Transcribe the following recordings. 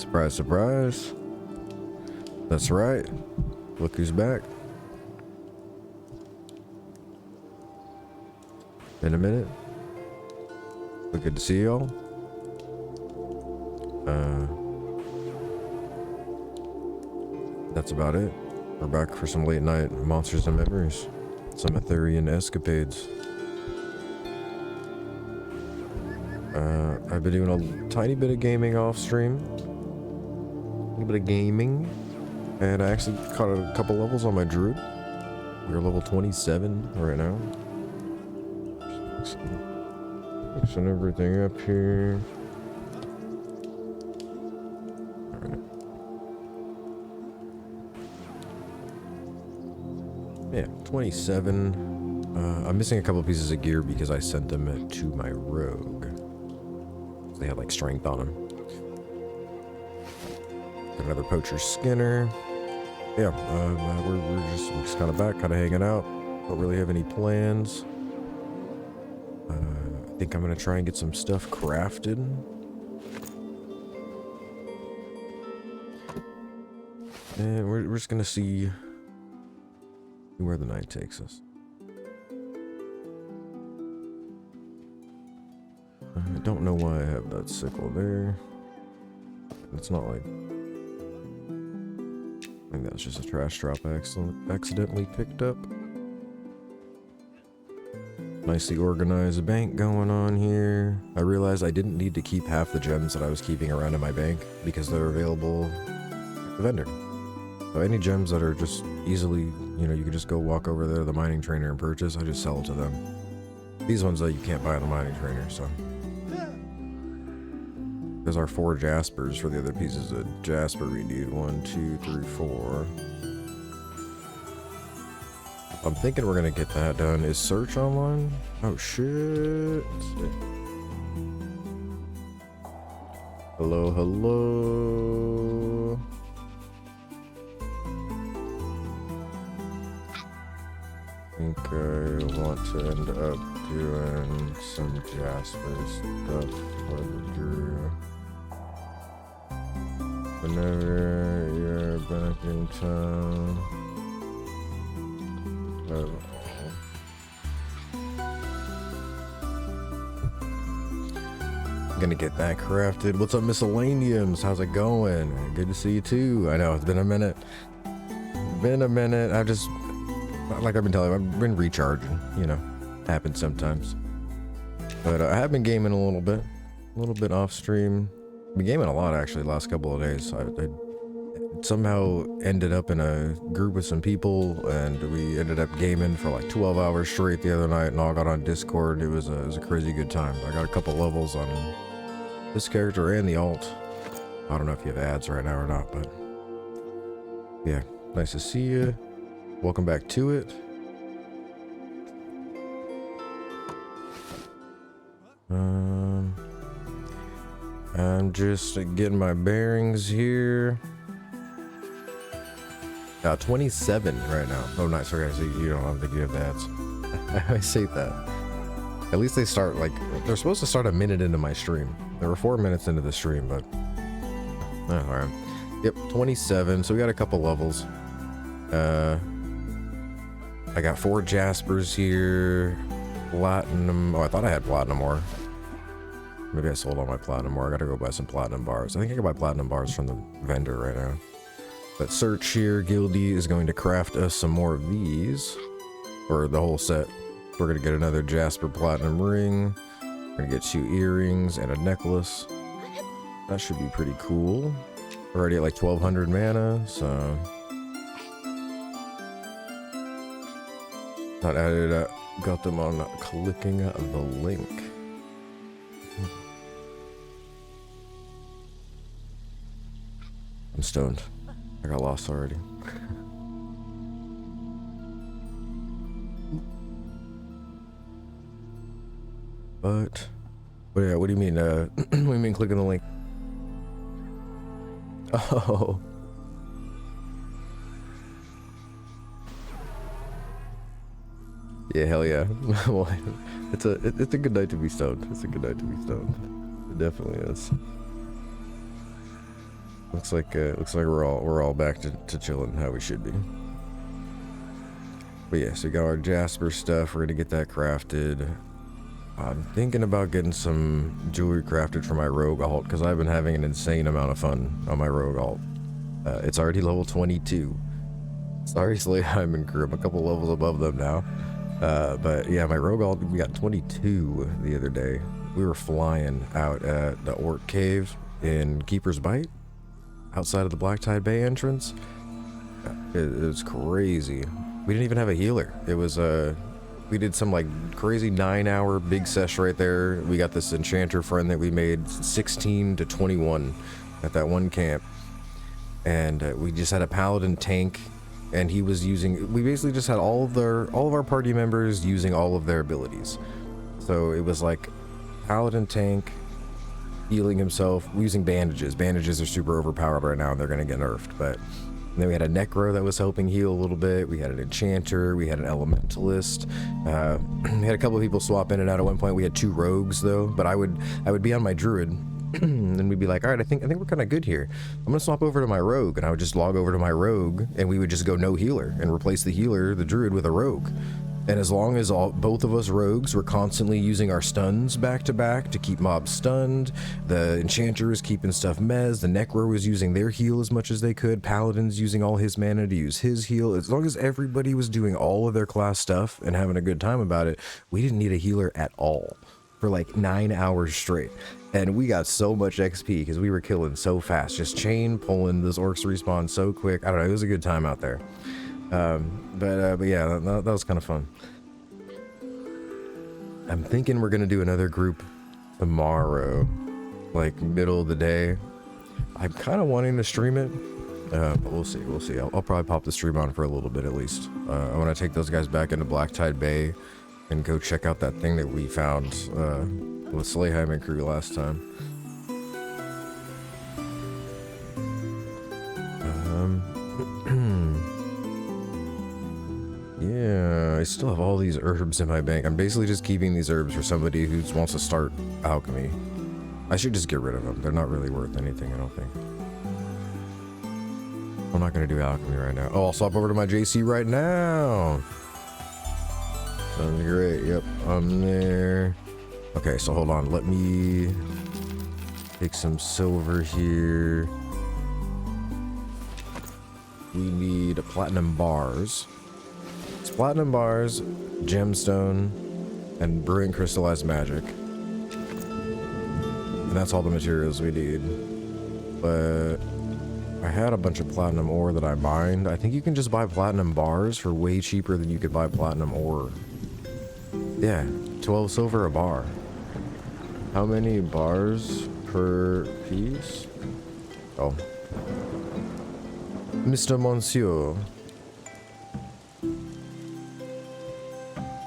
Surprise, surprise. That's right. Look who's back. In a minute. But good to see y'all. That's about it. We're back for some late night monsters and memories. Some ethurian escapades. I've been doing a tiny bit of gaming off stream. A little bit of gaming. And I actually caught a couple levels on my druid. We're level 27 right now. Fixing everything up here. Alright. Yeah, 27. I'm missing a couple pieces of gear because I sent them to my rogue. They had like strength on them. Another poacher skinner. Yeah, we're just kind of back, kind of hanging out. Don't really have any plans. I think I'm gonna try and get some stuff crafted. And we're just gonna see where the night takes us. I don't know why I have that sickle there. It's not like... I think that's just a trash drop I accidentally picked up. Nicely organized bank going on here. I realized I didn't need to keep half the gems that I was keeping around in my bank because they're available at the vendor. So any gems that are just easily, you know, you can just go walk over there to the mining trainer and purchase, I just sell it to them. These ones that you can't buy at the mining trainer, so. There's our 4 jaspers for the other pieces of jasper we need. 1, 2, 3, 4. I'm thinking we're gonna get that done. Is search online? Oh shit. Hello, hello. I think I want to end up doing some jasper stuff for the Drew. Whenever you're back in town. I'm gonna get that crafted. What's up, miscellaneums? How's it going? Good to see you too. I know it's been a minute. I've just, like I've been telling you, I've been recharging. You know, happens sometimes. But I have been gaming a little bit off stream. I've been gaming a lot actually the last couple of days. I somehow ended up in a group with some people and we ended up gaming for like 12 hours straight the other night and all got on Discord. It was a crazy good time. I got a couple levels on this character and the alt. I don't know if you have ads right now or not, but yeah, nice to see you. Welcome back to it. I'm just getting my bearings here. 27 right now. Oh, nice. Sorry, guys. You don't think you have the ads. I always say that. At least they start like they're supposed to start a minute into my stream. There were 4 minutes into the stream, but all right. Yep, 27. So we got a couple levels. I got 4 jaspers here. Platinum. Oh, I thought I had platinum ore. Maybe I sold all my platinum ore. I gotta go buy some platinum bars. I think I can buy platinum bars from the vendor right now. But search here, Gildy is going to craft us some more of these. Or the whole set. We're gonna get another jasper platinum ring. We're gonna get 2 earrings and a necklace. That should be pretty cool. We're already at like 1200 mana, so. Not added, got them on clicking the link. I'm stoned. I got lost already. But yeah, what do you mean? What do you mean clicking the link? Oh. Yeah, hell yeah. Well, it's a good night to be stoned. It's a good night to be stoned. It definitely is. Looks like we're all back to chilling how we should be. But yeah, so we got our Jasper stuff. We're gonna get that crafted. I'm thinking about getting some jewelry crafted for my rogue alt because I've been having an insane amount of fun on my rogue alt. It's already level 22. Sorry, Slayheim crew. I'm a couple levels above them now. But yeah, my rogue alt, we got 22 the other day. We were flying out at the Orc Cave in Keeper's Bite, outside of the Black Tide Bay entrance. It was crazy. We didn't even have a healer. It was we did some like crazy 9-hour big sesh right there. We got this enchanter friend that we made 16 to 21 at that one camp, and we just had a paladin tank, and he was using. We basically just had all of our party members using all of their abilities. So it was like paladin tank healing himself using bandages. Bandages are super overpowered right now, and they're gonna get nerfed, but. And then we had a necro that was helping heal a little bit. We had an enchanter. We had an elementalist. We had a couple of people swap in and out. At one point, we had 2 rogues though. But I would be on my druid, and we'd be like, all right, I think we're kind of good here. I'm gonna swap over to my rogue, and I would just log over to my rogue, and we would just go no healer and replace the healer, the druid, with a rogue. And as long as both of us rogues were constantly using our stuns back to back to keep mobs stunned, the enchanter was keeping stuff mez, the necro was using their heal as much as they could, paladin's using all his mana to use his heal. As long as everybody was doing all of their class stuff and having a good time about it, we didn't need a healer at all for like 9 hours straight. And we got so much XP because we were killing so fast, just chain pulling. Those orcs respawn so quick. I don't know, it was a good time out there. But yeah, that was kind of fun. I'm thinking we're gonna do another group tomorrow, like middle of the day. I'm kind of wanting to stream it, but we'll see. I'll probably pop the stream on for a little bit at least. I want to take those guys back into Black Tide Bay and go check out that thing that we found with Slayheim and crew last time. Yeah, I still have all these herbs in my bank. I'm basically just keeping these herbs for somebody who wants to start alchemy. I should just get rid of them. They're not really worth anything, I don't think. I'm not going to do alchemy right now. Oh, I'll swap over to my JC right now. Sounds great. Yep, I'm there. Okay, so hold on. Let me take some silver here. We need platinum bars. It's platinum bars, gemstone, and brewing crystallized magic. And that's all the materials we need. But I had a bunch of platinum ore that I mined. I think you can just buy platinum bars for way cheaper than you could buy platinum ore. Yeah, 12 silver a bar. How many bars per piece? Oh. Mr. Monsieur.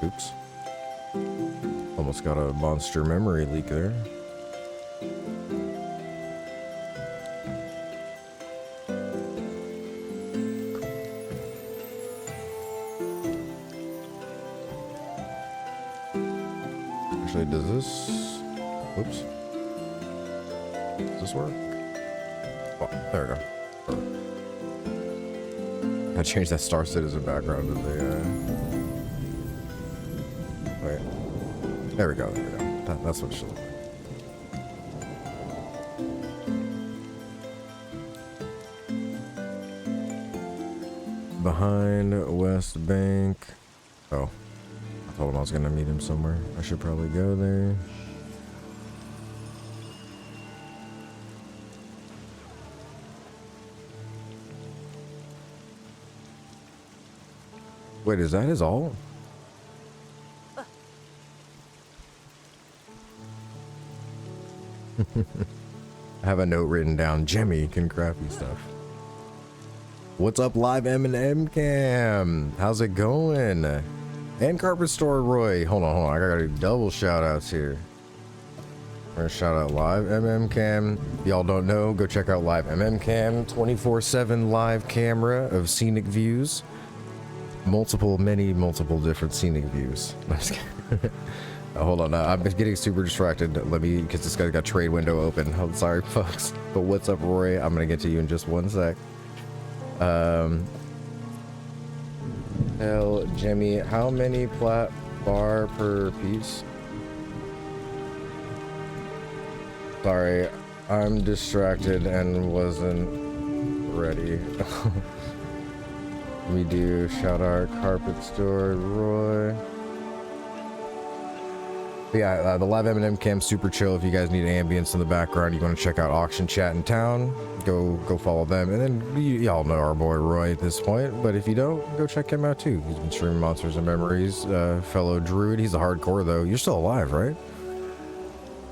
Oops. Almost got a monster memory leak there. Actually, does this... Oops. Does this work? Oh, there we go. I changed that Star Citizen background to the, wait. There we go, that's what it should look like. Behind West Bank. Oh. I told him I was gonna meet him somewhere. I should probably go there. Wait, is that his alt? I have a note written down. Jemmy can craft me stuff. What's up, live M&M cam? How's it going? And Carpet Store Roy. Hold on. I gotta do double shout outs here. We're gonna shout out live MM cam. If y'all don't know, go check out live MM cam. 24/7 live camera of scenic views. Multiple different scenic views. Hold on, I'm getting super distracted. Let me, because this guy's got trade window open. I'm sorry, folks. But what's up, Roy? I'm gonna get to you in just one sec. Tell Jimmy, how many plat bar per piece? Sorry, I'm distracted and wasn't ready. We do shout out carpet store, Roy. But yeah, the live M&M cam super chill. If you guys need ambience in the background, you want to check out Auction Chat in Town, go follow them. And then y'all know our boy Roy at this point, but if you don't, go check him out too. He's been streaming Monsters and Memories, fellow druid. He's a hardcore though. You're still alive, right?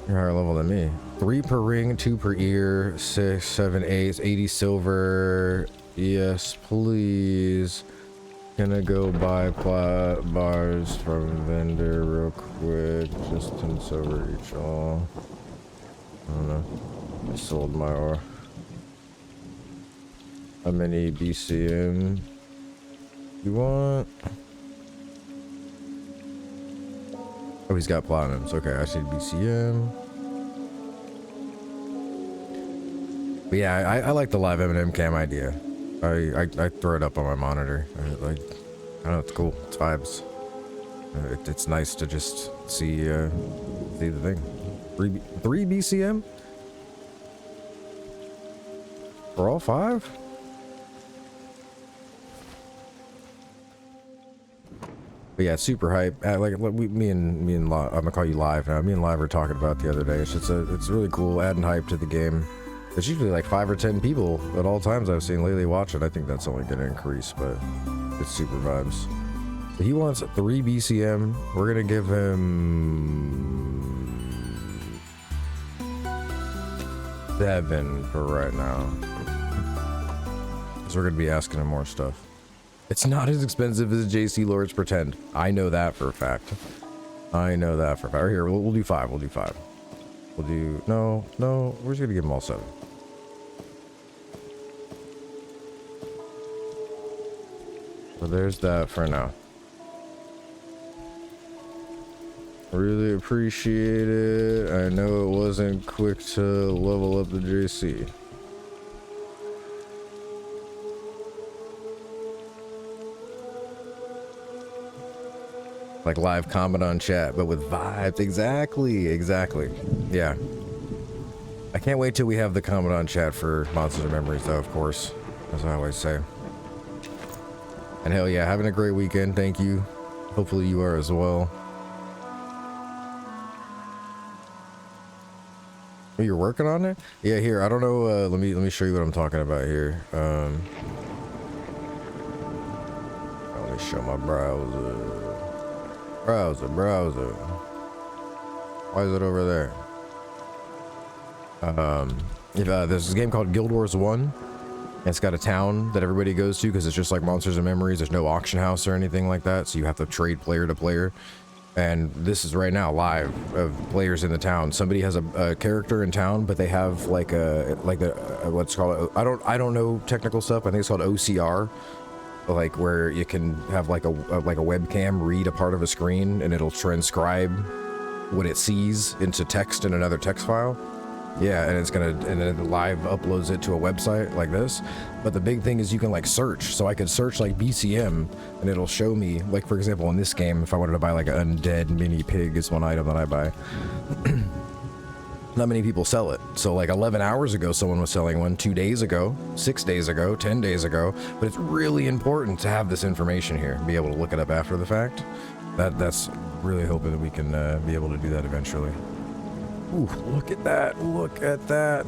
You're higher level than me. 3 per ring, 2 per ear, 6, 7, 8, 80 silver. Yes, please. Gonna go buy plat bars from vendor real quick. Just 10 silver each all. I don't know. I sold my ore. How many BCM you want? Oh, he's got platinums. Okay, I see BCM. But yeah, I like the live M&M cam idea. I throw it up on my monitor. I don't know, it's cool. It's vibes. It's nice to just see the thing. 3 BCM for all 5. But yeah, it's super hype. Like me and I'm gonna call you Live now. Me and Live were talking about the other day. It's really cool, adding hype to the game. There's usually like 5 or 10 people at all times I've seen lately watch it. I think that's only going to increase, but it's super vibes. So he wants 3 BCM. We're going to give him 7 for right now. So we're going to be asking him more stuff. It's not as expensive as JC Lords pretend. I know that for a fact. Right, here, we'll do 5. We'll do 5. We'll do... No. We're just going to give them all 7. So there's that for now. Really appreciate it. I know it wasn't quick to level up the JC. Like live comment on chat, but with vibes. Exactly. Yeah. I can't wait till we have the comment on chat for Monsters and Memories, though, of course. As I always say. And hell yeah, having a great weekend. Thank you. Hopefully you are as well. Oh, you're working on it? Yeah, here. I don't know. Let me show you what I'm talking about here. Let me show my browser. Browser. Why is it over there? There's this game called Guild Wars 1. It's got a town that everybody goes to because it's just like Monsters and Memories. There's no auction house or anything like that, so you have to trade player to player. And this is right now live of players in the town. Somebody has a character in town, but they have like what's called I don't know technical stuff. I think it's called OCR, like where you can have like a webcam read a part of a screen and it'll transcribe what it sees into text in another text file. Yeah, and and then it live uploads it to a website like this. But the big thing is you can like search. So I could search like BCM and it'll show me, like for example in this game, if I wanted to buy like an undead mini pig is one item that I buy. Not many people sell it. So like 11 hours ago someone was selling one, 2 days ago, 6 days ago, 10 days ago. But it's really important to have this information here, be able to look it up after the fact. That's really hoping that we can be able to do that eventually. Ooh, look at that. Look at that.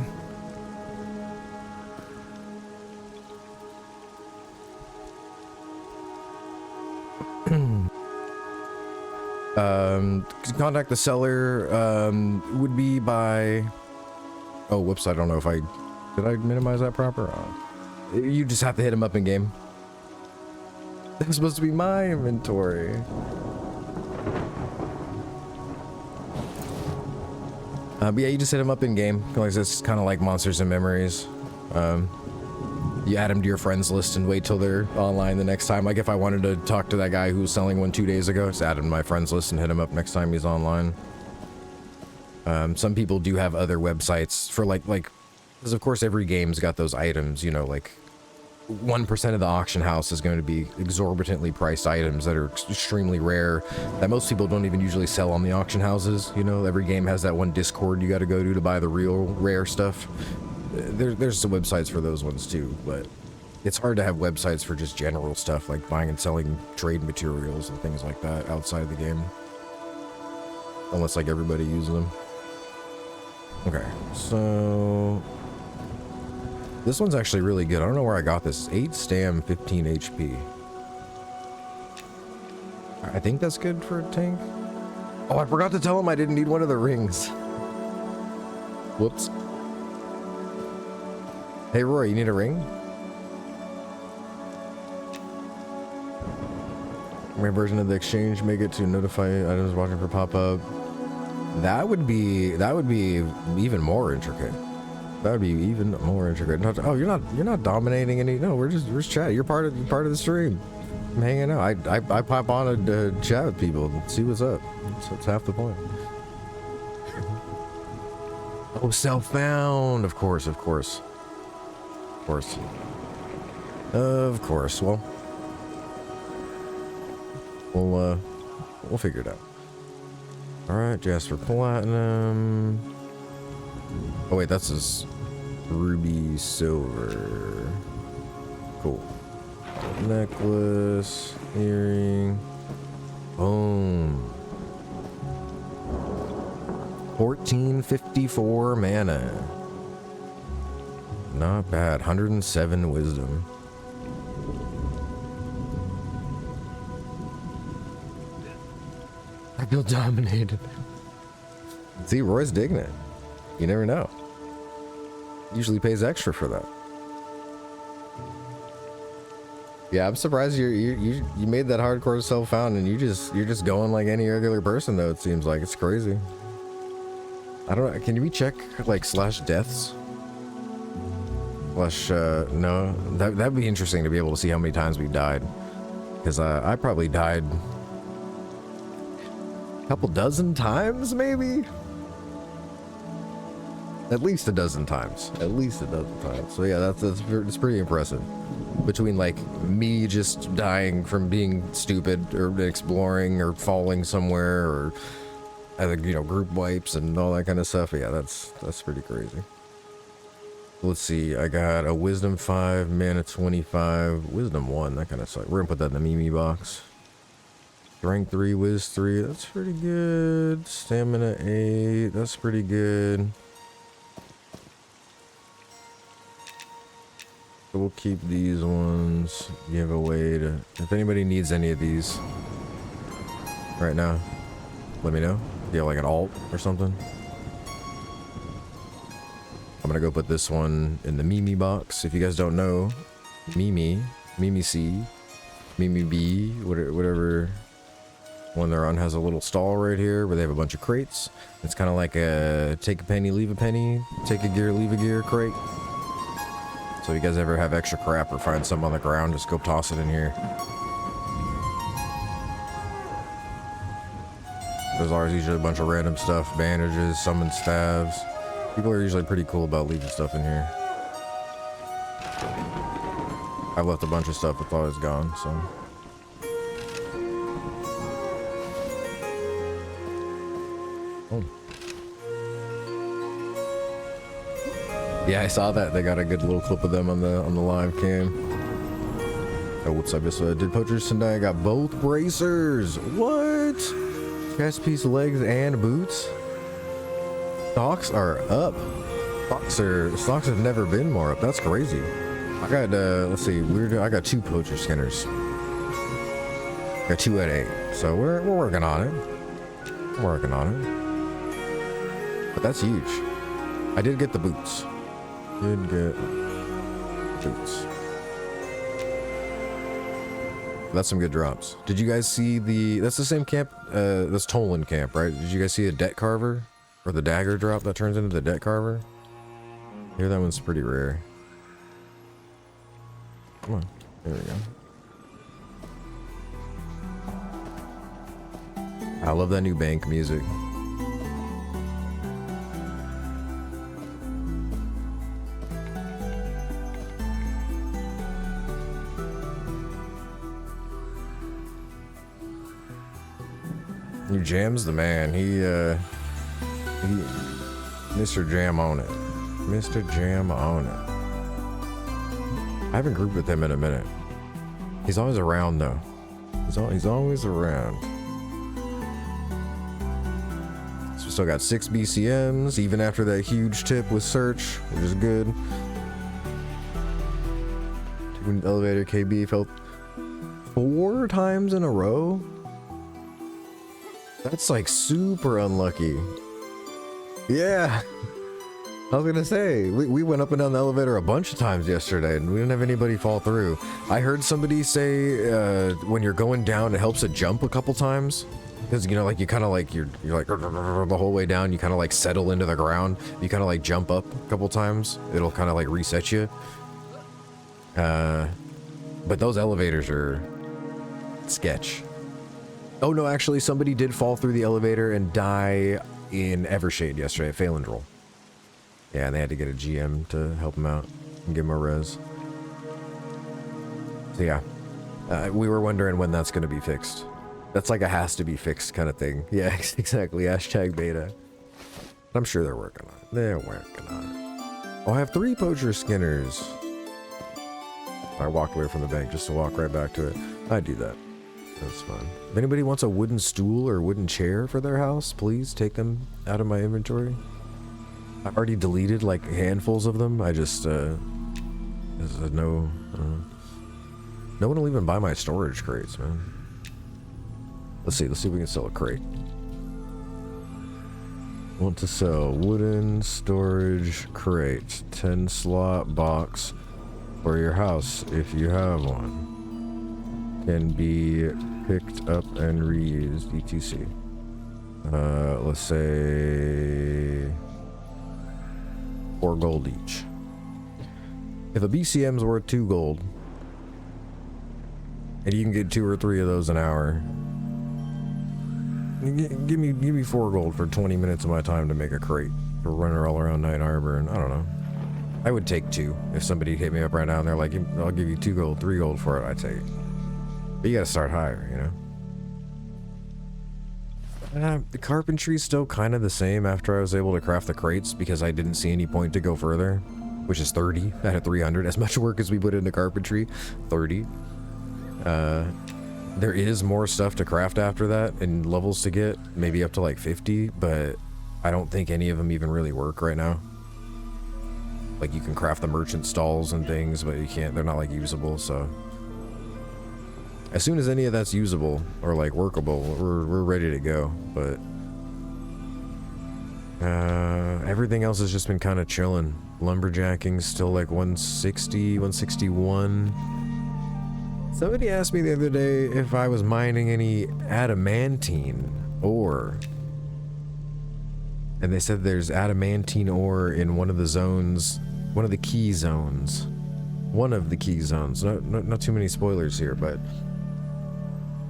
Contact the seller would be by... Oh, whoops, I don't know if did I minimize that proper? You just have to hit him up in game. That was supposed to be my inventory. But yeah, you just hit him up in game. Like it's kind of like Monsters and Memories. You add them to your friends list and wait till they're online the next time. Like if I wanted to talk to that guy who was selling one 2 days ago, just add him to my friends list and hit him up next time he's online. Some people do have other websites for like, because of course every game's got those items, you know, like 1% of the auction house is going to be exorbitantly priced items that are extremely rare that most people don't even usually sell on the auction houses. You know, every game has that one Discord you got to go to buy the real rare stuff. There's some websites for those ones too, but it's hard to have websites for just general stuff like buying and selling trade materials and things like that outside the game. Unless like everybody uses them. Okay, so this one's actually really good. I don't know where I got this. 8 stam, 15 HP. I think that's good for a tank. Oh, I forgot to tell him I didn't need one of the rings. Whoops. Hey Roy, you need a ring? My version of the exchange, make it to notify items watching for pop-up. That would be even more intricate. That would be even more intricate. Oh, you're not dominating any. No, we're just chatting. You're part of the stream. I'm hanging out. I pop on to chat with people and see what's up. That's half the point. Oh, self-found. Of course. Well, we'll figure it out. All right, Jasper Platinum. Oh wait, that's his ruby silver. Cool. Necklace, earring. Boom. 1454 mana. Not bad. 107 wisdom. I feel dominated. See, Roy's digging it. You never know. Usually pays extra for that. Yeah, I'm surprised you made that hardcore self-found and you're just going like any regular person though. It seems like it's crazy. I don't know. Can you check like /deaths? No, that'd be interesting to be able to see how many times we've died. Because I probably died a couple dozen times, maybe. At least a dozen times. So yeah, that's pretty impressive. Between like me just dying from being stupid or exploring or falling somewhere or you know, group wipes and all that kind of stuff. Yeah, that's pretty crazy. Let's see. I got a wisdom 5, mana 25, wisdom 1. That kind of sucks. We're gonna put that in the Mimi box. Strength 3, Wiz 3. That's pretty good. Stamina 8. That's pretty good. So we'll keep these ones. Give away to, if anybody needs any of these right now, let me know. Yeah, like an alt or something. I'm gonna go put this one in the Mimi box. If you guys don't know, Mimi C, Mimi B, whatever one they're on, has a little stall right here where they have a bunch of crates. It's kind of like a take a penny, leave a penny, take a gear, leave a gear crate. So if you guys ever have extra crap or find some on the ground, just go toss it in here. There's always usually a bunch of random stuff, bandages, summon staves. People are usually pretty cool about leaving stuff in here. I've left a bunch of stuff, it's always gone, so. Oh. Yeah, I saw that. They got a good little clip of them on the live cam. Oh, whoops! I just did poachers tonight. I got both bracers. What? Chest piece, legs, and boots. Stocks are up. Stocks have never been more up. That's crazy. I got let's see. I got 2 poacher skinners. Got 2 at 8. So we're working on it. We're working on it. But that's huge. I did get the boots. Did get boots. That's some good drops. Did you guys see that's the same camp, that's Tolan camp, right? Did you guys see a debt carver? Or the dagger drop that turns into the debt carver? I hear that one's pretty rare. Come on. There we go. I love that new bank music. New Jam's the man. He Mr. Jam on it. Mr. Jam on it. I haven't grouped with him in a minute. He's always around though. He's always around. So we still got 6 BCMs, even after that huge tip with search, which is good. Taking the elevator KB felt 4 times in a row. That's like super unlucky. Yeah. I was gonna say, we went up and down the elevator a bunch of times yesterday and we didn't have anybody fall through. I heard somebody say when you're going down, it helps to jump a couple times. Because, you know, like you kind of like, you're like the whole way down, you kind of like settle into the ground. You kind of like jump up a couple times. It'll kind of like reset you. But those elevators are sketch. Oh no, actually somebody did fall through the elevator and die in Evershade yesterday at Phalendrel. Yeah, and they had to get a GM to help him out and give him a res. So yeah, we were wondering when that's going to be fixed. That's like a has to be fixed kind of thing. Yeah, exactly. Hashtag beta. I'm sure they're working on it. They're working on it. Oh, I have 3 poacher skinners. I walked away from the bank just to walk right back to it. I do that. That's fine. If anybody wants a wooden stool or wooden chair for their house, please take them out of my inventory. I've already deleted like handfuls of them. I just no one will even buy my storage crates, man. Let's see if we can sell a crate. Want to sell wooden storage crate, 10 slot box for your house if you have one. Can be picked up and reused, etc. Let's say 4 gold each. If a BCM's worth 2 gold, and you can get 2 or 3 of those an hour, give me 4 gold for 20 minutes of my time to make a crate for running all around Night Harbor. And I don't know, I would take 2 if somebody hit me up right now and they're like, I'll give you 2 gold, 3 gold for it. I'd take it. But you gotta start higher, you know. The carpentry's still kind of the same after I was able to craft the crates because I didn't see any point to go further, which is 30 out of 300. As much work as we put into carpentry, 30. There is more stuff to craft after that and levels to get, maybe up to like 50, but I don't think any of them even really work right now. Like you can craft the merchant stalls and things, but you can't, they're not like usable, so. As soon as any of that's usable or like workable, we're ready to go. But everything else has just been kind of chilling. Lumberjacking's still like 160, 161. Somebody asked me the other day if I was mining any adamantine ore. And they said there's adamantine ore in one of the zones, one of the key zones. One of the key zones. Not too many spoilers here, but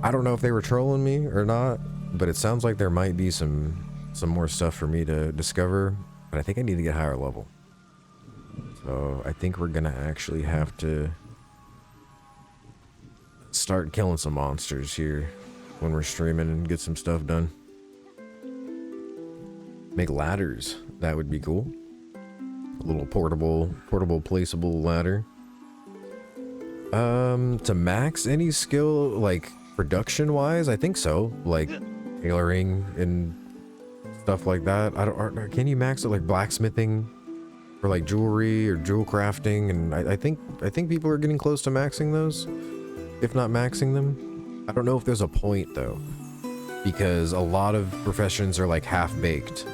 I don't know if they were trolling me or not, but it sounds like there might be some more stuff for me to discover, but I think I need to get higher level. So I think we're gonna actually have to start killing some monsters here when we're streaming and get some stuff done. Make ladders, that would be cool. A little portable placeable ladder. To max any skill, like production wise, I think so, like tailoring and stuff like that. Can you max it like blacksmithing for like jewelry or jewel crafting? And I think people are getting close to maxing those, if not maxing them. I don't know if there's a point though, because a lot of professions are like half-baked.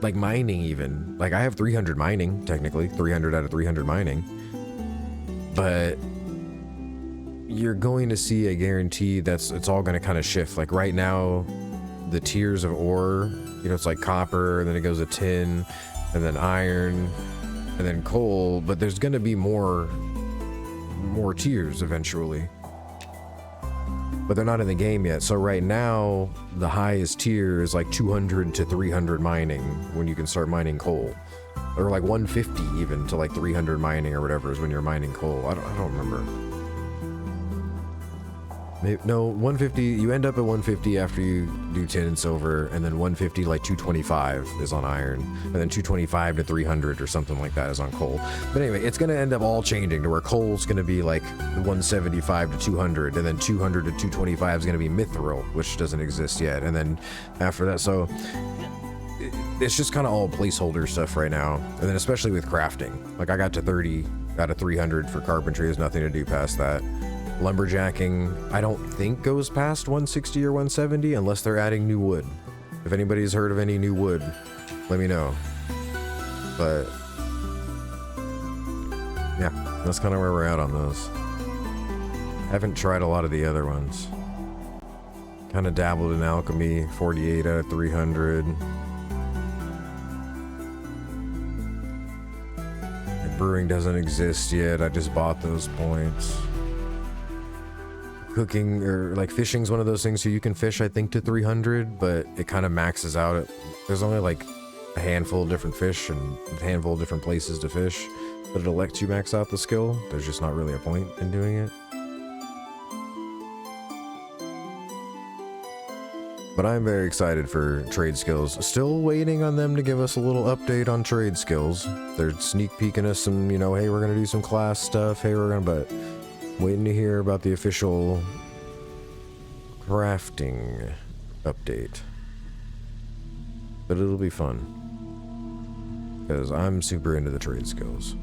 Like mining even. Like I have 300 mining, technically 300 out of 300 mining, but you're going to see a guarantee it's all going to kind of shift. Like right now, the tiers of ore, you know, it's like copper, and then it goes to tin, and then iron, and then coal, but there's gonna be more tiers eventually. But they're not in the game yet. So right now, the highest tier is like 200 to 300 mining when you can start mining coal. Or like 150 even to like 300 mining or whatever is when you're mining coal. I don't remember. Maybe, no, 150, you end up at 150 after you do tin and silver, and then 150 like 225 is on iron, and then 225 to 300 or something like that is on coal. But anyway, it's gonna end up all changing to where coal's gonna be like 175 to 200, and then 200 to 225 is gonna be mithril, which doesn't exist yet, and then after that, so it's just kind of all placeholder stuff right now. And then especially with crafting, like I got to 30 out of 300 for carpentry. There's nothing to do past that. Lumberjacking, I don't think goes past 160 or 170 unless they're adding new wood. If anybody's heard of any new wood, let me know. But yeah, that's kind of where we're at on those. Haven't tried a lot of the other ones. Kind of dabbled in alchemy, 48 out of 300. Brewing doesn't exist yet. I just bought those points. Cooking or like fishing's one of those things, so you can fish I think to 300, but it kind of maxes out at, there's only like a handful of different fish and a handful of different places to fish, but it'll let you max out the skill. There's just not really a point in doing it. But I'm very excited for trade skills. Still waiting on them to give us a little update on trade skills. They're sneak peeking us some, you know, hey, we're gonna do some class stuff. Hey, we're gonna, but waiting to hear about the official crafting update. But it'll be fun. Because I'm super into the trade skills.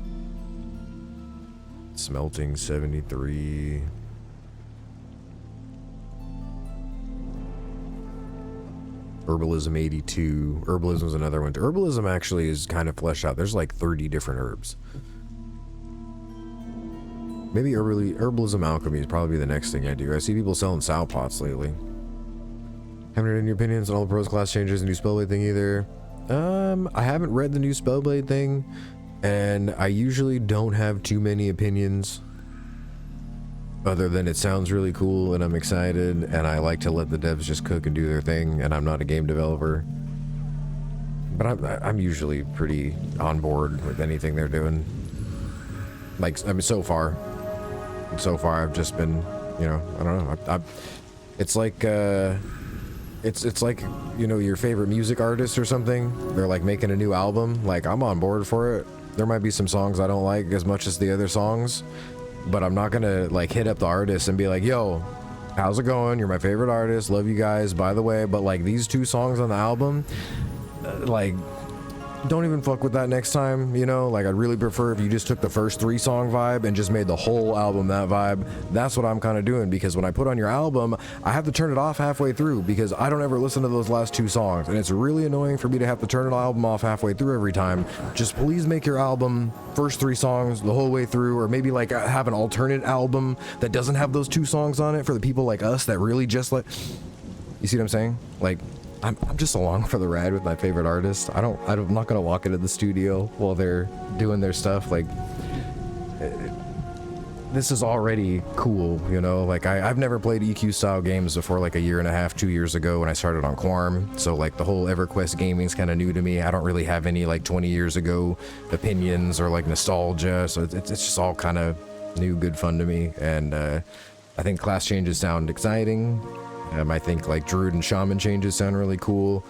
Smelting 73. Herbalism 82. Herbalism's another one. Herbalism actually is kind of fleshed out. There's like 30 different herbs. Maybe herbalism alchemy is probably the next thing I do. I see people selling sow pots lately. Haven't heard any opinions on all the pros class changes and new spellblade thing either. I haven't read the new spellblade thing, and I usually don't have too many opinions. Other than it sounds really cool and I'm excited and I like to let the devs just cook and do their thing, and I'm not a game developer. But I'm usually pretty on board with anything they're doing. Like, I mean, so far I've just been, you know, I don't know. It's like, it's like, you know, your favorite music artist or something. They're like making a new album. Like, I'm on board for it. There might be some songs I don't like as much as the other songs, but I'm not gonna like hit up the artist and be like, yo, how's it going? You're my favorite artist. Love you guys, by the way. But like these 2 songs on the album, like, don't even fuck with that next time, you know? Like, I'd really prefer if you just took the first 3 song vibe and just made the whole album that vibe. That's what I'm kind of doing, because when I put on your album, I have to turn it off halfway through because I don't ever listen to those last 2 songs, and it's really annoying for me to have to turn an album off halfway through every time. Just please make your album first 3 songs the whole way through, or maybe like have an alternate album that doesn't have those 2 songs on it for the people like us that really just like, you see what I'm saying? Like, I'm just along for the ride with my favorite artist. I'm not gonna walk into the studio while they're doing their stuff. Like, this is already cool, you know? Like, I've never played EQ style games before, like a year and a half, 2 years ago when I started on Quarm. So like the whole EverQuest gaming's kind of new to me. I don't really have any like 20 years ago opinions or like nostalgia. So it's just all kind of new, good fun to me. And I think class changes sound exciting. I think like Druid and Shaman changes sound really cool.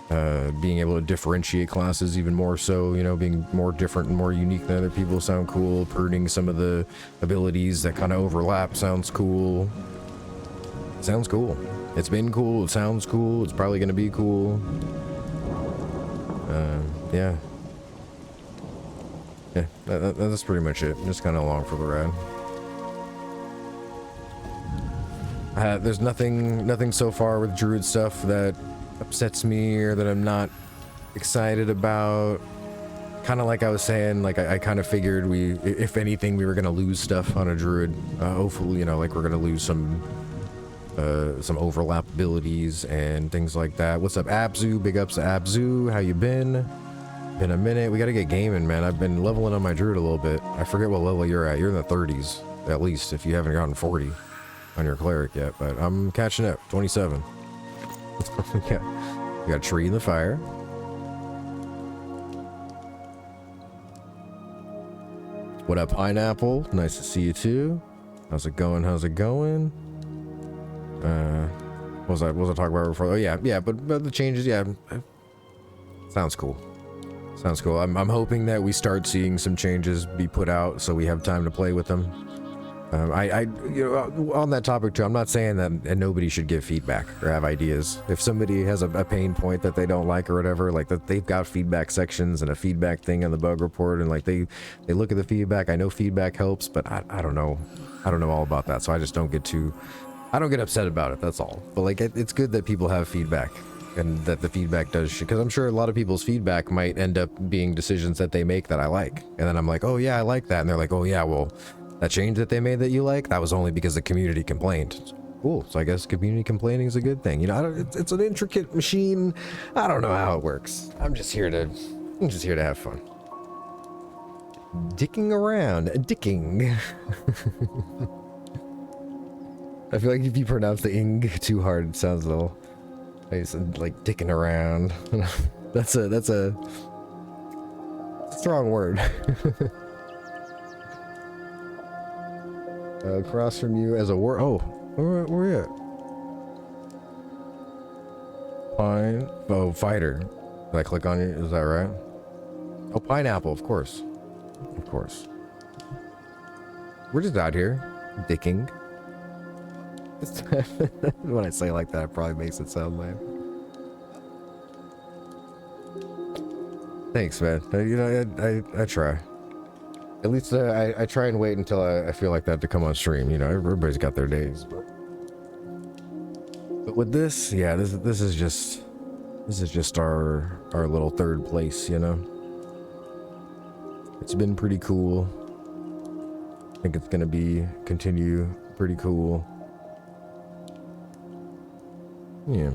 Being able to differentiate classes even more so, you know, being more different and more unique than other people sound cool. Pruning some of the abilities that kind of overlap sounds cool. Sounds cool. It's been cool. It sounds cool. It's probably going to be cool. Yeah. Yeah, that's pretty much it. Just kind of along for the ride. There's nothing so far with Druid stuff that upsets me or that I'm not excited about. Kind of like I was saying, like I kind of figured if anything, we were gonna lose stuff on a Druid. Hopefully, you know, like we're gonna lose some overlap abilities and things like that. What's up, Abzu? Big ups to Abzu. How you been? Been a minute. We gotta get gaming, man. I've been leveling on my druid a little bit. I forget what level you're at. You're in the 30s, at least, if you haven't gotten 40 on your cleric yet. But I'm catching up. 27. We got a tree in the fire. What up, Pineapple? Nice to see you too. How's it going? How's it going? What was I talking about before? Oh yeah, but the changes, yeah. Sounds cool. Sounds cool. I'm hoping that we start seeing some changes be put out so we have time to play with them. You know, on that topic too, I'm not saying that nobody should give feedback or have ideas. If somebody has a pain point that they don't like or whatever, like that, they've got feedback sections and a feedback thing on the bug report, and like they look at the feedback. I know feedback helps, but I don't know all about that, so I just don't get upset about it. That's all. But like it's good that people have feedback and that the feedback does shit, because I'm sure a lot of people's feedback might end up being decisions that they make that I like, and then I'm like, oh yeah, I like that, and they're like, oh yeah, well, that change that they made that you like, that was only because the community complained. Cool. So I guess community complaining is a good thing. You know, it's an intricate machine. I don't know how it works. I'm just here to have fun. Dicking around. Dicking. I feel like if you pronounce the ing too hard, it sounds a little like dicking around. That's a strong word. Across from you as a war. Oh, where you at? Pine. Oh, fighter. Did I click on you? Is that right? Oh, pineapple. Of course. Of course. We're just out here dicking. When I say it like that, it probably makes it sound lame. Thanks, man. You know, I try. At least I try and wait until I feel like that to come on stream. You know, everybody's got their days. But with this, yeah, this is just our little third place. You know, it's been pretty cool. I think it's gonna continue pretty cool. Yeah.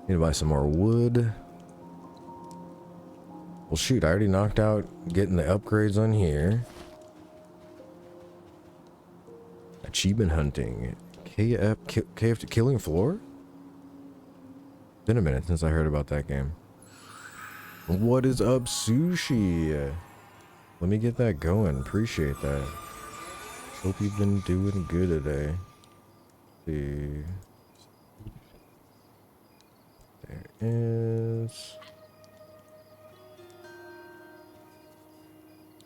Need to buy some more wood. Well, shoot, I already knocked out getting the upgrades on here. Achievement hunting. KF Killing Floor? Been a minute since I heard about that game. What is up, Sushi? Let me get that going. Appreciate that. Hope you've been doing good today. See. There is.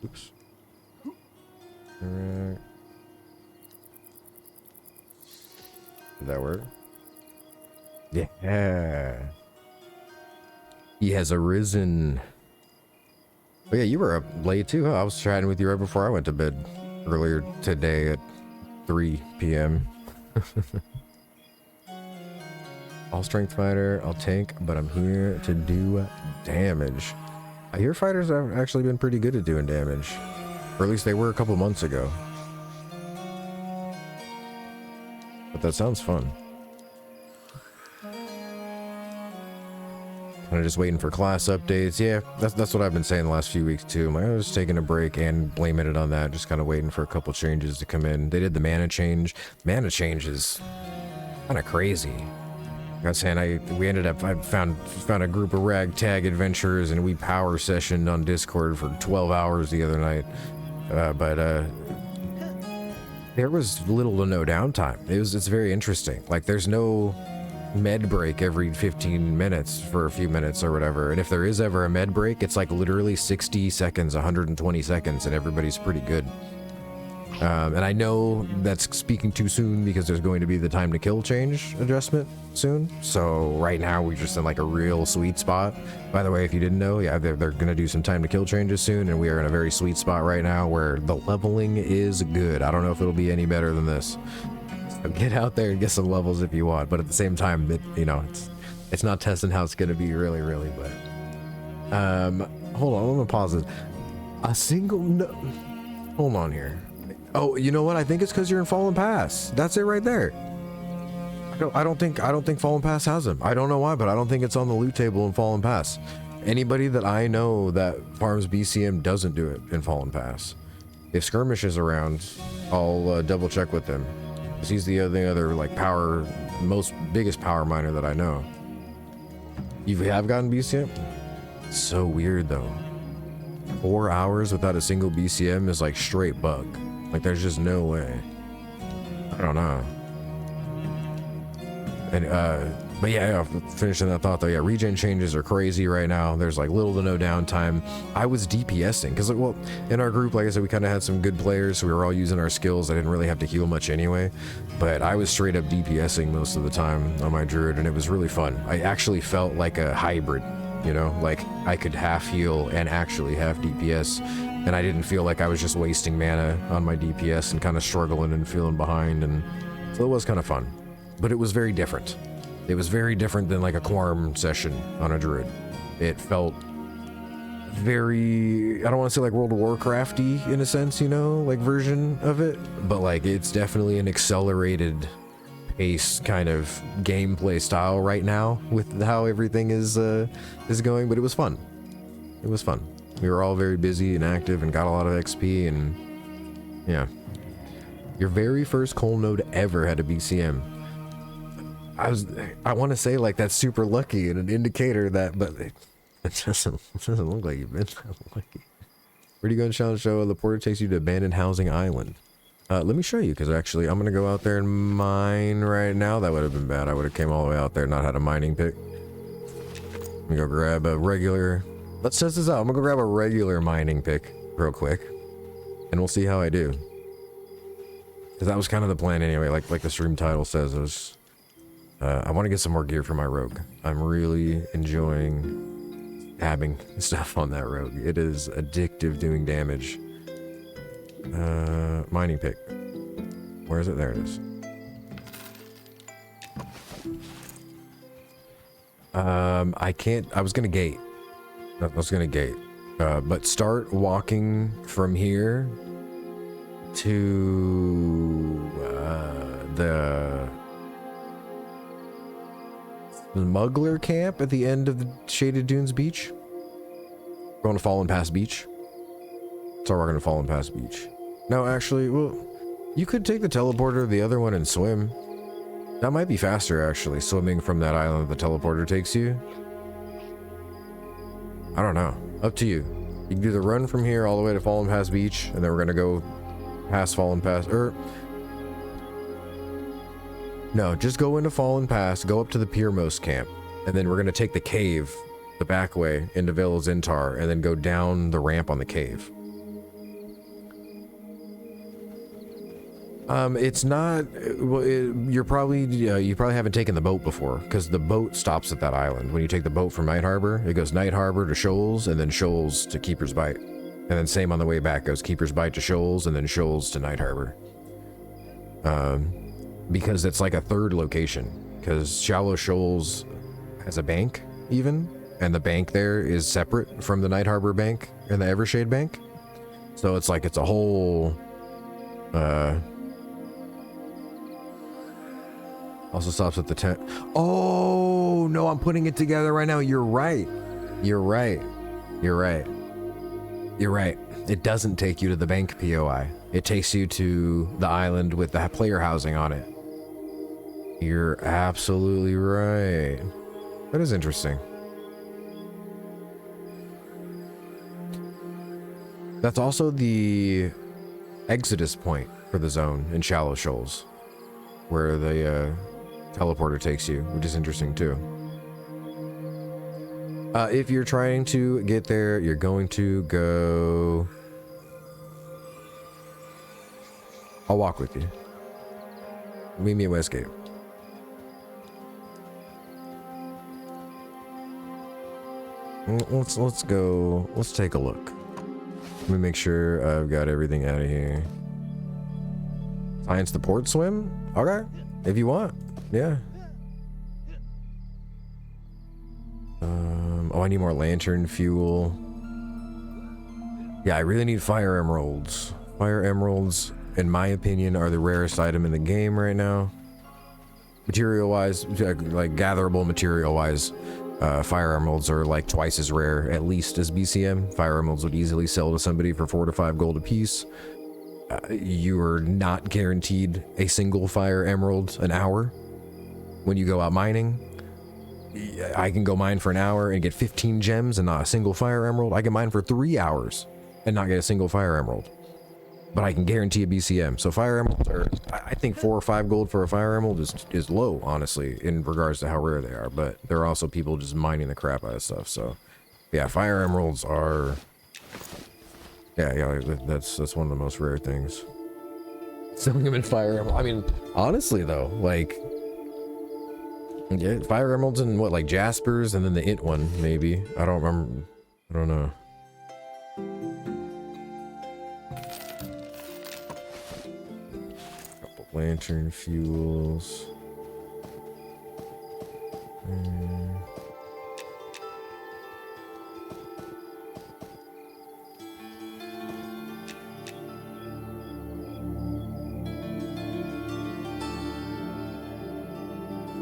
Oops. Alright. Did that work? Yeah. He has arisen. Oh yeah, you were up late too, huh? I was chatting with you right before I went to bed earlier today at 3 p.m. All strength fighter, I'll tank, but I'm here to do damage. I hear fighters have actually been pretty good at doing damage. Or at least they were a couple months ago. But that sounds fun. Kind of just waiting for class updates. Yeah, that's what I've been saying the last few weeks too. I was taking a break and blaming it on that. Just kind of waiting for a couple changes to come in. They did the mana change. Mana change is kind of crazy. I was saying I found a group of ragtag adventurers and we power sessioned on Discord for 12 hours the other night. But there was little to no downtime. It's very interesting. Like there's no med break every 15 minutes for a few minutes or whatever. And if there is ever a med break, it's like literally 60 seconds, 120 seconds, and everybody's pretty good. And I know that's speaking too soon because there's going to be the time to kill change adjustment soon. So right now we're just in like a real sweet spot. By the way, if you didn't know, yeah, they're going to do some time to kill changes soon, and we are in a very sweet spot right now where the leveling is good. I don't know if it'll be any better than this. So get out there and get some levels if you want, but at the same time, it's not testing how it's going to be really, but hold on, I'm gonna pause it. Hold on here. Oh, you know what? I think it's because you're in Fallen Pass. That's it right there. I don't think Fallen Pass has them. I don't know why, but I don't think it's on the loot table in Fallen Pass. Anybody that I know that farms BCM doesn't do it in Fallen Pass. If Skirmish is around, I'll double check with him, because he's the other like biggest power miner that I know. You have gotten BCM? It's so weird though. 4 hours without a single BCM is like straight bug. Like there's just no way. I don't know. And but yeah, finishing that thought though, yeah, regen changes are crazy right now. There's like little to no downtime. I was DPSing because, well, in our group, like I said, we kind of had some good players, so we were all using our skills. I didn't really have to heal much anyway, but I was straight up DPSing most of the time on my druid, and it was really fun. I actually felt like a hybrid, you know, like I could half heal and actually half DPS, and I didn't feel like I was just wasting mana on my DPS and kind of struggling and feeling behind, and so it was kind of fun. But it was very different. It was very different than like a Quarm session on a druid. It felt very, I don't want to say like World of Warcraft-y in a sense, you know, like version of it, but like it's definitely an accelerated pace kind of gameplay style right now with how everything is going. But it was fun. It was fun. We were all very busy and active and got a lot of XP, and yeah. Your very first coal node ever had a BCM. I want to say like that's super lucky and an indicator that, but it doesn't look like you've been that lucky. Where do you go in Challenge Show? The porter takes you to Abandoned Housing Island. Let me show you, because actually I'm gonna go out there and mine right now. That would have been bad. I would have came all the way out there and not had a mining pick. Let me go grab a regular. Let's test this out. I'm gonna go grab a regular mining pick real quick, and we'll see how I do. Because that was kind of the plan anyway. Like the stream title says, it was. I want to get some more gear for my rogue. I'm really enjoying stabbing stuff on that rogue. It is addictive doing damage. Mining pick. Where is it? There it is. I can't. I was gonna gate. But start walking from here to the smuggler camp at the end of the Shaded Dunes Beach. Going to Fallen Pass Beach. So we're going to Fallen Pass Beach. No, actually, well, you could take the teleporter, the other one, and swim. That might be faster, actually, swimming from that island the teleporter takes you. I don't know. Up to you. You can do the run from here all the way to Fallen Pass Beach, and then we're going to go past Fallen Pass, no, just go into Fallen Pass, go up to the Piermost camp, and then we're going to take the cave, the back way, into Vale Zintar, and then go down the ramp on the cave. It's not, well, you probably haven't taken the boat before, because the boat stops at that island. When you take the boat from Night Harbor, it goes Night Harbor to Shoals, and then Shoals to Keeper's Bite. And then same on the way back, goes Keeper's Bite to Shoals, and then Shoals to Night Harbor. Because it's like a third location, because Shallow Shoals has a bank even, and the bank there is separate from the Night Harbor bank and the Evershade bank. So it's like, it's a whole, also stops at the tent. Oh no, I'm putting it together right now. You're right. It doesn't take you to the bank POI. It takes you to the island with the player housing on it. You're absolutely right. That is interesting. That's also the exodus point for the zone in Shallow Shoals, where the teleporter takes you, which is interesting too. If you're trying to get there, you're going to go... I'll walk with you. Meet me at Westgate. Let's go. Let's take a look. Let me make sure I've got everything out of here. Science the port swim? Okay, if you want. Yeah. Oh, I need more lantern fuel. Yeah, I really need fire emeralds. Fire emeralds, in my opinion, are the rarest item in the game right now. Material wise, like gatherable material wise, fire emeralds are like twice as rare, at least, as BCM. Fire emeralds would easily sell to somebody for 4 to 5 gold apiece. You are not guaranteed a single fire emerald an hour when you go out mining. I can go mine for an hour and get 15 gems and not a single fire emerald. I can mine for 3 hours and not get a single fire emerald, but I can guarantee a BCM. So fire emeralds are, I think 4 or 5 gold for a fire emerald is low, honestly, in regards to how rare they are. But there are also people just mining the crap out of stuff. So yeah, fire emeralds are, yeah, that's one of the most rare things. Selling them in fire emerald. I mean, honestly though, like, yeah, fire emeralds and what, like jaspers, and then the int one maybe. I don't remember. I don't know. Couple lantern fuels.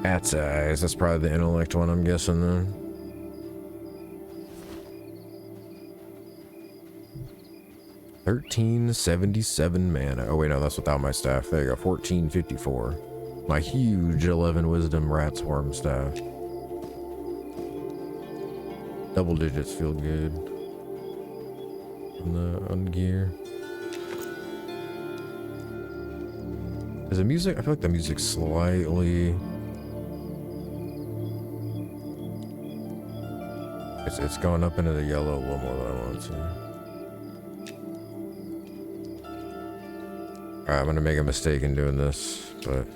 Cat's eyes. That's probably the intellect one, I'm guessing then. $13.77 mana. Oh wait, no, that's without my staff. There you go. $14.54. My huge 11 wisdom rat swarm staff. Double digits feel good. On the gear. Is the music? I feel like the music's slightly. It's going up into the yellow a little more than I want it to. Alright, I'm gonna make a mistake in doing this, but.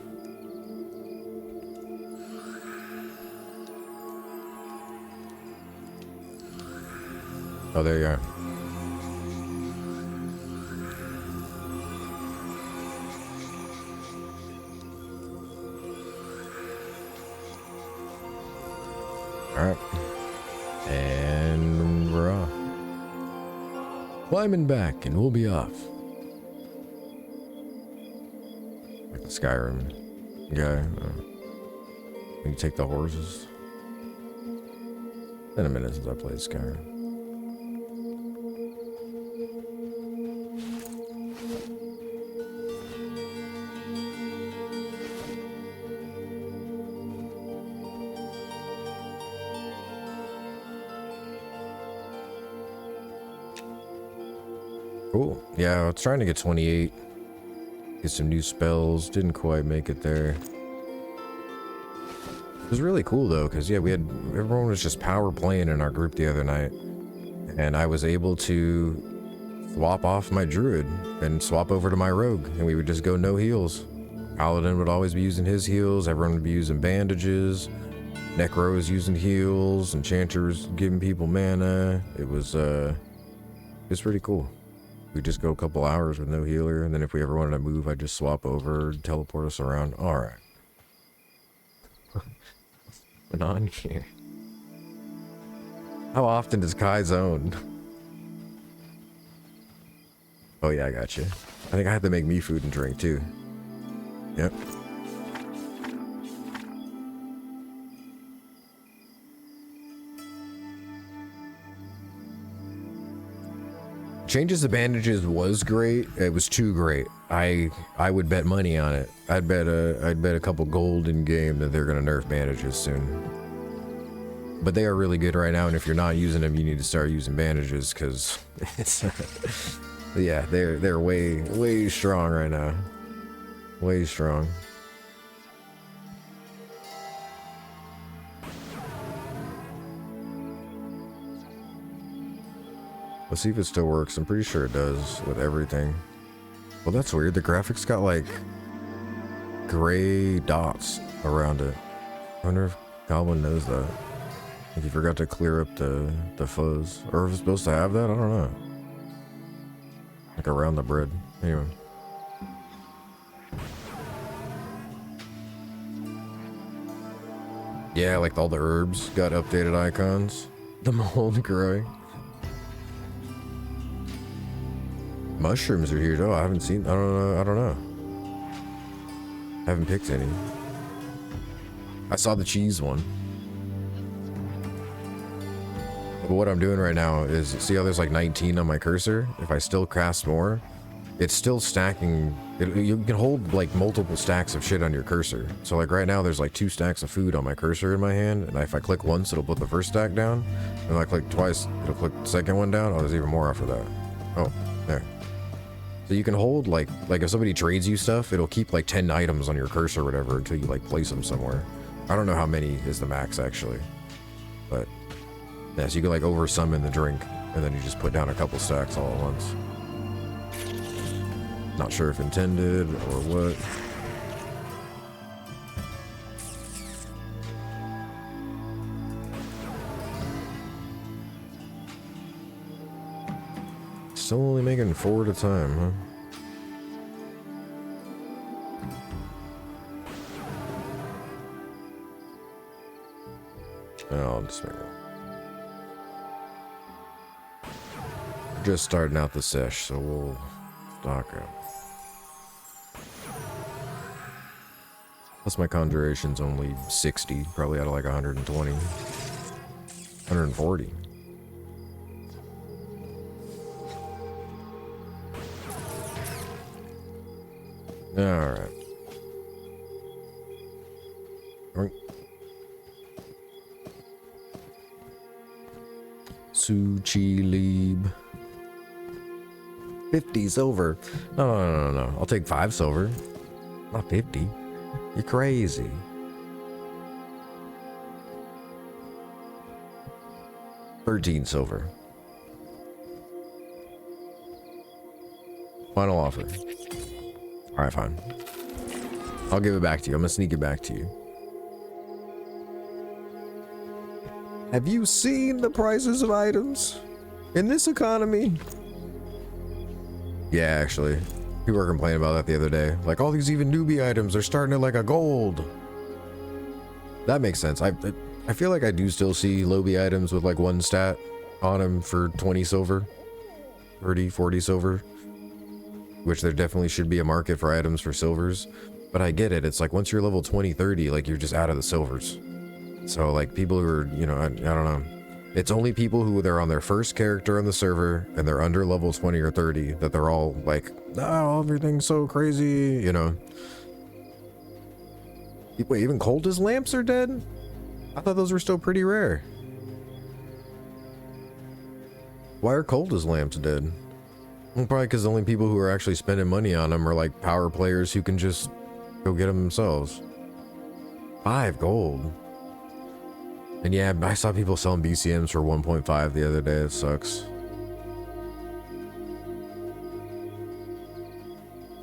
Oh, there you are. Alright. And we're off. Climbing back, and we'll be off. Like the Skyrim guy. Can you take the horses? It's been a minute since I played Skyrim. Cool. Yeah, I was trying to get 28. Get some new spells. Didn't quite make it there. It was really cool though, because yeah, everyone was just power playing in our group the other night. And I was able to swap off my druid and swap over to my rogue. And we would just go no heals. Paladin would always be using his heals. Everyone would be using bandages. Necro was using heals. Enchanters giving people mana. It was pretty cool. We just go a couple hours with no healer, and then if we ever wanted to move, I'd just swap over, teleport us around. Alright. What's on here? How often does Kai zone? Oh yeah, I got you. I think I have to make me food and drink too. Yep. Changes of bandages was great. It was too great. I would bet money on it. I'd bet a couple gold in game that they're gonna nerf bandages soon. But they are really good right now, and if you're not using them, you need to start using bandages because it's yeah, they're way strong right now. Way strong. Let's see if it still works. I'm pretty sure it does with everything. Well, that's weird. The graphics got like gray dots around it. I wonder if Goblin knows that. Like he forgot to clear up the fuzz. Or if it's supposed to have that, I don't know. Like around the bread. Anyway. Yeah, like all the herbs got updated icons. The mold growing. Mushrooms are here though. I haven't seen. I don't know. Haven't picked any. I saw the cheese one. But what I'm doing right now is, see how there's like 19 on my cursor? If I still cast more, it's still stacking. You can hold like multiple stacks of shit on your cursor. So like right now there's like 2 stacks of food on my cursor in my hand, and if I click once it'll put the first stack down, and if I click twice it'll click the second one down. Oh, there's even more after that. Oh, there. So you can hold like if somebody trades you stuff, it'll keep like 10 items on your cursor or whatever until you like place them somewhere. I don't know how many is the max actually, but yeah, so you can like over summon the drink and then you just put down a couple stacks all at once. Not sure if intended or what. Still only making 4 at a time, huh? Oh, I'll just make it. Just starting out the sesh, so we'll stock up. Plus my conjuration's only 60, probably out of like 120. 140. Alright. Suchi Lieb. 50 silver. No. I'll take 5 silver. Not 50. You're crazy. $13 silver. Final offer. Alright, fine. I'll give it back to you. I'm gonna sneak it back to you. Have you seen the prices of items in this economy? Yeah, actually. People were complaining about that the other day. Like, all these even newbie items are starting at like a gold. That makes sense. I feel like I do still see lobby items with like 1 stat on them for 20 silver. 30, 40 silver. Which there definitely should be a market for items for silvers. But I get it. It's like once you're level 20, 30, like you're just out of the silvers. So like people who are, you know, I don't know. It's only people who they're on their first character on the server and they're under level 20 or 30 that they're all like, oh, everything's so crazy, you know. Wait, even Coldest lamps are dead? I thought those were still pretty rare. Why are Coldest lamps dead? Well, probably because the only people who are actually spending money on them are like power players who can just go get them themselves. 5 gold. And yeah, I saw people selling BCMs for 1.5 the other day. It sucks.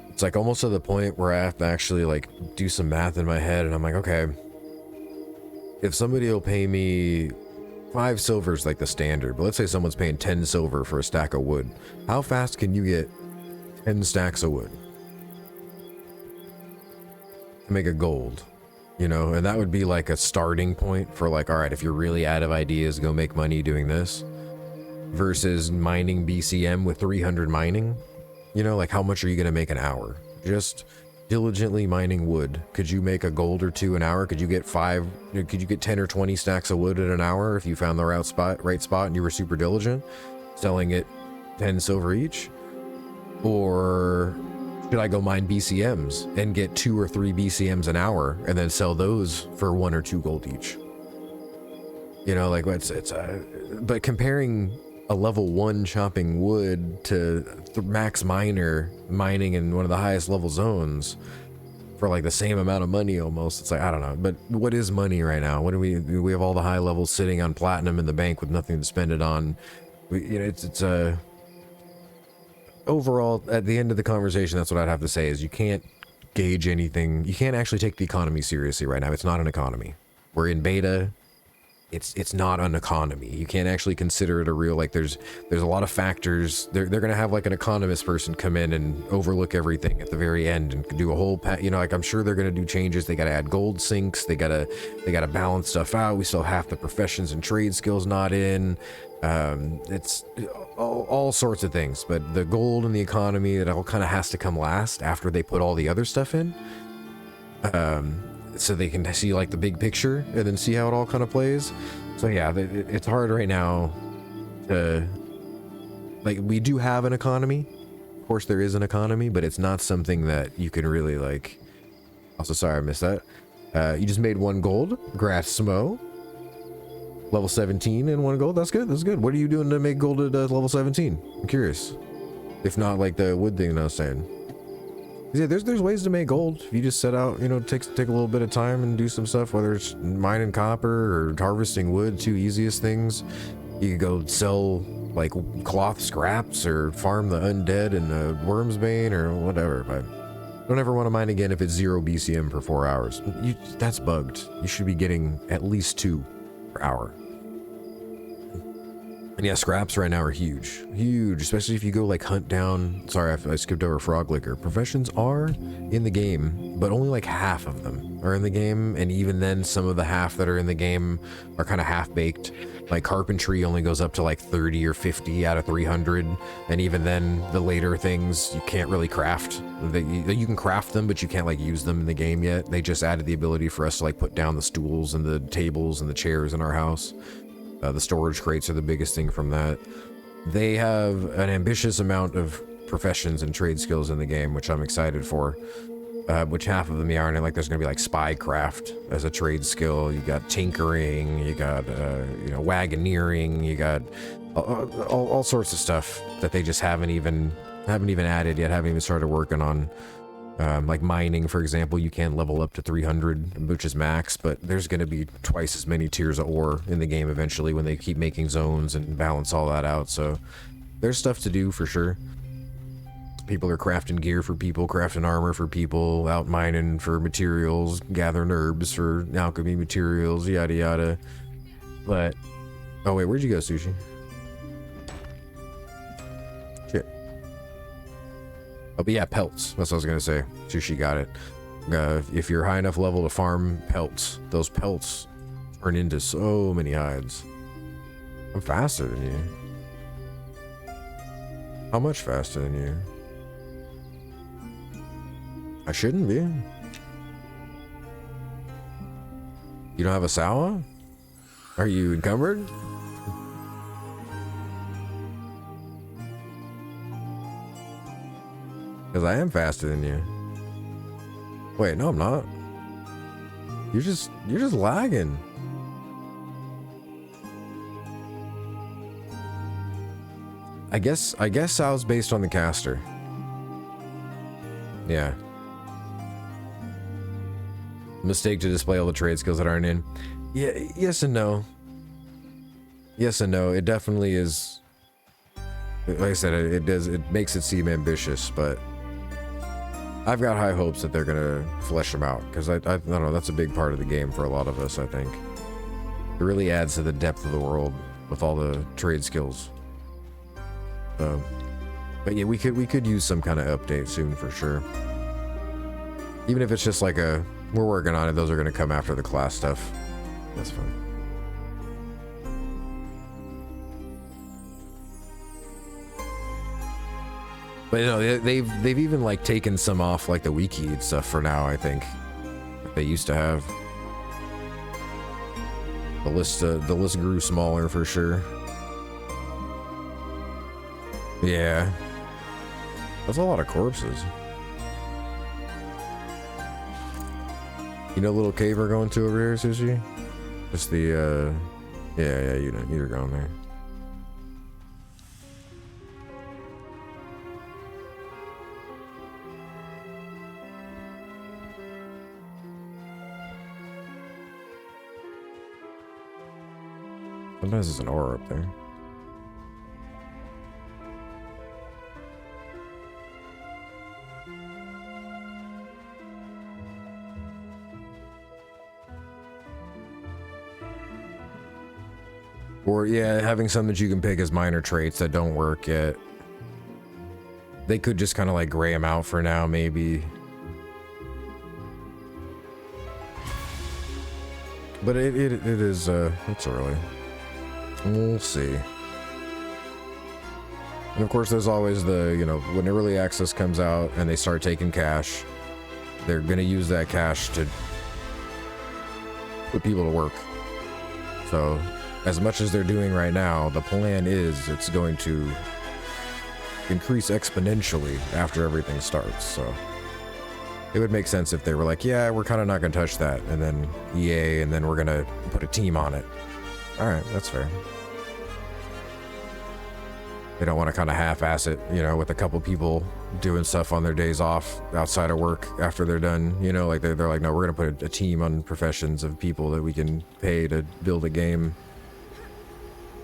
It's like almost to the point where I have to actually like do some math in my head, and I'm like, okay, if somebody will pay me 5 silvers like the standard, but let's say someone's paying 10 silver for a stack of wood, how fast can you get 10 stacks of wood to make a gold? You know, and that would be like a starting point for like, all right, if you're really out of ideas, go make money doing this, versus mining BCM with 300 mining. You know, like how much are you going to make an hour? Just diligently mining wood. Could you make a gold or 2 an hour? Could you get 10 or 20 stacks of wood in an hour if you found the right spot and you were super diligent, selling it 10 silver each? Or should I go mine BCMs and get 2 or 3 BCMs an hour and then sell those for 1 or 2 gold each? You know, like but comparing a level 1 chopping wood to max miner mining in one of the highest level zones for like the same amount of money almost, it's like, I don't know. But what is money right now? What do we have all the high levels sitting on platinum in the bank with nothing to spend it on. You know, it's overall, at the end of the conversation, that's what I'd have to say is you can't gauge anything. You can't actually take the economy seriously right now. It's not an economy. We're in beta. It's not an economy. You can't actually consider it a real, like there's a lot of factors. They're gonna have like an economist person come in and overlook everything at the very end and do a whole you know, like I'm sure they're gonna do changes. They gotta add gold sinks. They gotta balance stuff out. We still have half the professions and trade skills not in. It's all sorts of things, but the gold and the economy, it all kind of has to come last after they put all the other stuff in. so they can see like the big picture and then see how it all kind of plays. So yeah, it's hard right now to, like, we do have an economy. Of course there is an economy, but it's not something that you can really like. Also, sorry I missed that. You just made 1 gold. Grass Smo. Level 17 and 1 gold. That's good. That's good. What are you doing to make gold at level 17? I'm curious. If not like the wood thing I was saying. Yeah, there's ways to make gold. If you just set out, you know, take a little bit of time and do some stuff, whether it's mining copper or harvesting wood, 2 easiest things. You could go sell like cloth scraps or farm the undead in the worm's bane or whatever, but don't ever want to mine again if it's 0 BCM per 4 hours. That's bugged. You should be getting at least 2 per hour. And yeah, scraps right now are huge. Huge, especially if you go like hunt down... Sorry, I skipped over frog liquor. Professions are in the game, but only like half of them are in the game. And even then, some of the half that are in the game are kind of half-baked. Like carpentry only goes up to like 30 or 50 out of 300. And even then, the later things, you can't really craft. You can craft them, but you can't like use them in the game yet. They just added the ability for us to like put down the stools and the tables and the chairs in our house. The storage crates are the biggest thing from that. They have an ambitious amount of professions and trade skills in the game, which I'm excited for. Which half of them aren't. Like there's gonna be like spycraft as a trade skill. You got tinkering. You got you know, wagoneering. You got all sorts of stuff that they just haven't even added yet. Haven't even started working on. Like mining, for example, you can level up to 300, which is max, but there's going to be twice as many tiers of ore in the game eventually when they keep making zones and balance all that out. So there's stuff to do for sure. People are crafting gear for people, crafting armor for people, out mining for materials, gathering herbs for alchemy materials, yada yada. But, oh wait, where'd you go, Sushi? Shit. Oh, but yeah, pelts. That's what I was gonna say. Sushi got it. If you're high enough level to farm pelts, those pelts turn into so many hides. I'm faster than you. How much faster than you? I shouldn't be. You don't have a Sawa? Are you encumbered? Because I am faster than you. Wait, no, I'm not. You're just lagging. I guess Sal's based on the caster. Yeah. Mistake to display all the trade skills that aren't in. Yeah, yes and no. Yes and no. It definitely is. Like I said, it makes it seem ambitious, but I've got high hopes that they're gonna flesh them out, because I don't know, that's a big part of the game for a lot of us, I think. It really adds to the depth of the world with all the trade skills. But yeah, we could use some kind of update soon for sure. Even if it's just like we're working on it, those are gonna come after the class stuff. That's fine. But you know, they've even like taken some off like the wiki and stuff for now, I think. That they used to have. The list grew smaller for sure. Yeah. That's a lot of corpses. You know, little cave we're going to over here, Sushi? Just the yeah, you know, you're going there. Sometimes there's an aura up there. Or yeah, having some that you can pick as minor traits that don't work yet. They could just kind of like gray them out for now, maybe. But it is it's early. We'll see. And of course, there's always the, you know, when early access comes out and they start taking cash, they're gonna use that cash to put people to work. So as much as they're doing right now, the plan is it's going to increase exponentially after everything starts. So it would make sense if they were like, yeah, we're kind of not going to touch that. And then EA, and then we're going to put a team on it. All right, that's fair. They don't want to kind of half-ass it, you know, with a couple people doing stuff on their days off outside of work after they're done. You know, like they're like, no, we're going to put a team on professions of people that we can pay to build a game.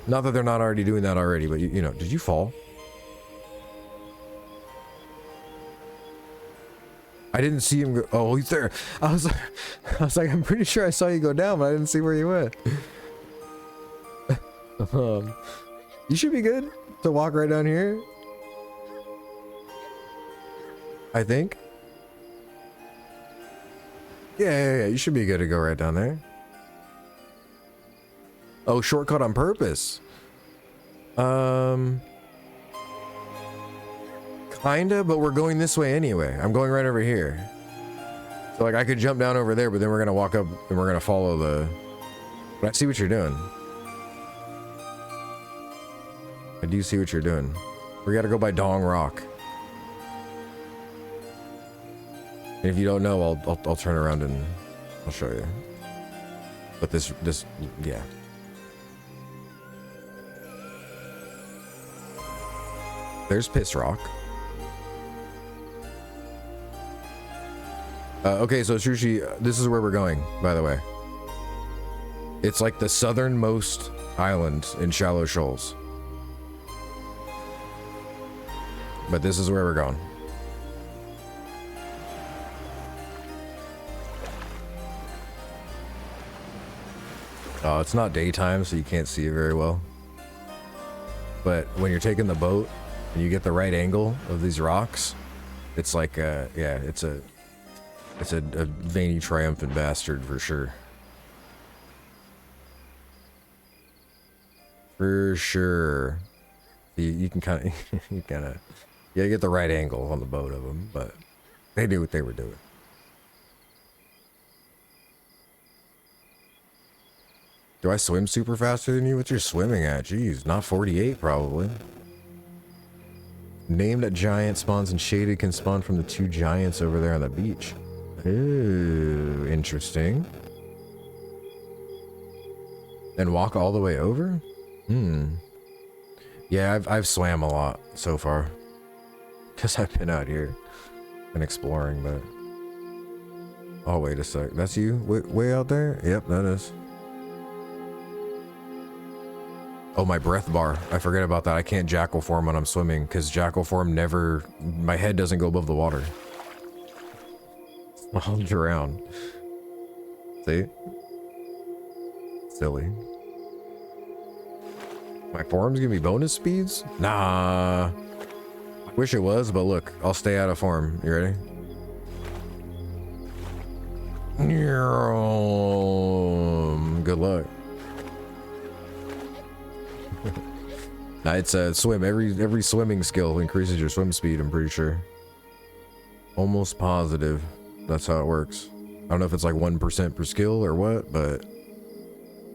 Not that they're not already doing that already, but you know, did you fall? I didn't see him go. Oh, he's there. I was like, I'm pretty sure I saw you go down, but I didn't see where you went. You should be good to walk right down here. I think. Yeah. You should be good to go right down there. Oh, shortcut on purpose. Kinda, but we're going this way anyway. I'm going right over here. So like I could jump down over there, but then we're gonna walk up and we're gonna follow the... But I see what you're doing. I do see what you're doing. We gotta go by Dong Rock. And if you don't know, I'll turn around and I'll show you. But this, yeah. There's Piss Rock. Okay, so Sushi, this is where we're going, by the way. It's like the southernmost island in Shallow Shoals. But this is where we're going. It's not daytime, so you can't see it very well. But when you're taking the boat and you get the right angle of these rocks, it's like, yeah, it's a veiny triumphant bastard for sure. For sure. You can kind of, you gotta get the right angle on the boat of them, but they knew what they were doing. Do I swim super faster than you? What's your swimming at? Jeez, not 48 probably. Named a giant spawns and shaded can spawn from the two giants over there on the beach. Ooh, interesting. And walk all the way over? Yeah, I've swam a lot so far. Because I've been out here and exploring, but... Oh, wait a sec. That's you? Way out there? Yep, that is. Oh, my breath bar. I forget about that. I can't jackal form when I'm swimming, because jackal form never... My head doesn't go above the water. I'll drown. See? Silly. My form's gonna be bonus speeds? Nah. I wish it was, but look, I'll stay out of form. You ready? Good luck. Nah, it's a swim. Every swimming skill increases your swim speed, I'm pretty sure. Almost positive. That's how it works. I don't know if it's like 1% per skill or what, but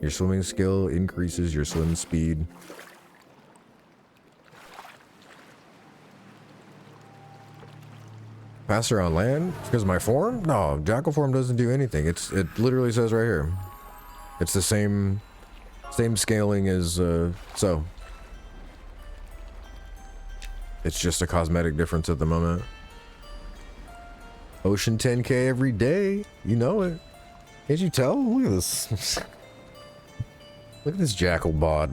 your swimming skill increases your swim speed. Faster on land? Because of my form? No, jackal form doesn't do anything. It literally says right here. It's the same scaling as so. It's just a cosmetic difference at the moment. Ocean 10K every day. You know it. Can't you tell? Look at this. Look at this jackal bod.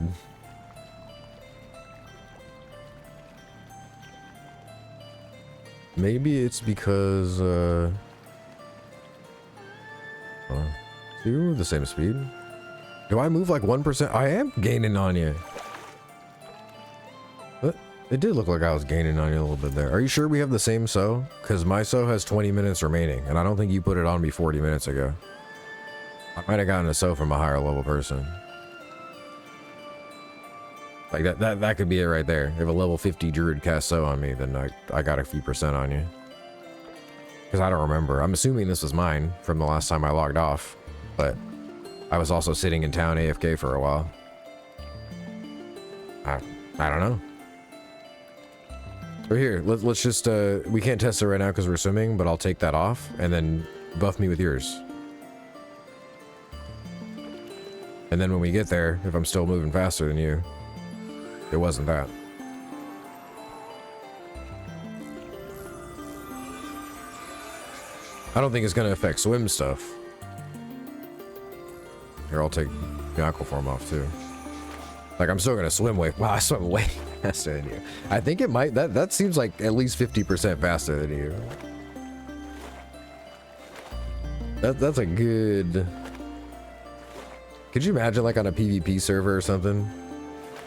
Maybe it's because do you move the same speed? Do I move like 1%? I am gaining on you. What? It did look like I was gaining on you a little bit there. Are you sure we have the same sew? Because my sew has 20 minutes remaining, and I don't think you put it on me 40 minutes ago. I might have gotten a sew from a higher level person. Like that could be it right there. If a level 50 druid casts sew on me, then I got a few percent on you. Because I don't remember. I'm assuming this was mine from the last time I logged off, but I was also sitting in town AFK for a while. I don't know. But here, let's just, we can't test it right now because we're swimming, but I'll take that off and then buff me with yours. And then when we get there, if I'm still moving faster than you, it wasn't that. I don't think it's going to affect swim stuff. Here, I'll take the aquaform off too. Like, I'm still going to swim way... Wow, I swim way faster than you. I think it might... That seems like at least 50% faster than you. That's a good... Could you imagine, like, on a PvP server or something?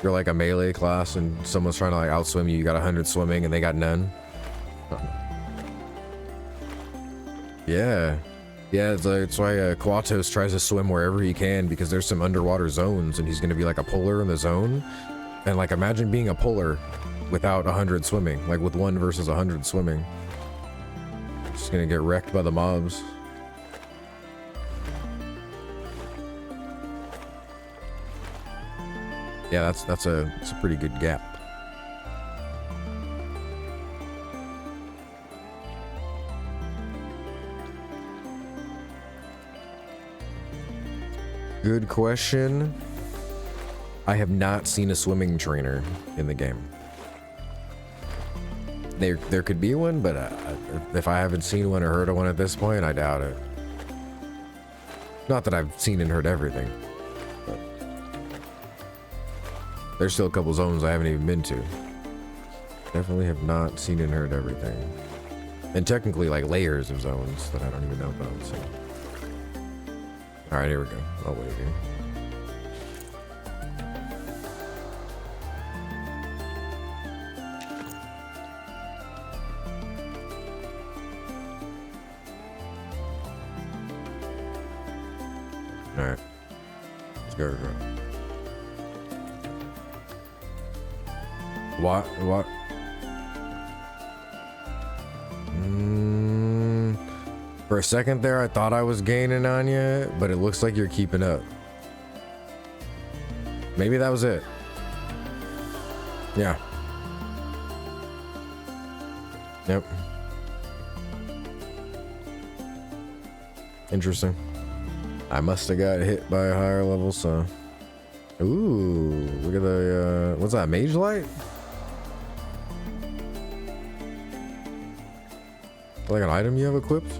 You're like a melee class and someone's trying to, like, outswim you. You got 100 swimming and they got none. Yeah. Yeah, it's why Quatos tries to swim wherever he can, because there's some underwater zones and he's going to be like a puller in the zone. And, like, imagine being a puller without 100 swimming. Like, with 1 versus 100 swimming. Just going to get wrecked by the mobs. Yeah, that's a pretty good gap. Good question. I have not seen a swimming trainer in the game. There could be one, but if I haven't seen one or heard of one at this point, I doubt it. Not that I've seen and heard everything. But there's still a couple zones I haven't even been to. Definitely have not seen and heard everything. And technically, like, layers of zones that I don't even know about, so. Alright, here we go. I'll wait here. Alright. Let's go. What? For a second there, I thought I was gaining on you, but it looks like you're keeping up. Maybe that was it. Yeah. Yep. Interesting. I must have got hit by a higher level, so... Ooh, look at the, what's that, mage light? Like an item you have equipped?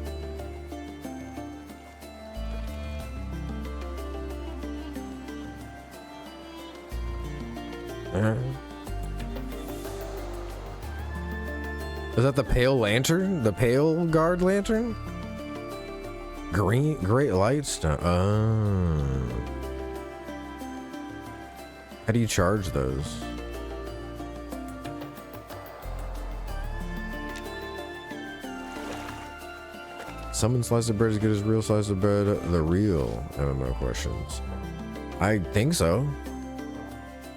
Is that the pale lantern? The pale guard lantern? Great lightstone. Oh. How do you charge those? Summon slice of bread as good as real slice of bread. The real MMO questions. I think so.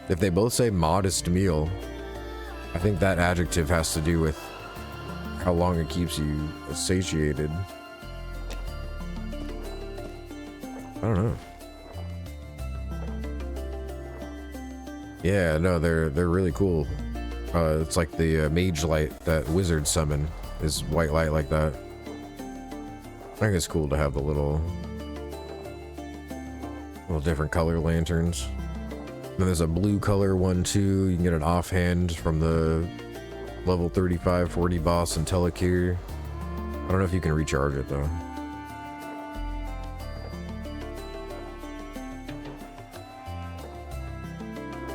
If they both say modest meal, I think that adjective has to do with how long it keeps you satiated. I don't know. Yeah, no, they're really cool. It's like the mage light that wizard summon is white light like that. I think it's cool to have the little different color lanterns. Then there's a blue color one too. You can get an offhand from the level 35-40 boss in Telekir. I don't know if you can recharge it though.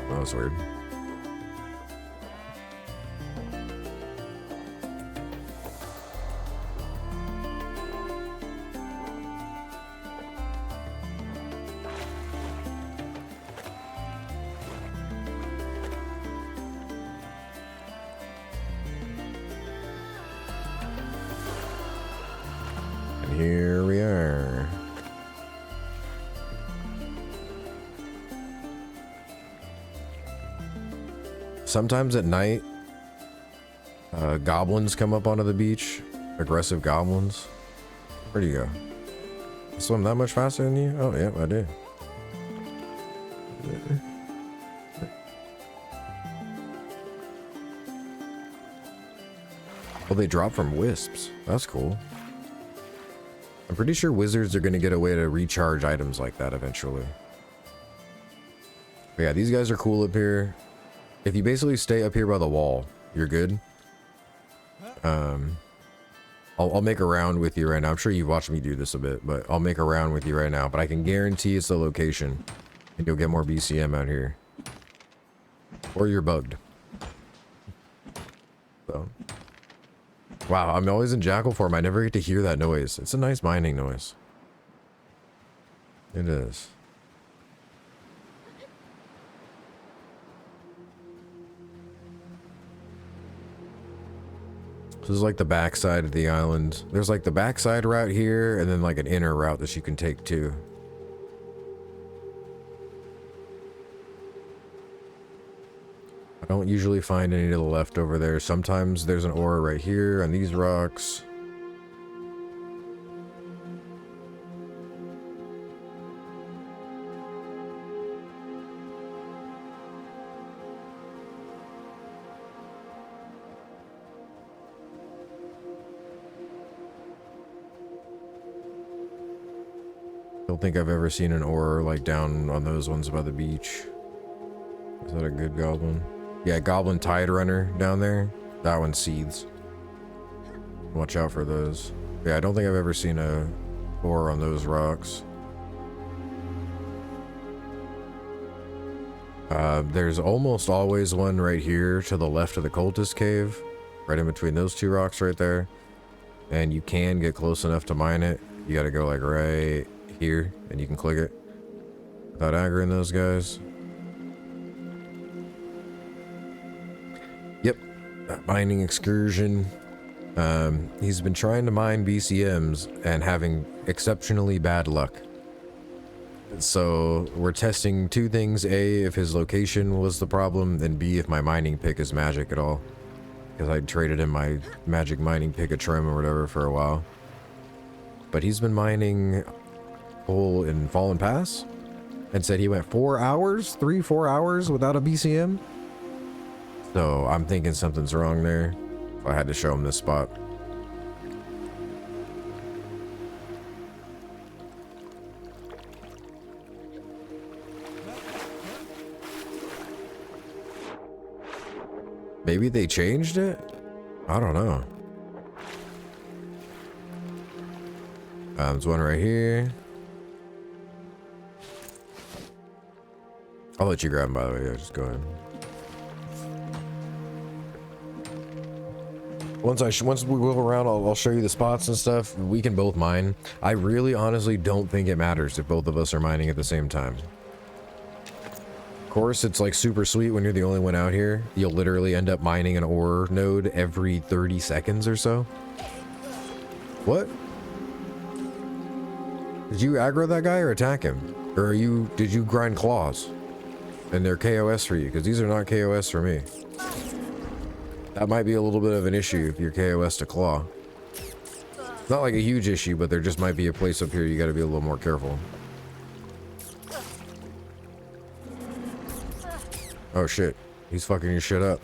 Oh, that's weird. And here we are. Sometimes at night, goblins come up onto the beach. Aggressive goblins. Where'd you go? I swim that much faster than you? Oh, yeah, I did. Oh, they drop from wisps. That's cool. I'm pretty sure wizards are going to get a way to recharge items like that eventually. But yeah, these guys are cool up here. If you basically stay up here by the wall, you're good. I'll make a round with you right now. I'm sure you've watched me do this a bit, but I'll make a round with you right now. But I can guarantee it's the location, and you'll get more BCM out here. Or you're bugged. So. Wow, I'm always in jackal form. I never get to hear that noise. It's a nice mining noise. It is. This is like the backside of the island. There's like the backside route here, and then like an inner route that you can take too. I don't usually find any to the left over there. Sometimes there's an ore right here on these rocks. Don't think I've ever seen an ore like down on those ones by the beach. Is that a good goblin? Yeah, goblin tide runner down there. That one seethes. Watch out for those. Yeah, I don't think I've ever seen a ore on those rocks. There's almost always one right here to the left of the cultist cave. Right in between those two rocks right there. And you can get close enough to mine it. You gotta go like right here and you can click it without aggroing those guys. Yep, that mining excursion. He's been trying to mine BCMs and having exceptionally bad luck. So we're testing two things: A, if his location was the problem, and B, if my mining pick is magic at all. Because I traded him my magic mining pick at Trim or whatever for a while. But he's been mining coal in Fallen Pass and said he went 4 hours, 4 hours without a BCM. So I'm thinking something's wrong there. So I had to show him this spot. Maybe they changed it? I don't know. There's one right here. I'll let you grab him, by the way. Yeah, just go ahead. Once we go around, I'll show you the spots and stuff. We can both mine. I really honestly don't think it matters if both of us are mining at the same time. Of course, it's like super sweet when you're the only one out here. You'll literally end up mining an ore node every 30 seconds or so. What? Did you aggro that guy or attack him? Or did you grind claws? And they're KOS for you, because these are not KOS for me. That might be a little bit of an issue if you're KOS to claw. Not like a huge issue, but there just might be a place up here you gotta be a little more careful. Oh shit, he's fucking your shit up.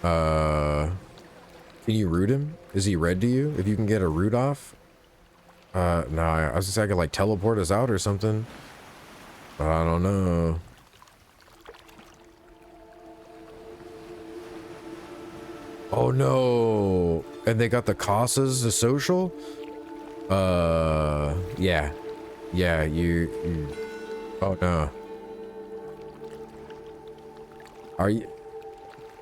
Can you root him? Is he red to you? If you can get a root off? No, I was just saying I could like teleport us out or something. But I don't know. Oh no! And they got the Casas, the social? Yeah. Yeah, you... Oh no. Are you...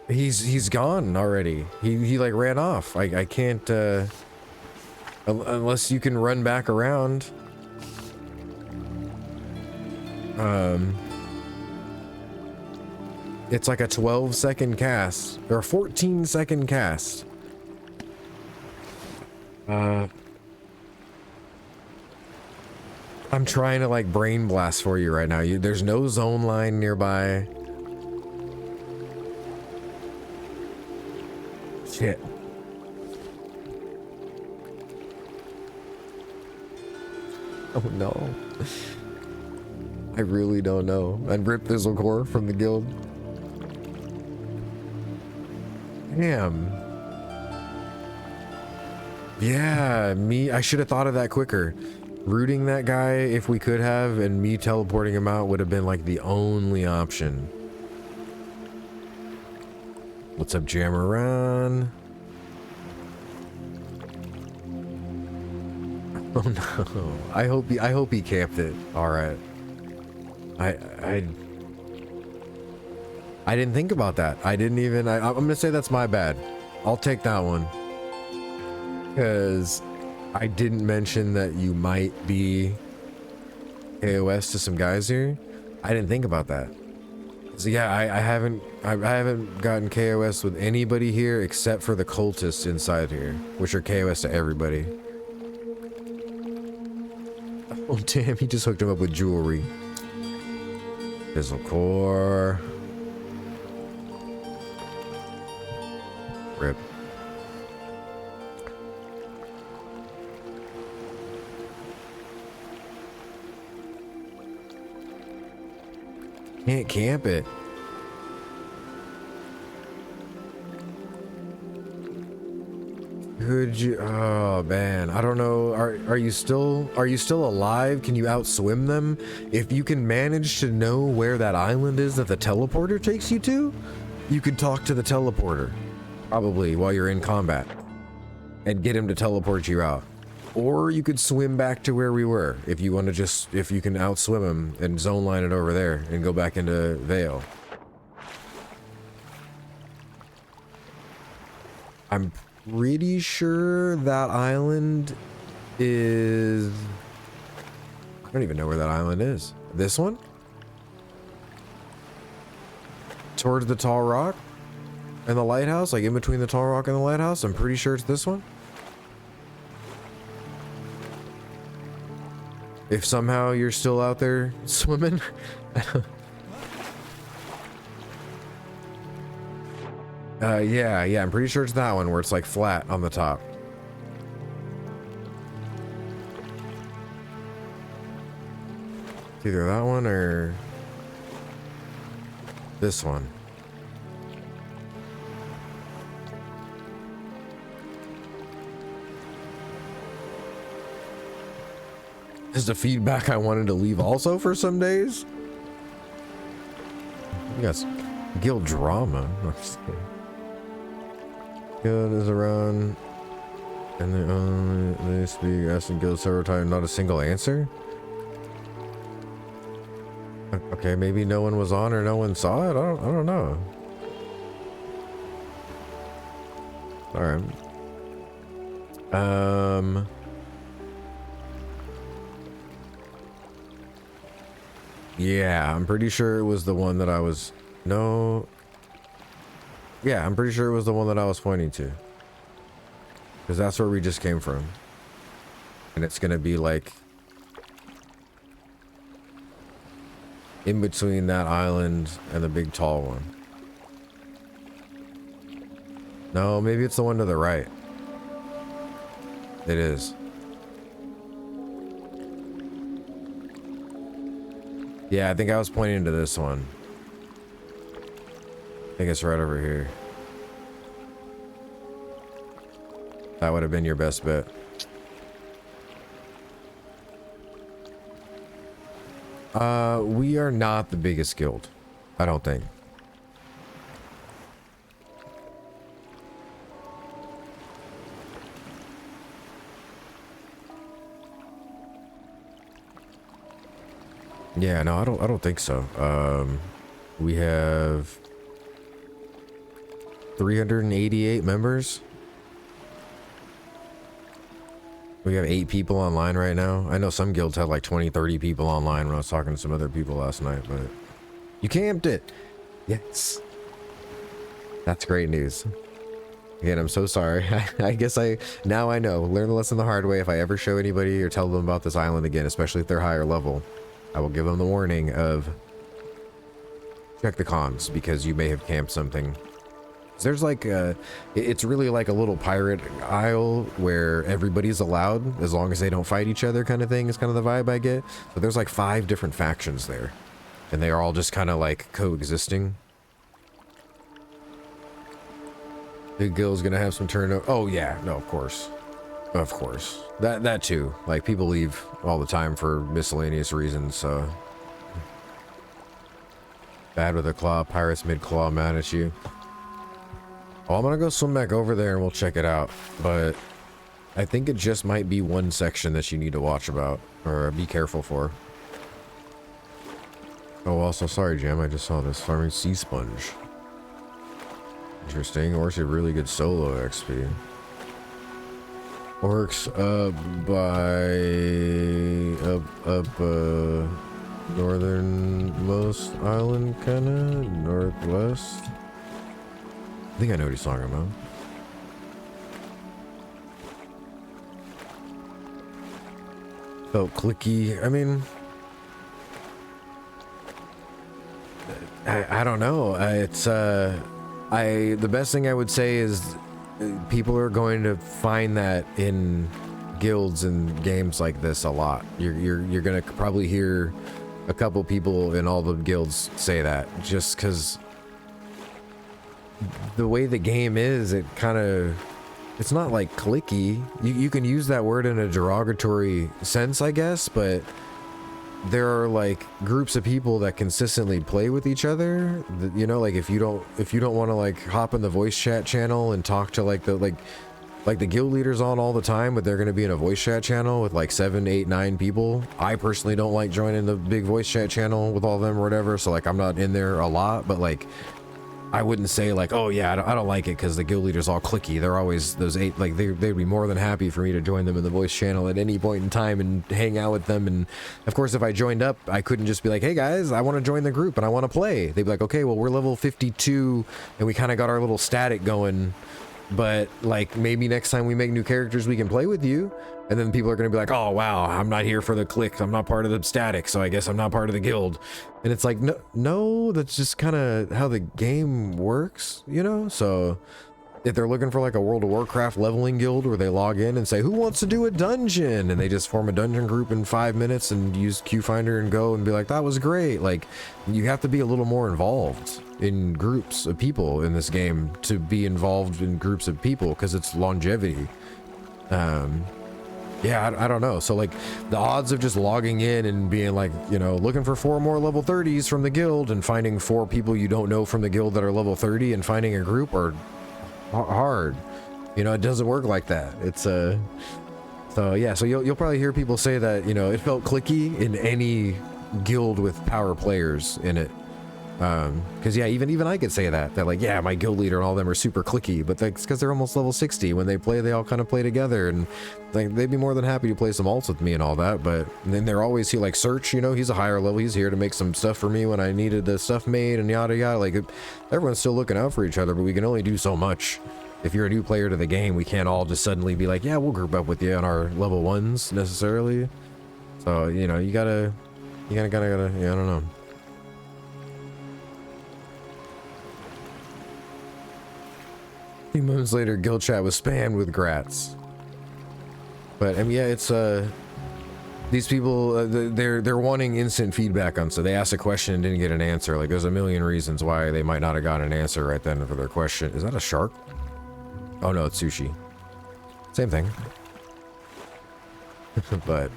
He's gone already. He like ran off. I can't, unless you can run back around. It's like a 12-second cast, or a 14-second cast. I'm trying to like brain blast for you right now. There's no zone line nearby. Shit. Oh no. I really don't know. And rip Thizzlecore from the guild. Damn. Yeah, I should have thought of that quicker. Rooting that guy if we could have, and me teleporting him out would have been like the only option. What's up, Jamaran? Oh no. I hope he camped it. Alright. I didn't think about that. I didn't even I'm gonna say that's my bad. I'll take that one. Because I didn't mention that you might be KOS to some guys here. I didn't think about that. So yeah, I haven't gotten KOS with anybody here except for the cultists inside here, which are KOS to everybody. Oh damn, he just hooked him up with jewelry. Fizzle core. Rip. Can't camp it. Could you? Oh man, I don't know. Are you still alive? Can you outswim them? If you can manage to know where that island is that the teleporter takes you to, you could talk to the teleporter, probably while you're in combat, and get him to teleport you out. Or you could swim back to where we were if you want to if you can outswim him and zone line it over there and go back into Vale. I'm pretty sure that island is... I don't even know where that island is. This one? Towards the tall rock and the lighthouse, like in between the tall rock and the lighthouse. I'm pretty sure it's this one. If somehow you're still out there swimming. Yeah, I'm pretty sure it's that one where it's like flat on the top. It's either that one or this one. Is the feedback I wanted to leave also for some days? You got guild drama. Guild is around, and they speak asking guild several times, not a single answer. Okay, maybe no one was on or no one saw it. I don't know. All right. Yeah, I'm pretty sure it was the one that I was... No. Yeah, I'm pretty sure it was the one that I was pointing to. Because that's where we just came from. And it's going to be like... in between that island and the big tall one. No, maybe it's the one to the right. It is. Yeah, I think I was pointing to this one. I think it's right over here. That would have been your best bet. We are not the biggest guild. I don't think. Yeah, no, I don't think so. We have 388 members. We have 8 people online right now. I know some guilds had like 20, 30 people online when I was talking to some other people last night, but you camped it. Yes. That's great news. Again, I'm so sorry. I guess now I know. Learn the lesson the hard way. If I ever show anybody or tell them about this island again, especially if they're higher level, I will give them the warning of check the cons because you may have camped something. There's like it's really like a little pirate isle where everybody's allowed as long as they don't fight each other kind of thing is kind of the vibe I get. But there's like 5 different factions there and they are all just kind of like coexisting. The guild's gonna have some turnover. Oh yeah, no, of course. Of course. That too. Like, people leave all the time for miscellaneous reasons, so. Bad with a claw, pirates mid-claw mad at you. Oh, I'm gonna go swim back over there and we'll check it out. But I think it just might be one section that you need to watch about, or be careful for. Oh, also, sorry, Jam, I just saw this. Farming sea sponge. Interesting. Orcs have really good solo XP. Orcs northernmost island, kinda northwest. I think I know what he's talking about. Felt clicky. I mean, I don't know. The best thing I would say is people are going to find that in guilds and games like this a lot. You're gonna probably hear a couple people in all the guilds say that, just because the way the game is, it's not like clicky. You can use that word in a derogatory sense, I guess, but there are like groups of people that consistently play with each other. You know, like if you don't want to like hop in the voice chat channel and talk to like the guild leaders on all the time, but they're going to be in a voice chat channel with like 7, 8, 9 people. I personally don't like joining the big voice chat channel with all of them or whatever, so like I'm not in there a lot, but like I wouldn't say like, oh yeah, I don't like it because the guild leaders all clicky. They're always those 8, like they'd be more than happy for me to join them in the voice channel at any point in time and hang out with them. And of course, if I joined up, I couldn't just be like, hey guys, I want to join the group and I want to play. They'd be like, okay, well, we're level 52 and we kind of got our little static going, but like maybe next time we make new characters, we can play with you. And then people are going to be like, oh wow, I'm not here for the click, I'm not part of the static, so I guess I'm not part of the guild. And it's like, no, that's just kind of how the game works, you know? So if they're looking for like a World of Warcraft leveling guild where they log in and say, who wants to do a dungeon? And they just form a dungeon group in 5 minutes and use Q Finder and go and be like, that was great. Like, you have to be a little more involved in groups of people in this game to be involved in groups of people, because it's longevity. Yeah, I don't know. So like the odds of just logging in and being like, you know, looking for 4 more level 30s from the guild and finding 4 people you don't know from the guild that are level 30 and finding a group are hard. You know, it doesn't work like that. It's so yeah, so you'll probably hear people say that, you know, it felt clicky in any guild with power players in it. Because yeah, even I could say that like, yeah, my guild leader and all of them are super clicky, but that's because they're almost level 60. When they play, they all kind of play together, and like they'd be more than happy to play some alts with me and all that. But then they're always here, like Search, you know, he's a higher level, he's here to make some stuff for me when I needed the stuff made and yada yada. Like everyone's still looking out for each other, but we can only do so much. If you're a new player to the game, we can't all just suddenly be like, yeah, we'll group up with you on our level 1s necessarily. So, you know, you gotta, yeah, I don't know. 3 months later, guild chat was spammed with grats. But I mean, yeah, it's these people, they're wanting instant feedback on, so they asked a question and didn't get an answer. Like, there's a million reasons why they might not have gotten an answer right then for their question. Is that a shark? Oh no, it's sushi. Same thing. but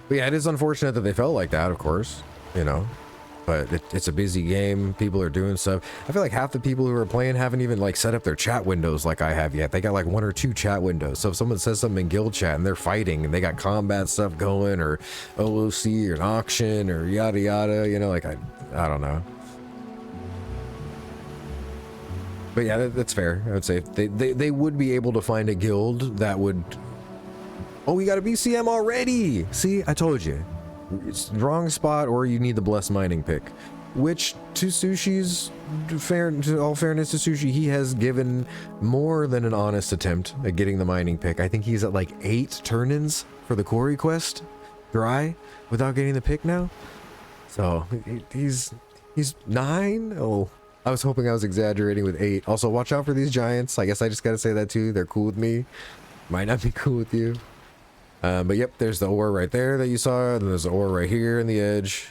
yeah, it is unfortunate that they felt like that, of course, you know. But it's a busy game. People are doing stuff. I feel like half the people who are playing haven't even like set up their chat windows like I have yet. They got like 1 or 2 chat windows. So if someone says something in guild chat and they're fighting and they got combat stuff going, or OOC or an auction or yada yada, you know, like I don't know. But yeah, that's fair. I would say they would be able to find a guild that would. Oh, we got a BCM already. See, I told you. It's the wrong spot, or you need the blessed mining pick, which to Sushi's to all fairness to Sushi, he has given more than an honest attempt at getting the mining pick. I think he's at like 8 turn-ins for the quarry quest dry without getting the pick now. So he's 9. Oh, I was hoping I was exaggerating with 8. Also, watch out for these giants. I guess I just gotta say that too. They're cool with me, might not be cool with you. But yep, there's the ore right there that you saw, and there's the ore right here in the edge.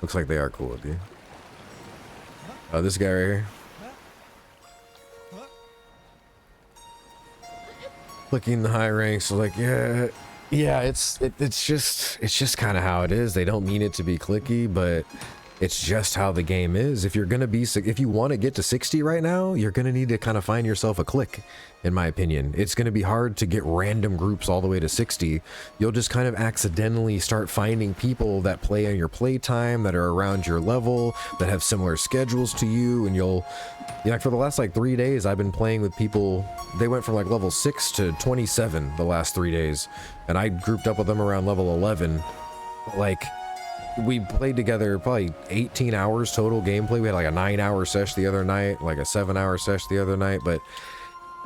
Looks like they are cool with you. This guy right here. clicking the high ranks. So like, yeah, it's just kind of how it is. They don't mean it to be clicky, but it's just how the game is. If you're gonna be, if you want to get to 60 right now, you're gonna need to kind of find yourself a clique, in my opinion. It's gonna be hard to get random groups all the way to 60. You'll just kind of accidentally start finding people that play on your playtime, that are around your level, that have similar schedules to you, and you'll, yeah, for the last like 3 days, I've been playing with people. They went from like level 6 to 27 the last 3 days, and I grouped up with them around level 11. Like, we played together probably 18 hours total gameplay. We had like a 9-hour sesh the other night, like a 7-hour sesh the other night, but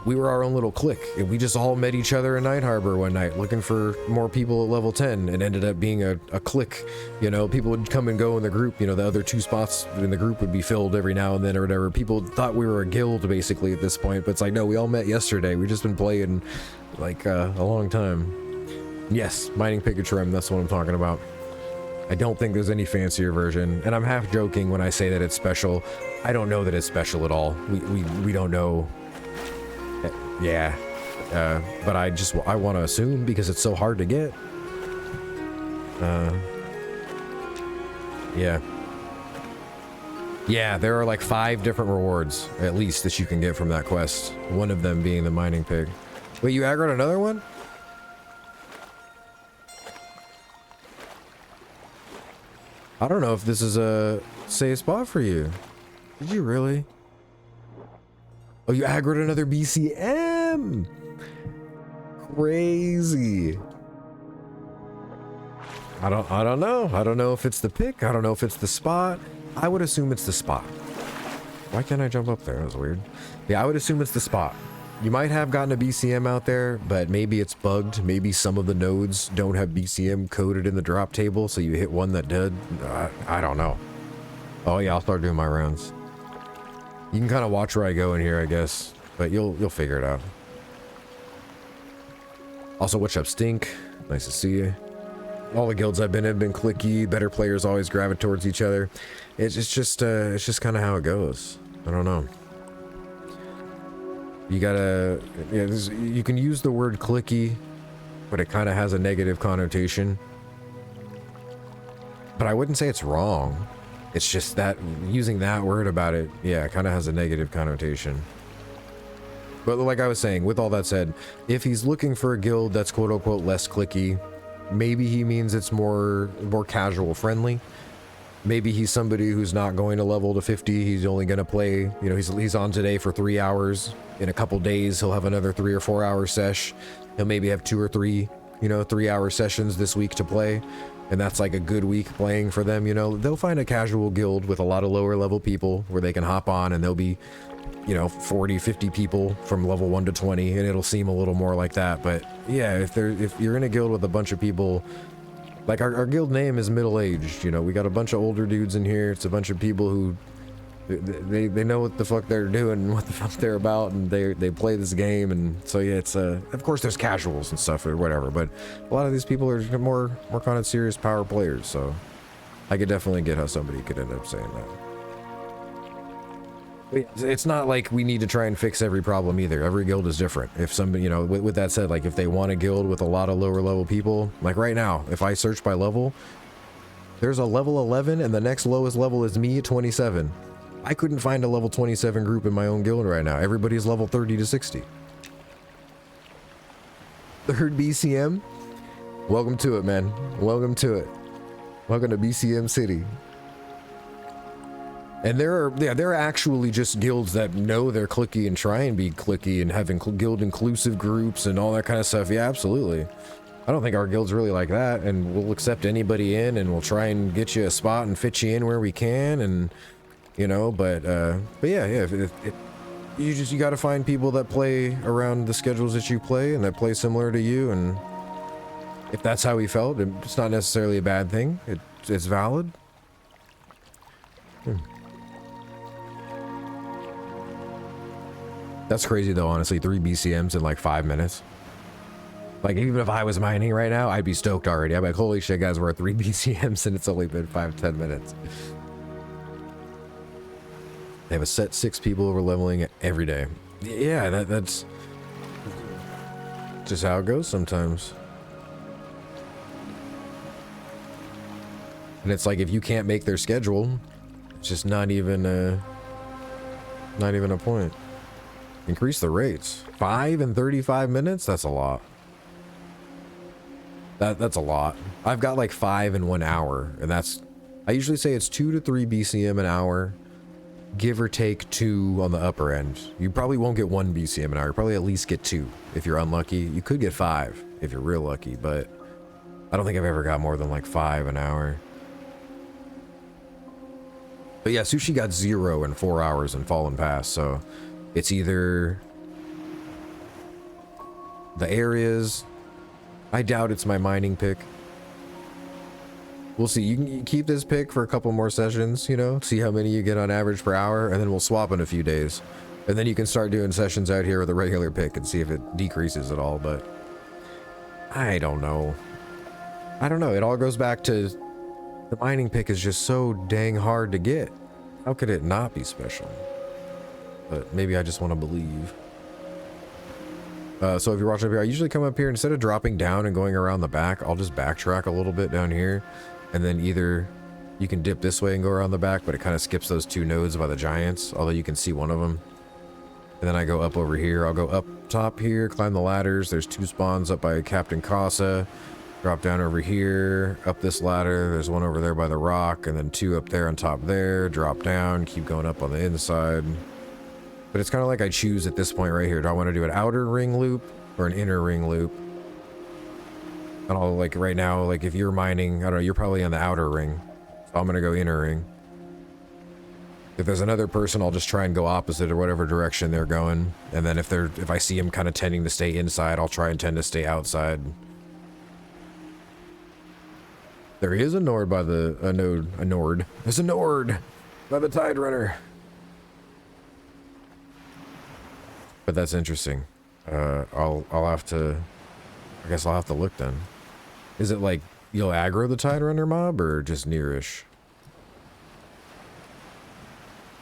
we were our own little clique, and we just all met each other in Night Harbor one night looking for more people at level 10, and ended up being a clique. You know, people would come and go in the group. You know, the other 2 spots in the group would be filled every now and then or whatever. People thought we were a guild basically at this point, but it's like, no, we all met yesterday. We've just been playing like a long time. Yes, mining Pikachu, that's what I'm talking about. I don't think there's any fancier version, and I'm half joking when I say that it's special. I don't know that it's special at all. We don't know. Yeah, but I want to assume because it's so hard to get. Yeah, there are like 5 different rewards at least that you can get from that quest. One of them being the mining pig. Wait, you aggroed another one? I don't know if this is a safe spot for you. Did you really? Oh, you aggroed another BCM. Crazy. I don't know. I don't know if it's the pick. I don't know if it's the spot. I would assume it's the spot. Why can't I jump up there? That was weird. Yeah, I would assume it's the spot. You might have gotten a BCM out there, but maybe it's bugged. Maybe some of the nodes don't have BCM coded in the drop table, so you hit one that did. I don't know. Oh yeah, I'll start doing my rounds. You can kind of watch where I go in here, I guess, but you'll figure it out. Also, what's up, Stink? Nice to see you. All the guilds I've been in have been clicky. Better players always gravitate towards each other. It's just kind of how it goes. I don't know. You gotta, yeah, you can use the word clicky, but it kind of has a negative connotation. But I wouldn't say it's wrong. It's just that using that word about it, yeah, it kind of has a negative connotation. But like I was saying, with all that said, if he's looking for a guild that's quote unquote less clicky, maybe he means it's more casual friendly. Maybe he's somebody who's not going to level to 50. He's only going to play, you know, he's on today for 3 hours. In a couple days, he'll have another 3 or 4 hour sesh. He'll maybe have 2 or 3, you know, 3-hour sessions this week to play. And that's like a good week playing for them, you know. They'll find a casual guild with a lot of lower level people where they can hop on, and they'll be, you know, 40, 50 people from level 1 to 20, and it'll seem a little more like that. But yeah, if you're in a guild with a bunch of people, like our guild name is middle-aged, you know, we got a bunch of older dudes in here. It's a bunch of people who they know what the fuck they're doing and what the fuck they're about, and they play this game. And so yeah, it's of course there's casuals and stuff or whatever, but a lot of these people are more kind of serious power players, so I could definitely get how somebody could end up saying that. It's not like we need to try and fix every problem either. Every guild is different. If somebody, you know, with that said, like if they want a guild with a lot of lower level people, like right now, if I search by level, there's a level 11 and the next lowest level is me at 27. I couldn't find a level 27 group in my own guild right now. Everybody's level 30 to 60. Third BCM? Welcome to it, man. Welcome to it. Welcome to BCM City. And there are actually just guilds that know they're clicky and try and be clicky and have guild inclusive groups and all that kind of stuff. Yeah, absolutely. I don't think our guild's really like that, and we'll accept anybody in, and we'll try and get you a spot and fit you in where we can, and you know, but yeah, you got to find people that play around the schedules that you play and that play similar to you, and if that's how he felt, it's not necessarily a bad thing. It's valid. That's crazy though, honestly. 3 BCMs in like 5 minutes. Like even if I was mining right now, I'd be stoked already. I'm like, holy shit, guys, we're at 3 BCMs and it's only been 5-10 minutes. They have a set 6 people over leveling every day. Yeah, that's Just how it goes sometimes. And it's like if you can't make their schedule, it's just not even a point. Increase the rates. 5 and 35 minutes? That's a lot. That's a lot. I've got like 5 in 1 hour, and that's, I usually say it's 2 to 3 BCM an hour, give or take 2 on the upper end. You probably won't get 1 BCM an hour. You probably at least get 2. If you're unlucky, you could get 5 if you're real lucky, but I don't think I've ever got more than like 5 an hour. But yeah, Sushi got 0 in 4 hours in Fallen Pass, so it's either the areas. I doubt it's my mining pick. We'll see. You can keep this pick for a couple more sessions, you know, see how many you get on average per hour, and then we'll swap in a few days. And then you can start doing sessions out here with a regular pick and see if it decreases at all, but I don't know. I don't know. It all goes back to the mining pick is just so dang hard to get. How could it not be special? But maybe I just want to believe. So if you're watching up here, I usually come up here, instead of dropping down and going around the back, I'll just backtrack a little bit down here. And then either you can dip this way and go around the back, but it kind of skips those 2 nodes by the giants, although you can see one of them. And then I go up over here. I'll go up top here, climb the ladders. There's 2 spawns up by Captain Casa. Drop down over here, up this ladder. There's 1 over there by the rock, and then 2 up there on top there. Drop down, keep going up on the inside. But it's kind of like I choose at this point right here. Do I want to do an outer ring loop or an inner ring loop? And I'll, like, right now, like, if you're mining, I don't know, you're probably on the outer ring. So I'm going to go inner ring. If there's another person, I'll just try and go opposite or whatever direction they're going. And then if I see them kind of tending to stay inside, I'll try and tend to stay outside. There is a Nord by the, a Nord. There's a Nord by the Tide Runner. But that's interesting. I'll have to, I guess I'll have to look then. Is it like you'll aggro the Tide Runner mob or just nearish?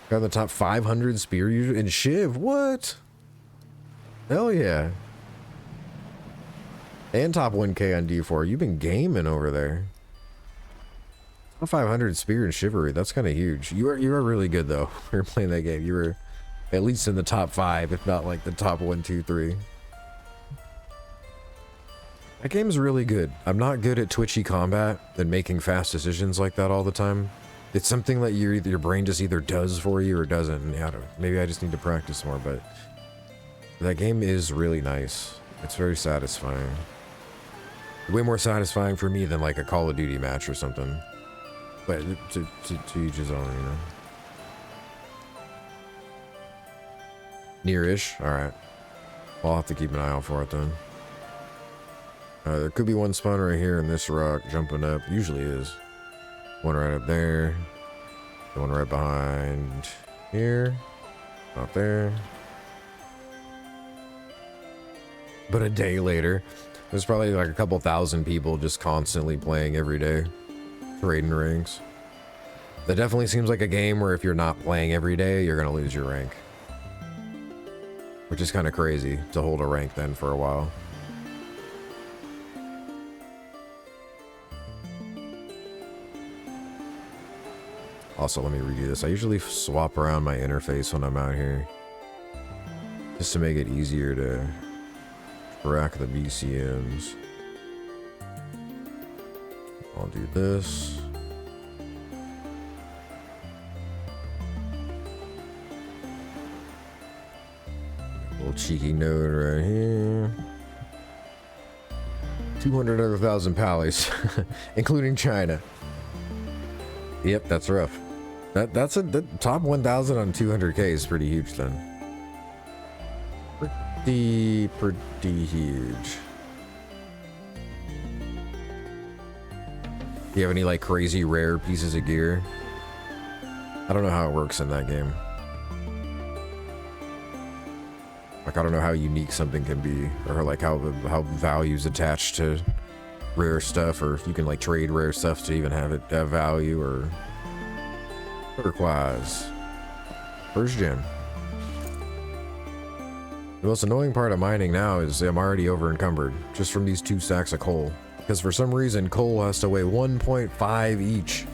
Got the top 500 spear user in Shiv. What? Hell yeah. And top 1K on D4. You've been gaming over there. Top 500 spear and Chivalry. That's kind of huge. You are really good though. You're playing that game. You were at least in the top 5, if not like the top 1, 2, 3. That game's really good. I'm not good at twitchy combat and making fast decisions like that all the time. It's something that your brain just either does for you or doesn't. And I don't know, maybe I just need to practice more, but that game is really nice. It's very satisfying. Way more satisfying for me than like a Call of Duty match or something. But to each his own, you know. Near-ish. Alright. Well, I'll have to keep an eye out for it then. There could be 1 spawn right here in this rock jumping up. Usually is. 1 right up there. 1 right behind here. Not there. But a day later, there's probably like a couple thousand people just constantly playing every day. Trading ranks. That definitely seems like a game where if you're not playing every day, you're gonna lose your rank. Which is kind of crazy to hold a rank then for a while. Also, let me redo this. I usually swap around my interface when I'm out here. Just to make it easier to track the BCMs. I'll do this. Little cheeky node right here. 200 other thousand pallies, including China. Yep, that's rough. That's the top 1,000 on 200K is pretty huge then. Pretty huge. Do you have any like crazy rare pieces of gear? I don't know how it works in that game. Like I don't know how unique something can be, or like how value's attached to rare stuff, or if you can like trade rare stuff to even have it have value, or turquoise. First gem. The most annoying part of mining now is I'm already over encumbered just from these 2 stacks of coal. Because for some reason, coal has to weigh 1.5 each.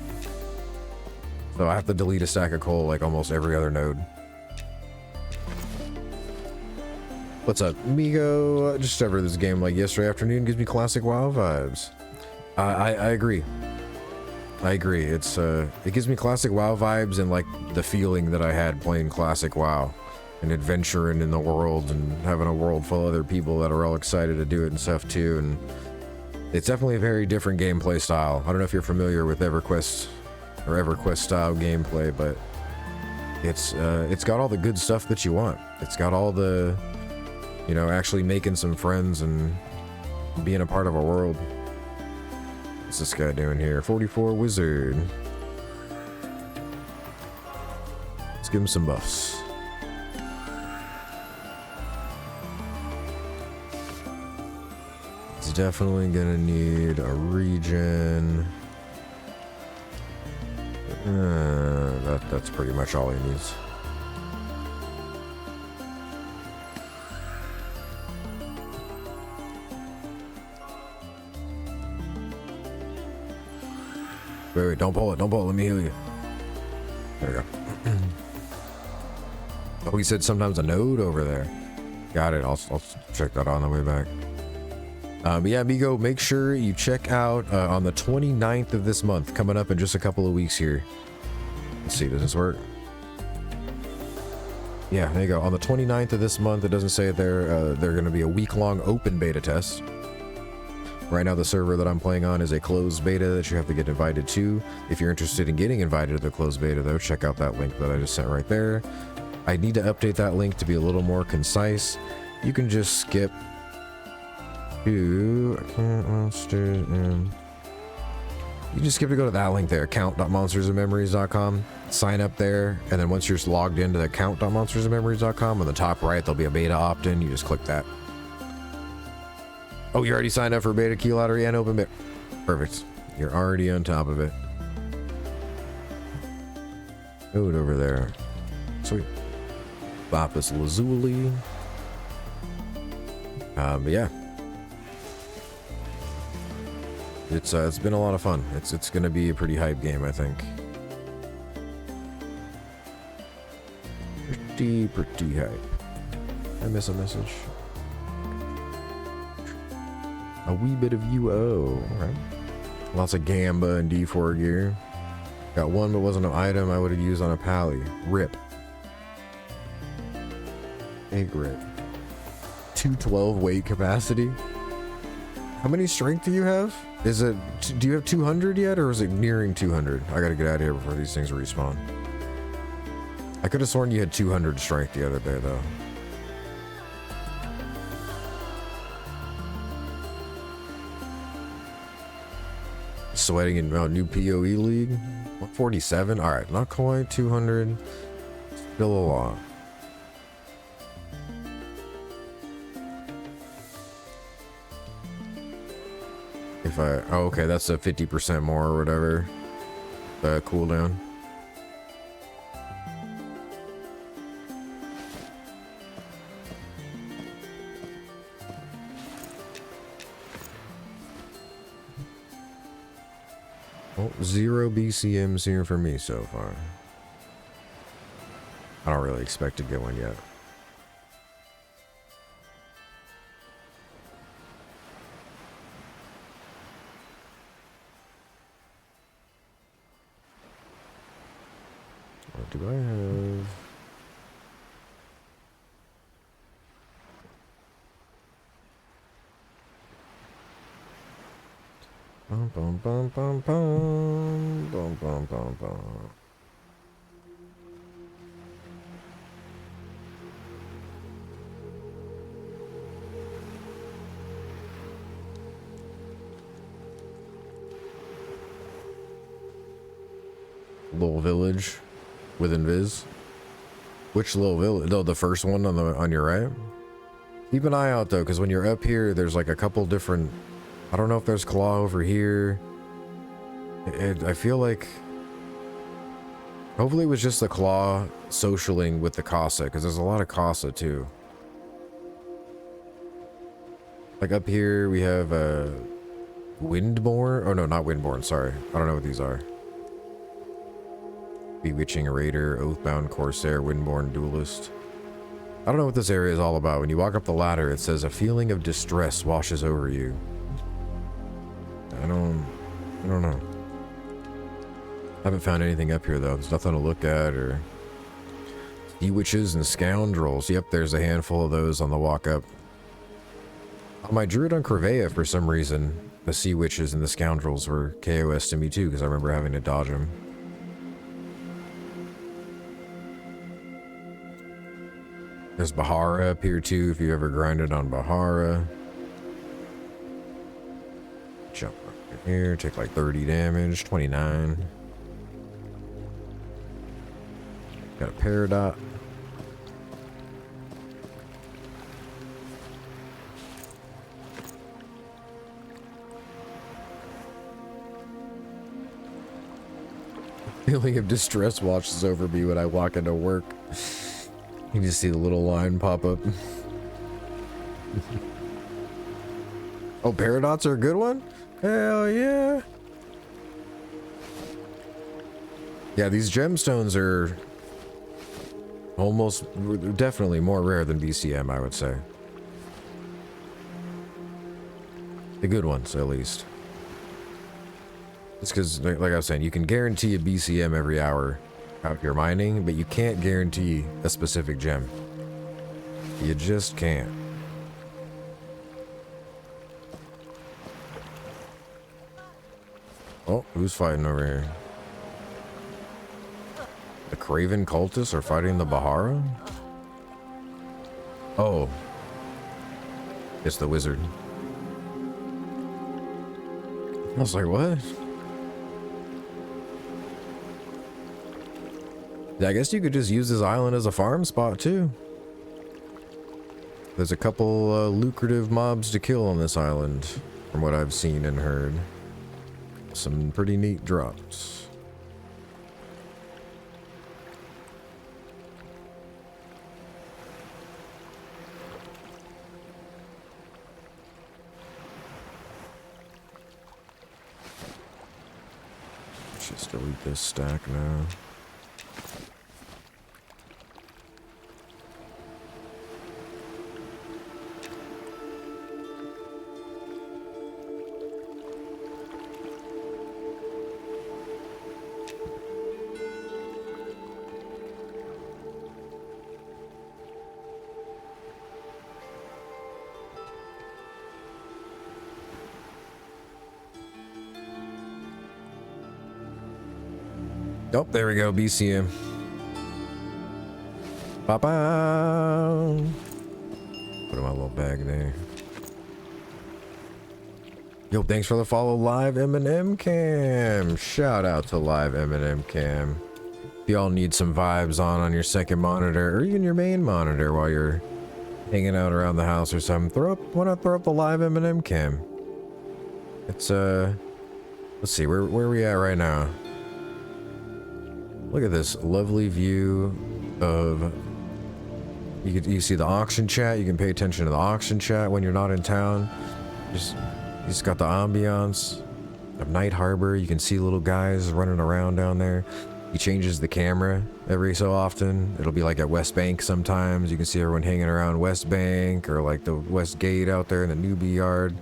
So I have to delete a stack of coal like almost every other node. What's up, Migo? Just discovered this game like yesterday afternoon. Gives me classic WoW vibes. I agree. I agree. It gives me classic WoW vibes and like the feeling that I had playing classic WoW. And adventuring in the world and having a world full of other people that are all excited to do it and stuff too. And it's definitely a very different gameplay style. I don't know if you're familiar with EverQuest or EverQuest style gameplay, but it's got all the good stuff that you want. It's got all the, you know, actually making some friends and being a part of a world. What's this guy doing here? 44 wizard. Let's give him some buffs. It's definitely gonna need a regen. That's pretty much all he needs. Wait, don't pull it, let me heal you. There we go. Oh, he said sometimes a node over there. Got it, I'll check that out on the way back. But yeah, Migo, make sure you check out on the 29th of this month, coming up in just a couple of weeks here. Let's see, does this work? Yeah, there you go. On the 29th of this month, it doesn't say it there, they're going to be a week-long open beta test. Right now, the server that I'm playing on is a closed beta that you have to get invited to. If you're interested in getting invited to the closed beta, though, check out that link that I just sent right there. I need to update that link to be a little more concise. You can just skip to account monsters and you just skip to go to that link there, account.monstersandmemories.com. Sign up there, and then once you're logged into the account.monstersandmemories.com, on the top right there'll be a beta opt-in. You just click that. Oh, you already signed up for beta key lottery and open beta. Perfect. You're already on top of it. Node over there. Sweet. Lapis lazuli. But yeah. It's been a lot of fun. It's gonna be a pretty hype game, I think. Pretty hype. I miss a message. A wee bit of UO. Alright. Lots of Gamba and D4 gear. Got one but wasn't an item I would have used on a pally. Rip. Egg rip. 212 weight capacity. How many strength do you have? Is it, do you have 200 yet, or is it nearing 200? I gotta get out of here before these things respawn. I could have sworn you had 200 strength the other day, though. Sweating in new PoE league. 147? Alright, not quite 200. Still a lot. If I, oh, okay, that's a 50% more or whatever. Cooldown. Oh, 0 BCMs here for me so far. I don't really expect to get one yet. What do I have? Bum bum bum bum bum bum bum bum bum. Little village with invis. Which little village? No, the first one on your right. Keep an eye out though, because when you're up here, there's like a couple different. I don't know if there's claw over here. I feel like hopefully it was just the claw socialing with the Casa, because there's a lot of Casa too. Like up here we have Windborn. Oh no, not Windborn, sorry. I don't know what these are. Bewitching Raider, Oathbound Corsair, Windborn Duelist. I don't know what this area is all about. When you walk up the ladder, it says a feeling of distress washes over you. I don't know. Haven't found anything up here though. There's nothing to look at or... Sea witches and scoundrels. Yep, there's a handful of those on the walk up. On my druid on Corvea, for some reason, the sea witches and the scoundrels were KOS to me too, because I remember having to dodge them. There's Bahara up here too, if you ever grinded on Bahara. Jump up here, take like 30 damage, 29. Got a Peridot. Feeling of distress washes over me when I walk into work. You can just see the little line pop up. Oh, Paradots are a good one? Hell yeah. Yeah, these gemstones are almost, definitely more rare than BCM, I would say. The good ones, at least. It's because, like I was saying, you can guarantee a BCM every hour out here mining, but you can't guarantee a specific gem. You just can't. Oh, who's fighting over here? The Craven cultists are fighting the Bahara? Oh. It's the wizard. I was like, what? I guess you could just use this island as a farm spot too. There's a couple lucrative mobs to kill on this island, from what I've seen and heard. Some pretty neat drops. Just delete this stack now. Oh, there we go, BCM. Ba-ba! Put in my little bag there. Yo, thanks for the follow, Live M&M Cam. Shout out to Live M&M Cam. If y'all need some vibes on your second monitor, or even your main monitor while you're hanging out around the house or something, why not throw up the Live M&M Cam? It's, let's see, where are we at right now? Look at this lovely view of, you see the auction chat. You can pay attention to the auction chat when you're not in town. You just got the ambiance of Night Harbor. You can see little guys running around down there. He changes the camera every so often. It'll be like at West Bank sometimes. You can see everyone hanging around West Bank or like the West Gate out there in the newbie yard.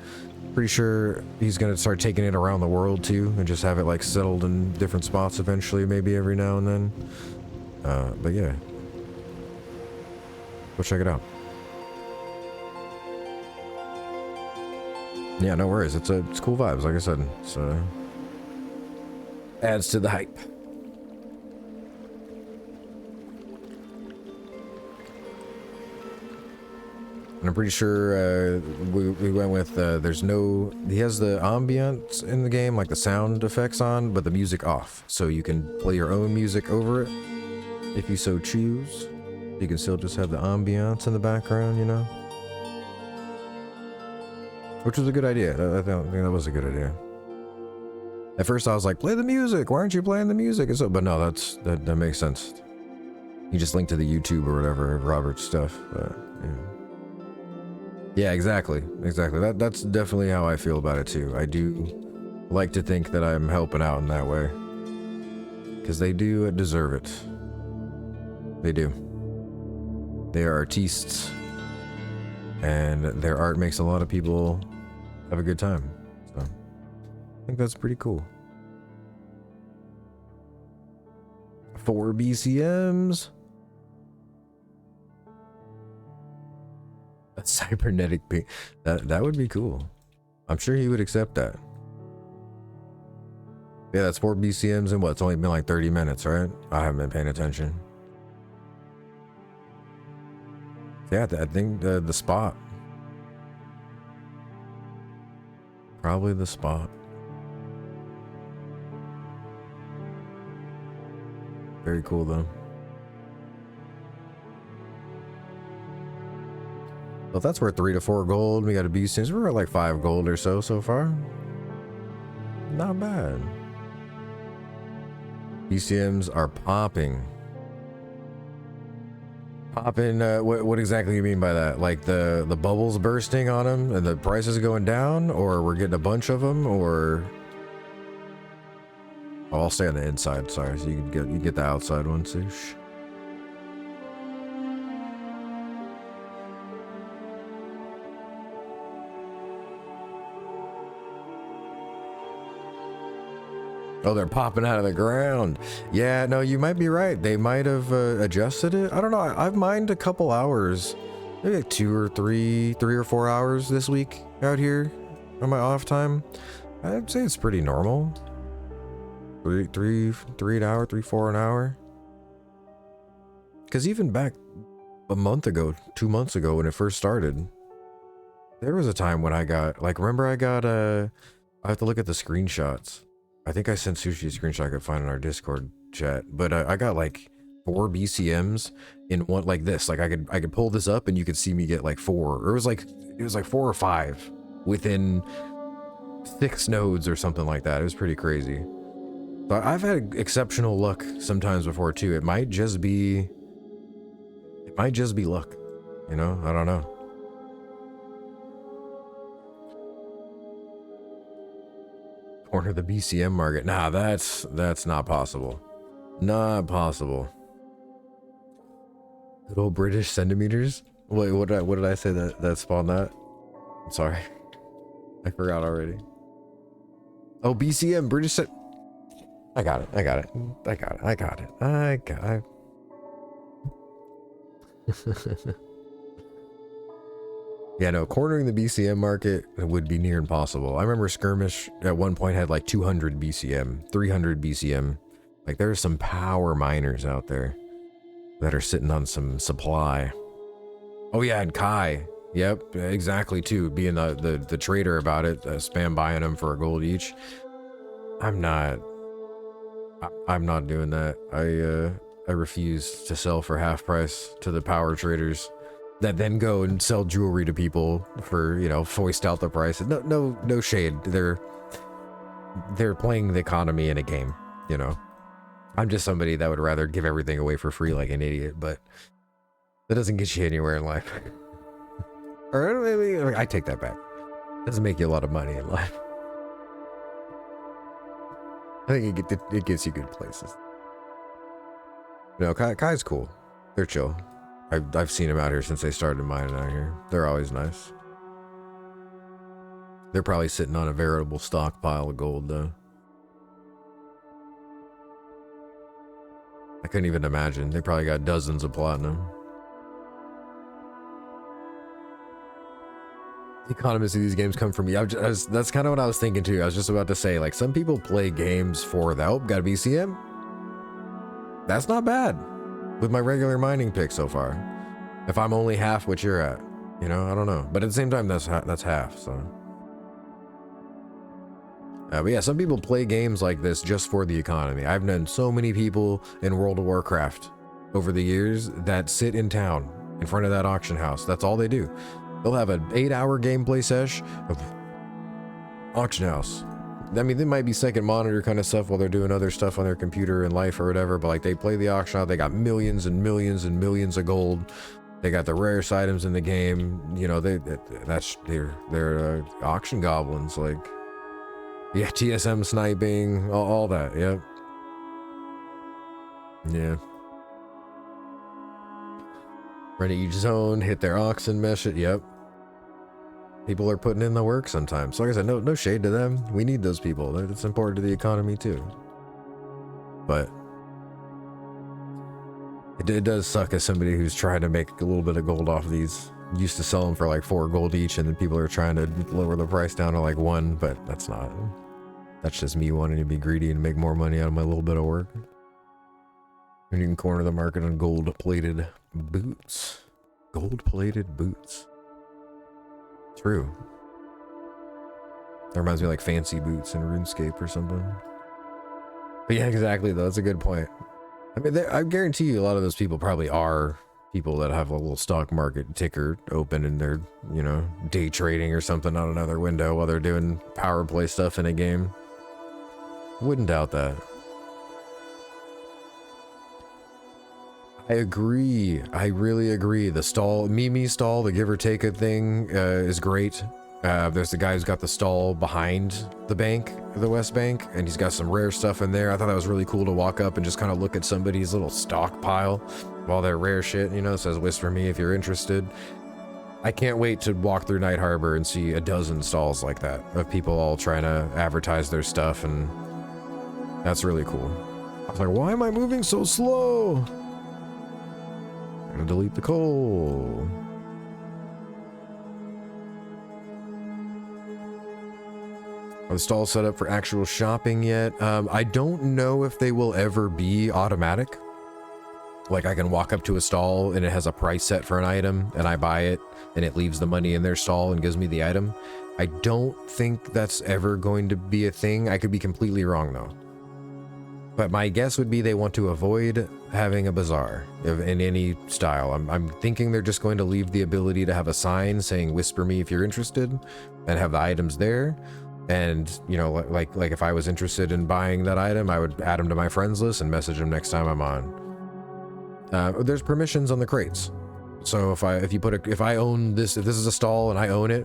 Pretty sure he's gonna start taking it around the world too and just have it like settled in different spots eventually, maybe every now and then. But yeah, go check it out. Yeah, no worries. It's cool vibes, like I said. So adds to the hype. And I'm pretty sure we went with, he has the ambience in the game, like the sound effects on, but the music off. So you can play your own music over it, if you so choose. You can still just have the ambience in the background, you know? Which was a good idea. I think that was a good idea. At first I was like, play the music, why aren't you playing the music? And so, but no, that makes sense. You just link to the YouTube or whatever of Robert's stuff, but yeah. Yeah, exactly. That's definitely how I feel about it too. I do like to think that I'm helping out in that way. Because they do deserve it. They do. They are artistes. And their art makes a lot of people have a good time. So I think that's pretty cool. 4 BCMs. A cybernetic ping. That would be cool. I'm sure he would accept that. Yeah, that's 4 BCMs and what? It's only been like 30 minutes, right? I haven't been paying attention. Yeah, I think the spot. Probably the spot. Very cool though. Well, that's worth 3 to 4 gold. We got a BCMs. We're at like 5 gold or so far. Not bad. BCMs are popping. Popping, what exactly do you mean by that? Like the bubbles bursting on them and the prices going down, or we're getting a bunch of them, or... Oh, I'll stay on the inside, sorry, so you get the outside one, Sush. Oh, they're popping out of the ground. Yeah, no, you might be right. They might have adjusted it. I don't know. I've mined a couple hours, maybe like 2 or 3 or 4 hours this week out here on my off time. I'd say it's pretty normal. 3 an hour, 3, 4 an hour. Because even back a month ago, 2 months ago when it first started, there was a time when I got, like, remember I got, I have to look at the screenshots. I think I sent Sushi a screenshot I could find in our Discord chat, but I got like 4 BCMs in one, like this. Like I could pull this up and you could see me get like 4. Or it was like 4 or 5 within 6 nodes or something like that. It was pretty crazy. So I've had exceptional luck sometimes before too. It might just be luck, you know? I don't know. Corner the BCM market. Nah, that's not possible. Not possible. Good old British centimeters. Wait, what did I say that spawned that? I'm sorry. I forgot already. Oh, BCM, British cent. I got it. Yeah, no, cornering the BCM market would be near impossible. I remember Skirmish at one point had like 200 BCM, 300 BCM. Like there's some power miners out there that are sitting on some supply. Oh yeah, and Kai. Yep, exactly too. Being the trader about it, spam buying them for a gold each. I'm not doing that. I refuse to sell for half price to the power traders that then go and sell jewelry to people for, you know, foist out the price. No shade. They're playing the economy in a game, you know. I'm just somebody that would rather give everything away for free like an idiot, but that doesn't get you anywhere in life. Or maybe I take that back. It doesn't make you a lot of money in life. I think it gets you good places. No, Kai's cool. They're chill. I've seen them out here since they started mining out here. They're always nice. They're probably sitting on a veritable stockpile of gold though. I couldn't even imagine. They probably got dozens of platinum. The economists of these games come from me. That's kind of what I was thinking too. I was just about to say, like, some people play games for the help. Got a BCM? That's not bad. With my regular mining pick so far. If I'm only half what you're at, you know, I don't know. But at the same time, that's half, so. But yeah, some people play games like this just for the economy. I've known so many people in World of Warcraft over the years that sit in town in front of that auction house. That's all they do. They'll have an 8-hour gameplay sesh of auction house. I mean, they might be second monitor kind of stuff while they're doing other stuff on their computer in life or whatever, but like they play the auction house, they got millions and millions and millions of gold. They got the rarest items in the game. You know, they're auction goblins. Like, yeah, TSM sniping, all that. Yep. Yeah. Run to each zone, hit their oxen, mesh it. Yep. People are putting in the work sometimes. So like I said, no shade to them. We need those people. It's important to the economy too. But it does suck as somebody who's trying to make a little bit of gold off of these. Used to sell them for like 4 gold each, and then people are trying to lower the price down to like 1, but that's just me wanting to be greedy and make more money out of my little bit of work. And you can corner the market on gold-plated boots. Gold-plated boots. True. That reminds me of like fancy boots in RuneScape or something. But yeah, exactly though. That's a good point. I mean, I guarantee you a lot of those people probably are people that have a little stock market ticker open and they're, you know, day trading or something on another window while they're doing power play stuff in a game. Wouldn't doubt that. I agree. I really agree. The stall, Mimi stall, the give or take a thing is great. There's the guy who's got the stall behind the bank, the West Bank, and he's got some rare stuff in there. I thought that was really cool to walk up and just kind of look at somebody's little stockpile while they're rare shit, you know, says whisper me if you're interested. I can't wait to walk through Night Harbor and see a dozen stalls like that of people all trying to advertise their stuff, and that's really cool. I was like, why am I moving so slow? I'm gonna delete the coal. Are the stalls set up for actual shopping yet? I don't know if they will ever be automatic. Like I can walk up to a stall and it has a price set for an item and I buy it and it leaves the money in their stall and gives me the item. I don't think that's ever going to be a thing. I could be completely wrong though. But my guess would be they want to avoid having a bazaar in any style. I'm thinking they're just going to leave the ability to have a sign saying whisper me if you're interested and have the items there. And, you know, like if I was interested in buying that item, I would add them to my friends list and message them next time I'm on. There's permissions on the crates. So if I own this, if this is a stall and I own it,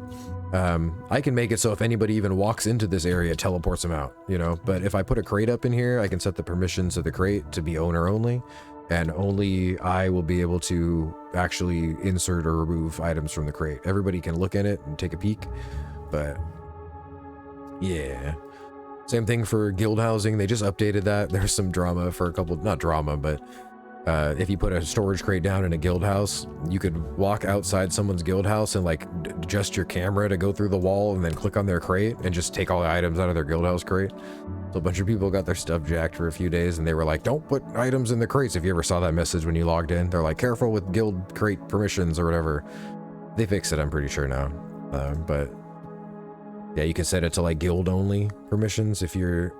I can make it so if anybody even walks into this area, it teleports them out, you know. But if I put a crate up in here, I can set the permissions of the crate to be owner only, and only I will be able to actually insert or remove items from the crate. Everybody can look in it and take a peek, but yeah. Same thing for guild housing. They just updated that. There's some drama for a couple, not drama, but if you put a storage crate down in a guild house, you could walk outside someone's guild house and like adjust your camera to go through the wall and then click on their crate and just take all the items out of their guild house crate. So a bunch of people got their stuff jacked for a few days and they were like, don't put items in the crates. If you ever saw that message when you logged in, they're like, careful with guild crate permissions or whatever. They fixed it, I'm pretty sure now. But yeah, you can set it to like guild only permissions if you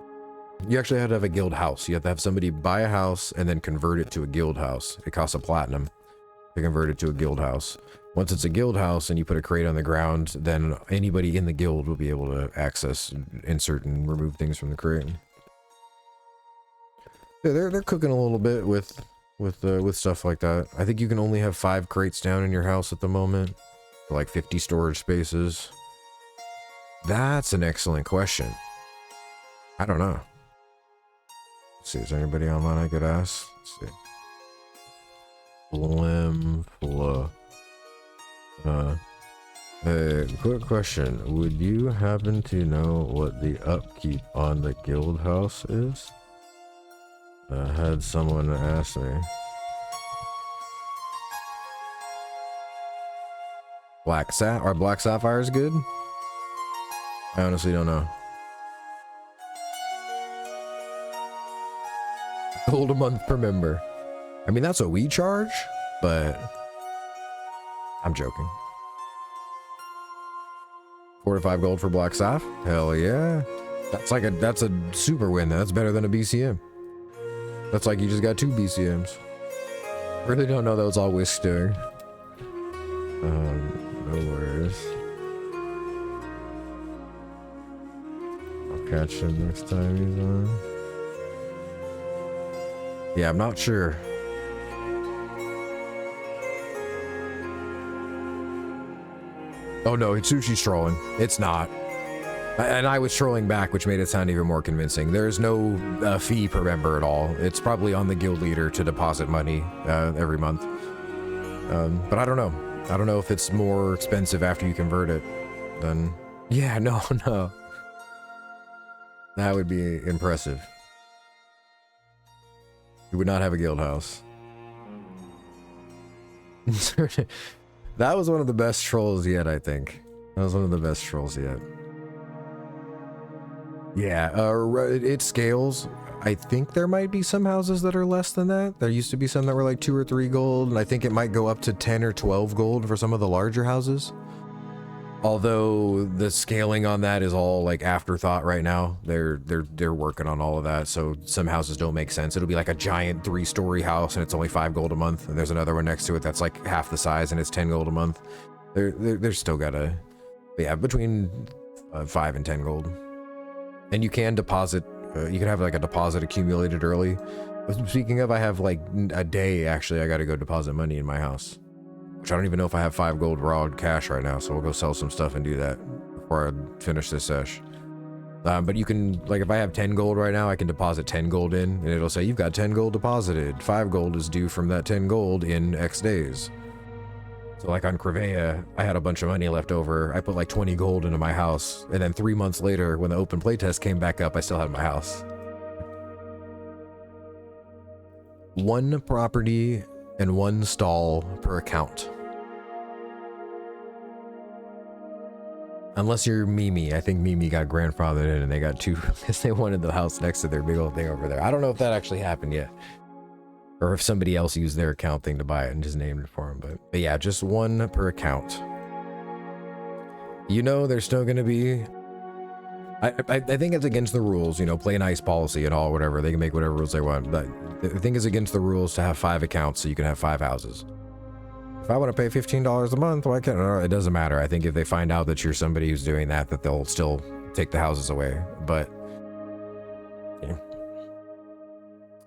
actually have to have a guild house. You have to have somebody buy a house and then convert it to a guild house. It costs a platinum to convert it to a guild house. Once it's a guild house and you put a crate on the ground, then anybody in the guild will be able to access, insert, and remove things from the crate. Yeah, they're cooking a little bit with stuff like that. I think you can only have 5 crates down in your house at the moment, for like 50 storage spaces. That's an excellent question. I don't know. Let's see, is there anybody online I could ask? Let's see. Hey, quick question. Would you happen to know what the upkeep on the guild house is? I had someone ask me. Black Sapphire is good? I honestly don't know. Gold a month per member. I mean, that's what we charge, but I'm joking. 4 to 5 gold for Black Saph? Hell yeah. That's a super win. That's better than a BCM. That's like you just got 2 BCMs. Really don't know that was all Whisk doing. No worries. I'll catch him next time he's on. Yeah, I'm not sure. Oh no, Hitsushi's trolling. It's not. And I was trolling back, which made it sound even more convincing. There's no fee per member at all. It's probably on the guild leader to deposit money every month. But I don't know. I don't know if it's more expensive after you convert it than... Yeah, no. That would be impressive. You would not have a guild house. That was one of the best trolls yet, I think. That was one of the best trolls yet. Yeah, it scales. I think there might be some houses that are less than that. There used to be some that were like 2 or 3 gold, and I think it might go up to 10 or 12 gold for some of the larger houses. Although the scaling on that is all like afterthought right now. They're working on all of that, so some houses don't make sense. It'll be like a giant 3-story house and it's only 5 gold a month, and there's another one next to it that's like half the size and it's 10 gold a month. They're still gotta, yeah, between 5 and 10 gold. And you can deposit, you can have like a deposit accumulated early. Speaking of, I have like a day actually, I gotta go deposit money in my house. Which I don't even know if I have 5 gold raw cash right now, so we'll go sell some stuff and do that before I finish this sesh. But you can, like if I have 10 gold right now, I can deposit 10 gold in, and it'll say you've got 10 gold deposited. 5 gold is due from that 10 gold in X days. So like on Crevea, I had a bunch of money left over. I put like 20 gold into my house, and then 3 months later, when the open playtest came back up, I still had my house. 1 property and 1 stall per account. Unless you're Mimi. I think Mimi got grandfathered in and they got 2 because they wanted the house next to their big old thing over there. I don't know if that actually happened yet. Or if somebody else used their account thing to buy it and just named it for them. But yeah, just 1 per account. You know, there's still going to be... I think it's against the rules, you know, play nice policy and all, whatever. They can make whatever rules they want. But I think it's against the rules to have 5 accounts so you can have 5 houses. If I want to pay $15 a month, why can't I? It doesn't matter. I think if they find out that you're somebody who's doing that, that they'll still take the houses away. But, yeah.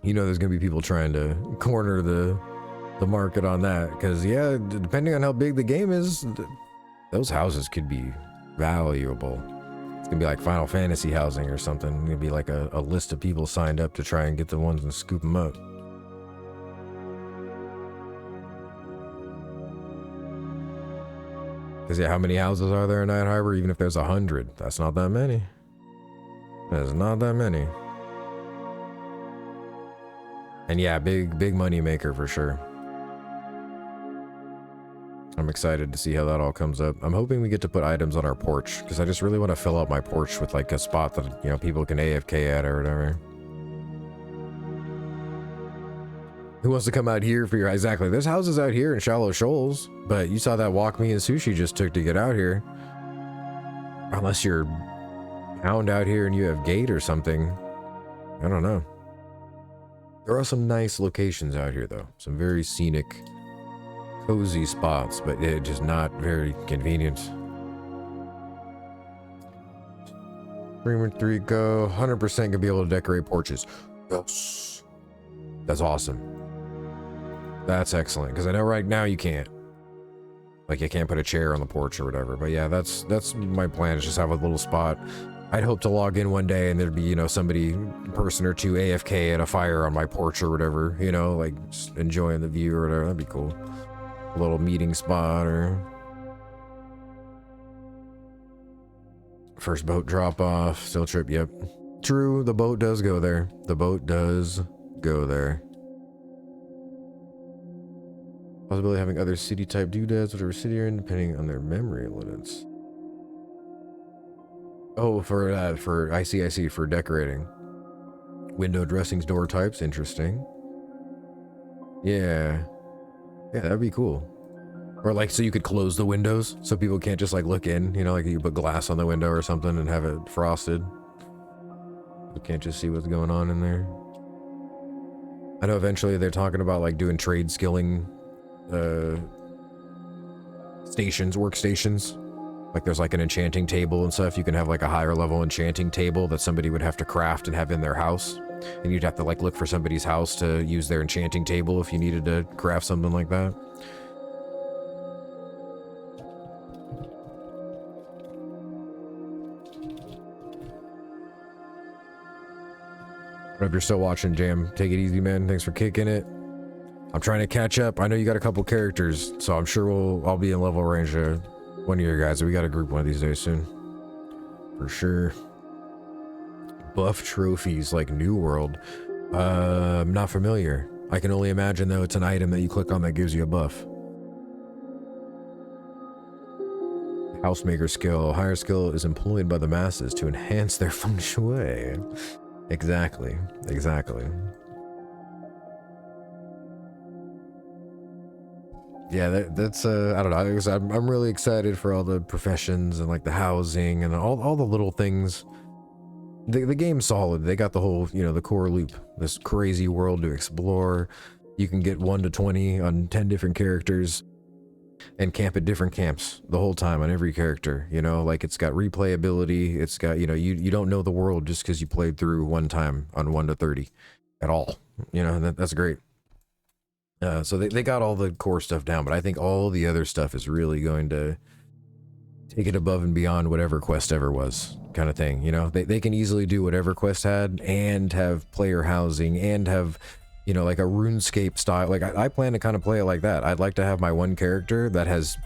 You know there's going to be people trying to corner the market on that. Because, yeah, depending on how big the game is, those houses could be valuable. It's going to be like Final Fantasy housing or something. It's going to be like a list of people signed up to try and get the ones and scoop them up. Because yeah, how many houses are there in Night Harbor? Even if there's 100, that's not that many. That's not that many. And yeah, big money maker for sure. I'm excited to see how that all comes up. I'm hoping we get to put items on our porch, because I just really want to fill up my porch with like a spot that, you know, people can AFK at or whatever. Who wants to come out here for your... Exactly. There's houses out here in Shallow Shoals, but you saw that walk me and Sushi just took to get out here. Unless you're hound out here and you have gate or something. I don't know. There are some nice locations out here, though. Some very scenic, cozy spots, but it's just not very convenient. Streamer 3 go. 100% gonna be able to decorate porches. Yes. That's awesome. That's excellent, because I know right now you can't. Like, you can't put a chair on the porch or whatever. But yeah, that's my plan, is just have a little spot. I'd hope to log in one day and there'd be, you know, person or two AFK at a fire on my porch or whatever, you know, like just enjoying the view or whatever. That'd be cool. A little meeting spot or... First boat drop off, still trip, yep. True, the boat does go there. The boat does go there. Possibility of having other city type doodads, whatever city you're in, depending on their memory limits. Oh, for I see, for decorating. Window dressings, door types, interesting. Yeah. Yeah, that'd be cool. Or like, so you could close the windows so people can't just like look in, you know, like you put glass on the window or something and have it frosted. You can't just see what's going on in there. I know eventually they're talking about like doing trade skilling workstations. Like there's like an enchanting table and stuff. You can have like a higher level enchanting table that somebody would have to craft and have in their house. And you'd have to like look for somebody's house to use their enchanting table if you needed to craft something like that. If you're still watching, Jam, take it easy, man. Thanks for kicking it. I'm trying to catch up. I know you got a couple characters, so I'm sure I'll be in level range one of your guys. We got a group one of these days soon. For sure. Buff trophies like New World. I'm not familiar. I can only imagine though it's an item that you click on that gives you a buff. Housemaker skill. Higher skill is employed by the masses to enhance their feng shui. Exactly. Exactly. Yeah, that's I don't know. I'm really excited for all the professions and like the housing and all the little things. The game's solid. They got the whole, you know, the core loop, this crazy world to explore. You can get 1 to 20 on 10 different characters and camp at different camps the whole time on every character, you know, like it's got replayability. It's got, you know, you don't know the world just because you played through one time on 1 to 30 at all, you know, that's great. So they got all the core stuff down, but I think all the other stuff is really going to take it above and beyond whatever Quest ever was, kind of thing. You know, they can easily do whatever Quest had and have player housing and have, you know, like a RuneScape style. Like I plan to kind of play it like that. I'd like to have my one character that has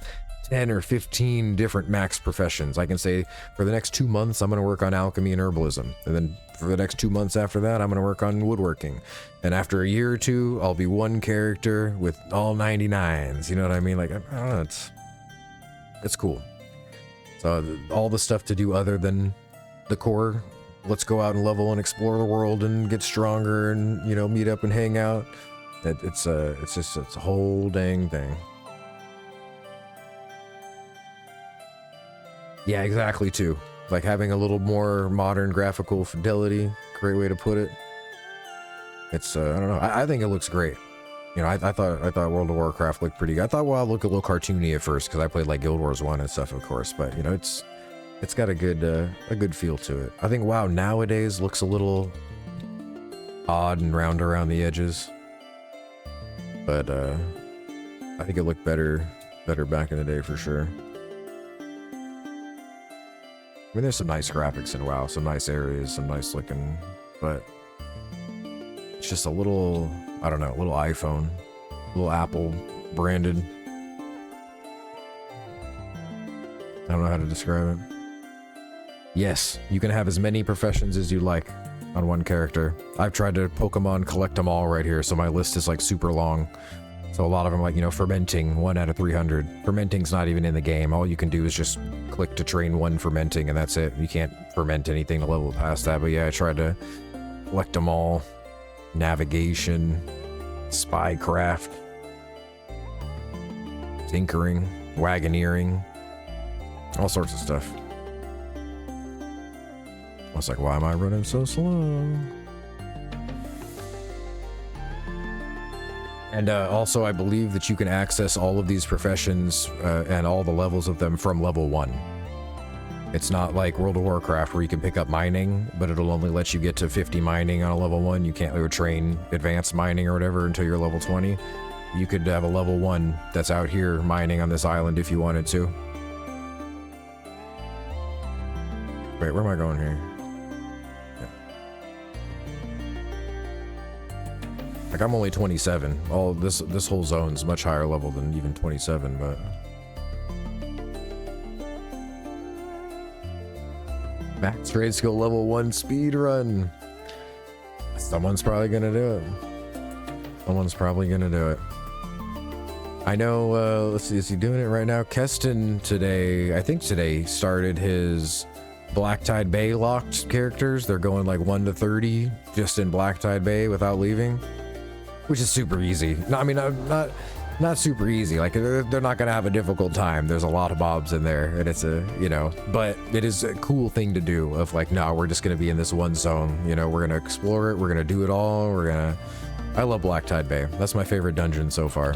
10 or 15 different max professions. I can say for the next 2 months, I'm going to work on alchemy and herbalism. And then for the next 2 months after that, I'm going to work on woodworking. And after a year or two, I'll be one character with all 99s. You know what I mean? Like, I don't know, it's cool. So all the stuff to do other than the core, let's go out and level and explore the world and get stronger and, you know, meet up and hang out. It's a whole dang thing. Yeah, exactly, too. Like having a little more modern graphical fidelity, great way to put it. It's I don't know. I think it looks great. You know, I thought World of Warcraft looked pretty good. I thought, well, it looked a little cartoony at first because I played like Guild Wars 1 and stuff, of course. But you know, it's got a good feel to it. I think WoW nowadays looks a little odd and round around the edges, but I think it looked better back in the day for sure. I mean, there's some nice graphics in WoW, some nice areas, some nice looking, but it's just a little, I don't know, a little iPhone, a little Apple branded. I don't know how to describe it. Yes, you can have as many professions as you like on one character. I've tried to Pokemon collect them all right here, so my list is like super long. So a lot of them, like, you know, fermenting, 1 out of 300. Fermenting's not even in the game. All you can do is just click to train one fermenting, and that's it. You can't ferment anything to level past that. But yeah, I tried to collect them all. Navigation, spycraft, tinkering, wagoneering, all sorts of stuff. I was like, why am I running so slow? And also, I believe that you can access all of these professions and all the levels of them from level 1. It's not like World of Warcraft where you can pick up mining, but it'll only let you get to 50 mining on a level 1. You can't train advanced mining or whatever until you're level 20. You could have a level 1 that's out here mining on this island if you wanted to. Wait, where am I going here? Like, I'm only 27. All this whole zone's much higher level than even 27, but max trade skill level 1 speed run. Someone's probably gonna do it. Someone's probably gonna do it. I know, let's see, is he doing it right now? Keston today, I think today, started his Black Tide Bay locked characters. They're going like 1 to 30 just in Black Tide Bay without leaving, which is super easy. No, I mean, not super easy. Like, they're not gonna have a difficult time. There's a lot of mobs in there, and it's a, you know, but it is a cool thing to do of like, no, we're just gonna be in this one zone. You know, we're gonna explore it. We're gonna do it all. I love Black Tide Bay. That's my favorite dungeon so far.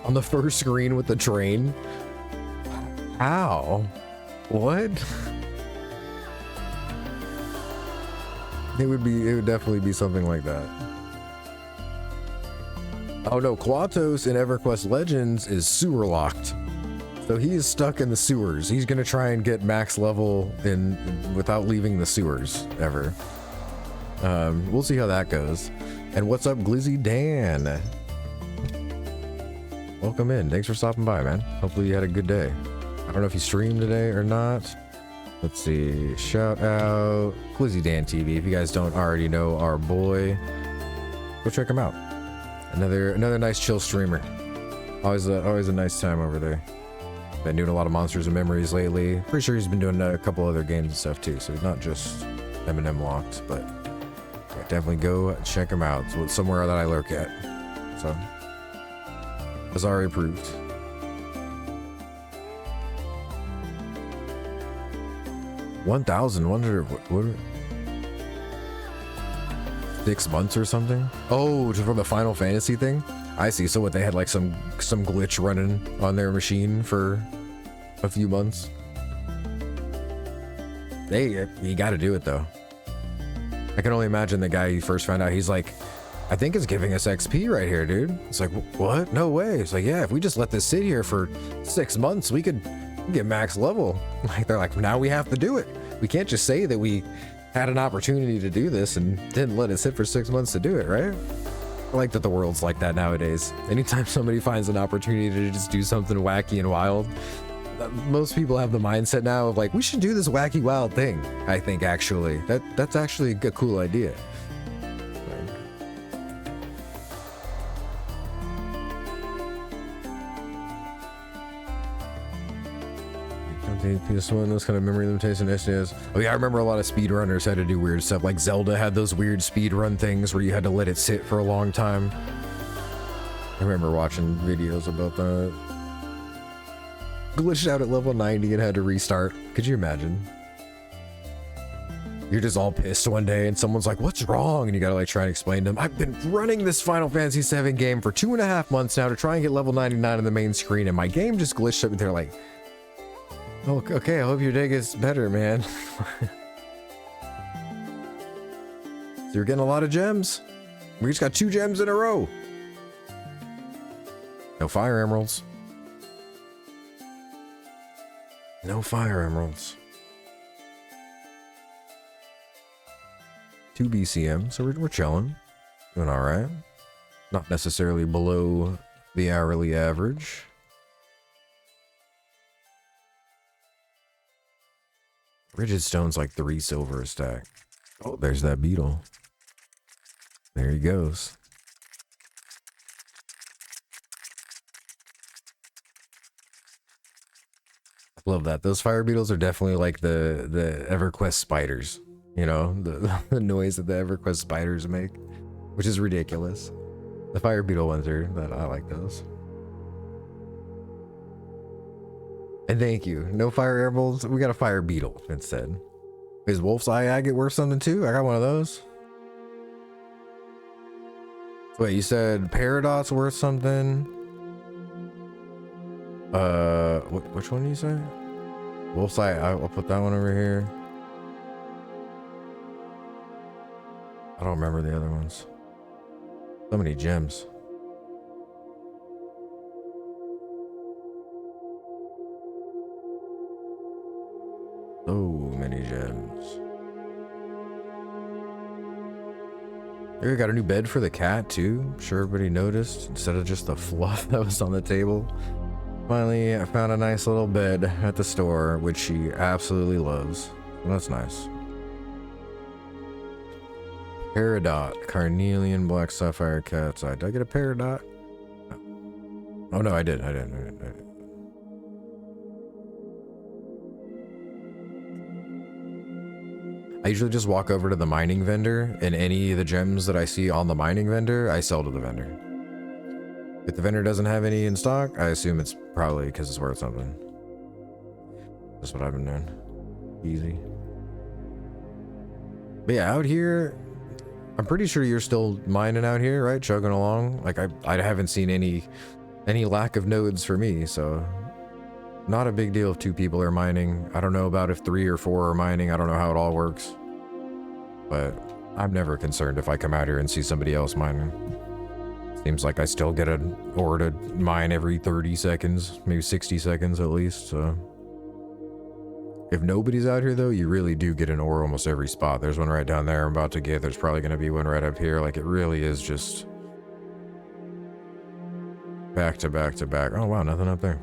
On the first screen with the train? How? What? It would definitely be something like that. Oh no, Quatos in EverQuest Legends is sewer locked. So he is stuck in the sewers. He's gonna try and get max level without leaving the sewers ever. We'll see how that goes. And what's up, Glizzy Dan? Welcome in. Thanks for stopping by, man. Hopefully you had a good day. I don't know if you streamed today or not. Let's see. Shout out Glizzy Dan TV. If you guys don't already know our boy, go check him out. Another nice chill streamer. Always a nice time over there. Been doing a lot of Monsters and Memories lately. Pretty sure he's been doing a couple other games and stuff too, so he's not just M&M locked, but yeah, definitely go check him out. So it's somewhere that I lurk at. So Bazaar approved. $1,100. 6 months or something? Oh, just from the Final Fantasy thing? I see. So what, they had like some glitch running on their machine for a few months? You got to do it though. I can only imagine the guy you first found out. He's like, I think it's giving us XP right here, dude. It's like, what? No way. It's like, yeah, if we just let this sit here for 6 months, we could get max level. Like, they're like, now we have to do it. We can't just say that we had an opportunity to do this and didn't let it sit for 6 months to do it, right? I like that the world's like that nowadays. Anytime somebody finds an opportunity to just do something wacky and wild, most people have the mindset now of like, we should do this wacky wild thing. I think actually that's actually a cool idea. PS1, those kind of memory limitation SNES. Oh yeah, I remember a lot of speedrunners had to do weird stuff. Like Zelda had those weird speedrun things where you had to let it sit for a long time. I remember watching videos about that. Glitched out at level 90 and had to restart. Could you imagine? You're just all pissed one day and someone's like, what's wrong? And you gotta like try and explain to them, I've been running this Final Fantasy VII game for 2.5 months now to try and get level 99 on the main screen, and my game just glitched up, and they're like, oh, okay, I hope your day gets better, man. So you're getting a lot of gems. We just got 2 gems in a row. No fire emeralds. No fire emeralds. 2 BCM, so we're chilling. Doing all right. Not necessarily below the hourly average. Rigid stone's like 3 silver a stack. Oh, there's that beetle. There he goes. Love that. Those fire beetles are definitely like the EverQuest spiders. You know, the noise that the EverQuest spiders make, which is ridiculous. The fire beetle ones are, that I like those. And thank you. No fire emeralds. We got a fire beetle instead. Is Wolf's Eye agate worth something too? I got one of those. Wait, you said Peridot's worth something? Which one do you say? Wolf's Eye. I'll put that one over here. I don't remember the other ones. So many gems. So many gems. There, we got a new bed for the cat too. I'm sure everybody noticed, instead of just the fluff that was on the table. Finally, I found a nice little bed at the store, which she absolutely loves. Well, that's nice. Peridot, carnelian, black sapphire, cat's eye. Did I get a peridot? No. Oh no, I did. I didn't. I usually just walk over to the mining vendor, and any of the gems that I see on the mining vendor, I sell to the vendor. If the vendor doesn't have any in stock, I assume it's probably because it's worth something. That's what I've been doing. Easy. But yeah, out here, I'm pretty sure you're still mining out here, right? Chugging along. Like I haven't seen any lack of nodes for me, so not a big deal if 2 people are mining. I don't know about if 3 or 4 are mining. I don't know how it all works, but I'm never concerned if I come out here and see somebody else mining. Seems like I still get an ore to mine every 30 seconds, maybe 60 seconds at least, so. If nobody's out here though, you really do get an ore almost every spot. There's one right down there I'm about to get. There's probably gonna be one right up here. Like, it really is just back to back to back. Oh wow, nothing up there.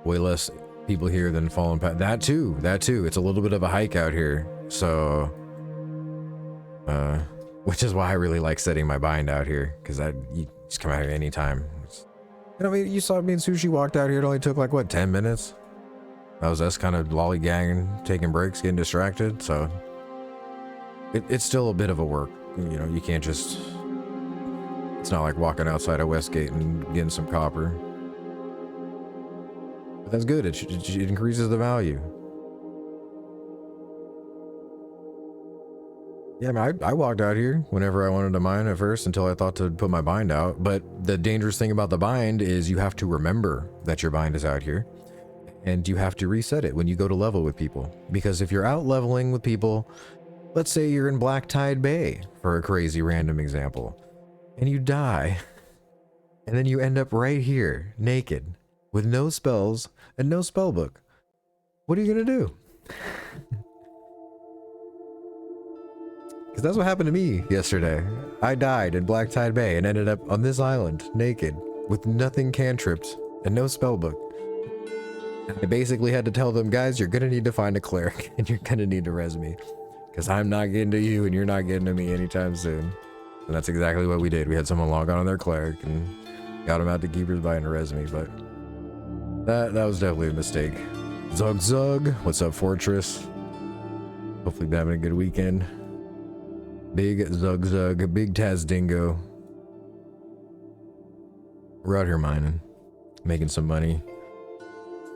Way less people here than Fallen Path. That too. It's a little bit of a hike out here. So, which is why I really like setting my bind out here, because you just come out here anytime. You know, you saw me and Sushi walked out here. It only took like, what, 10 minutes? That was us kind of lollygagging, taking breaks, getting distracted. So it's still a bit of a work. You know, you can't just, it's not like walking outside of Westgate and getting some copper. But that's good. It increases the value. Yeah, I mean, I walked out here whenever I wanted to mine at first until I thought to put my bind out. But the dangerous thing about the bind is you have to remember that your bind is out here. And you have to reset it when you go to level with people. Because if you're out leveling with people, let's say you're in Black Tide Bay, for a crazy random example, and you die, and then you end up right here, naked, with no spells and no spell book. What are you gonna do? Because that's what happened to me yesterday. I died in Black Tide Bay and ended up on this island, naked, with nothing cantripped and no spellbook. I basically had to tell them, guys, you're gonna need to find a cleric and you're gonna need to res me. Because I'm not getting to you and you're not getting to me anytime soon. And that's exactly what we did. We had someone log on their cleric and got him out to Keeper's Bind to res me, but that was definitely a mistake. Zug Zug, what's up, Fortress? Hopefully been having a good weekend. Big Zug Zug, big Taz Dingo. We're out here mining, making some money.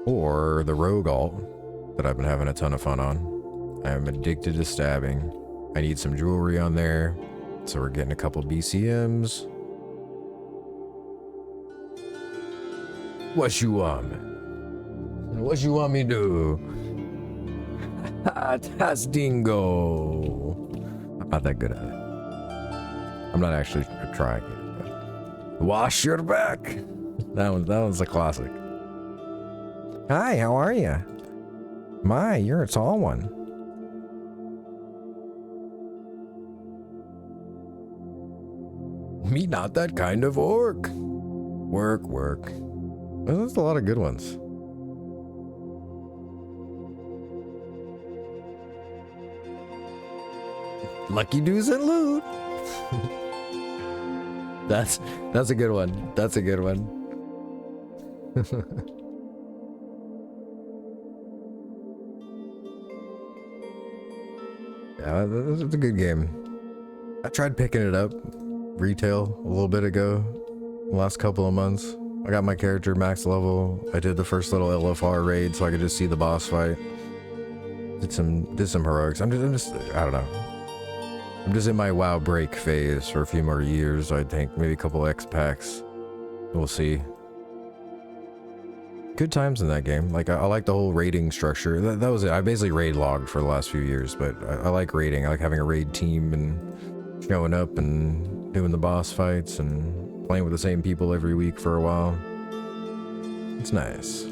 Or the Rogue alt that I've been having a ton of fun on. I am addicted to stabbing. I need some jewelry on there, so we're getting a couple BCMs. What you want, man? What you want me to do? Taz Dingo. I'm not that good at it. I'm not actually trying it, but wash your back. That one's a classic. Hi, how are you? My, you're a tall one. Me not that kind of orc. Work. There's a lot of good ones. Lucky Doos and Loot. That's a good one. That's a good one. Yeah, it's a good game. I tried picking it up retail a little bit ago, the last couple of months. I got my character max level. I did the first little LFR raid so I could just see the boss fight. Did some heroics. I'm just I don't know. I'm just in my WoW break phase for a few more years. I think maybe a couple X packs. We'll see. Good times in that game. Like I like the whole raiding structure. That was it. I basically raid logged for the last few years, but I like raiding. I like having a raid team and showing up and doing the boss fights and playing with the same people every week for a while. It's nice.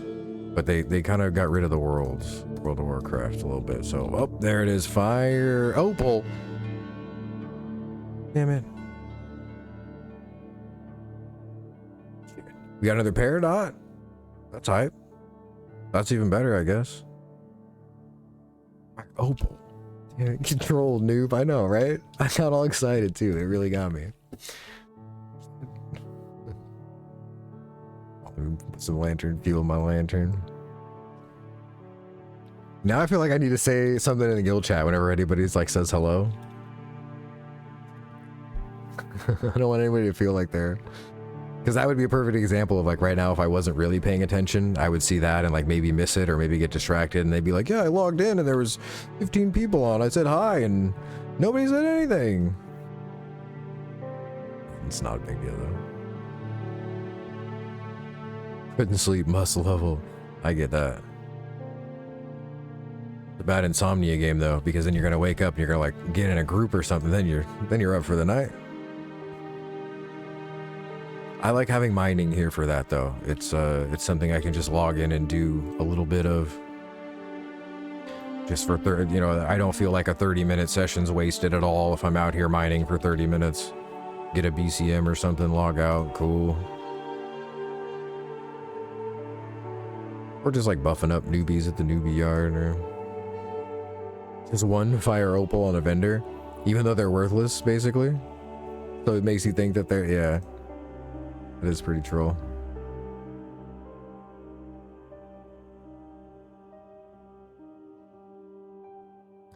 But they kind of got rid of the World of Warcraft a little bit. So, oh, there it is. Fire Opal. Damn it. We got another Peridot? That's hype. That's even better, I guess. Opal. Yeah, control, noob. I know, right? I got all excited too. It really got me. Put some lantern, fuel my lantern. Now I feel like I need to say something in the guild chat whenever anybody's like says hello. I don't want anybody to feel like they're, because that would be a perfect example of like right now, if I wasn't really paying attention, I would see that and like maybe miss it or maybe get distracted and they'd be like, yeah, I logged in and there was 15 people on. I said hi and nobody said anything. It's not a big deal though. Couldn't sleep, must level. I get that. a bad insomnia game though, because then you're gonna wake up and you're gonna like get in a group or something. Then you're up for the night. I like having mining here for that though. It's something I can just log in and do a little bit of. Just for I don't feel like a 30-minute session's wasted at all if I'm out here mining for 30 minutes. Get a BCM or something, log out, cool. Or just like buffing up newbies at the newbie yard, or just one fire opal on a vendor, even though they're worthless, basically. So it makes you think that they're, yeah. It is pretty troll.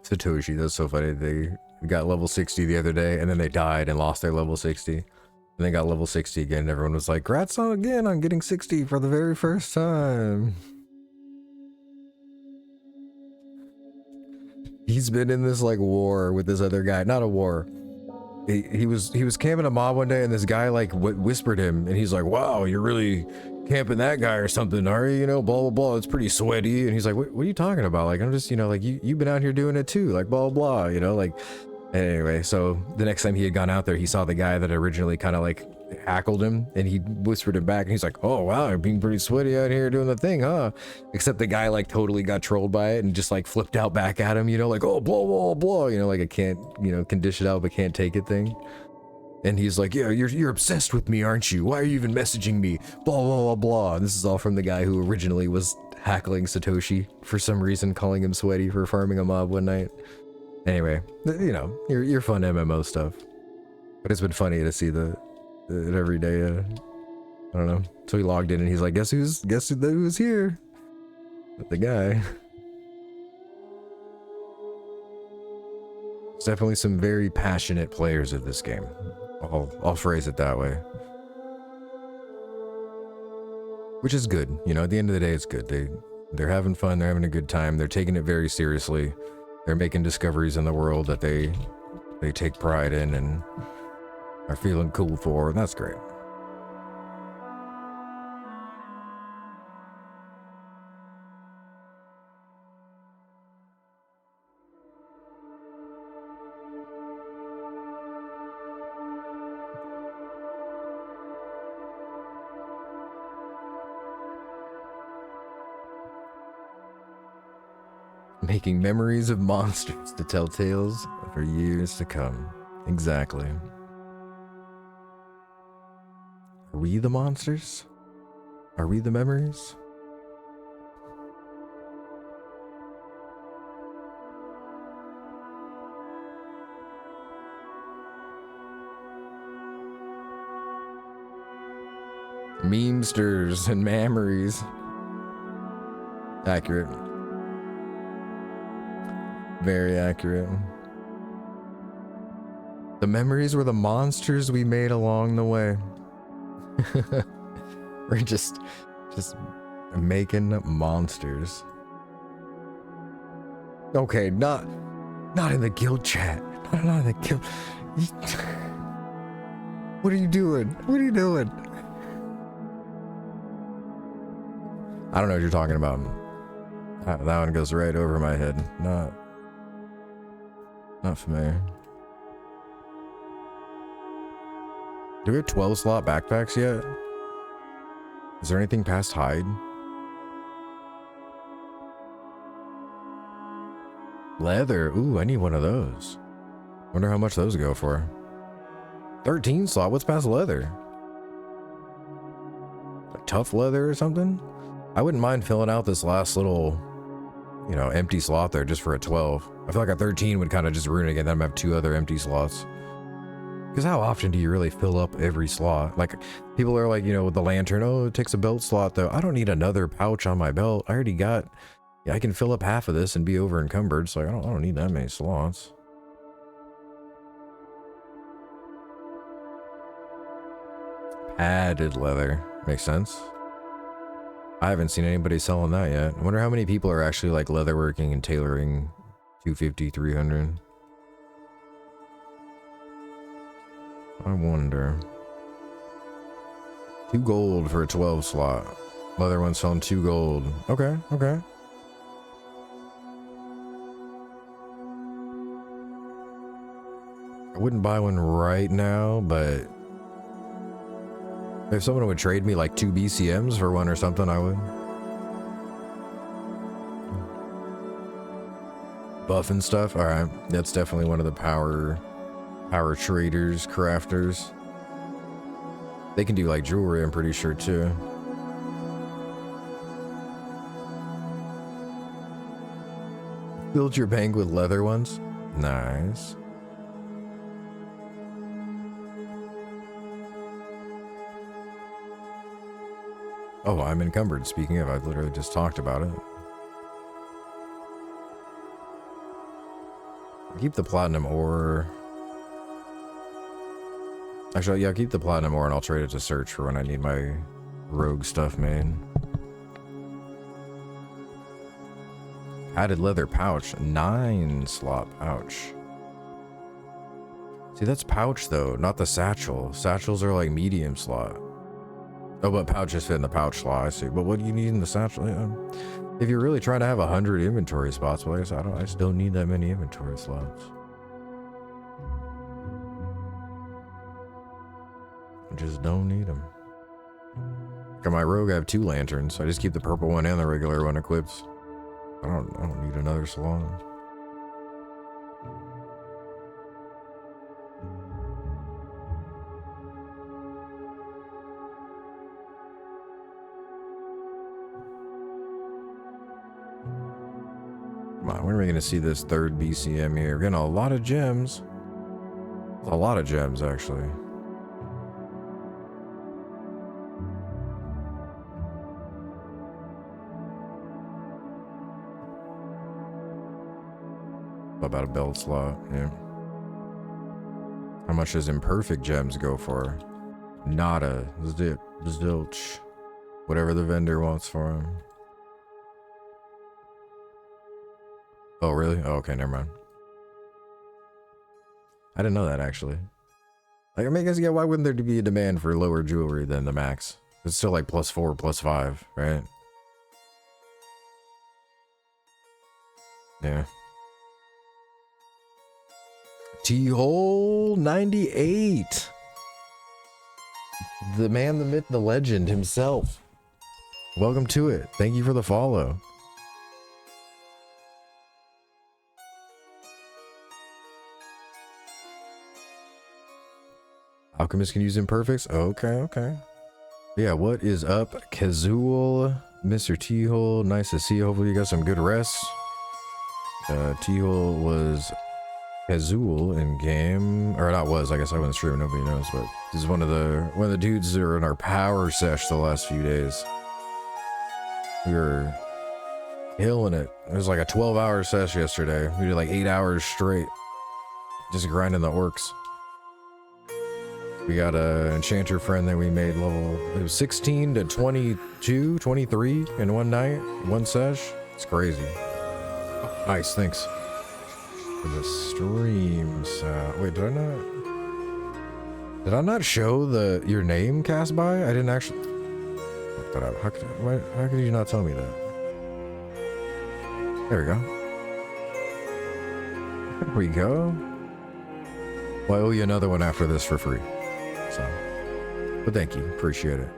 Satoshi, that's so funny. They got level 60 the other day, and then they died and lost their level 60. And they got level 60 again, and everyone was like, "Grats on again on getting 60 for the very first time." He's been in this like war with this other guy. Not a war. He was camping a mob one day, and this guy like whispered him, and he's like, "Wow, you're really camping that guy or something, are you? You know, blah blah blah. It's pretty sweaty." And he's like, "What are you talking about? Like, I'm just, like you've been out here doing it too, like blah blah, like." Anyway, so the next time he had gone out there, he saw the guy that originally kind of like hackled him, and he whispered him back, and he's like, "Oh wow, you're being pretty sweaty out here doing the thing, huh?" Except the guy like totally got trolled by it and just like flipped out back at him, like, "Oh blah blah blah," like a can't, can dish it out but can't take it thing. And he's like, "Yeah, you're obsessed with me, aren't you? Why are you even messaging me? Blah blah blah blah." And this is all from the guy who originally was hackling Satoshi for some reason, calling him sweaty for farming a mob one night. Anyway, your fun MMO stuff. But it's been funny to see the every day. I don't know. So he logged in and he's like, guess who's here? The guy. It's definitely some very passionate players of this game. I'll phrase it that way. Which is good. At the end of the day, it's good. They're having fun. They're having a good time. They're taking it very seriously. They're making discoveries in the world that they take pride in and are feeling cool for, and that's great. Making memories of monsters to tell tales for years to come. Exactly. Are we the monsters? Are we the memories? Memesters and memories. Accurate. Very accurate. The memories were the monsters we made along the way. We're just making monsters. Okay, not in the guild chat. Not in the guild. What are you doing? What are you doing? I don't know what you're talking about. That one goes right over my head. Not familiar. Do we have 12 slot backpacks yet? Is there anything past hide? Leather. Ooh, I need one of those. Wonder how much those go for. 13 slot. What's past leather? Like tough leather or something? I wouldn't mind filling out this last little, empty slot there just for a 12. I feel like a 13 would kind of just ruin it again. Then I have 2 other empty slots. Because how often do you really fill up every slot? Like, people are like, with the lantern, oh, it takes a belt slot though. I don't need another pouch on my belt. I already got, I can fill up half of this and be over encumbered. So I don't need that many slots. Padded leather. Makes sense. I haven't seen anybody selling that yet. I wonder how many people are actually like leatherworking and tailoring 250, 300. I wonder. 2 gold for a 12 slot. Leather one's selling 2 gold. Okay. I wouldn't buy one right now, but if someone would trade me like 2 BCMs for one or something, I would. Buff and stuff. All right, that's definitely one of the power traders, crafters. They can do like jewelry, I'm pretty sure too. Build your bank with leather ones. Nice. Oh, I'm encumbered. Speaking of, I literally just talked about it. Keep the platinum ore. Actually, yeah, keep the platinum ore and I'll trade it to search for when I need my rogue stuff made. Added leather pouch. 9 slot pouch. See, that's pouch though, not the satchel. Satchels are like medium slot. Oh, but pouches fit in the pouch slot, I see. But what do you need in the satchel? If you're really trying to have 100 inventory spots, well, I just don't need that many inventory slots. I just don't need them. Got my rogue, I have 2 lanterns. So I just keep the purple one and the regular one equipped. I don't need another salon. Come on, when are we gonna see this 3rd BCM here? We're getting a lot of gems. A lot of gems, actually. About a belt slot, yeah. How much does imperfect gems go for? Nada, zilch. Whatever the vendor wants for them. Oh, really? Oh, okay, never mind. I didn't know that, actually. Like, I guess, yeah, why wouldn't there be a demand for lower jewelry than the max? It's still like +4, +5, right? Yeah. T-hole 98. The man, the myth, the legend himself. Welcome to it. Thank you for the follow. Alchemist can use imperfects? Okay, okay. Yeah, what is up, Casual, Mr. T-hole? Nice to see you. Hopefully you got some good rest. T-hole was Casual in game, or not was, I guess I wasn't sure, nobody knows, but this is one of the dudes that are in our power sesh the last few days. We were killing it. It was like a 12-hour sesh yesterday. We did like 8 hours straight, just grinding the orcs. We got a enchanter friend that we made level, it was 16 to 22, 23 in one night, one sesh. It's crazy. Oh, nice, thanks. For the streams. Wait, did I not show your name cast by? I didn't actually look that up. How could you not tell me that? There we go. There we go. Well, I owe you another one after this for free. So, but thank you, appreciate it.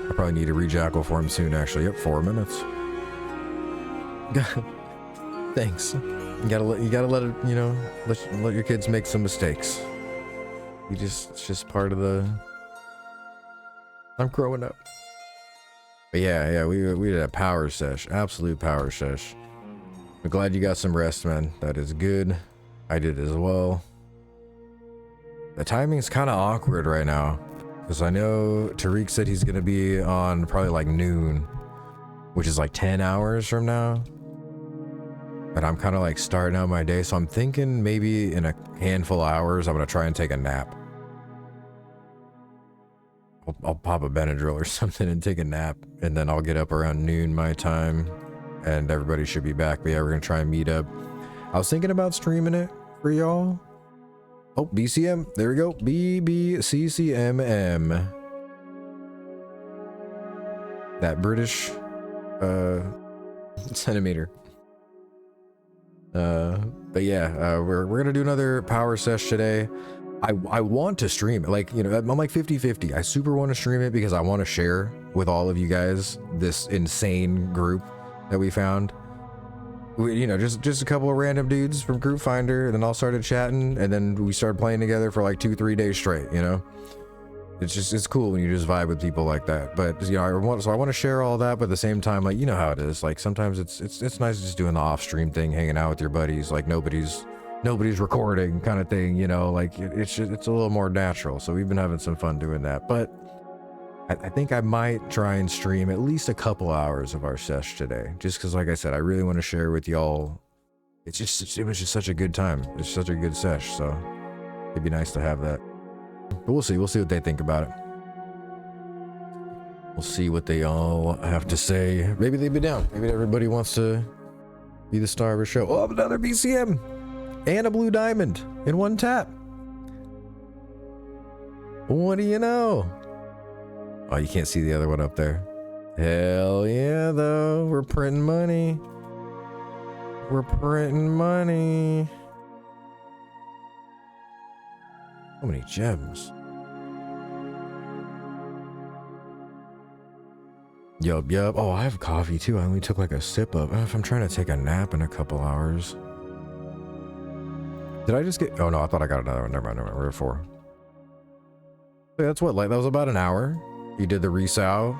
I probably need to rejackal for him soon, actually. Yep, 4 minutes. Thanks. You gotta let it, you know, let your kids make some mistakes. It's just part of the. I'm growing up. But yeah, we did a power sesh, absolute power sesh. I'm glad you got some rest, man. That is good. I did as well. The timing's kind of awkward right now, because I know Tariq said he's gonna be on probably like noon, which is like 10 hours from now. But I'm kind of like starting out my day, so I'm thinking maybe in a handful of hours I'm gonna try and take a nap. I'll pop a Benadryl or something and take a nap, and then I'll get up around noon my time, and everybody should be back. But yeah, we're gonna try and meet up. I was thinking about streaming it for y'all. Oh, BCM, there we go. BBCCMM. That British centimeter. But yeah, we're gonna do another power sesh today. I want to stream it, like, you know, I'm like 50-50. I super want to stream it because I want to share with all of you guys this insane group that we found. You know, just a couple of random dudes from Group Finder, and then all started chatting, and then we started playing together for like 2-3 days straight, you know. It's cool when you just vibe with people like that. But you know, I want to share all that, but at the same time, like, you know how it is, like sometimes it's nice just doing the off stream thing, hanging out with your buddies, like nobody's recording kind of thing, you know, like it's a little more natural. So we've been having some fun doing that. But I think I might try and stream at least a couple hours of our sesh today, just because, like I said, I really want to share with y'all. It was just such a good time. It's such a good sesh, so it'd be nice to have that. But we'll see what they think about it. We'll see what they all have to say. Maybe they'd be down. Maybe everybody wants to be the star of a show. Oh, another BCM and a blue diamond in one tap. What do you know? Oh, you can't see the other one up there. Hell yeah, though. We're printing money. We're printing money. So many gems. Yup. Oh, I have coffee too. I only took like a sip of. If I'm trying to take a nap in a couple hours. Did I just get? Oh no, I thought I got another one. Never mind. We're at 4. So that's what, like, that was about an hour. You did the resow.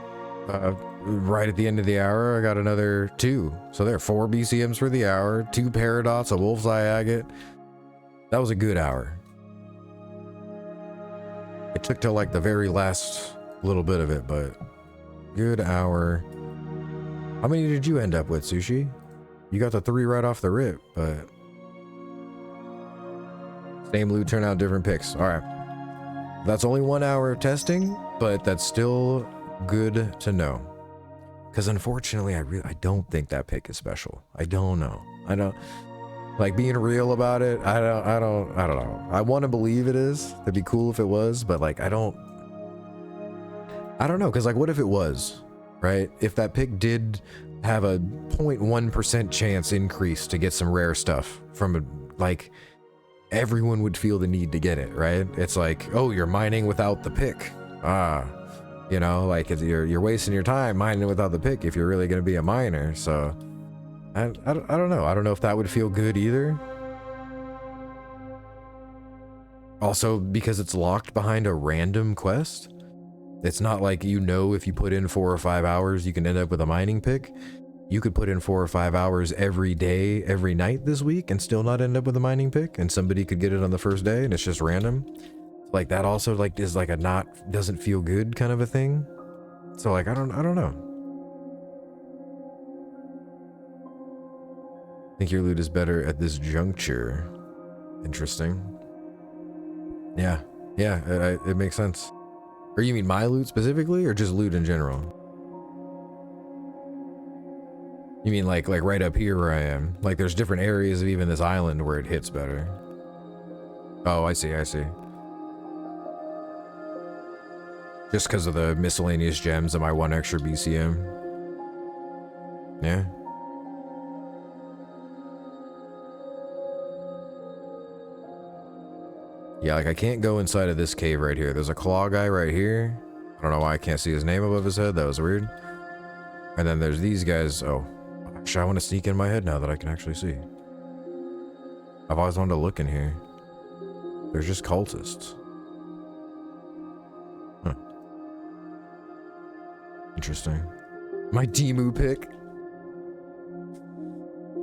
Right at the end of the hour, I got another 2. So there are 4 BCMs for the hour, 2 paradots, a wolf's eye agate. That was a good hour. It took till like the very last little bit of it, but good hour. How many did you end up with, Sushi? You got the 3 right off the rip, but same loot, turn out different picks. All right, that's only 1 hour of testing, but that's still good to know. Because unfortunately, I don't think that pick is special. I don't know. I don't. Like, being real about it, I don't know. I want to believe it is. That'd be cool if it was, but like, I don't know. Because like, what if it was, right? If that pick did have a 0.1% chance increase to get some rare stuff from a, like, everyone would feel the need to get it, right? It's like, oh, you're mining without the pick. You know, like, you're wasting your time mining without the pick if you're really going to be a miner. So I don't know. I don't know if that would feel good either. Also, because it's locked behind a random quest. It's not like, you know, if you put in 4 or 5 hours, you can end up with a mining pick. You could put in 4 or 5 hours every day, every night this week and still not end up with a mining pick, and somebody could get it on the first day and it's just random. Like, that also, like, is like a doesn't feel good kind of a thing. So like, I don't know. I think your loot is better at this juncture. Interesting. Yeah, it makes sense. Or you mean my loot specifically, or just loot in general? You mean like right up here where I am? Like, there's different areas of even this island where it hits better. Oh, I see. Just because of the miscellaneous gems and my 1 extra BCM. Yeah. Yeah, like, I can't go inside of this cave right here. There's a claw guy right here. I don't know why I can't see his name above his head. That was weird. And then there's these guys. Oh, actually, I want to sneak in my head now that I can actually see. I've always wanted to look in here. There's just cultists. Huh. Interesting. My Demu pick.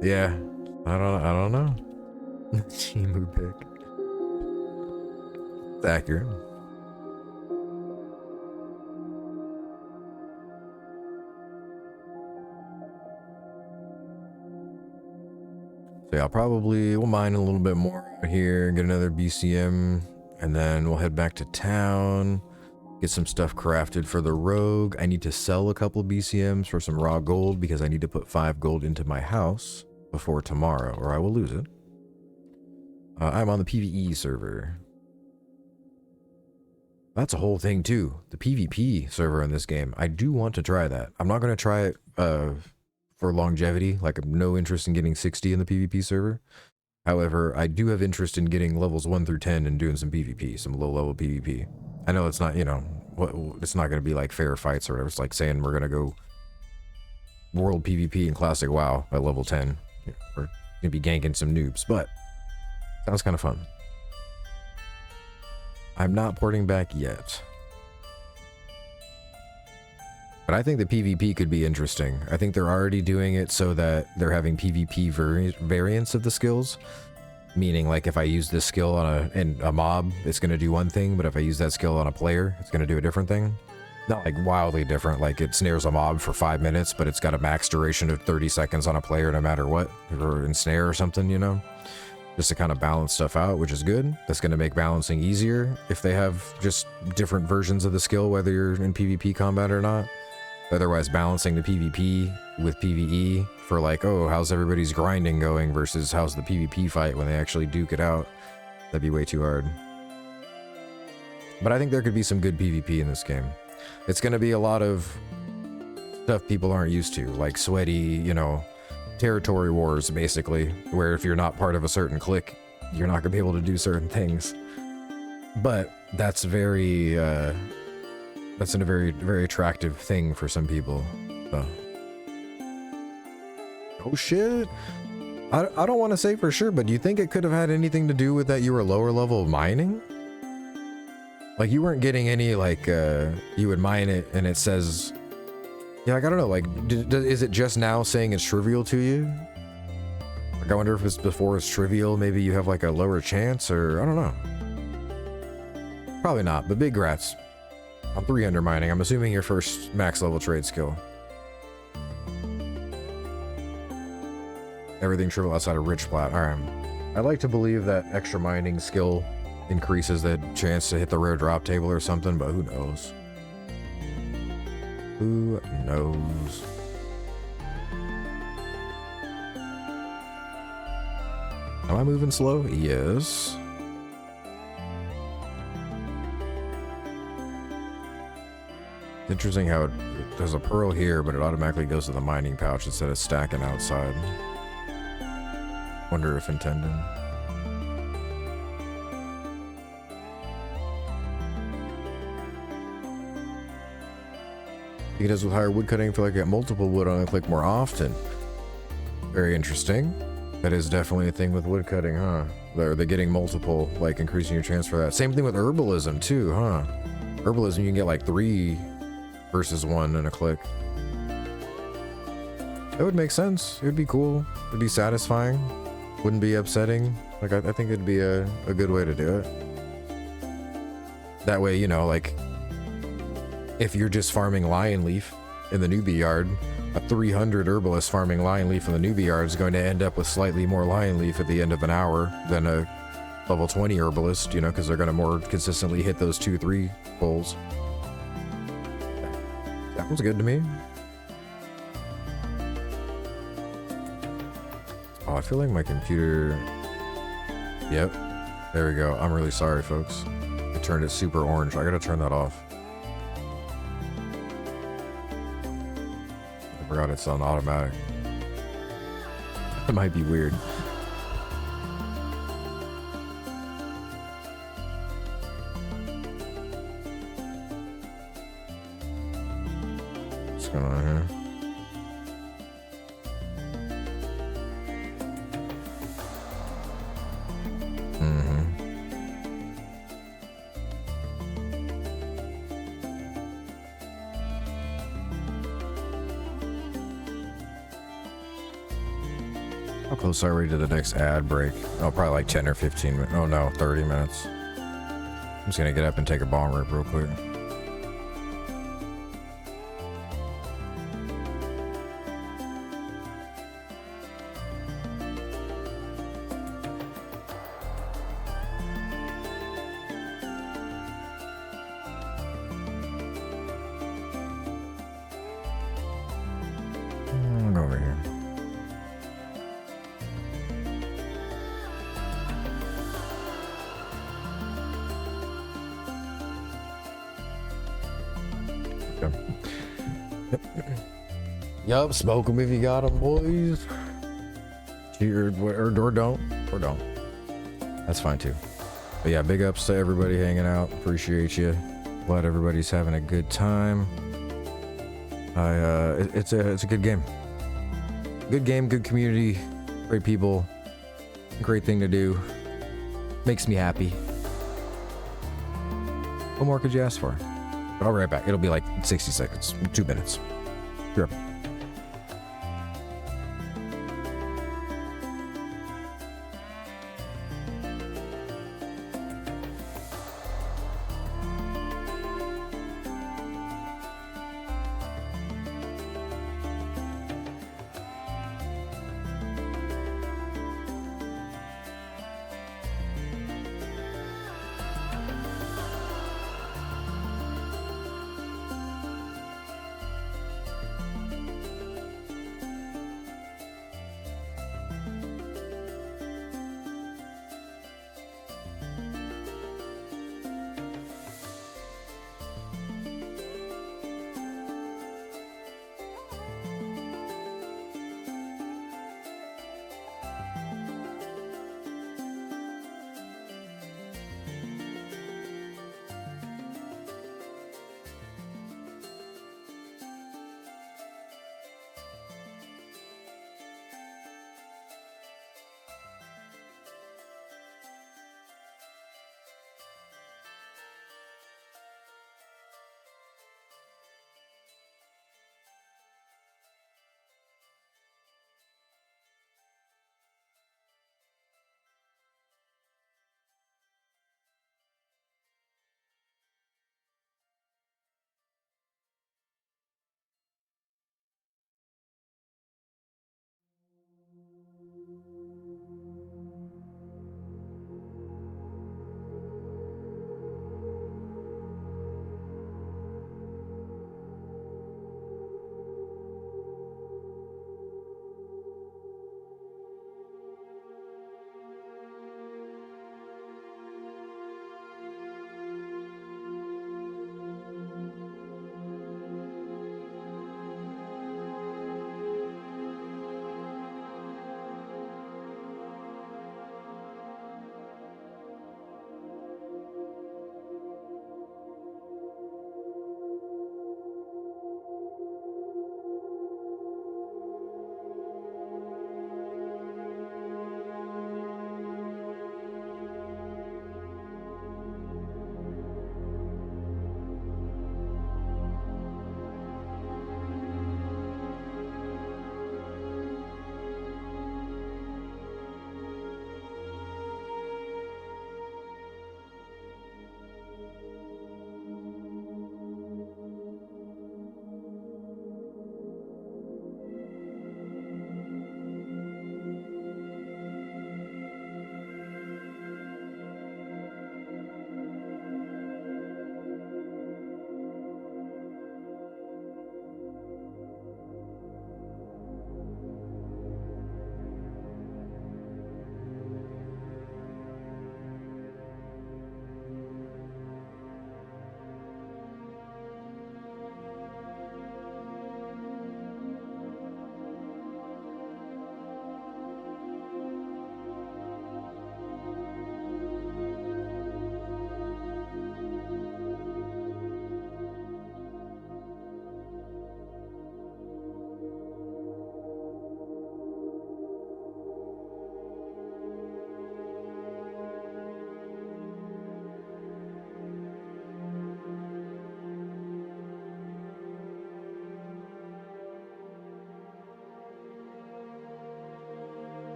Yeah, I don't know. Demu pick. It's accurate. So yeah, we'll mine a little bit more here, get another BCM, and then we'll head back to town, get some stuff crafted for the rogue. I need to sell a couple BCMs for some raw gold because I need to put 5 gold into my house before tomorrow, or I will lose it. I'm on the PvE server. That's a whole thing too. The PvP server in this game. I do want to try that. I'm not going to try it for for longevity. Like, I have no interest in getting 60 in the PvP server. However, I do have interest in getting levels 1 through 10 and doing some PvP, some low-level PvP. I know it's not, you know, it's not going to be like fair fights or whatever. It's like saying we're going to go world PvP in Classic WoW at level 10. We're going to be ganking some noobs, but sounds kind of fun. I'm not porting back yet. But I think the PvP could be interesting. I think they're already doing it so that they're having PvP variants of the skills. Meaning, like, if I use this skill on a mob, it's going to do one thing, but if I use that skill on a player, it's going to do a different thing. Not, like, wildly different, like it snares a mob for 5 minutes, but it's got a max duration of 30 seconds on a player no matter what, or ensnare or something, you know? Just to kind of balance stuff out, which is good. That's going to make balancing easier if they have just different versions of the skill, whether you're in PvP combat or not. Otherwise, balancing the PvP with PvE for like, oh, how's everybody's grinding going versus how's the PvP fight when they actually duke it out, that'd be way too hard. But I think there could be some good PvP in this game. It's going to be a lot of stuff people aren't used to, like sweaty, you know, territory wars, basically, where if you're not part of a certain clique, you're not going to be able to do certain things. But that's very... that's a very, very attractive thing for some people. So. Oh shit! I don't want to say for sure, but do you think it could have had anything to do with that you were lower level mining? Like, you weren't getting any, like, you would mine it and it says... Yeah, like, I don't know, like, is it just now saying it's trivial to you? Like, I wonder if it's before it's trivial, maybe you have, like, a lower chance, or... I don't know. Probably not, but big grats. I'm 300 mining. I'm assuming your first max level trade skill. Everything trivial outside of rich plat. Alright. I'd like to believe that extra mining skill increases the chance to hit the rare drop table or something, but who knows? Who knows? Am I moving slow? Yes. It's interesting how there's a pearl here, but it automatically goes to the mining pouch instead of stacking outside. Wonder if intended. He does with higher wood cutting, feel like I get multiple wood on a click more often. Very interesting. That is definitely a thing with wood cutting, huh? They're getting multiple, like increasing your chance for that. Same thing with herbalism too, huh? Herbalism, you can get like 3 versus 1 in a click. That would make sense. It would be cool. It would be satisfying. Wouldn't be upsetting. Like, I think it'd be a good way to do it. That way, you know, like, if you're just farming lion leaf in the newbie yard, a 300 herbalist farming lion leaf in the newbie yard is going to end up with slightly more lion leaf at the end of an hour than a level 20 herbalist, you know, because they're going to more consistently hit those 2-3 pulls. That was good to me. Oh, I feel like my computer... Yep. There we go. I'm really sorry, folks. I turned it super orange. I gotta turn that off. I forgot it's on automatic. It might be weird. What's going on here? How close are we to the next ad break? Oh, probably like 10 or 15 minutes. Oh no, 30 minutes. I'm just gonna get up and take a bomb rip real quick. Go over here. Yup, smoke them if you got them, boys. Or don't. Or don't. That's fine too. But yeah, big ups to everybody hanging out. Appreciate you. Glad everybody's having a good time. It's a good game. Good game, good community, great people, great thing to do. Makes me happy. What more could you ask for? But I'll be right back. It'll be like 60 seconds, 2 minutes. Sure.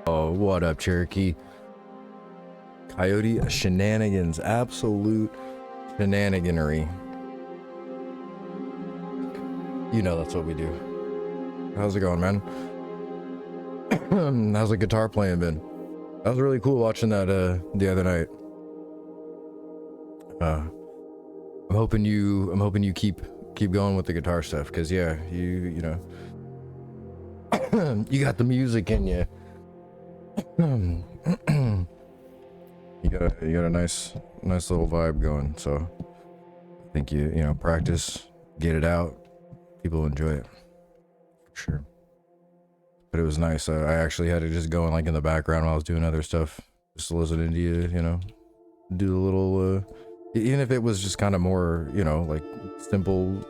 Oh, what up, Cherokee? Coyote shenanigans, absolute shenaniganery. You know that's what we do. How's it going, man? How's the guitar playing been? That was really cool watching that the other night. I'm hoping you keep going with the guitar stuff, because yeah, you know, You got the music in you. You got a nice little vibe going. So I think you know, practice, get it out. People enjoy it for sure. But it was nice. I actually had it just going like in the background while I was doing other stuff, just listening to you, you know, do a little, even if it was just kind of more, you know, like simple,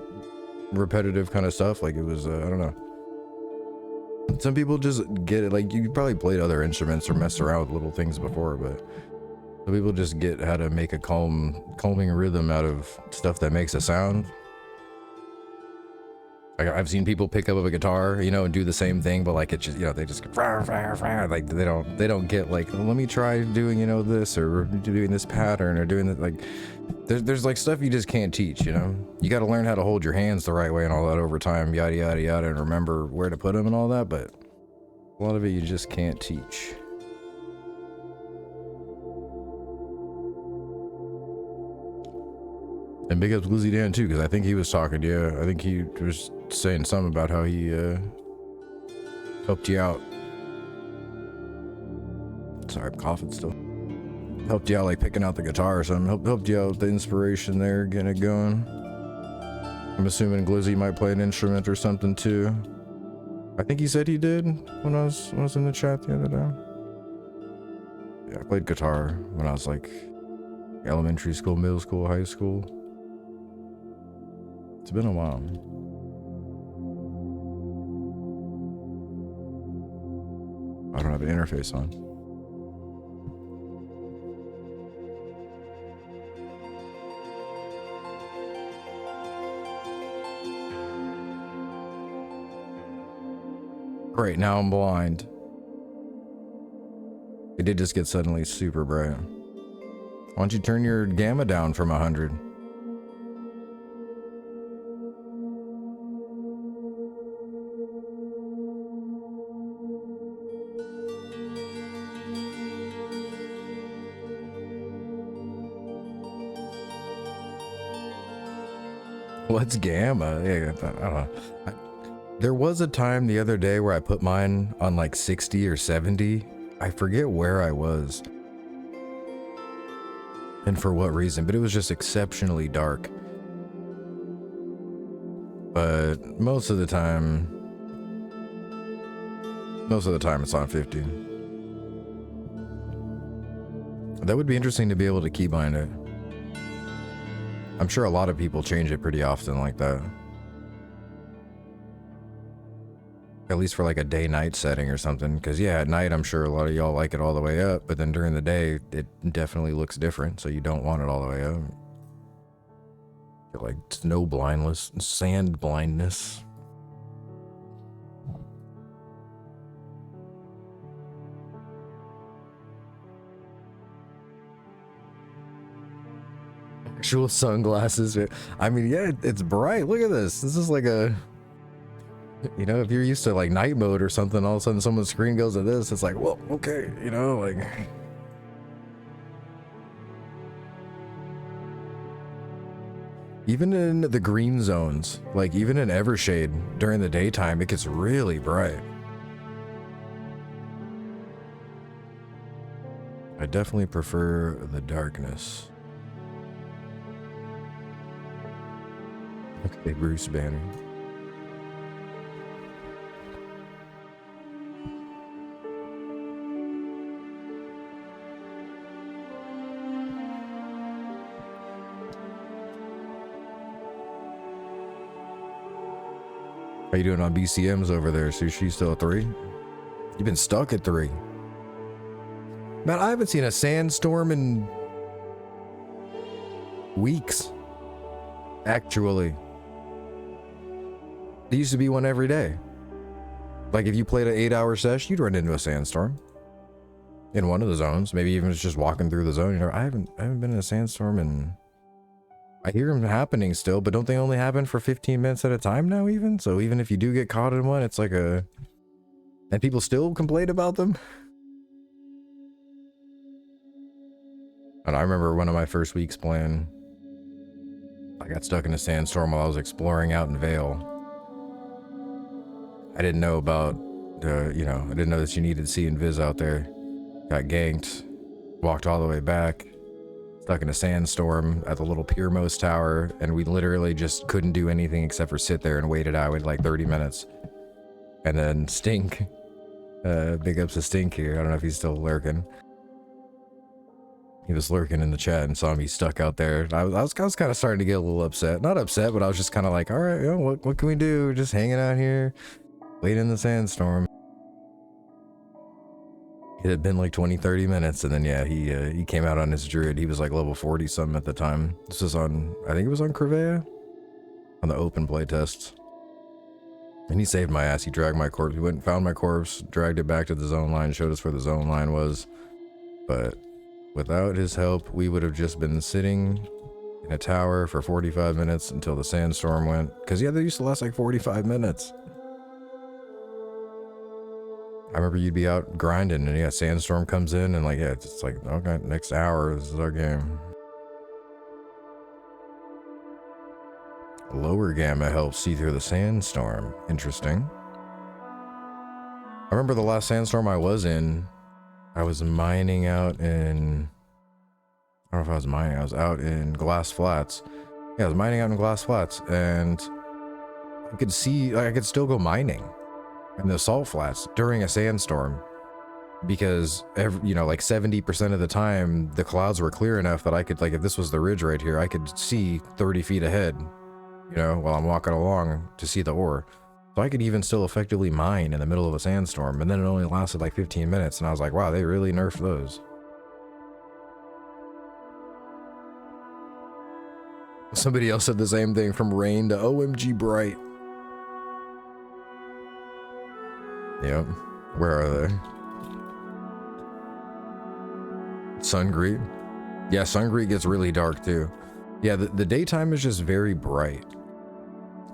repetitive kind of stuff. Like it was, I don't know. Some people just get it. Like you probably played other instruments or messed around with little things before, but some people just get how to make a calming rhythm out of stuff that makes a sound. Like I've seen people pick up a guitar, you know, and do the same thing, but like it just, you know, they just like they don't get like, well, let me try doing, you know, this or doing this pattern or doing that. Like there's like stuff you just can't teach, you know. You got to learn how to hold your hands the right way and all that over time, yada yada yada, and remember where to put them and all that. But a lot of it you just can't teach. And big ups Glizzy Dan too, because I think he was talking. Yeah, I think he was saying something about how he helped you out. Sorry, I'm coughing still. Helped you out, like picking out the guitar or something. Helped you out with the inspiration there, getting it going. I'm assuming Glizzy might play an instrument or something too. I think he said he did when I was in the chat the other day. Yeah, I played guitar when I was like elementary school, middle school, high school. It's been a while. I don't have an interface on. Great, now I'm blind. It did just get suddenly super bright. Why don't you turn your gamma down from 100? What's gamma? Yeah, I don't know. There was a time the other day where I put mine on like 60 or 70. I forget where I was and for what reason, but it was just exceptionally dark. But most of the time it's on 50. That would be interesting to be able to keybind it. I'm sure a lot of people change it pretty often like that. At least for like a day-night setting or something. Because yeah, at night I'm sure a lot of y'all like it all the way up, but then during the day it definitely looks different, so you don't want it all the way up. Get like snow blindness, sand blindness. Actual sunglasses. I mean, yeah, it's bright. Look at this. This is like a, you know, if you're used to like night mode or something, all of a sudden someone's screen goes to this, it's like, well, okay, you know, like. Even in the green zones, like even in Evershade during the daytime, it gets really bright. I definitely prefer the darkness. Okay, Bruce Banner. How you doing on BCMs over there? Sushi still at 3? You've been stuck at 3. Man, I haven't seen a sandstorm in weeks. Actually. There used to be one every day. Like if you played an 8-hour session, you'd run into a sandstorm in one of the zones. Maybe even just walking through the zone. You know, I haven't been in a sandstorm, and I hear them happening still, but don't they only happen for 15 minutes at a time now? Even so, even if you do get caught in one, it's like a, and people still complain about them. And I remember one of my first weeks playing, I got stuck in a sandstorm while I was exploring out in Vale. I didn't know about you know, I didn't know that you needed C and Viz out there. Got ganked, walked all the way back, stuck in a sandstorm at the little Piermost tower, and we literally just couldn't do anything except for sit there and wait it out with like 30 minutes. And then Stink, big ups to Stink here. I don't know if he's still lurking. He was lurking in the chat and saw me stuck out there. I was kind of starting to get a little upset. Not upset, but I was just kind of like, all right, you know, what can we do? Just hanging out here, waiting in the sandstorm. It had been like 20-30 minutes, and then yeah, he came out on his druid. He was like level 40 something at the time. This was on, I think it was on Crevea, on the open play tests. And he saved my ass. He dragged my corpse. He went and found my corpse, dragged it back to the zone line, showed us where the zone line was. But without his help, we would have just been sitting in a tower for 45 minutes until the sandstorm went. Because yeah, they used to last like 45 minutes. I remember you'd be out grinding and yeah, sandstorm comes in and like, yeah, it's like, okay, next hour, this is our game. Lower gamma helps see through the sandstorm. Interesting. I remember the last sandstorm I was in, I was mining out in, I don't know if I was mining, I was out in Glass Flats. Yeah, I was mining out in Glass Flats and I could see, like, I could still go mining in the salt flats during a sandstorm because you know, like 70% of the time the clouds were clear enough that I could, like, if this was the ridge right here, I could see 30 feet ahead, you know, while I'm walking along to see the ore. So I could even still effectively mine in the middle of a sandstorm, and then it only lasted like 15 minutes, and I was like, wow, they really nerfed those. Somebody else said the same thing, from rain to OMG bright. Yep. Where are they? Sungreet. Yeah, Sungreet gets really dark too. Yeah, the daytime is just very bright.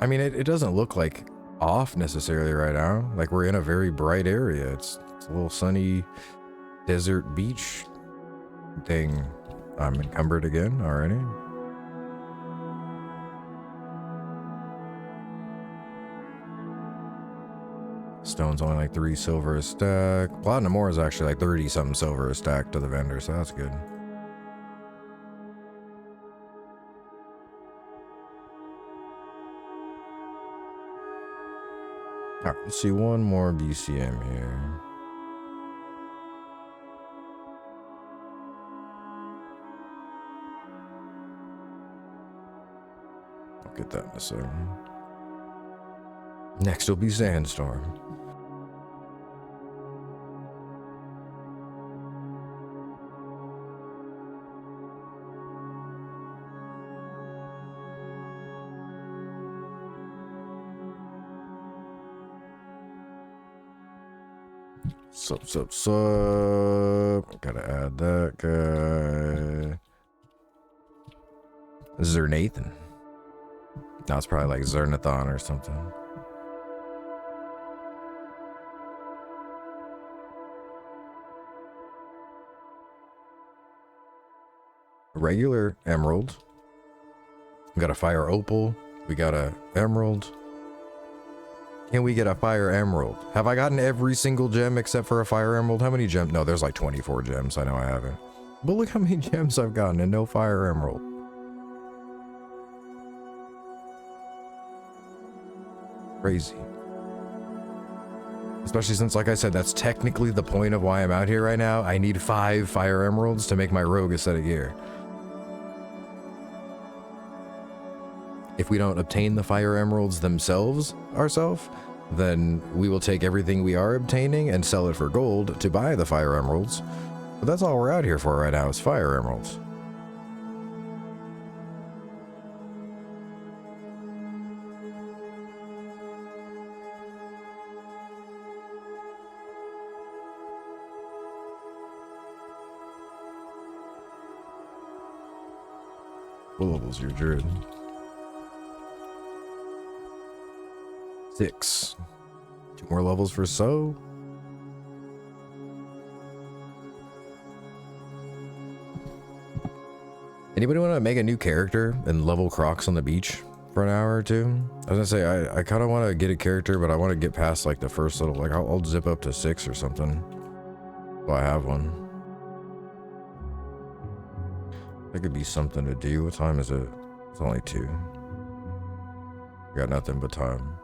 I mean, it doesn't look like off necessarily right now. Like, we're in a very bright area. It's a little sunny desert beach thing. I'm encumbered again already. Stone's only like 3 silver a stack. Platinum ore is actually like 30 something silver a stack to the vendor, so that's good. All right, let's see one more BCM here. I'll get that in a second. Next will be Sandstorm. Sup. Gotta add that guy. Zernathan. No, it's probably like Zernathan or something. Regular emerald. We got a fire opal. We got a emerald. Can we get a fire emerald? Have I gotten every single gem except for a fire emerald? How many gems? No, there's like 24 gems. I know I haven't. But look how many gems I've gotten and no fire emerald. Crazy. Especially since, like I said, that's technically the point of why I'm out here right now. I need 5 fire emeralds to make my rogue a set of gear. If we don't obtain the fire emeralds themselves ourselves, then we will take everything we are obtaining and sell it for gold to buy the fire emeralds. But that's all we're out here for right now, is fire emeralds. What level's your druid? 6. 2 more levels for So. Anybody want to make a new character and level Crocs on the beach for an hour or two. I was gonna say, I kind of want to get a character, but I want to get past like the first little, like I'll zip up to 6 or something. So I have one. That could be something to do. What time is it? It's only 2. Got nothing but time.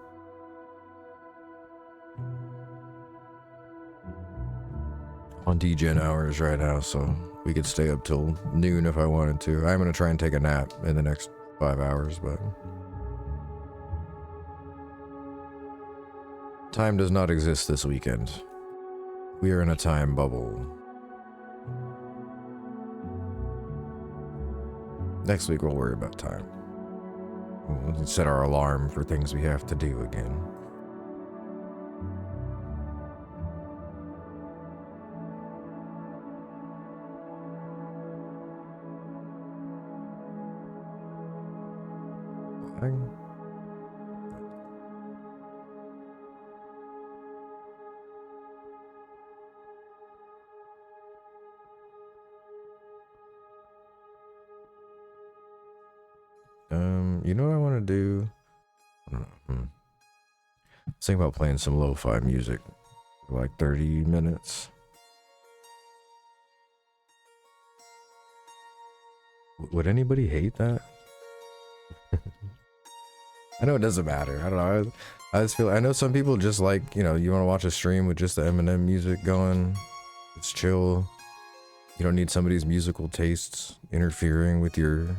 On DGen hours right now, so we could stay up till noon if I wanted to. I'm gonna try and take a nap in the next 5 hours, but time does not exist this weekend. We are in a time bubble. Next week we'll worry about time. We'll set our alarm for things we have to do again. You know what I want to do? I don't know. I was thinking about playing some lo-fi music for like 30 minutes. Would anybody hate that? I know it doesn't matter. I don't know. I just feel, I know some people just like, you know, you want to watch a stream with just the Eminem music going. It's chill. You don't need somebody's musical tastes interfering with your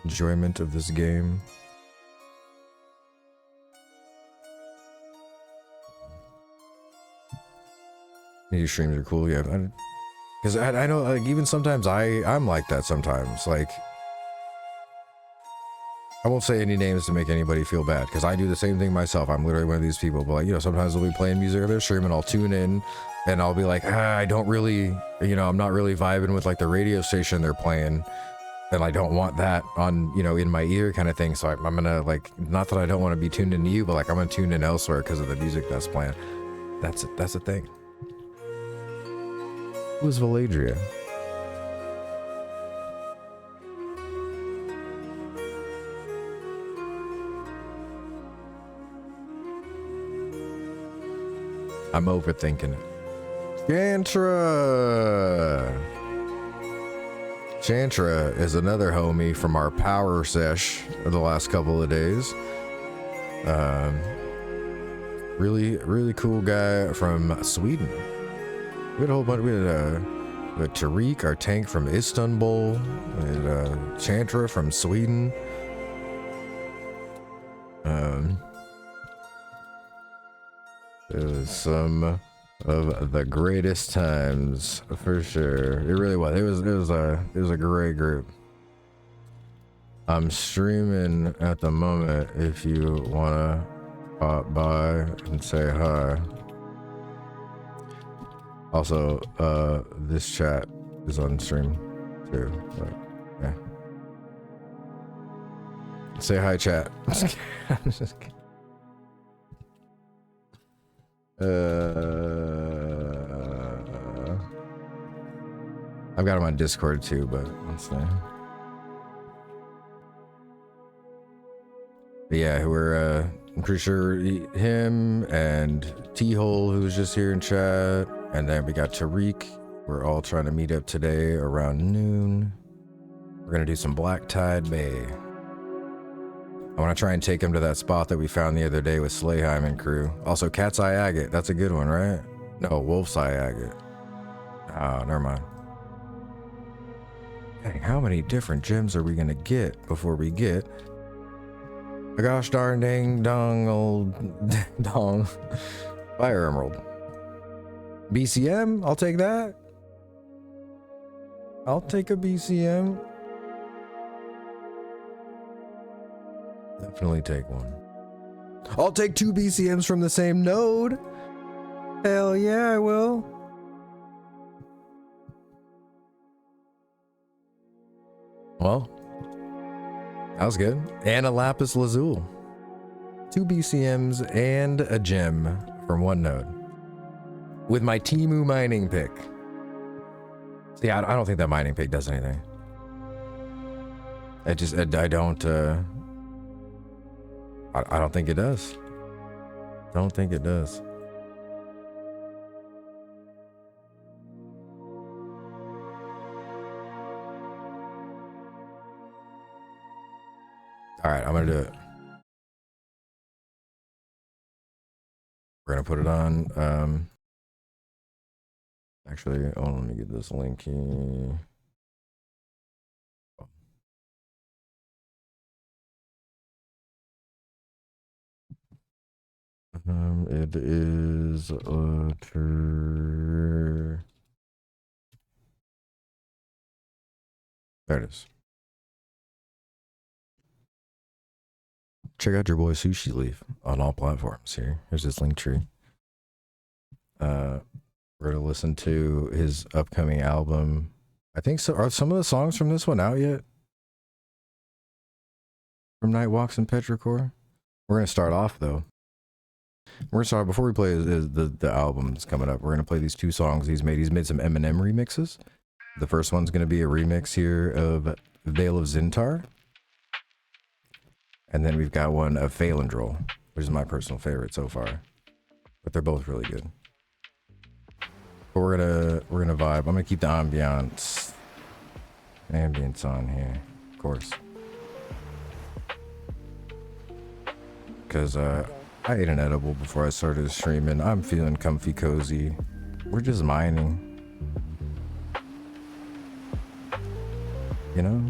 enjoyment of this game. These streams are cool, yeah. Because I know, like, even sometimes I'm like that sometimes. Like, I won't say any names to make anybody feel bad, because I do the same thing myself. I'm literally one of these people. But, like, you know, sometimes they'll be playing music or they're streaming, I'll tune in, and I'll be like, I don't really, you know, I'm not really vibing with, like, the radio station they're playing. And I don't want that on, you know, in my ear kind of thing. So I'm gonna, like, not that I don't want to be tuned into you, but, like, I'm gonna tune in elsewhere because of the music that's playing. That's a thing. Who's Valadria? I'm overthinking it. Chantra is another homie from our power sesh of the last couple of days. Really cool guy from Sweden. We had a whole bunch. We had Tariq, our tank from Istanbul. We had Chantra from Sweden. It was some of the greatest times for sure. It really was. It was a great group. I'm streaming at the moment if you wanna pop by and say hi. Also, this chat is on stream too, but yeah. Say hi, chat. I'm just kidding. I've got him on Discord too, but let's see. But yeah, we're I'm pretty sure him and T-Hole, who was just here in chat, and then we got Tariq. We're all trying to meet up today around noon. We're gonna do some Black Tide Bay. I want to try and take him to that spot that we found the other day with Slayheim and crew. Also, Cat's Eye Agate. That's a good one, right? No, Wolf's Eye Agate. Oh, never mind. Dang, how many different gems are we going to get before we get a gosh darn dang dong old dong Fire Emerald? BCM? I'll take that. I'll take a BCM. Definitely take one. I'll take 2 BCMs from the same node. Hell yeah, I will. Well, that was good. And a lapis lazuli. 2 BCMs and a gem from one node. With my Temu mining pick. See, I don't think that mining pick does anything. I don't, I don't think it does. Don't think it does. All right, I'm gonna do it. We're gonna put it on. Actually, oh, let me get this link here. It is there it is. Check out your boy Sushi Leaf on all platforms here. Here's his link tree. We're gonna listen to his upcoming album. I think so. Are some of the songs from this one out yet? From Night Walks and Petrichor? We're gonna start off though. We're gonna start before we play the album that's coming up. We're gonna play these two songs he's made. He's made some Eminem remixes. The first one's gonna be a remix here of Veil of Zintar. And then we've got one of Phalendrol, which is my personal favorite so far. But they're both really good. But we're gonna vibe. I'm gonna keep the ambience on here, of course. Cause I ate an edible before I started streaming. I'm feeling comfy cozy. We're just mining. You know?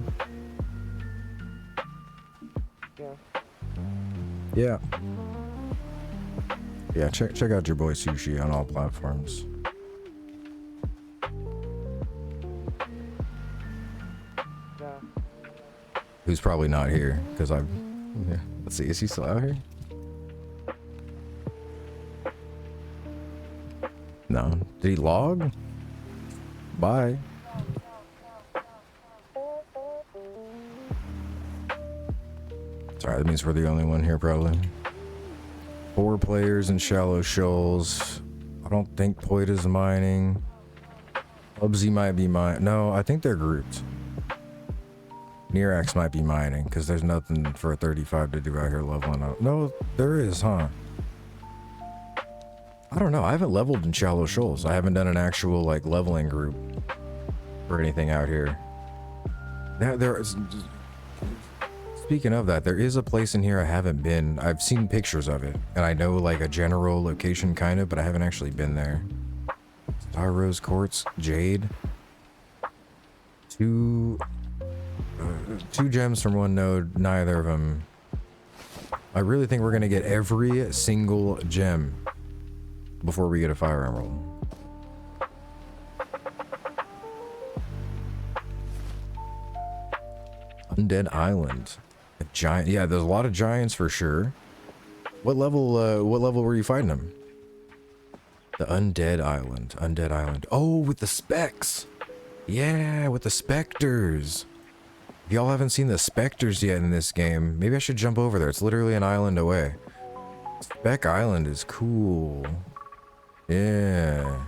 Yeah. Yeah, check out your boy Sushi on all platforms. Who's probably not here, because yeah. Let's see, is he still out here? No. Did he log? Bye. Sorry, that means we're the only one here, probably. 4 players in Shallow Shoals. I don't think Poita's mining. Ubsy might be mining. No, I think they're grouped. Nirax might be mining, because there's nothing for a 35 to do out here leveling up. No, there is, huh? I don't know. I haven't leveled in Shallow Shoals. I haven't done an actual, like, leveling group or anything out here. There is... Speaking of that, there is a place in here I haven't been. I've seen pictures of it, and I know like a general location kind of, but I haven't actually been there. Star Rose Quartz, Jade. Two gems from one node, neither of them. I really think we're gonna get every single gem before we get a Fire Emerald. Undead Island. A giant, yeah, there's a lot of giants for sure. What level were you fighting them? The Undead Island. Oh, with the specs. Yeah, with the specters. If y'all haven't seen the specters yet in this game, maybe I should jump over there. It's literally an island away. Spec Island is cool. Yeah.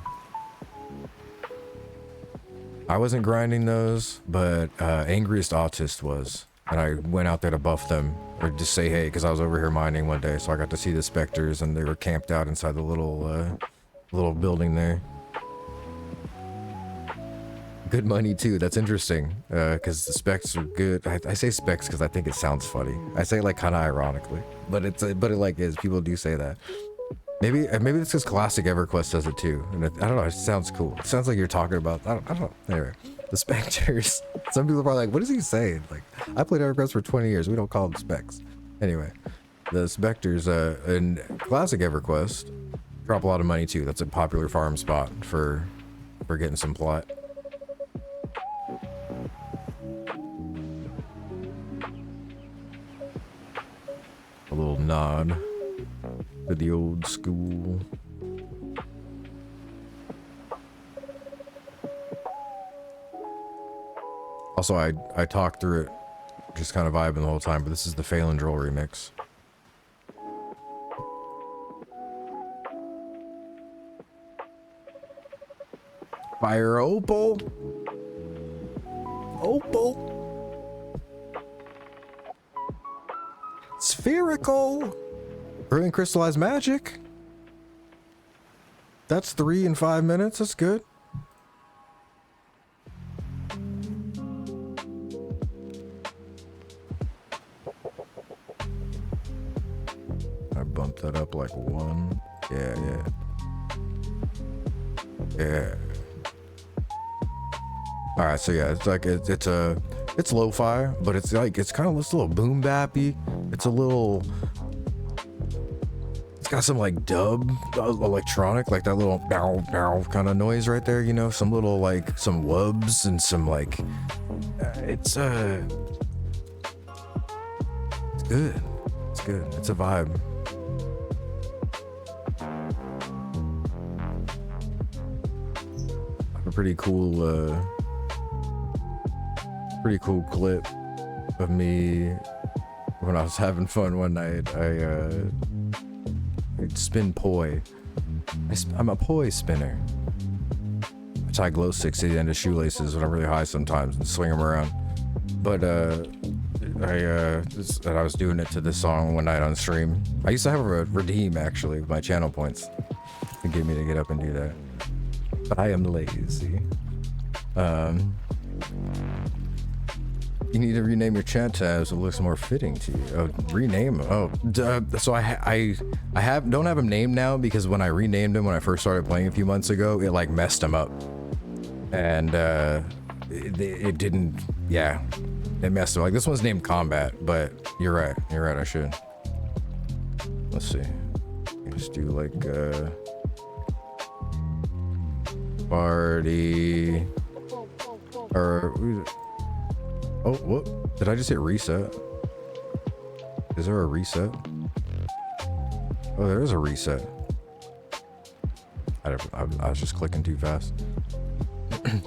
I wasn't grinding those, but Angriest Autist was. And I went out there to buff them, or just say hey, because I was over here mining one day, so I got to see the specters, and they were camped out inside the little building there. Good money too. That's interesting, because the specs are good. I say specs because I think it sounds funny. I say it like kind of ironically, but it like is. People do say that. Maybe it's because Classic EverQuest does it too, and I don't know. It sounds cool. It sounds like you're talking about. I don't know. Anyway, the specters. Some people are probably like, "What is he saying?" Like, I played EverQuest for 20 years. We don't call them specs. Anyway, the specters in Classic EverQuest drop a lot of money too. That's a popular farm spot for getting some plot. A little nod to the old school. Also, I talked through it, just kind of vibing the whole time, but this is the Phalendrol remix. Fire Opal! Opal! It's Spherical. Brilliant crystallized magic. That's 3 in 5 minutes. That's good. I bumped that up like 1. Yeah. All right, so yeah, it's like it's lo-fi, but it's like it's kind of this little boom bappy. It's got some like dub electronic, like that little bow bow kind of noise right there, you know, some little like some wubs and some like it's good. It's good. It's a vibe. A pretty cool clip of me when I was having fun one night. I'd spin poi. I'm a poi spinner. I tie glow sticks to the end of shoelaces when I'm really high sometimes and swing them around. But I was doing it to this song one night on stream. I used to have a redeem actually with my channel points to get me to get up and do that. But I am lazy. You need to rename your chat tabs so it looks more fitting to you. Oh, rename them. Oh, so I don't have them named now because when I renamed them when I first started playing a few months ago, it like messed them up, and it didn't. Yeah, it messed them. Like this one's named Combat, but you're right. I should. Let's see. Just do like party or. Oh, what? Did I just hit reset? Is there a reset? Oh, there is a reset. I was just clicking too fast.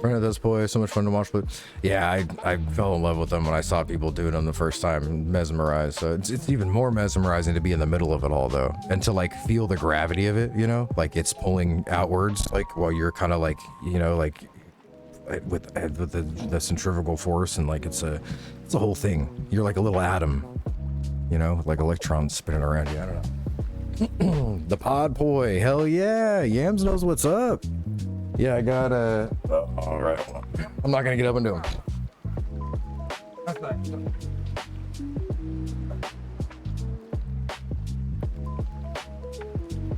Friend of this boy, so much fun to watch, but yeah, I fell in love with them when I saw people doing them the first time, mesmerized. So it's even more mesmerizing to be in the middle of it all though, and to like feel the gravity of it, you know, like it's pulling outwards, like while you're kind of like, you know, like with the centrifugal force, and like it's a whole thing. You're like a little atom, you know, like electrons spinning around you. I don't know. The pod boy, hell yeah, Yams knows what's up. Yeah, I got all right, I'm not gonna get up and do him.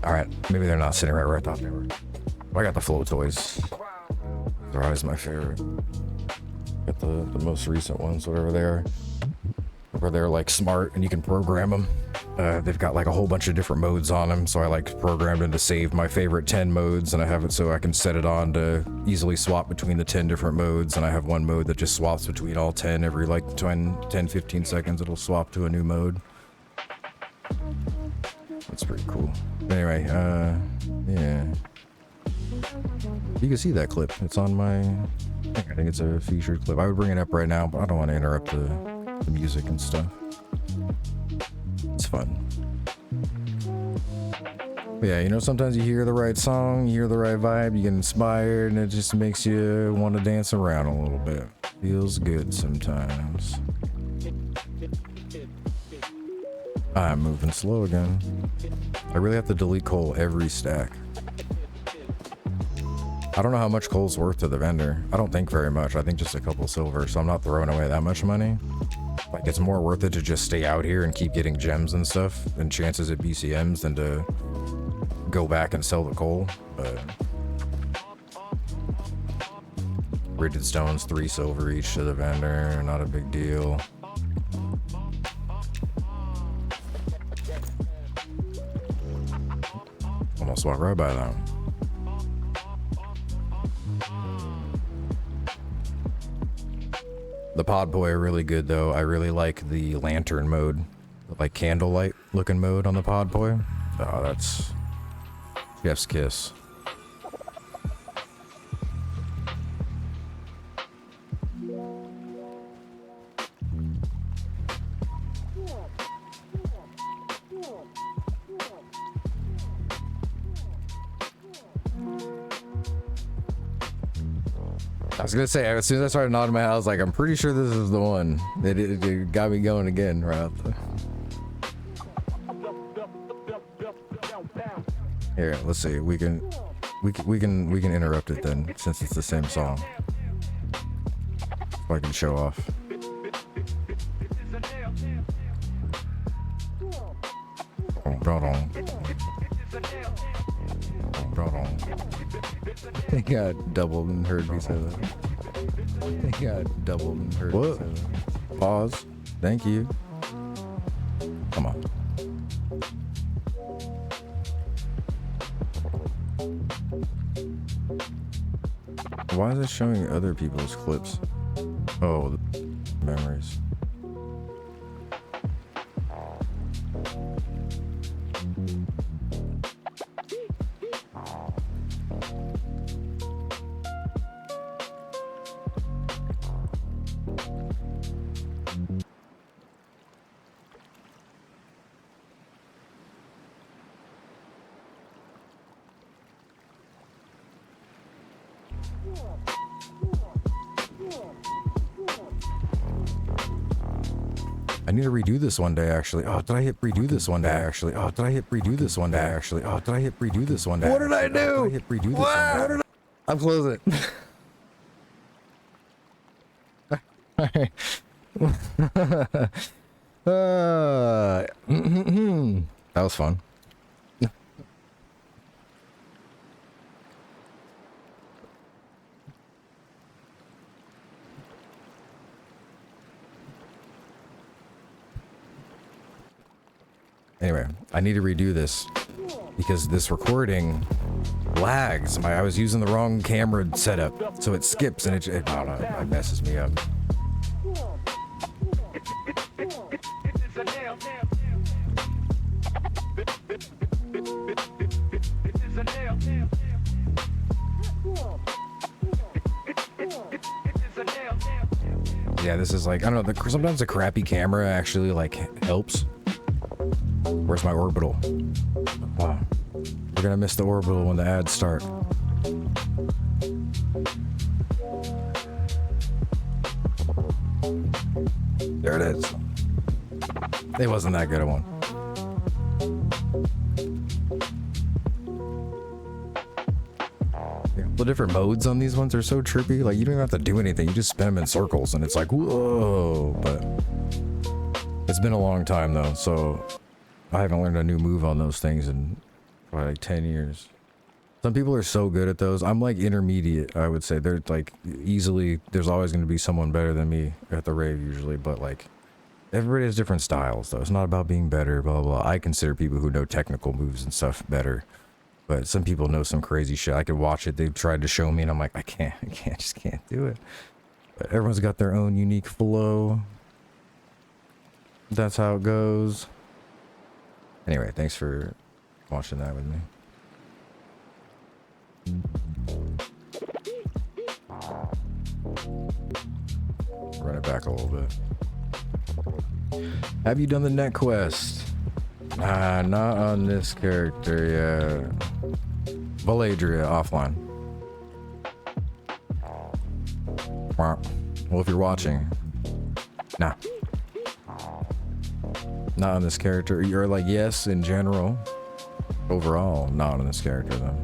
All right, maybe they're not sitting right where I thought they were. I got the flow toys. They're always my favorite. Got the most recent ones, whatever they are, where they're like smart and you can program them. They've got like a whole bunch of different modes on them, so I like programmed them to save my favorite 10 modes, and I have it so I can set it on to easily swap between the 10 different modes, and I have one mode that just swaps between all 10 every like 10-15 seconds. It'll swap to a new mode. That's pretty cool. Anyway, yeah. You can see that clip. It's on my... I think it's a featured clip. I would bring it up right now, but I don't want to interrupt the music and stuff. It's fun. But yeah, you know, sometimes you hear the right song, you hear the right vibe, you get inspired, and it just makes you want to dance around a little bit. Feels good sometimes. I'm moving slow again. I really have to delete coal every stack. I don't know how much coal's worth to the vendor. I don't think very much. I think just a couple silver, so I'm not throwing away that much money. Like, it's more worth it to just stay out here and keep getting gems and stuff and chances at BCMs than to go back and sell the coal. But rigid stones, 3 silver each to the vendor, not a big deal. Almost walked right by that. The pod boy are really good though. I really like the lantern mode, like candlelight looking mode on the pod boy. Oh, that's chef's kiss. I was gonna say, as soon as I started nodding my head, I was like, I'm pretty sure this is the one. It got me going again right off the... Here, let's see. We can interrupt it then, since it's the same song. So I can show off. They got doubled and heard me say that. They got doubled and heard me say that. Pause. Thank you. Come on. Why is it showing other people's clips? Oh, the memories. I need to redo this one day, actually. Oh, did I hit redo this one day, actually? Oh, did I hit redo this one day, actually? Oh, did I hit redo this one day? What did I do? Oh, did I hit redo this one day? I'm closing. That was fun. Anyway, I need to redo this because this recording lags. I was using the wrong camera setup, so it skips and it I don't know, it messes me up. Yeah, this is like, I don't know, sometimes a crappy camera actually like helps. Where's my orbital? Wow. We're gonna miss the orbital when the ads start. There it is. It wasn't that good a one. The different modes on these ones are so trippy. Like, you don't even have to do anything. You just spin them in circles and it's like, whoa. But it's been a long time though, so I haven't learned a new move on those things in probably like 10 years. Some people are so good at those. I'm like intermediate, I would say. They're like easily, there's always going to be someone better than me at the rave usually, but like everybody has different styles though. It's not about being better, blah, blah, blah. I consider people who know technical moves and stuff better, but some people know some crazy shit. I could watch it. They've tried to show me and I'm like, I just can't do it. But everyone's got their own unique flow. That's how it goes. Anyway, thanks for watching that with me. Run it back a little bit. Have you done the net quest? Nah, not on this character yet. Valadria offline. Well, if you're watching, nah. Not on this character. You're like, yes, in general. Overall, not on this character, though.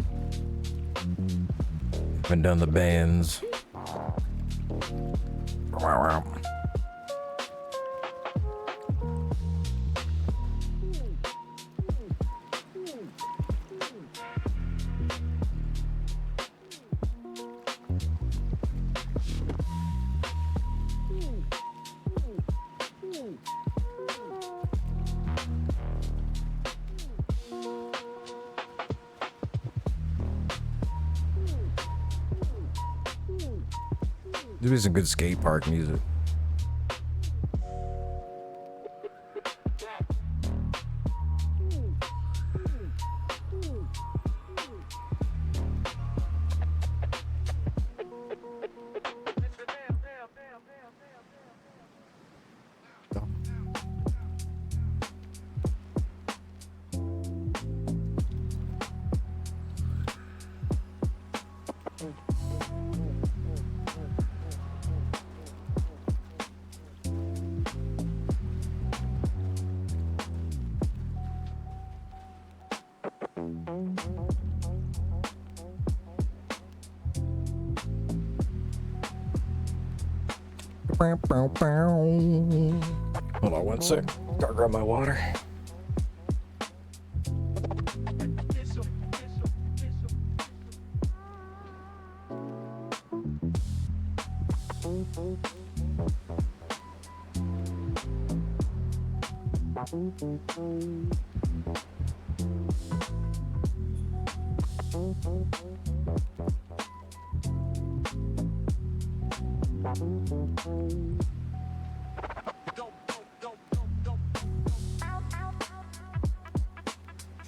Haven't done the bands. There'd be some good skate park music. Hold on one sec. Gotta grab my water.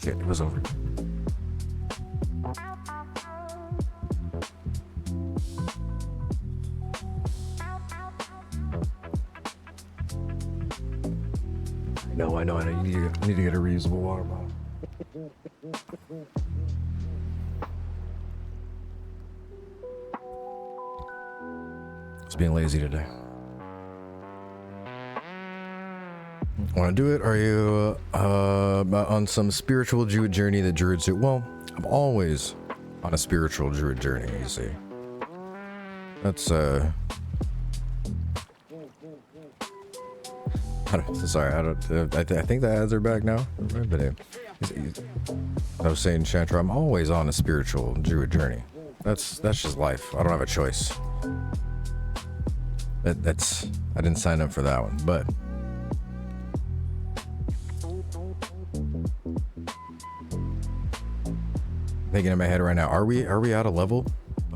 Shit, it was over. I know. I need to get a reusable water bottle. Just being lazy today. Want to do it? Are you on some spiritual druid journey that druids do? Well, I'm always on a spiritual druid journey, you see. That's I think the ads are back now. But I was saying, Chantra, I'm always on a spiritual druid journey. That's just life. I don't have a choice. I didn't sign up for that one, but thinking in my head right now, are we out of level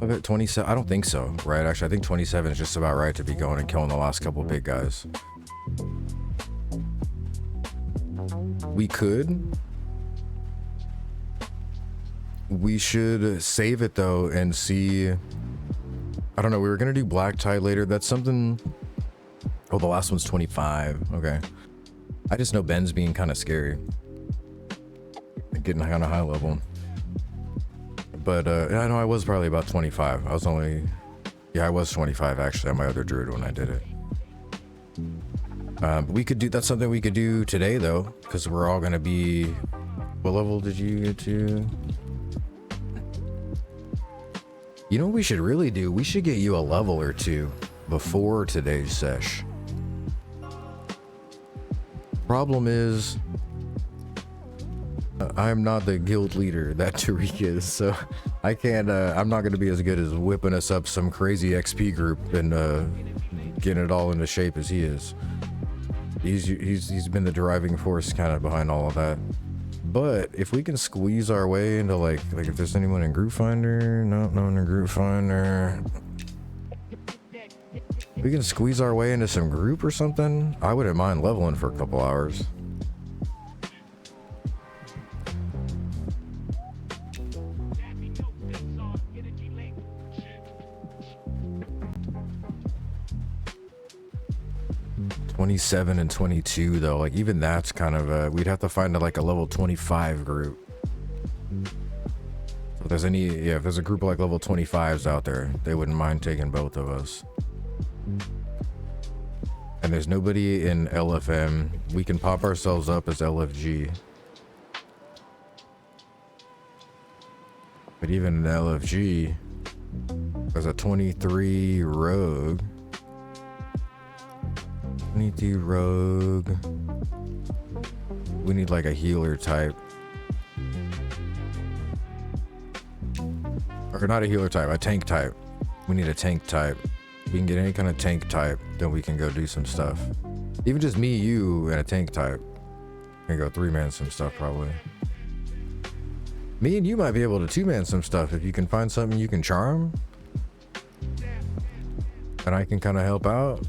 of it? 27? I don't think so, right? Actually, I think 27 is just about right to be going and killing the last couple big guys. We should save it though and see. I don't know, we were gonna do black tie later. That's something. Oh, the last one's 25. Okay. I just know Ben's being kind of scary. Getting kind of high level. But I know I was probably about 25. I was 25 actually on my other druid when I did it. But that's something we could do today though, because we're all gonna be. What level did you get to? You know what we should really do? We should get you a level or two before today's sesh. Problem is, I'm not the guild leader that Tariq is, so I can't, I'm not gonna be as good as whipping us up some crazy XP group and getting it all into shape as he is. He's been the driving force kind of behind all of that. But if we can squeeze our way into like if there's anyone in Group Finder, no one in Group Finder. We can squeeze our way into some group or something. I wouldn't mind leveling for a couple hours. $27 and $22 though, like even that's kind of we'd have to find like a level 25 group. So if there's if there's a group of like level 25s out there, they wouldn't mind taking both of us. And there's nobody in LFM. We can pop ourselves up as LFG. But even in LFG, there's a 23 rogue. 23 rogue. We need like a healer type. Or not a healer type, a tank type. We need a tank type. We can get any kind of tank type, then we can go do some stuff. Even just me, you, and a tank type. Can go 3-man some stuff probably. Me and you might be able to 2-man some stuff if you can find something you can charm. And I can kind of help out.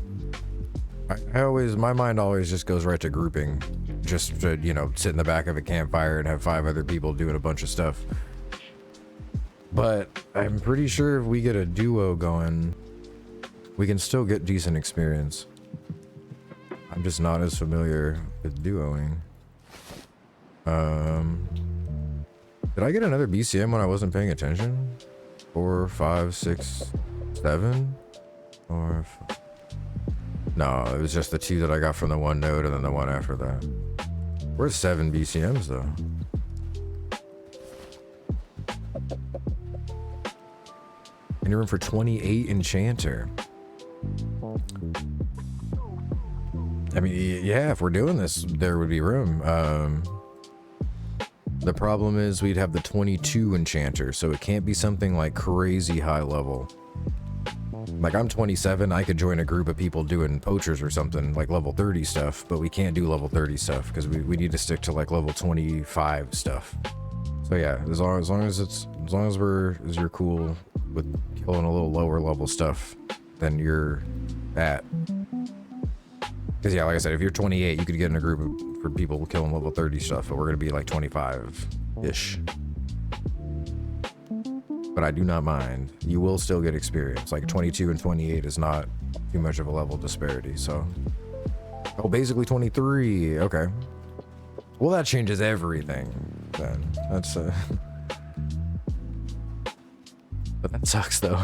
My mind always just goes right to grouping. Just to, sit in the back of a campfire and have 5 other people doing a bunch of stuff. But I'm pretty sure if we get a duo going, we can still get decent experience. I'm just not as familiar with duoing. Did I get another BCM when I wasn't paying attention? 4, 5, 6, 7? Or... No, it was just the 2 that I got from the one node and then the one after that. We're 7 BCMs though. Any room for 28 enchanter? I mean, yeah, if we're doing this, there would be room. The problem is we'd have the 22 enchanter, so it can't be something like crazy high level. Like, I'm 27, I could join a group of people doing poachers or something, like level 30 stuff, but we can't do level 30 stuff, because we need to stick to like level 25 stuff. So yeah, as long as you're cool with killing a little lower level stuff than you're at. Because yeah, like I said, if you're 28, you could get in a group for people killing level 30 stuff, but we're gonna be like 25-ish. But I do not mind. You will still get experience. Like 22 and 28 is not too much of a level disparity, so. Oh, basically 23, okay. Well, that changes everything then. That's but that sucks though.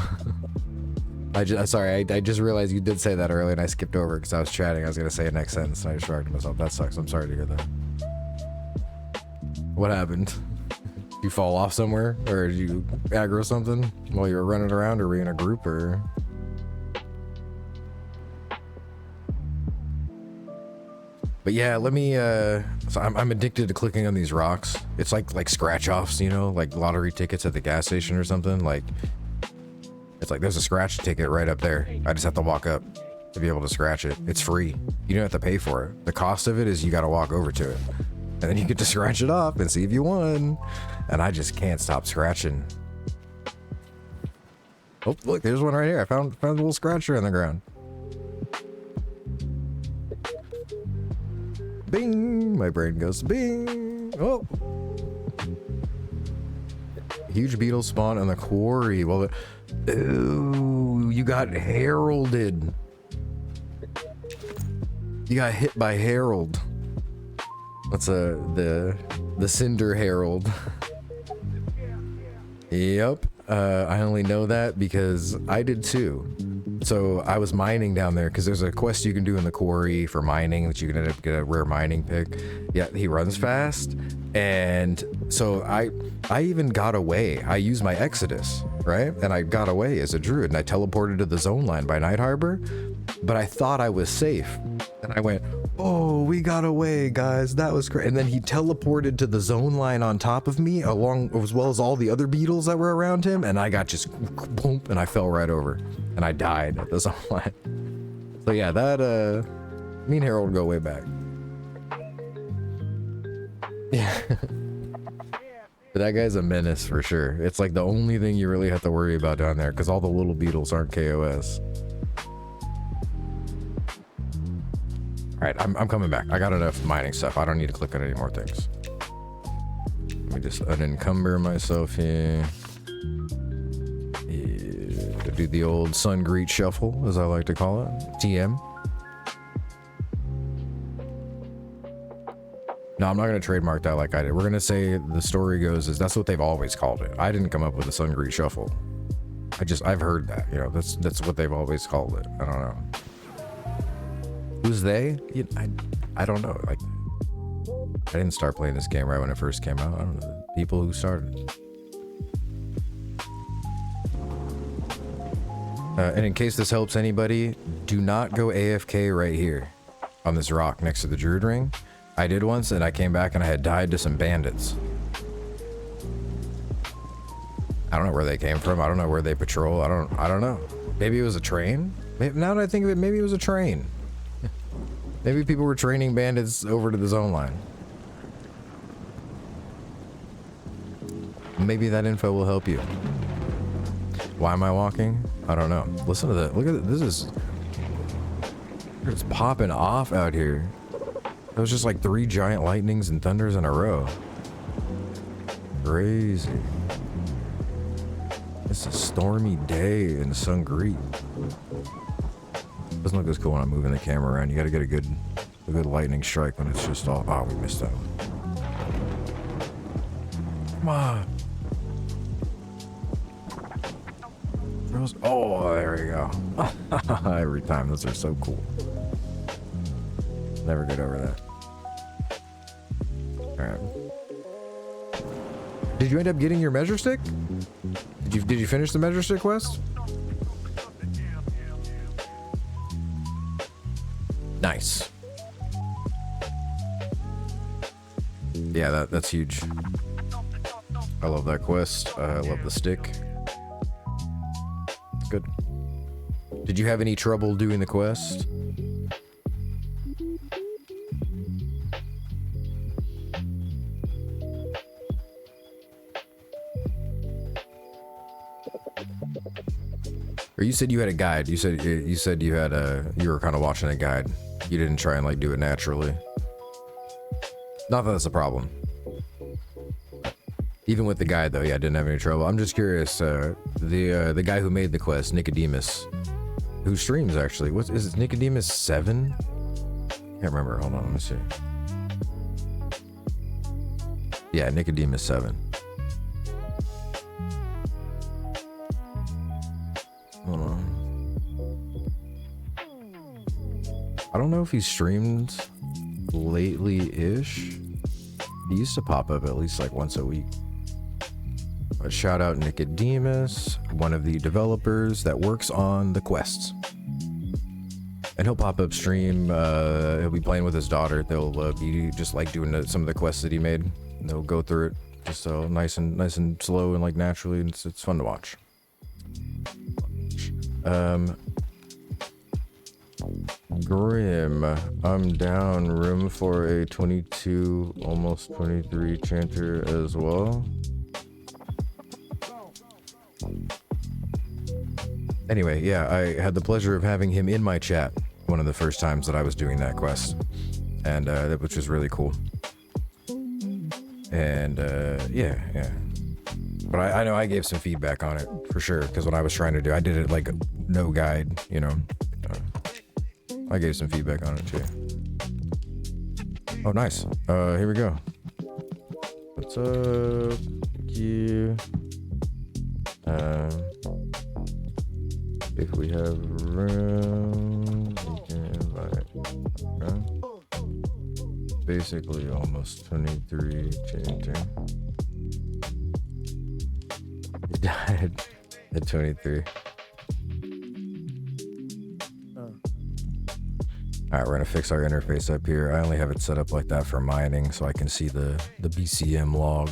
I just realized you did say that earlier and I skipped over because I was chatting. I was gonna say a next sentence and I distracted myself. That sucks. I'm sorry to hear that. What happened? You fall off somewhere, or did you aggro something while you were running around, or were you in a group, or? But yeah, let me, so I'm addicted to clicking on these rocks. It's like scratch offs, you know, like lottery tickets at the gas station or something. Like, it's like there's a scratch ticket right up there. I just have to walk up to be able to scratch it. It's free. You don't have to pay for it. The cost of it is you got to walk over to it. And then you get to scratch it off and see if you won. And I just can't stop scratching. Oh, look, there's one right here. I found a little scratcher in the ground. Bing! My brain goes bing! Oh! Huge beetle spawn on the quarry. Well, ooh, you got heralded. You got hit by Herald. That's the Cinder Herald. Yep. I only know that because I did too. So I was mining down there because there's a quest you can do in the quarry for mining that you can end up get a rare mining pick. Yeah, he runs fast. And so I even got away. I used my Exodus, right? And I got away as a druid and I teleported to the zone line by Night Harbor, but I thought I was safe. And I went, oh, we got away, guys. That was great. And then he teleported to the zone line on top of me, along as well as all the other beetles that were around him. And I got just boom, and I fell right over. And I died at the zone line. So yeah, that me and Harold go way back. Yeah. But that guy's a menace for sure. It's like the only thing you really have to worry about down there because all the little beetles aren't KOS. Alright, I'm coming back. I got enough mining stuff. I don't need to click on any more things. Let me just unencumber myself here. Yeah, do the old sun greet shuffle, as I like to call it. TM. No, I'm not going to trademark that like I did. We're going to say the story goes is that's what they've always called it. I didn't come up with the sun greet shuffle. I've heard that, you know, that's what they've always called it. I don't know. Who's they? I don't know. Like, I didn't start playing this game right when it first came out. I don't know. The people who started. And in case this helps anybody, do not go AFK right here on this rock next to the Druid Ring. I did once and I came back and I had died to some bandits. I don't know where they came from. I don't know where they patrol. I don't know. Maybe it was a train? Now that I think of it, maybe it was a train. Maybe people were training bandits over to the zone line. Maybe that info will help you. Why am I walking? I don't know. Listen to that. Look at it. This is... It's popping off out here. That was just like 3 giant lightnings and thunders in a row. Crazy. It's a stormy day in Sungreet. Doesn't look as cool when I'm moving the camera around. You gotta get a good lightning strike when it's just all... Oh, we missed that one. Come on. Oh, there we go. Every time. Those are so cool. Never get over that. Alright. Did you end up getting your measure stick? Did you finish the measure stick quest? Nice. Yeah, that's huge. I love that quest. I love the stick. It's good. Did you have any trouble doing the quest? Or you said you had a guide. You said you had you were kind of watching a guide. You didn't try and like do it naturally. Not that that's a problem. Even with the guide though, yeah, I didn't have any trouble. I'm just curious. The guy who made the quest, Nicodemus, who streams actually. What is it? Nicodemus7? Can't remember. Hold on, let me see. Yeah, Nicodemus7. Hold on. I don't know if he streamed lately-ish. He used to pop up at least like once a week. But shout out Nicodemus, one of the developers that works on the quests. And he'll pop up stream. He'll be playing with his daughter. They'll be just like doing some of the quests that he made. They'll go through it just so nice and slow and like naturally. And it's fun to watch. Grim, I'm down. Room for a 22, almost 23 chanter as well. Anyway, yeah, I had the pleasure of having him in my chat one of the first times that I was doing that quest, and which was really cool. And yeah. But I know I gave some feedback on it for sure, because when I was trying to do, I did it like no guide, you know. I gave some feedback on it too. Oh, nice. Here we go. What's up? Thank you. If we have room, we can invite. Okay. Basically, almost 23 changing. He died at 23. Alright, we're gonna fix our interface up here. I only have it set up like that for mining so I can see the BCM log.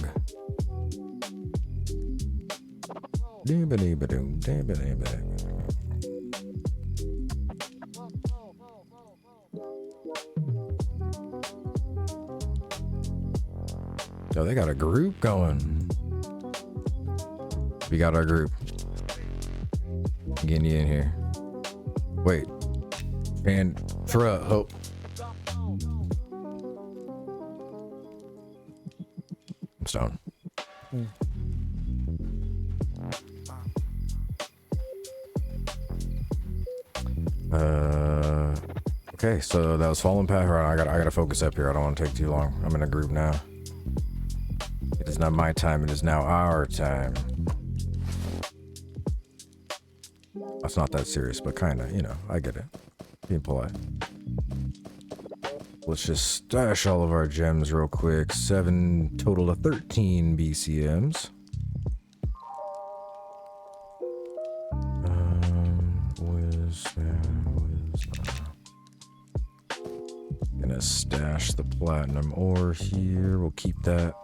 Oh, they got a group going. We got our group. Getting you in here. Wait. And throw up hope. I'm stoned. Okay, so that was Fallen Path. I gotta focus up here. I don't want to take too long. I'm in a group now. It is not my time. It is now our time. That's not that serious, but kind of, you know, I get it. Being polite. Let's just stash all of our gems real quick. 7 total of 13 BCMs. Gonna stash the platinum ore here. We'll keep that.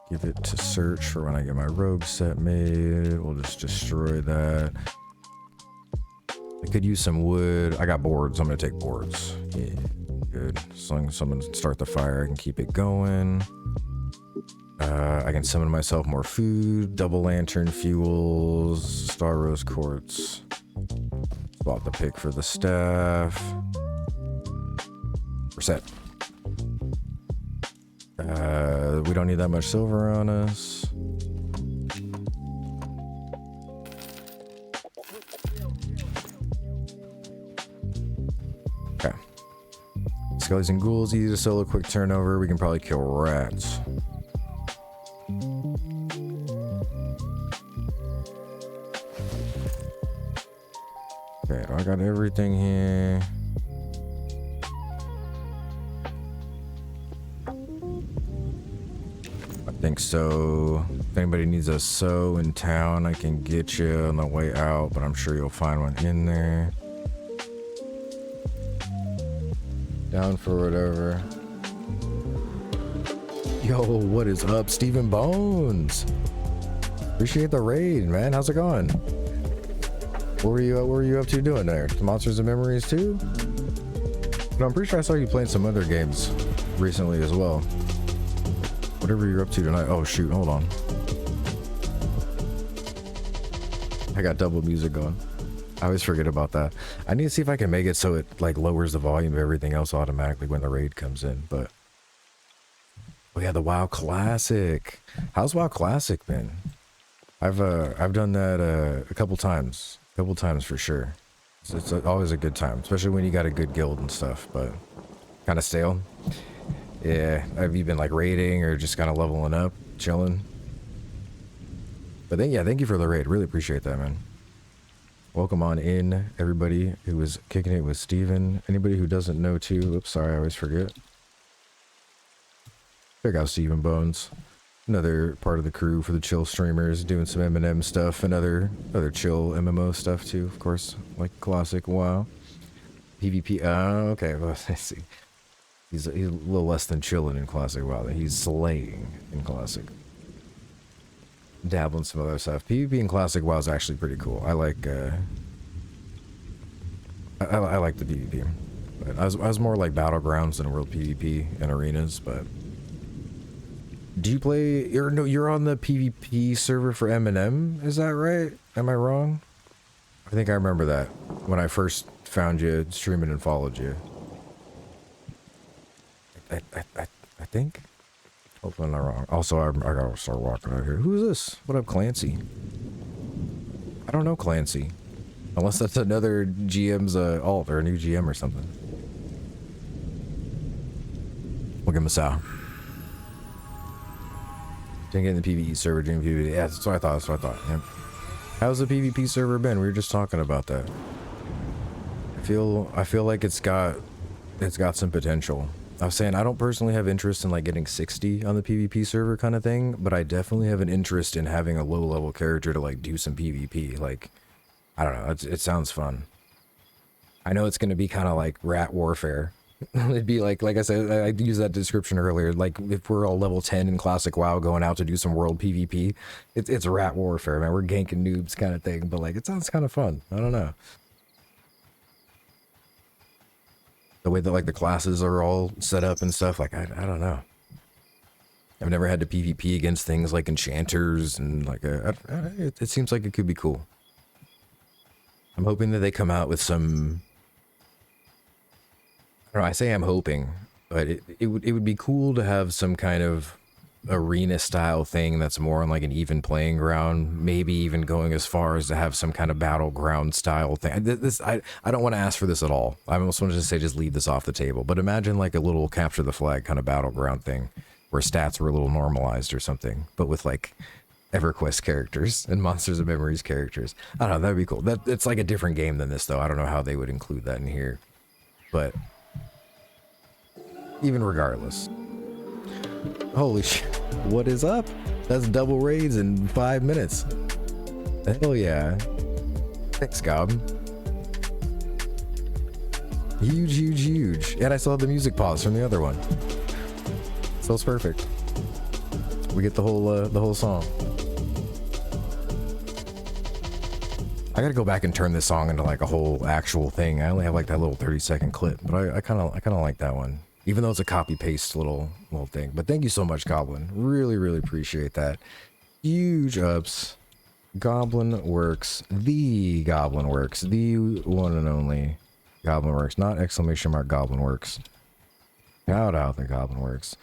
Give it to search for when I get my rogue set made. We'll just destroy that. I could use some wood. I got boards. I'm gonna take boards. Yeah, good. As long as someone start the fire, I can keep it going. I can summon myself more food. Double lantern fuels. Star rose quartz. Swap the pick for the staff. We're set. We don't need that much silver on us. Okay. Skellies and ghouls, easy to solo, quick turnover. We can probably kill rats. Okay, I got everything here. I think so. If anybody needs a sew in town, I can get you on the way out, but I'm sure you'll find one in there. Down for whatever. Yo, what is up, Stephen Bones? Appreciate the raid, man. How's it going? What were you up to doing there? Monsters and Memories too? No, I'm pretty sure I saw you playing some other games recently as well. Whatever you're up to tonight. Oh shoot, hold on. I got double music going. I always forget about that. I need to see if I can make it so it like lowers the volume of everything else automatically when the raid comes in, but oh yeah, the WoW Classic. How's WoW Classic been? I've done that a couple times for sure. It's always a good time, especially when you got a good guild and stuff, but kind of stale. Yeah, have you been like raiding or just kind of leveling up, chilling? But then yeah, thank you for the raid. Really appreciate that, man. Welcome on in, everybody who was kicking it with Steven. Anybody who doesn't know too. Oops, sorry, I always forget. Check out Stephen Bones. Another part of the crew for the chill streamers, doing some M&M stuff and other chill MMO stuff too, of course, like classic WoW. PvP, oh, okay, well, I see. He's a little less than chilling in classic WoW. He's slaying in classic. Dabbling some other stuff. PvP in classic WoW is actually pretty cool. I like I like the PvP. But I was more like battlegrounds than world PvP and arenas, but do you play, you're on the PvP server for M&M, is that right? Am I wrong? I think I remember that when I first found you streaming and followed you. I think? Hopefully I'm not wrong. Also, I gotta start walking out here. Who's this? What up, Clancy? I don't know Clancy. Unless that's another GM's alt or a new GM or something. We'll give him a sow. Didn't get in the PvE server during PvP. Yeah, that's what I thought. Yep. How's the PvP server been? We were just talking about that. I feel like it's got some potential. I was saying I don't personally have interest in like getting 60 on the PvP server kind of thing, but I definitely have an interest in having a low level character to like do some PvP. Like, I don't know, it sounds fun. I know it's going to be kind of like rat warfare. It'd be like I said, I used that description earlier, like if we're all level 10 in classic WoW going out to do some world PvP, it's rat warfare, man. We're ganking noobs kind of thing, but like it sounds kind of fun. I don't know. The way that like the classes are all set up and stuff, like I don't know. I've never had to PvP against things like enchanters and like it seems like it could be cool. I'm hoping that they come out with some, I don't know, I say I'm hoping, but it would be cool to have some kind of arena style thing that's more on like an even playing ground, maybe even going as far as to have some kind of battleground style thing. I don't want to ask for this at all. I almost want to just say just leave this off the table, but imagine like a little capture the flag kind of battleground thing where stats were a little normalized or something, but with like EverQuest characters and Monsters and Memories characters. I don't know, that'd be cool. It's like a different game than this though. I don't know how they would include that in here, but even regardless. Holy shit, what is up? That's double raids in 5 minutes. Hell yeah. Thanks, Gob. Huge. And I still have the music pause from the other one. So it's perfect. We get the whole song. I gotta go back and turn this song into like a whole actual thing. I only have like that little 30-second clip, but I kind of like that one. Even though it's a copy-paste little thing. But thank you so much, Goblin. Really appreciate that. Huge ups. Goblin Works. The Goblin Works. The one and only Goblin Works. Not exclamation mark Goblin Works. Shout out the Goblin Works.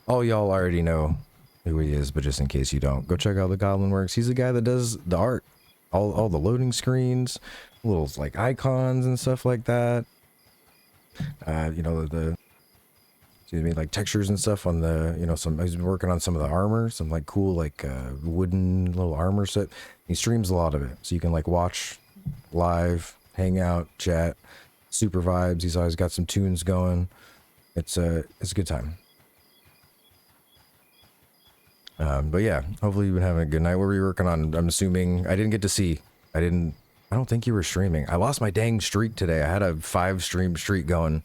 All y'all already know who he is, but just in case you don't, go check out the Goblin Works. He's the guy that does the art. All the loading screens. Little like icons and stuff like that. You know, like textures and stuff on the, you know, he's been working on some of the armor, some like cool like wooden little armor set. He streams a lot of it, so you can like watch live, hang out, chat, super vibes. He's always got some tunes going. It's a good time. But yeah, hopefully you've been having a good night. What were you working on? I'm assuming I didn't get to see. I don't think you were streaming. I lost my dang streak today. I had a 5 stream streak going.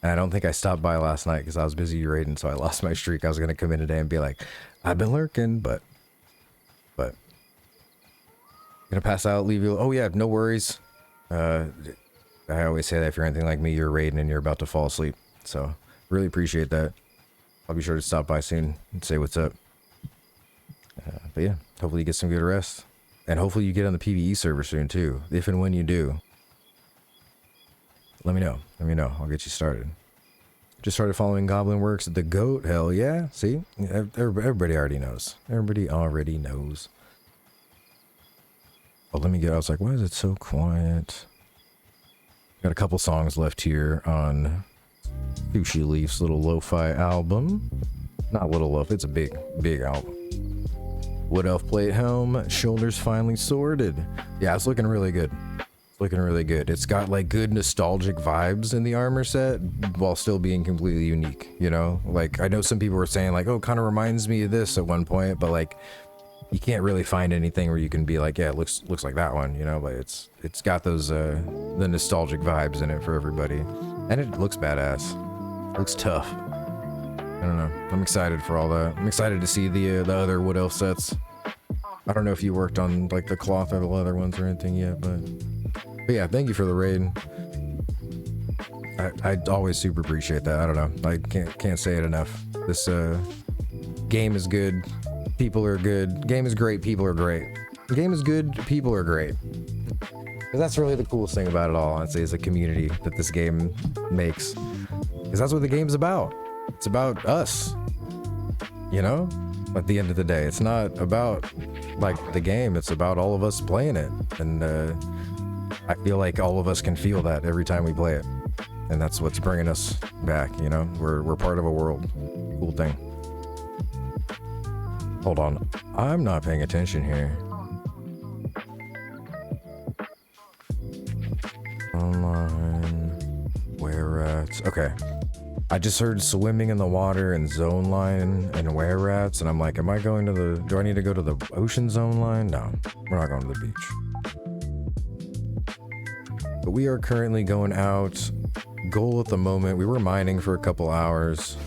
And I don't think I stopped by last night because I was busy raiding, so I lost my streak. I was gonna come in today and be like, I've been lurking, but gonna pass out, leave you. Oh yeah, no worries. I always say that if you're anything like me, you're raiding and you're about to fall asleep. So really appreciate that. I'll be sure to stop by soon and say what's up. But yeah, hopefully you get some good rest. And hopefully you get on the PvE server soon too. If and when you do, let me know. Let me know. I'll get you started. Just started following Goblin Works. The GOAT. Hell yeah. See? Everybody already knows. Everybody already knows. Oh, let me get... I was like, why is it so quiet? Got a couple songs left here on Sushi Leaf's little lo-fi album. Not little lo-fi. It's a big album. Wood Elf Plate Helm. Shoulders finally sorted. Yeah, it's looking really good. Looking really good. It's got like good nostalgic vibes in the armor set while still being completely unique, you know? Like, I know some people were saying like, oh, kind of reminds me of this at one point, but like, you can't really find anything where you can be like, yeah, it looks like that one, you know? But it's got those the nostalgic vibes in it for everybody, and it looks badass. It looks tough. I don't know. I'm excited for all that. I'm excited to see the other Wood Elf sets. I don't know if you worked on like the cloth or the leather ones or anything yet, but yeah, thank you for the raid. I always super appreciate that. I don't know. I can't say it enough. This game is good. People are good. Game is great. People are great. Game is good. People are great. Because that's really the coolest thing about it all, I'd say, is the community that this game makes. Because that's what the game's about. It's about us. You know? At the end of the day, it's not about like the game. It's about all of us playing it. And I feel like all of us can feel that every time we play it. And that's what's bringing us back, you know? We're part of a world. Cool thing. Hold on. I'm not paying attention here. Online. Where at? Okay. I just heard swimming in the water and zone line and were rats, and I'm like, am I going to the... Do I need to go to the ocean zone line? No, we're not going to the beach. But we are currently going out. Goal at the moment, we were mining for a couple hours.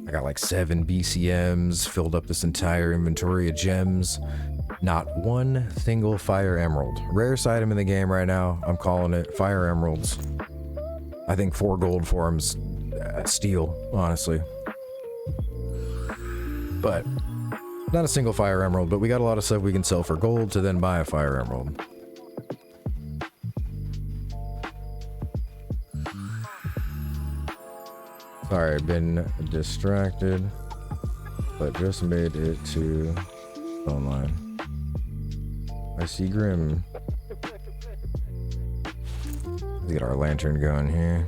I got like 7 BCMs, filled up this entire inventory of gems. Not one single fire emerald. Rarest item in the game right now, I'm calling it fire emeralds. I think 4 gold for them's steal, honestly. But not a single fire emerald, but we got a lot of stuff we can sell for gold to then buy a fire emerald. Sorry, I've been distracted, but just made it to online. I see Grim. Let's get our lantern going here.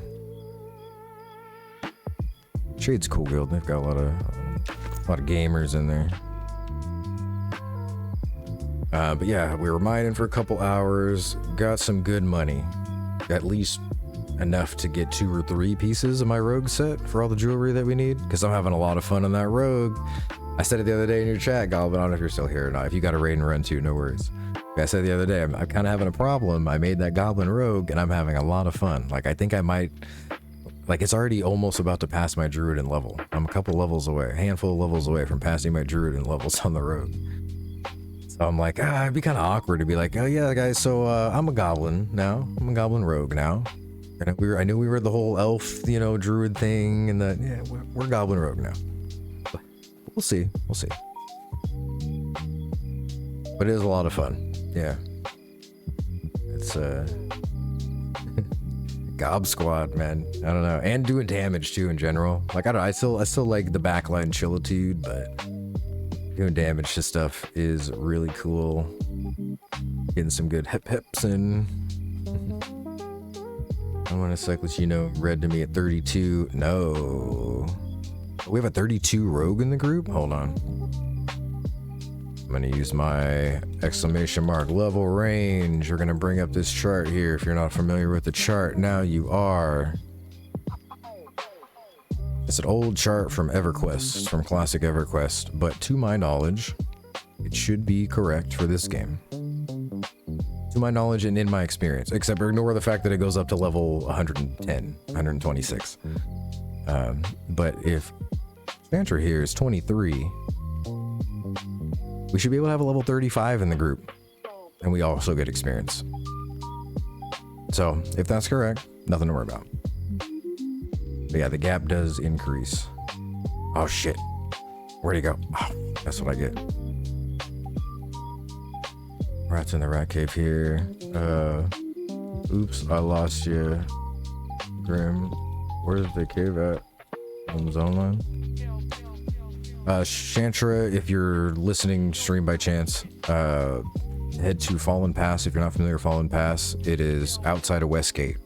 Shade's cool guild. They've got a lot of gamers in there. But yeah, we were mining for a couple hours. Got some good money. At least enough to get 2 or 3 pieces of my rogue set for all the jewelry that we need, because I'm having a lot of fun on that rogue. I said it the other day in your chat, Goblin. I don't know if you're still here or not. If you got a raid and run too, no worries. I said the other day, I'm kind of having a problem. I made that Goblin rogue and I'm having a lot of fun. Like, I think I might... Like, it's already almost about to pass my druid in level. I'm a couple levels away, a handful of levels away from passing my druid in levels on the rogue. So I'm like, it'd be kind of awkward to be like, oh yeah, guys, so I'm a goblin now. I'm a goblin rogue now. And I knew we were the whole elf, you know, druid thing, and that, yeah, we're goblin rogue now. But we'll see. But it is a lot of fun. Yeah. It's Gob Squad, man. I don't know. And doing damage too in general. Like, I still like the backline chillitude, but doing damage to stuff is really cool. Getting some good hips in. I want to cyclist, you know, red to me at 32. No. We have a 32 rogue in the group? Hold on. I'm going to use my exclamation mark level range. We're going to bring up this chart here. If you're not familiar with the chart, now you are. It's an old chart from EverQuest, from classic EverQuest, but to my knowledge, it should be correct for this game. to my knowledge and in my experience, except ignore the fact that it goes up to level 110, 126. But if Chantra here is 23, we should be able to have a level 35 in the group, and we also get experience. So if that's correct, nothing to worry about. But yeah, the gap does increase. Oh shit, where'd he go? Oh, that's what I get. Rats in the rat cave here. Oops, I lost you, Grim. Where's the cave at? On zone line? Chantra, if you're listening stream by chance, head to Fallen Pass. If you're not familiar with Fallen Pass, it is outside of Westgate.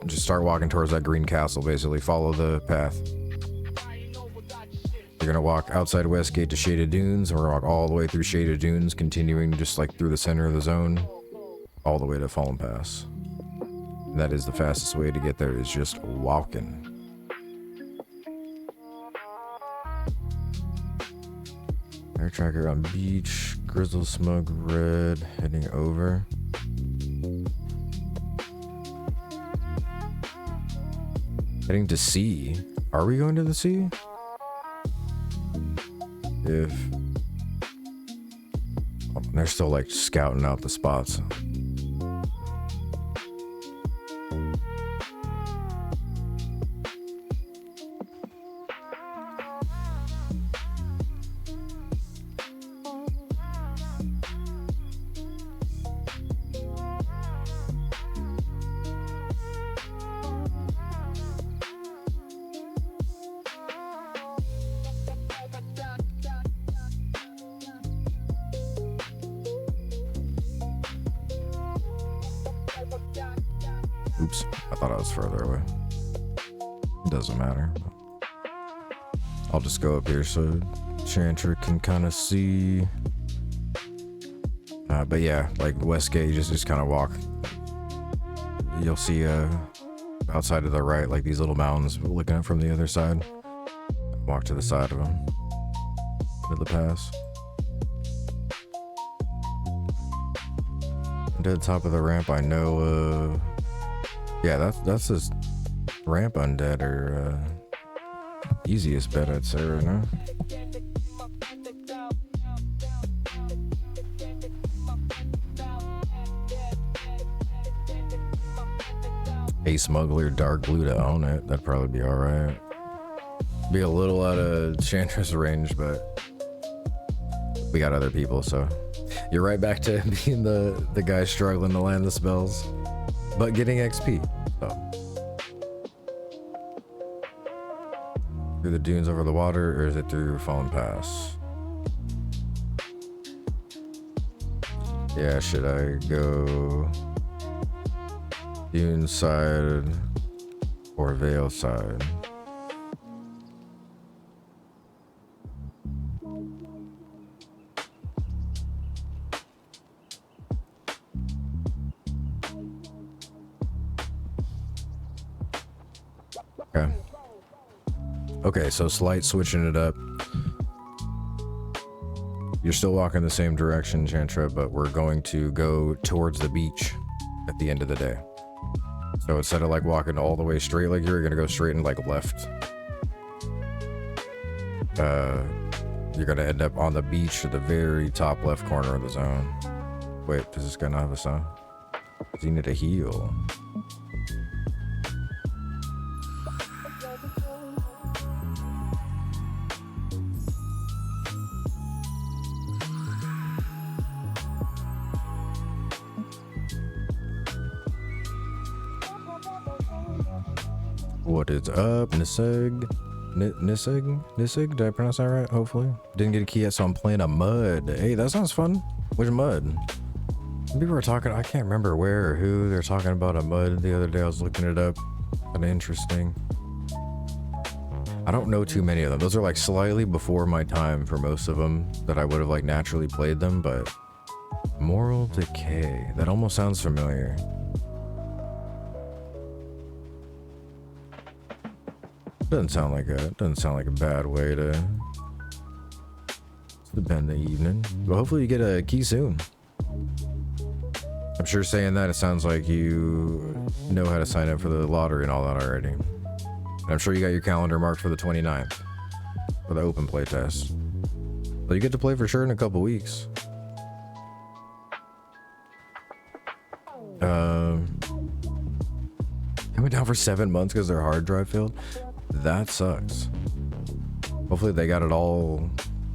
Just start walking towards that green castle, basically. Follow the path. You're gonna walk outside Westgate to Shaded Dunes, and we're gonna walk all the way through Shaded Dunes, continuing just like through the center of the zone, all the way to Fallen Pass. And that is the fastest way to get there, is just walking. Air tracker on beach, Grizzle Smug Red, heading over. Heading to sea. Are we going to the sea? If... Oh, they're still like scouting out the spots. Oops, I thought I was further away. It doesn't matter. I'll just go up here so Chantra can kind of see. But yeah, like Westgate, you just kind of walk. You'll see outside to the right, like these little mountains looking up from the other side. Walk to the side of them. To the pass. To the top of the ramp, I know yeah, that's this ramp undead or easiest bet I'd say right now. A smuggler dark blue to own it. That'd probably be alright. Be a little out of Chantra's range, but we got other people, so you're right back to being the guy struggling to land the spells, but getting XP. So. Through the dunes over the water, or is it through Fallen Pass? Yeah, should I go dune side or Vale side? Okay. Okay, so slight switching it up. You're still walking the same direction, Chantra, but we're going to go towards the beach at the end of the day. So instead of like walking all the way straight like you're gonna go straight and like left. You're gonna end up on the beach at the very top left corner of the zone. Wait, does this guy not have a sound? Does he need a heal? What is up, Nisig? Nisig? Did I pronounce that right? Hopefully. Didn't get a key yet, so I'm playing a mud. Hey, that sounds fun. Which mud? People were talking, I can't remember where or who. They're talking about a mud the other day. I was looking it up. Kind of interesting. I don't know too many of them. Those are like slightly before my time for most of them that I would have like naturally played them, but Moral Decay. That almost sounds familiar. Doesn't sound like a bad way to spend the evening. But hopefully you get a key soon. I'm sure saying that, it sounds like you know how to sign up for the lottery and all that already. And I'm sure you got your calendar marked for the 29th for the open play test. But you get to play for sure in a couple weeks. They went down for 7 months because their hard drive failed. That sucks. Hopefully they got it all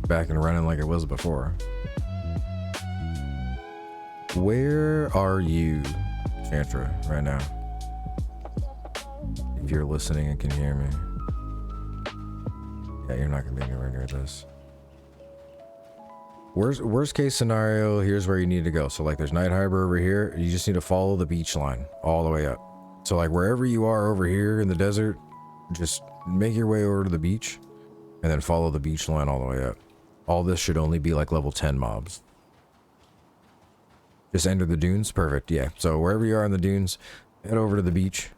back and running like it was before. Where are you, Chantra, right now? If you're listening and can hear me. Yeah, you're not gonna be anywhere near this. Worst case scenario, here's where you need to go. So like there's Night Harbor over here. You just need to follow the beach line all the way up. So like wherever you are over here in the desert, just make your way over to the beach and then follow the beach line all the way up. All this should only be like level 10 mobs. Just enter the dunes. Perfect. Yeah. So wherever you are in the dunes, head over to the beach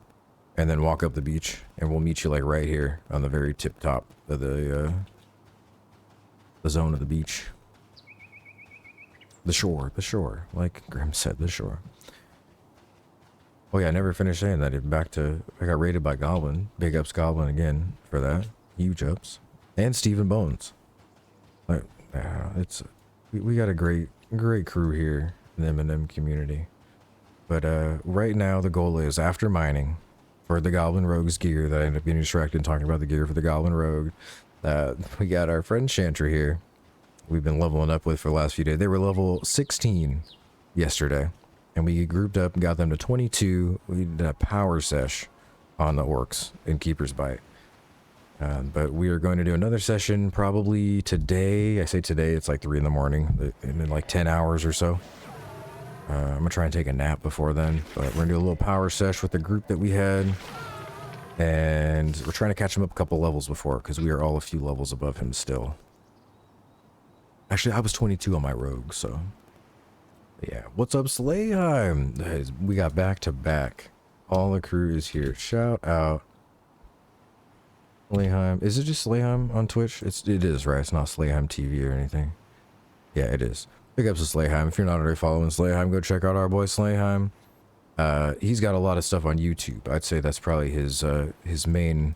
and then walk up the beach and we'll meet you like right here on the very tip top of the zone of the beach. The shore, like Grim said, the shore. Oh yeah, I never finished saying that. I got raided by Goblin. Big ups Goblin again for that. Huge ups. And Stephen Bones. Like, we got a great crew here in the M&M community. But right now the goal is, after mining for the Goblin Rogue's gear, that I ended up getting distracted and talking about the gear for the Goblin Rogue, we got our friend Chantra here. We've been leveling up with for the last few days. They were level 16 yesterday, and we grouped up and got them to 22. We did a power sesh on the orcs in Keeper's Bite. But we are going to do another session probably today. I say today, it's like 3 in the morning, in like 10 hours or so. I'm gonna try and take a nap before then, but we're gonna do a little power sesh with the group that we had. And we're trying to catch him up a couple levels before, because we are all a few levels above him still. Actually, I was 22 on my rogue, so... Yeah. What's up, Slayheim? We got back-to-back. All the crew is here. Shout out. Slayheim. Is it just Slayheim on Twitch? It is, right? It's not Slayheim TV or anything. Yeah, it is. Big ups to Slayheim. If you're not already following Slayheim, go check out our boy Slayheim. He's got a lot of stuff on YouTube. I'd say that's probably his main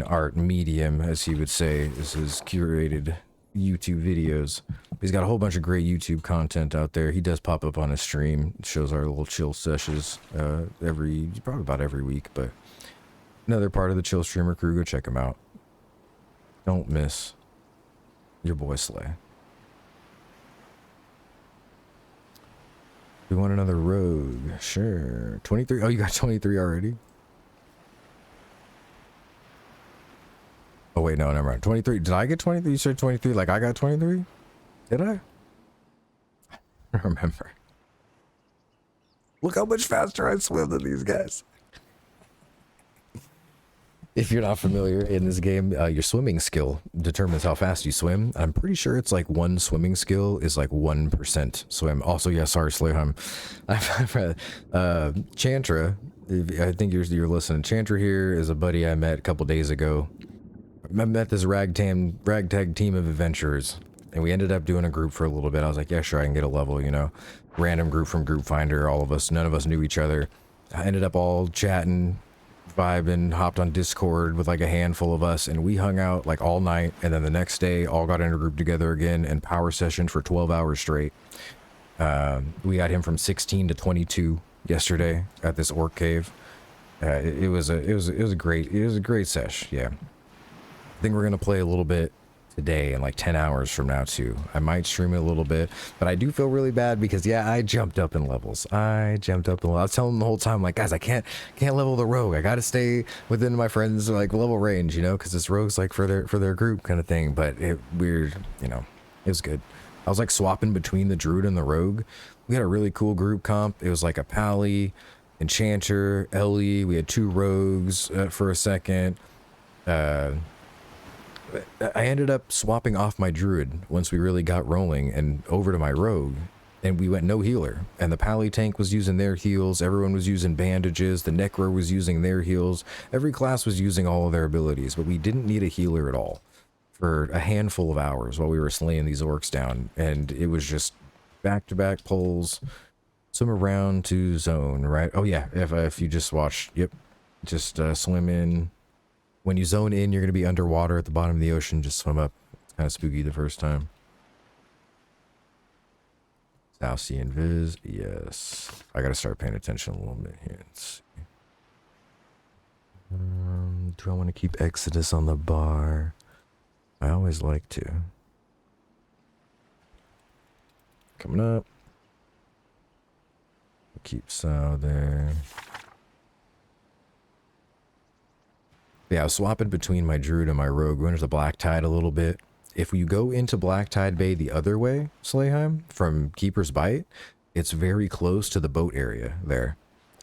art medium, as he would say, is his curated YouTube videos. He's got a whole bunch of great YouTube content out there. He does pop up on his stream. It shows our little chill sessions probably about every week, but another part of the chill streamer crew. Go check him out. Don't miss your boy Slay. We want another rogue. Sure. 23. Oh, you got 23 already? Oh, wait, no, never mind. 23. Did I get 23? You said 23 like I got 23? Did I? I don't remember. Look how much faster I swim than these guys. If you're not familiar in this game, your swimming skill determines how fast you swim. I'm pretty sure it's like one swimming skill is like 1% swim. Also, yeah, sorry, Slayham. Chantra, I think you're listening. Chantra here is a buddy I met a couple days ago. I met this ragtag team of adventurers, and we ended up doing a group for a little bit. I was like, yeah, sure, I can get a level, you know. Random group from Group Finder, all of us, none of us knew each other. I ended up all chatting, vibing, hopped on Discord with like a handful of us, and we hung out like all night, and then the next day all got in a group together again and power session for 12 hours straight. We got him from 16 to 22 yesterday at this orc cave. It was a great sesh, yeah. I think we're gonna play a little bit today in like 10 hours from now too. I might stream it a little bit, but I do feel really bad because yeah, I jumped up in levels. I was telling them the whole time, like, guys, I can't level the rogue. I gotta stay within my friends' like level range, you know, because this rogue's like for their group kind of thing. But it was good. I was like swapping between the druid and the rogue. We had a really cool group comp. It was like a pally, enchanter, Ellie. We had 2 rogues for a second. I ended up swapping off my druid once we really got rolling and over to my rogue, and we went no healer, and the pally tank was using their heals, everyone was using bandages, the necro was using their heals, every class was using all of their abilities, but we didn't need a healer at all for a handful of hours while we were slaying these orcs down. And it was just back-to-back pulls, Swim around to zone, right? Oh yeah, if you just watch, yep. Just swim in. When you zone in, you're going to be underwater at the bottom of the ocean. Just swim up. It's kind of spooky the first time. South Sea and Viz. Yes. I got to start paying attention a little bit here. Let's see. Do I want to keep Exodus on the bar? I always like to. Coming up. Keep Sal there. Yeah, I was swapping between my Druid and my Rogue. Going to the Black Tide a little bit. If you go into Black Tide Bay the other way, Slayheim, from Keeper's Bite, it's very close to the boat area there.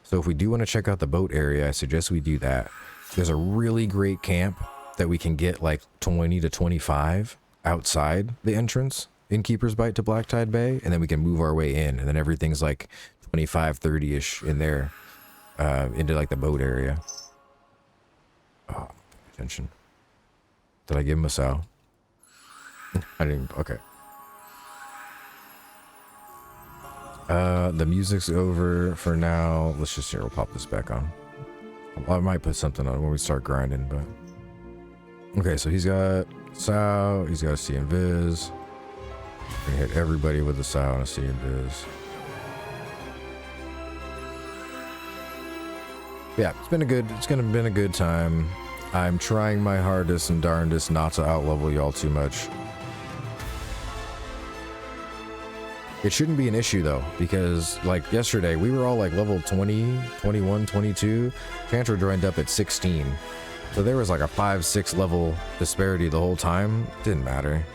So if we do want to check out the boat area, I suggest we do that. There's a really great camp that we can get like 20 to 25 outside the entrance in Keeper's Bite to Black Tide Bay, and then we can move our way in, and then everything's like 25, 30-ish in there, into like the boat area. Oh, attention. Did I give him a sow? I didn't. Okay. The music's over for now. Let's just here. We'll pop this back on. I might put something on when we start grinding, but okay. So he's got sow. He's got a C and Viz. Gonna hit everybody with a sow and a C and Viz. Yeah, it's been a good time. I'm trying my hardest and darndest not to outlevel y'all too much. It shouldn't be an issue though, because like yesterday we were all like level 20, 21, 22. Chantra joined up at 16. So there was like a 5-6 level disparity the whole time. Didn't matter.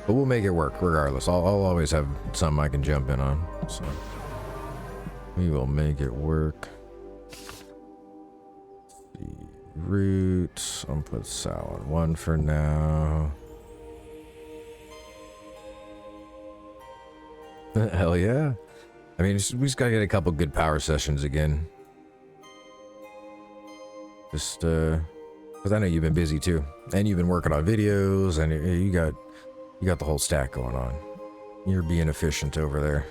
But we'll make it work regardless. I'll always have something I can jump in on. So we will make it work. The root. I'm gonna put Sal on 1 for now. Hell yeah. I mean, we just gotta get a couple good power sessions again. Just because I know you've been busy too, and you've been working on videos, and you got the whole stack going on. You're being efficient over there.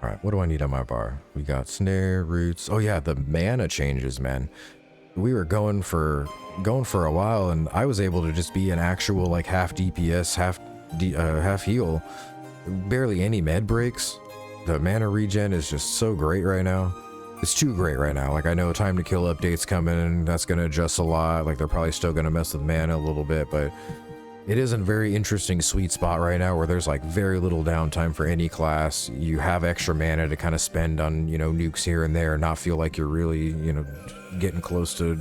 All right, what do I need on my bar? We got snare, roots. Oh yeah, the mana changes, man. We were going for a while, and I was able to just be an actual like half DPS, half heal. Barely any med breaks. The mana regen is just so great right now. It's too great right now. Like, I know time to kill updates coming, and that's going to adjust a lot. Like, they're probably still going to mess with mana a little bit, but it is a very interesting sweet spot right now where there's like very little downtime for any class. You have extra mana to kind of spend on, you know, nukes here and there, and not feel like you're really, you know, getting close to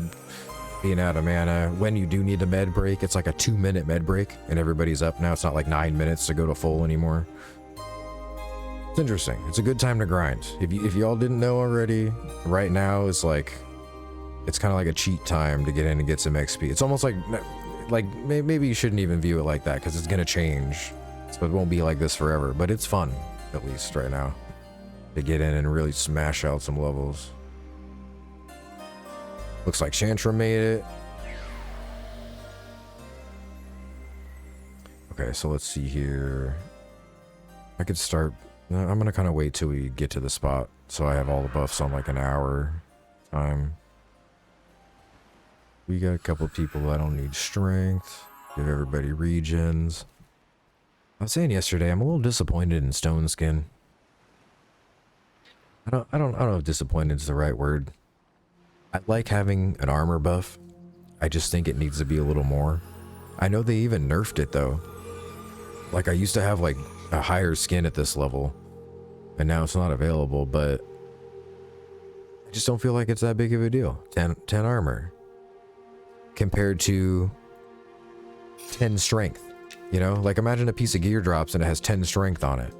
being out of mana. When you do need a med break, it's like a 2-minute med break, and everybody's up now. It's not like 9 minutes to go to full anymore. It's interesting. It's a good time to grind. If y'all didn't know already, right now is like, it's kind of like a cheat time to get in and get some XP. It's almost like maybe you shouldn't even view it like that, because it's gonna change, so it won't be like this forever. But it's fun, at least right now, to get in and really smash out some levels. Looks like Chantra made it. Okay, so let's see here. I could start. I'm gonna kind of wait till we get to the spot, so I have all the buffs on like an hour time. We got a couple people that don't need strength. Give everybody regens. I was saying yesterday, I'm a little disappointed in Stone Skin. I don't know if disappointed is the right word. I like having an armor buff. I just think it needs to be a little more. I know they even nerfed it though. Like, I used to have like a higher skin at this level, and now it's not available, but I just don't feel like it's that big of a deal. 10 armor compared to 10 strength, you know? Like, imagine a piece of gear drops and it has 10 strength on it.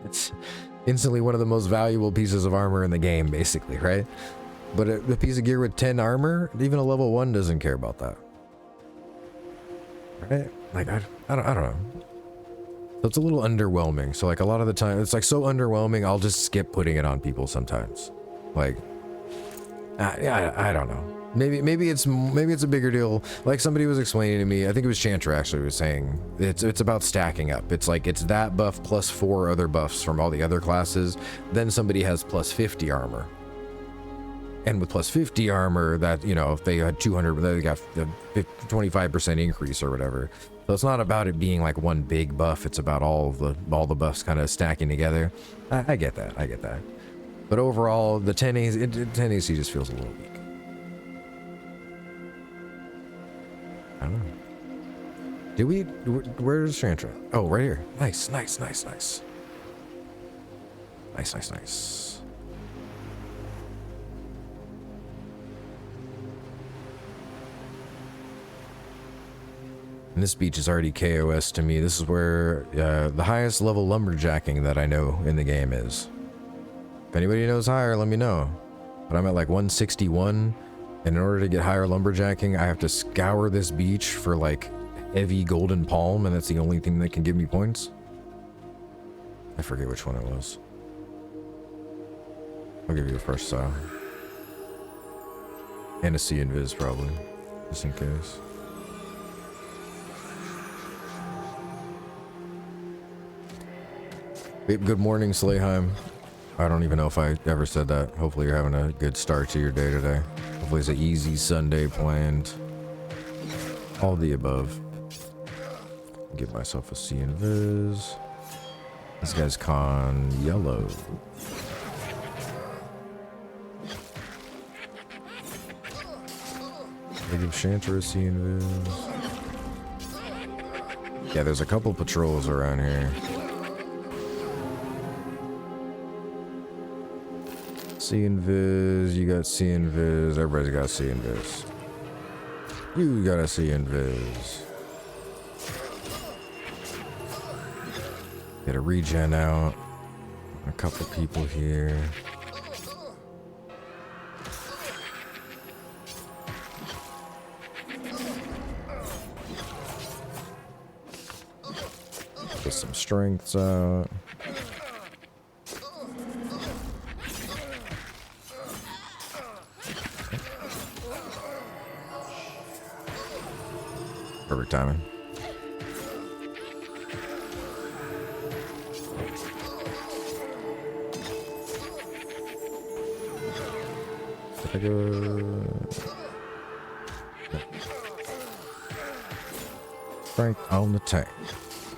It's instantly one of the most valuable pieces of armor in the game, basically, right? But a piece of gear with 10 armor, even a level 1 doesn't care about that. Right? Like, I don't know. So it's a little underwhelming. So like a lot of the time, it's like so underwhelming, I'll just skip putting it on people sometimes. Like, I don't know. Maybe it's a bigger deal. Like somebody was explaining to me, I think it was Chanter actually was saying, it's about stacking up. It's like it's that buff plus 4 other buffs from all the other classes. Then somebody has plus 50 armor. And with plus 50 armor, that, you know, if they had 200, they got the 25% increase or whatever. So it's not about it being like one big buff. It's about all the buffs kind of stacking together. I get that. I get that. But overall, the 10 AC just feels a little weak. I don't know. Did we? Where's Chantra? Oh, right here. Nice, nice, nice, nice. Nice, nice, nice. And this beach is already KOS to me. This is where the highest level lumberjacking that I know in the game is. If anybody knows higher, let me know. But I'm at like 161, and in order to get higher lumberjacking, I have to scour this beach for like heavy golden palm, and that's the only thing that can give me points. I forget which one it was. I'll give you the first style. And a sea invis probably, just in case. Good morning, Slayheim. I don't even know if I ever said that. Hopefully you're having a good start to your day today. Hopefully it's an easy Sunday planned. All the above. Give myself a C invis. This guy's con yellow. I give Chanter a C invis. Yeah, there's a couple patrols around here. C invis, you got C invis, everybody's got C invis. You got a C invis. Get a regen out. A couple people here. Get some strengths out. Perfect timing. Frank on the tank.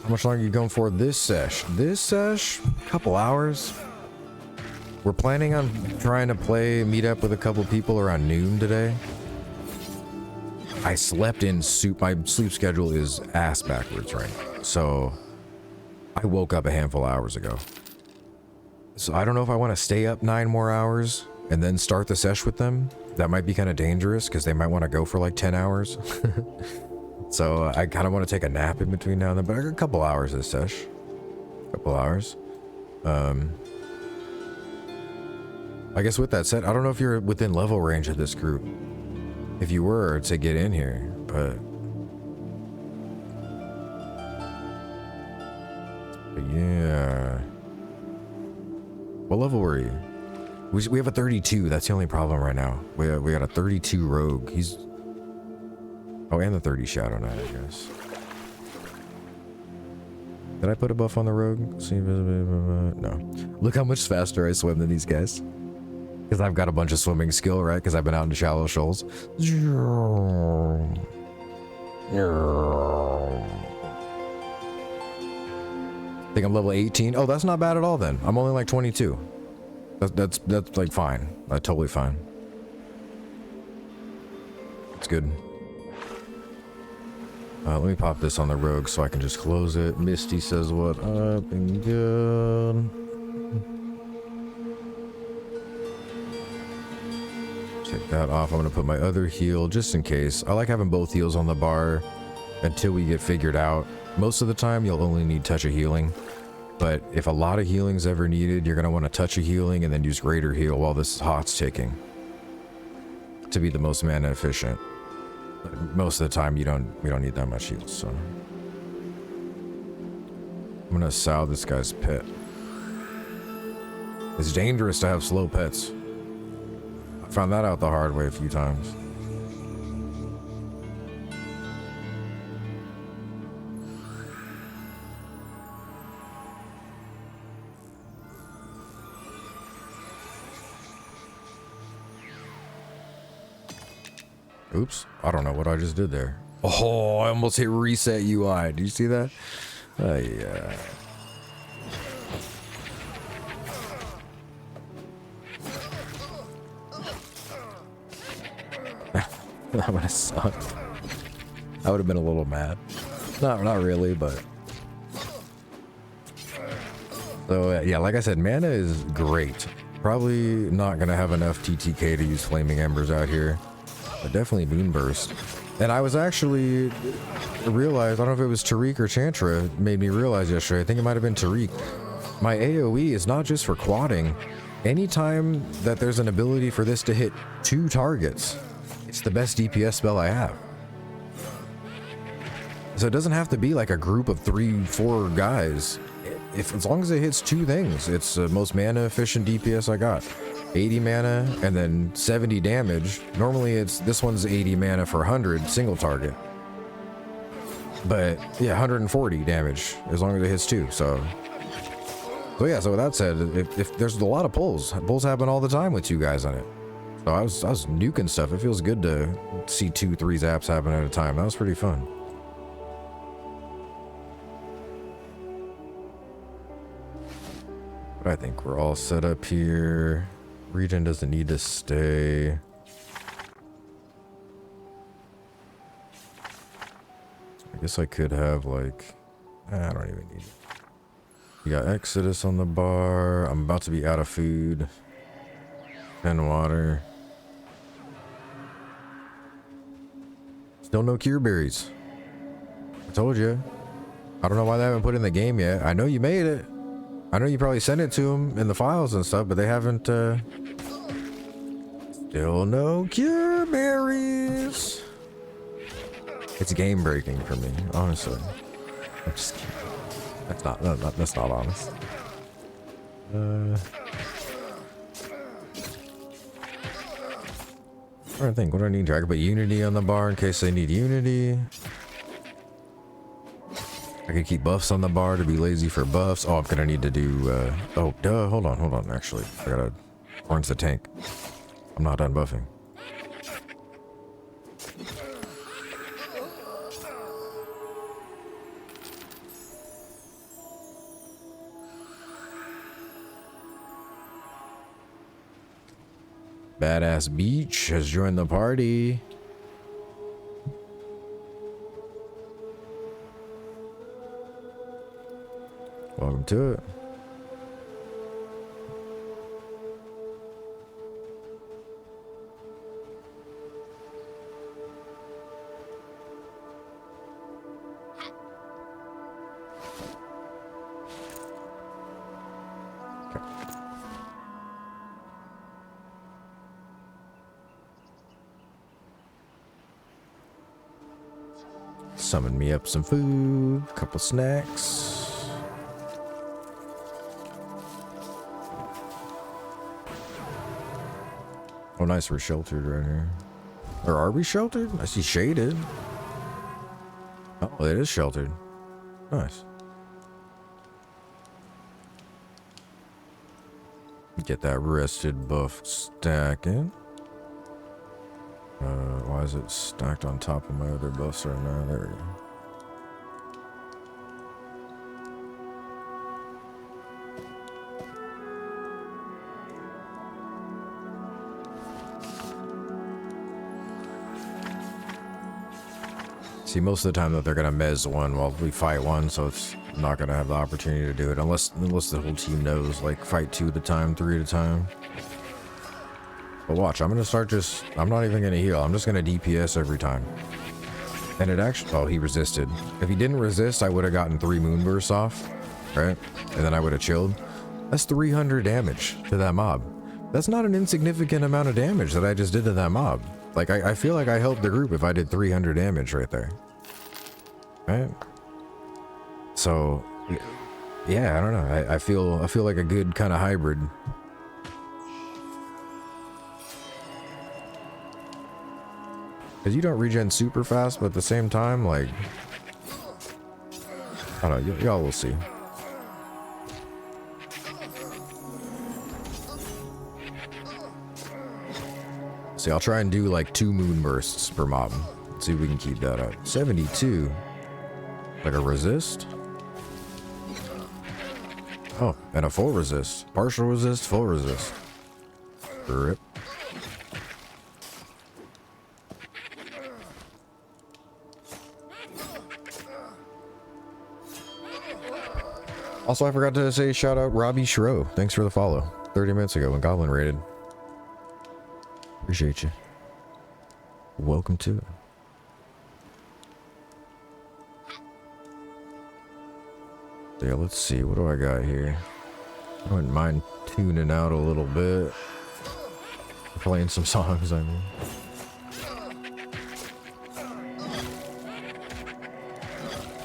How much longer are you going for this sesh? This sesh? Couple hours. We're planning on trying to meet up with a couple people around noon today. I slept in soup. My sleep schedule is ass backwards right now. So I woke up a handful of hours ago. So I don't know if I want to stay up 9 more hours and then start the sesh with them. That might be kind of dangerous because they might want to go for like 10 hours. So I kind of want to take a nap in between now and then, but a couple hours of the sesh. A couple hours. I guess with that said, I don't know if you're within level range of this group. If you were to get in here, but yeah. What level were you? We have a 32. That's the only problem right now. We got a 32 rogue. He's and the 30 Shadow Knight, I guess. Did I put a buff on the rogue? No. Look how much faster I swim than these guys. Because I've got a bunch of swimming skill, right? Because I've been out in shallow shoals. Think I'm level 18? Oh, that's not bad at all then. I'm only like 22. That's like fine. Totally fine. It's good. Let me pop this on the rogue so I can just close it. Misty says what up and good. Take that off. I'm going to put my other heal just in case. I like having both heals on the bar until we get figured out. Most of the time, you'll only need touch of healing. But if a lot of healing's ever needed, you're going to want to touch a healing and then use greater heal while this hot's ticking to be the most mana efficient. But most of the time, we don't need that much heals. So I'm gonna sow this guy's pet. It's dangerous to have slow pets. I found that out the hard way a few times. Oops, I don't know what I just did there. Oh, I almost hit reset UI. Do you see that? Yeah. That would have sucked. I would have been a little mad. Not really, but. So yeah, like I said, mana is great. Probably not gonna have enough TTK to use Flaming Embers out here, but definitely Moonburst. And I was actually realized, I don't know if it was Tariq or Chantra made me realize yesterday, I think it might have been Tariq. My AoE is not just for quadding. Anytime that there's an ability for this to hit 2 targets, it's the best DPS spell I have. So it doesn't have to be like a group of 3-4 guys. As long as it hits 2 things, it's the most mana efficient DPS I got. 80 mana and then 70 damage. Normally this one's 80 mana for 100 single target. But yeah, 140 damage as long as it hits 2. So yeah, so with that said, if there's a lot of pulls happen all the time with 2 guys on it. So I was nuking stuff. It feels good to see 2-3 zaps happen at a time. That was pretty fun. But I think we're all set up here. Regen doesn't need to stay. I guess I could have like, I don't even need it. You got Exodus on the bar. I'm about to be out of food. 10 water. Still no cure berries. I told you. I don't know why they haven't put it in the game yet. I know you made it. I know you probably sent it to them in the files and stuff, but they haven't, still no cure berries. It's game breaking for me, honestly. I'm just kidding. That's not honest. I'm trying to think, what do I need? I can put Unity on the bar in case they need Unity. I could keep buffs on the bar to be lazy for buffs. Oh, I'm gonna need to do, oh, duh, hold on, actually. I gotta orange the tank. I'm not done buffing. Badass Beach has joined the party. Welcome to it. Summon me up some food, a couple snacks. Oh, nice, we're sheltered right here. Or are we sheltered? I see shaded. Oh, it is sheltered. Nice. Get that rested buff stacking. Why is it stacked on top of my other buffs right now? There we go. See, most of the time that they're gonna mez one while we fight one, so it's not gonna have the opportunity to do it unless the whole team knows, like fight 2 at a time, 3 at a time. But watch, I'm gonna start I'm not even gonna heal, I'm just gonna DPS every time. And it actually, oh, he resisted. If he didn't resist, I would have gotten 3 moonbursts off, right? And then I would have chilled. That's 300 damage to that mob. That's not an insignificant amount of damage that I just did to that mob. Like, I feel like I helped the group if I did 300 damage right there. Right? So, Yeah, I don't know. I feel like a good kind of hybrid. Because you don't regen super fast, but at the same time, like, I don't know, y'all will see. See, I'll try and do like 2 moon bursts per mob. See if we can keep that up. 72. Like a resist? Oh, and a full resist. Partial resist, full resist. Rip. Also, I forgot to say shout out Robbie Shro. Thanks for the follow. 30 minutes ago when Goblin raided. Appreciate you. Welcome to it. Yeah, let's see. What do I got here? I wouldn't mind tuning out a little bit. Playing some songs, I mean.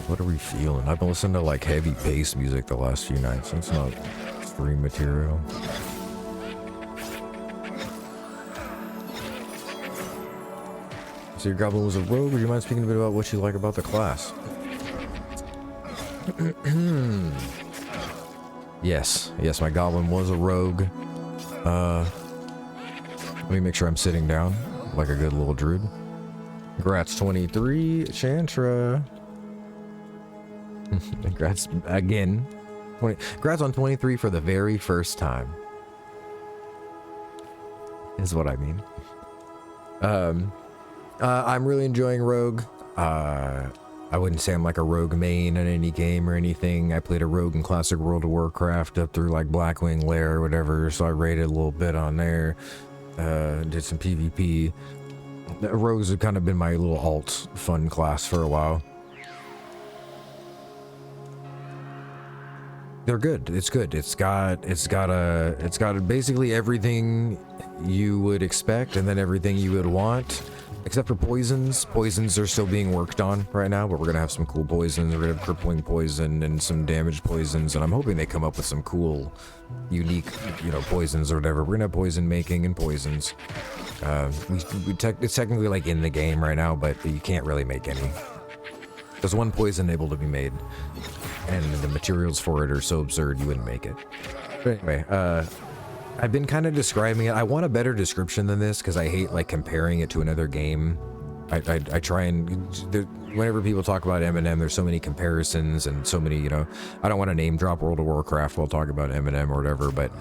What are we feeling? I've been listening to like heavy bass music the last few nights. That's not stream material. So your goblin was a rogue. Would you mind speaking a bit about what you like about the class? Yes, my goblin was a rogue. Let me make sure I'm sitting down like a good little druid. Congrats 23, Chantra. Congrats again. Congrats on 23 for the very first time. Is what I mean. I'm really enjoying Rogue. I wouldn't say I'm like a Rogue main in any game or anything. I played a Rogue in Classic World of Warcraft up through like Blackwing Lair or whatever, so I raided a little bit on there. Did some PvP. Rogues have kind of been my little alt fun class for a while. They're good. It's good. It's got basically everything you would expect and then everything you would want. Except for poisons. Poisons are still being worked on right now, but we're gonna have some cool poisons. We're gonna have crippling poison and some damaged poisons, and I'm hoping they come up with some cool, unique, poisons or whatever. We're gonna have poison making and poisons. It's technically like in the game right now, but you can't really make any. There's one poison able to be made, and the materials for it are so absurd you wouldn't make it. But anyway, I've been kind of describing it. I want a better description than this because I hate like comparing it to another game. I try and whenever people talk about Eminem, there's so many comparisons and so many, I don't want to name drop World of Warcraft while talking about Eminem or whatever, but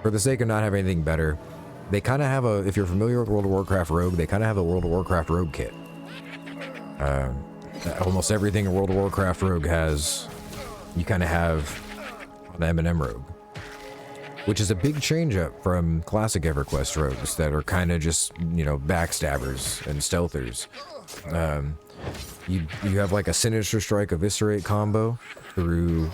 for the sake of not having anything better, they kind of have if you're familiar with World of Warcraft Rogue, they kind of have a World of Warcraft Rogue kit. Almost everything a World of Warcraft Rogue has, you kind of have an Eminem Rogue. Which is a big change up from classic EverQuest rogues that are kind of just, backstabbers and stealthers. You have like a Sinister Strike Eviscerate combo through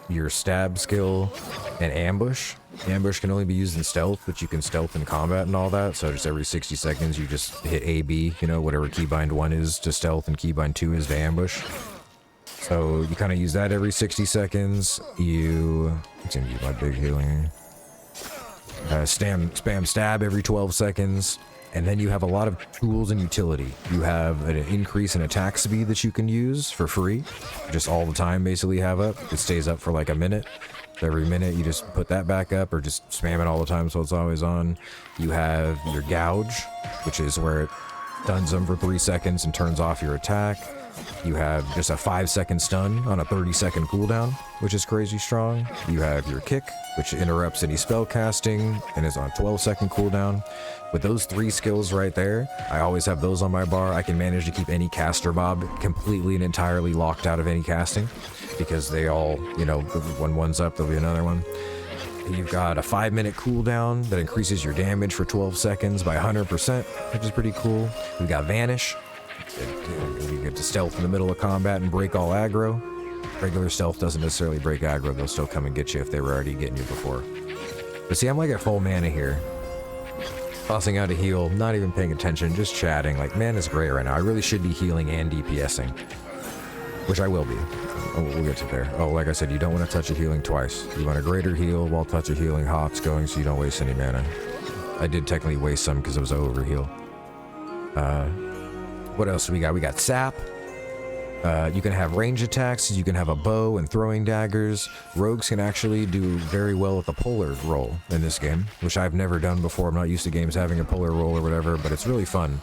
your stab skill and ambush. Ambush can only be used in stealth, but you can stealth in combat and all that. So just every 60 seconds you just hit AB, whatever keybind 1 is to stealth and keybind 2 is to ambush. So you kind of use that every 60 seconds. It's gonna be my big healing. Spam stab every 12 seconds. And then you have a lot of tools and utility. You have an increase in attack speed that you can use for free. Just all the time basically have up. It stays up for like a minute. So every minute you just put that back up or just spam it all the time so it's always on. You have your gouge, which is where it stuns them for 3 seconds and turns off your attack. You have just a 5-second stun on a 30-second cooldown, which is crazy strong. You have your kick, which interrupts any spell casting and is on 12-second cooldown. With those 3 skills right there, I always have those on my bar. I can manage to keep any caster mob completely and entirely locked out of any casting because they all, when one's up, there'll be another one. You've got a 5-minute cooldown that increases your damage for 12 seconds by 100%, which is pretty cool. We've got Vanish. You get to stealth in the middle of combat and break all aggro. Regular stealth doesn't necessarily break aggro. They'll still come and get you if they were already getting you before. But see, I'm like at full mana here. Tossing out a heal, not even paying attention, just chatting. Like, man, it's great right now. I really should be healing and DPSing. which I will be. Oh, we'll get to there. Oh, like I said, you don't want to touch a healing twice. You want a greater heal while touch a healing hot's going so you don't waste any mana. I did technically waste some because it was over heal. What else do we got? We got sap. You can have range attacks, you can have a bow and throwing daggers. Rogues can actually do very well with the polar roll in this game, which I've never done before. I'm not used to games having a polar roll or whatever, but it's really fun.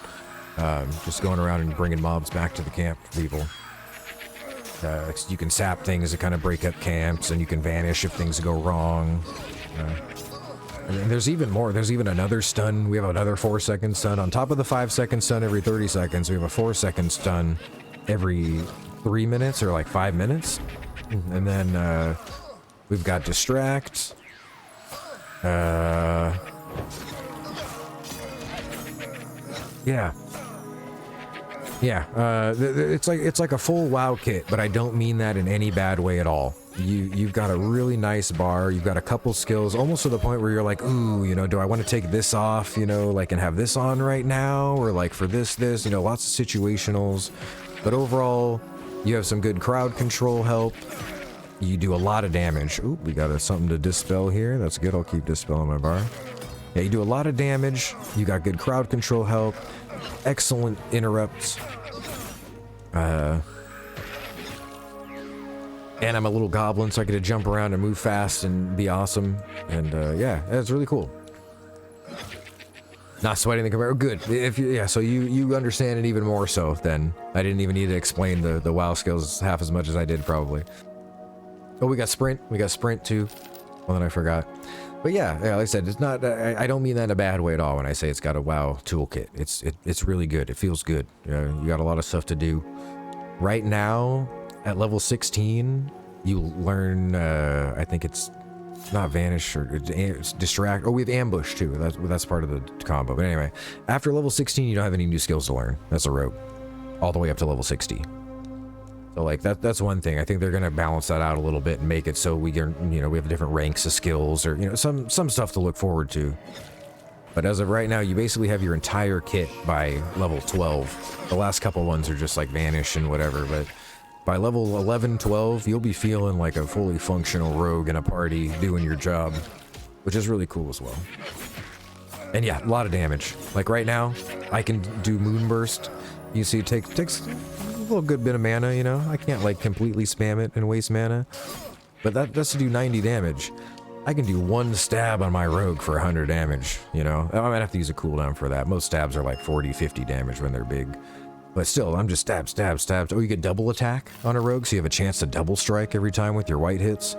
Just going around and bringing mobs back to the camp for people. You can sap things to kind of break up camps, and you can vanish if things go wrong. And there's even more. There's even another stun. We have another 4-second stun. On top of the 5-second stun every 30 seconds, we have a 4-second stun every 3 minutes or like 5 minutes. And then we've got distract. Yeah. It's like a full WoW kit, but I don't mean that in any bad way at all. You've got a really nice bar. You've got a couple skills, almost to the point where you're like, ooh, you know, do I want to take this off, you know, like, and have this on right now, or like for this, you know, lots of situationals. But overall, you have some good crowd control help. You do a lot of damage. Ooh, we got something to dispel here. That's good. I'll keep dispelling my bar. Yeah, you do a lot of damage. You got good crowd control help. Excellent interrupts. And I'm a little goblin, so I get to jump around and move fast and be awesome. And yeah, that's really cool. Not sweating the conveyor. Good. If you, yeah, so you understand it even more so then. I didn't even need to explain the WoW skills half as much as I did probably. Oh, we got sprint. We got sprint too. Well, then I forgot. But yeah, like I said, it's not. I don't mean that in a bad way at all when I say it's got a WoW toolkit. It's really good. It feels good. You got a lot of stuff to do. Right now, at level 16, you learn. I think it's not vanish or it's distract. Oh, we have ambush too. That's part of the combo. But anyway, after level 16, you don't have any new skills to learn. That's a rogue, all the way up to level 60. So like that's one thing. I think they're gonna balance that out a little bit and make it so we can, you know, we have different ranks of skills or, you know, some stuff to look forward to. But as of right now, you basically have your entire kit by level 12. The last couple ones are just like vanish and whatever, but by level 11, 12, you'll be feeling like a fully functional rogue in a party doing your job, which is really cool as well. And yeah, a lot of damage. Like right now, I can do Moonburst. You see, it takes a little good bit of mana, you know? I can't like completely spam it and waste mana, but that's to do 90 damage. I can do one stab on my rogue for 100 damage, you know? I might have to use a cooldown for that. Most stabs are like 40, 50 damage when they're big. But still, I'm just stab. Oh, you get double attack on a rogue, so you have a chance to double strike every time with your white hits.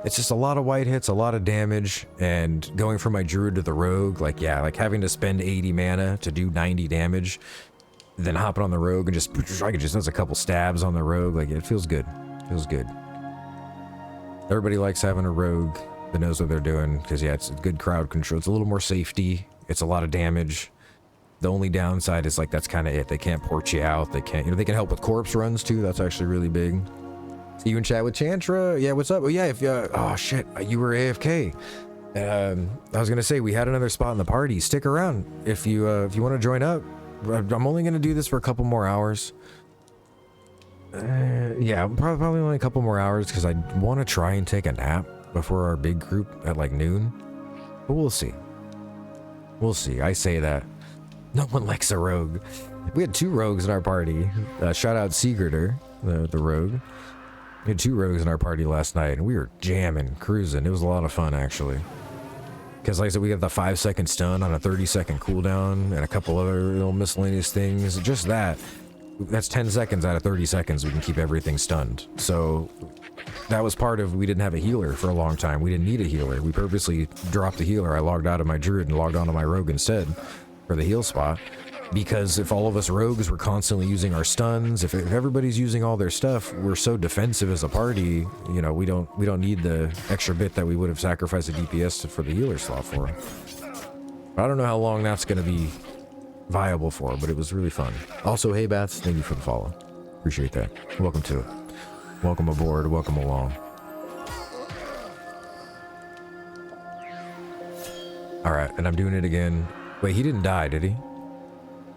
It's just a lot of white hits, a lot of damage, and going from my druid to the rogue, like, yeah, like having to spend 80 mana to do 90 damage, then hopping on the rogue and I could just does a couple stabs on the rogue, like, it feels good. It feels good. Everybody likes having a rogue that knows what they're doing, because, yeah, it's good crowd control. It's a little more safety. It's a lot of damage. The only downside is like that's kind of it. They can't port you out. They can't, you know, they can help with corpse runs too. That's actually really big. See you in chat with Chantra. Yeah, what's up? Oh yeah, if oh shit, you were AFK. I was gonna say we had another spot in the party. Stick around if you want to join up. I'm only gonna do this for a couple more hours. Yeah, probably only a couple more hours because I want to try and take a nap before our big group at like noon. But we'll see. We'll see. I say that. No one likes a rogue. We had 2 rogues in our party. Shout out Seagritter, the rogue. We had 2 rogues in our party last night, and we were jamming, cruising. It was a lot of fun, actually. Because, like I said, we got the 5-second stun on a 30-second cooldown, and a couple other little miscellaneous things. Just that's 10 seconds out of 30 seconds we can keep everything stunned. So that was part of, we didn't have a healer for a long time. We didn't need a healer. We purposely dropped the healer. I logged out of my druid and logged onto my rogue instead for the heal spot, because if all of us rogues were constantly using our stuns, if everybody's using all their stuff, we're so defensive as a party, you know, we don't need the extra bit that we would have sacrificed a DPS for the healer slot for. But I don't know how long that's going to be viable for, but it was really fun. Also, hey Bats, thank you for the follow. Appreciate that. Welcome to it. Welcome aboard. Welcome along. All right, and I'm doing it again. Wait, he didn't die, did he?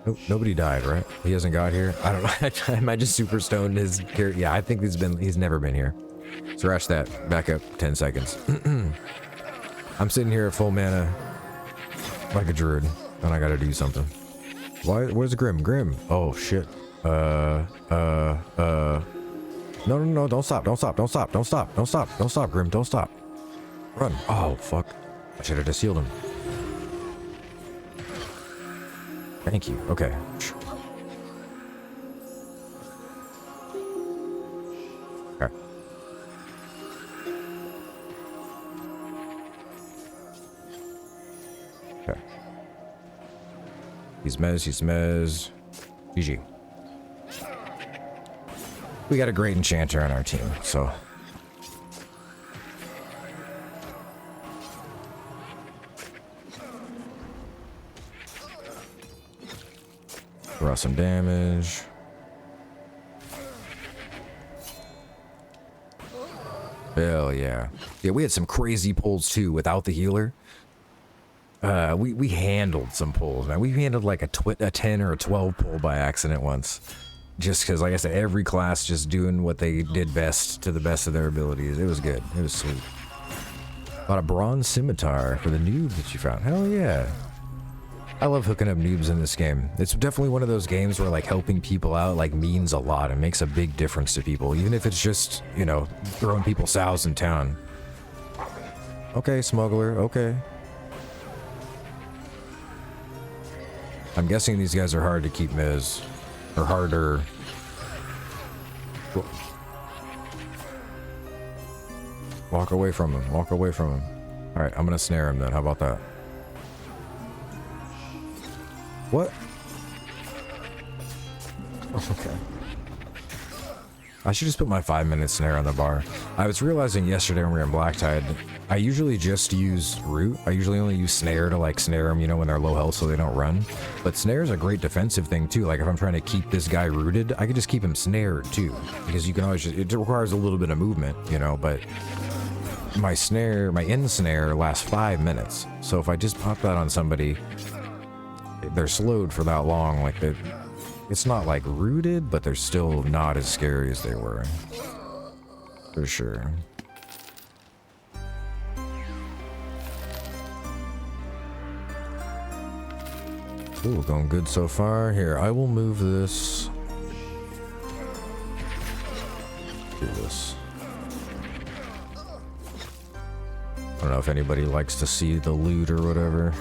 Nope, nobody died, right? He hasn't got here. I don't know. Am I just super stoned his character? Yeah, I think he's never been here. Scratch that. Back up 10 seconds. I'm sitting here at full mana like a druid, and I gotta do something. Why? Where's Grim? Grim. Oh shit. No, don't stop, don't stop, don't stop, don't stop, don't stop, don't stop, Grim, don't stop. Run. Oh, fuck. I should have just healed him. Thank you. Okay. Okay. Okay. He's mez. GG. We got a great enchanter on our team, so. Draw some damage. Hell yeah. Yeah, we had some crazy pulls too without the healer. We handled some pulls, man. We handled like a 10 or a 12 pull by accident once. Just because, like I said, every class just doing what they did best to the best of their abilities. It was good. It was sweet. Got a bronze scimitar for the noob that you found. Hell yeah. I love hooking up noobs in this game. It's definitely one of those games where like helping people out like means a lot and makes a big difference to people, even if it's just, you know, throwing people sows in town. Okay, smuggler, okay. I'm guessing these guys are hard to keep Miz. Or harder. Walk away from him, walk away from him. Alright, I'm gonna snare him then, how about that? What? Okay. I should just put my 5-minute snare on the bar. I was realizing yesterday when we were in Black Tide, I usually just use root. I usually only use snare to like snare them, you know, when they're low health so they don't run. But snare is a great defensive thing too. Like if I'm trying to keep this guy rooted, I could just keep him snared too. Because you can always just, it requires a little bit of movement, you know, but my snare, my in snare lasts 5 minutes. So if I just pop that on somebody, they're slowed for that long. Like it's not like rooted, but they're still not as scary as they were. For sure. Ooh, going good so far. Here, I will move this. Do this. I don't know if anybody likes to see the loot or whatever.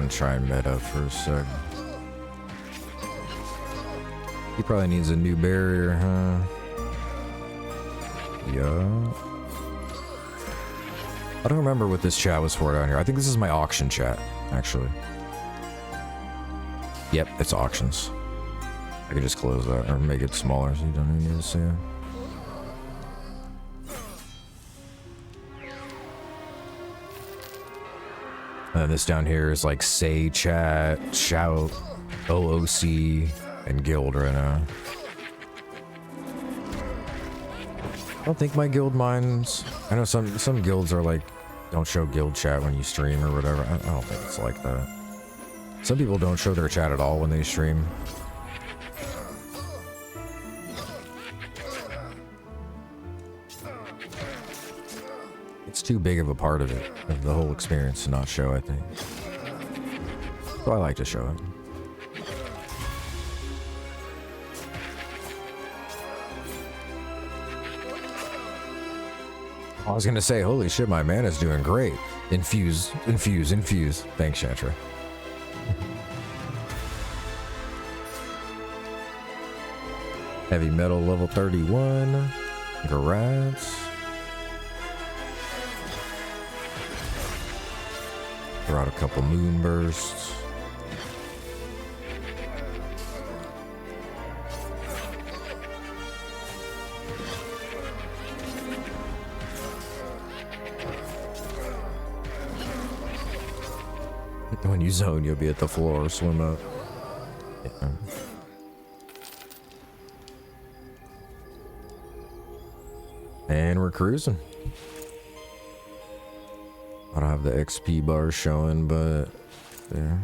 Try and meta for a sec. He probably needs a new barrier, huh? Yeah. I don't remember what this chat was for down here. I think this is my auction chat, actually. Yep, it's auctions. I could just close that or make it smaller so you don't even need to see it. And then this down here is like say, chat, shout, OOC, and guild right now. I don't think my guild minds. I know some guilds are like, don't show guild chat when you stream or whatever. I don't think it's like that. Some people don't show their chat at all when they stream. It's too big of a part of it, of the whole experience to not show, I think. So I like to show it. I was gonna say, holy shit, my mana's doing great. Infuse, infuse, infuse. Thanks, Shatra. Heavy metal level 31. Congrats. Throw out a couple moon bursts. when you zone, you'll be at the floor, swim up. Yeah. And we're cruising. I don't have the XP bar showing, but yeah.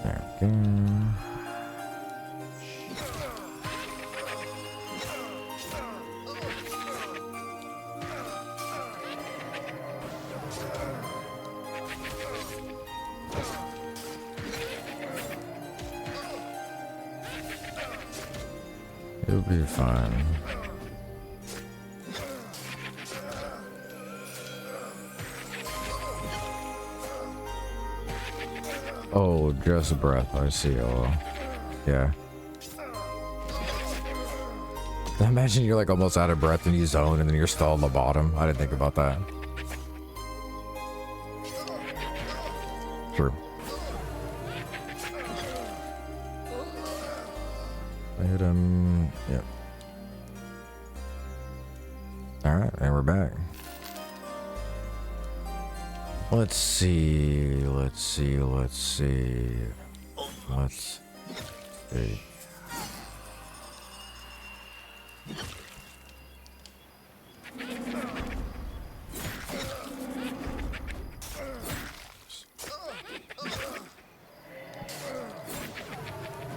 There we go. It'll be fine. Oh, just a breath. I see. Oh, yeah. Imagine you're like almost out of breath and you zone and then you're still on the bottom. I didn't think about that. True. I hit him. Yep. Alright, and we're back. Let's see. Let's see.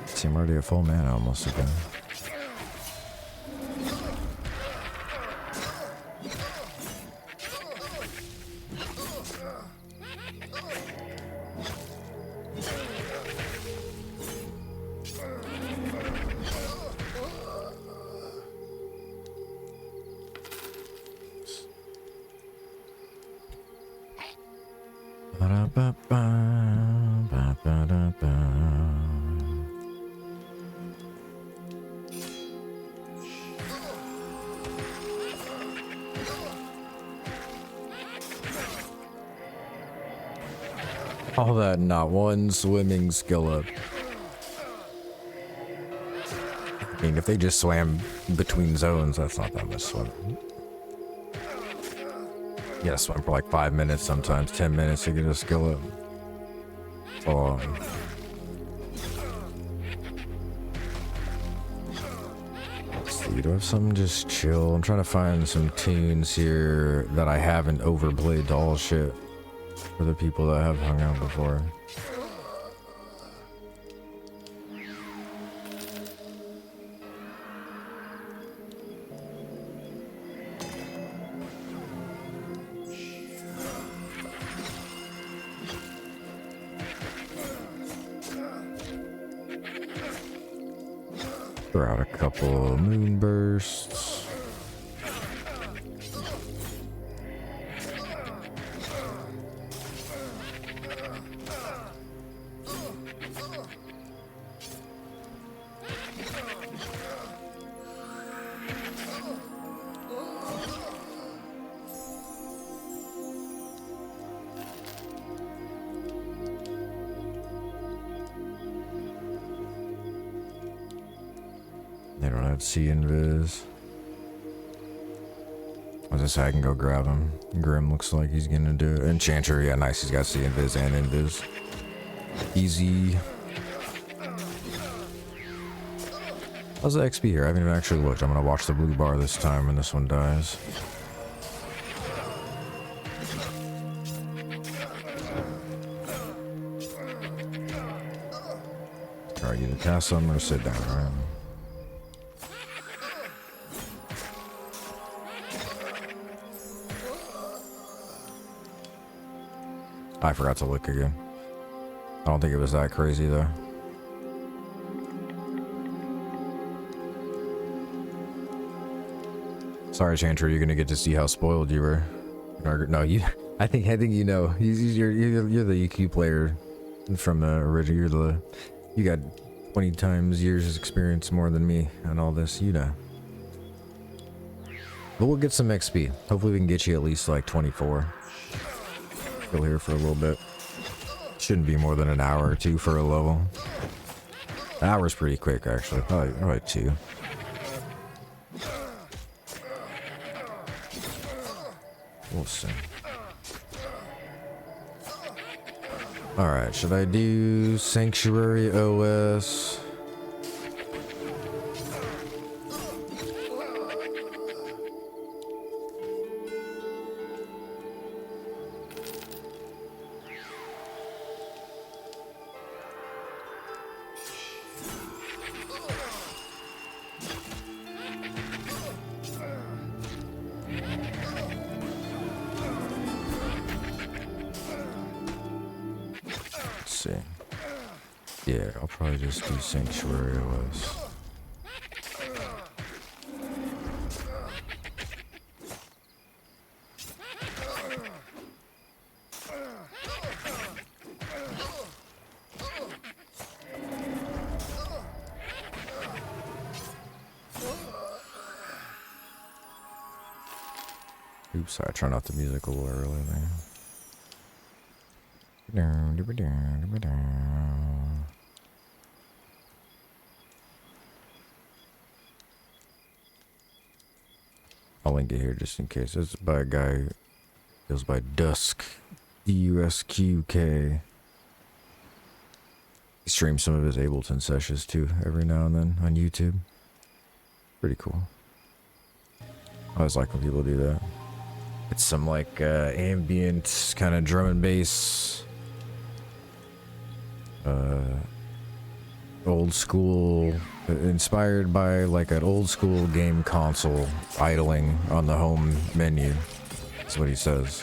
See, I'm already at full mana almost again. All that, not one swimming skill up. I mean, if they just swam between zones, that's not that much swimming. You gotta swim for like 5 minutes, sometimes 10 minutes to get a skill up. Oh. Let's see, do I have something just chill? I'm trying to find some tunes here that I haven't overplayed to all shit. For the people that have hung out before. Throw out a couple moon bursts. They don't have C invis. I was just saying I can go grab him. Grim looks like he's gonna do it. Enchanter, yeah, nice. He's got C invis and invis. Easy. How's the XP here? I haven't even actually looked. I'm gonna watch the blue bar this time when this one dies. Alright, either cast some or sit down, right? I forgot to look again. I don't think it was that crazy though. Sorry, Chantry, you're gonna get to see how spoiled you were. No, you. I think you know. You're the EQ player from the original. You're the You got 20 times years experience more than me on all this, you know. But we'll get some XP. Hopefully we can get you at least like 24. Still here for a little bit. Shouldn't be more than an hour or two for a level. An hour's pretty quick actually, probably 2. We'll see. Alright, should I do Sanctuary OS? Yeah, I'll probably just do Sanctuary OS. Oops, I turned off the music a little early there. I'll link it here just in case. It's by a guy who goes by Dusk, DUSQK. He streams some of his Ableton sessions too every now and then on YouTube. Pretty cool. I always like when people do that. It's some like ambient kind of drum and bass, old school, inspired by like an old school game console idling on the home menu. That's what he says.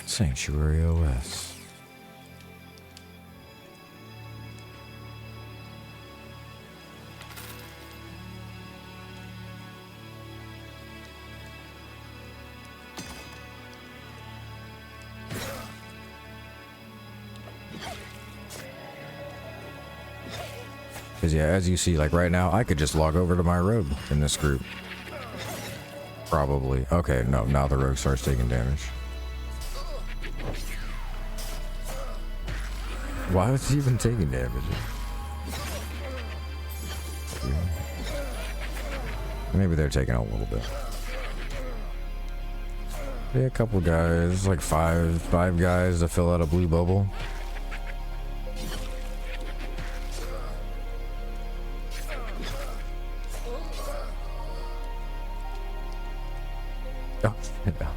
Sanctuary OS. Because yeah, as you see, like right now, I could just log over to my rogue in this group. Probably. Okay, no, now the rogue starts taking damage. Why was he even taking damage? Maybe they're taking a little bit. Yeah, a couple guys, like five guys to fill out a blue bubble. Oh, yeah.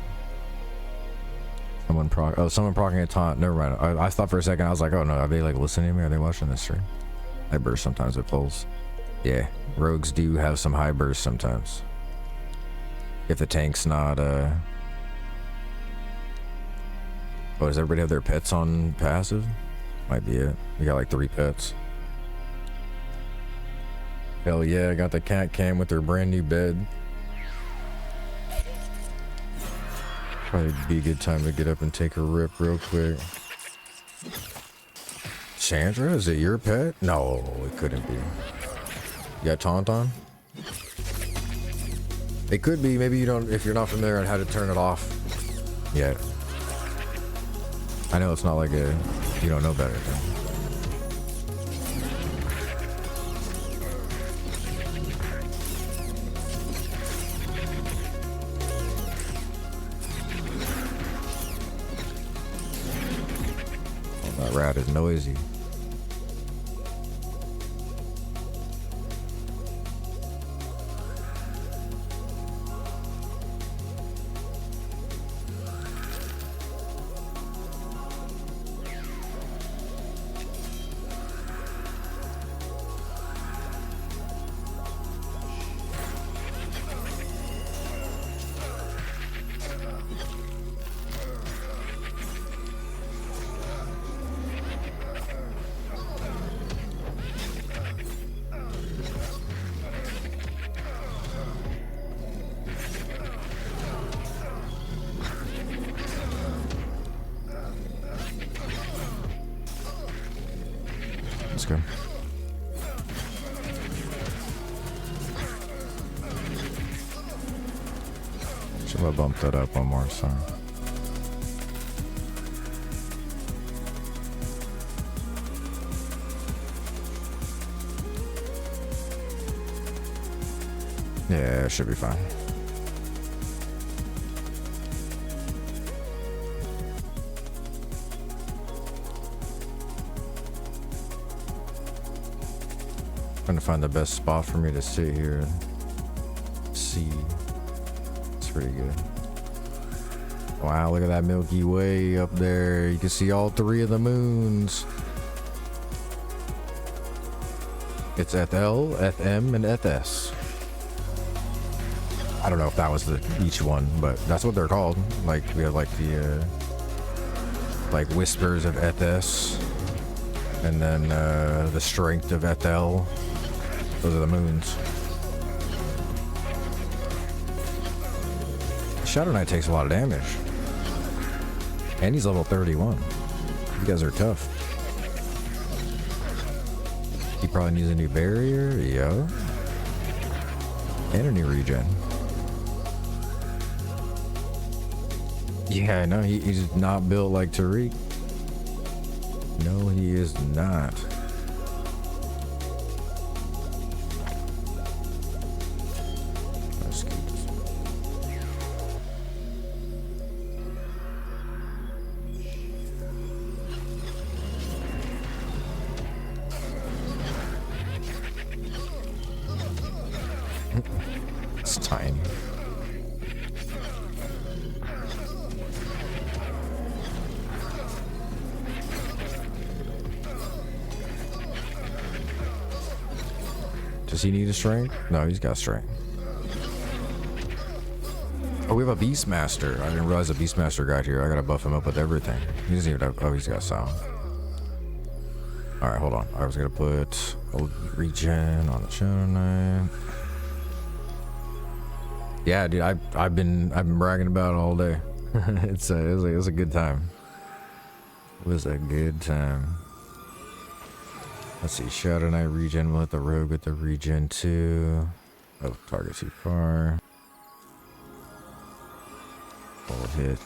Someone procking a taunt. Never mind. I thought for a second, I was like, oh no, are they like listening to me? Are they watching this stream? High burst sometimes it pulls. Yeah, rogues do have some high burst sometimes. If the tank's not, oh, does everybody have their pets on passive? Might be it. We got like 3 pets. Hell yeah, I got the cat cam with their brand new bed. Probably be a good time to get up and take a rip real quick. Chandra, is it your pet? No, it couldn't be. You got taunt on? It could be. Maybe you don't, if you're not familiar on how to turn it off yet. I know it's not like a, you don't know better thing. That rat is noisy. That's good. Should have bumped that up one more time. Yeah, it should be fine. Trying to find the best spot for me to sit here and see. It's pretty good. Wow, look at that Milky Way up there. You can see all three of the moons. It's FL, FM, and FS. I don't know if that was each one, but that's what they're called. Like, we have like the like whispers of FS, and then the strength of FL. Those are the moons. Shadow Knight takes a lot of damage, and he's level 31. You guys are tough. He probably needs a new barrier, yeah, and a new regen. Yeah, no, he's not built like Tariq. No, he is not. Let's keep this. It's tiny. Does he need a strength? No, he's got strength. Oh, we have a Beastmaster. I didn't realize a Beastmaster got here. I gotta buff him up with everything. He doesn't even have, oh, he's got sound. Alright, hold on. I was gonna put a regen on the Shadow Knight. Yeah, dude, I've been bragging about it all day. It was a good time. It was a good time. Let's see, Shadow Knight regen. We'll hit the Rogue with the regen too. Oh, target too far. Full hit.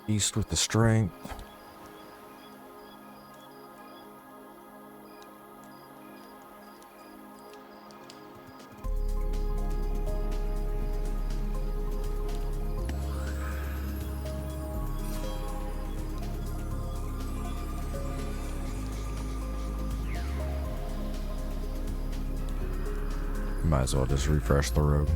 Beast with the strength. Might as well just refresh the road.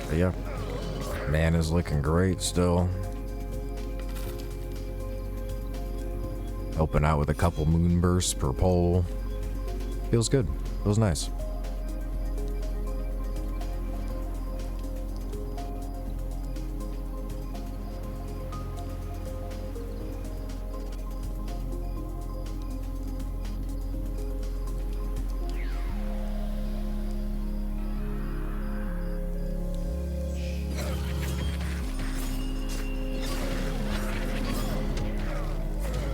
But yeah, man is looking great still. Helping out with a couple moon bursts per pole. Feels good. Feels nice.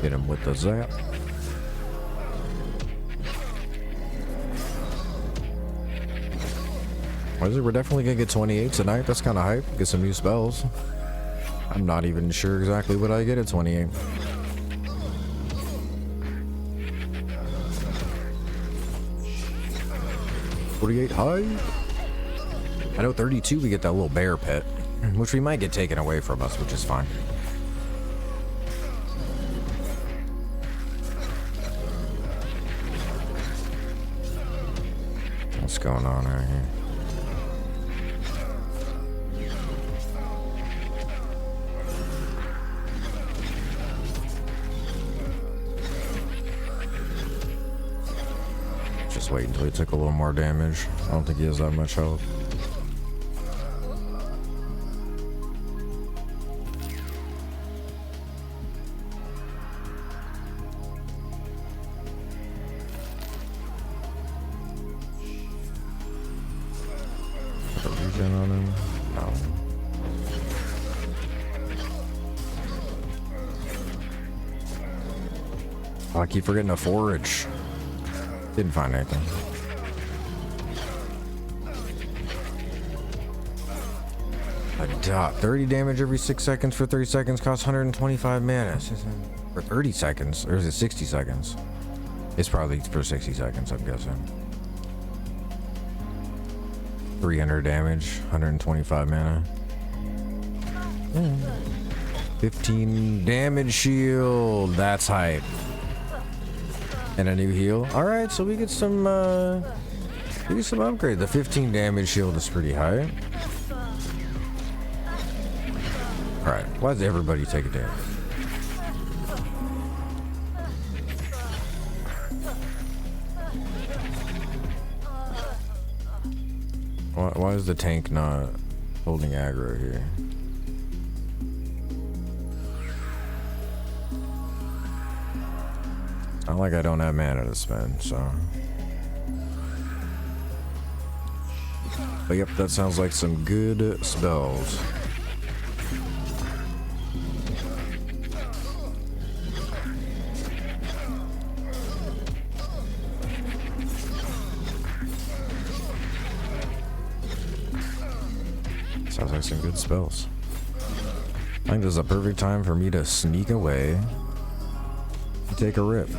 Hit him with the zap. We're definitely gonna get 28 tonight. That's kind of hype. Get some new spells. I'm not even sure exactly what I get at 28. $48 high. I know 32 we get that little bear pet, which we might get taken away from us, which is fine. What's going on out here? Just wait until he took a little more damage. I don't think he has that much health. regen on him? No. Oh, I keep forgetting to forage. Didn't find anything. A dot. 30 damage every 6 seconds for 3 seconds costs 125 mana. For 30 seconds? Or is it 60 seconds? It's probably for 60 seconds, I'm guessing. 300 damage, 125 mana. 15 damage shield. That's hype. And a new heal. Alright, so we get some upgrade. The 15 damage shield is pretty high. Alright, why does everybody take a damage? Why is the tank not holding aggro here? It's not like I don't have mana to spend, so. But yep, that sounds like some good spells. Sounds like some good spells. I think this is a perfect time for me to sneak away and take a rip.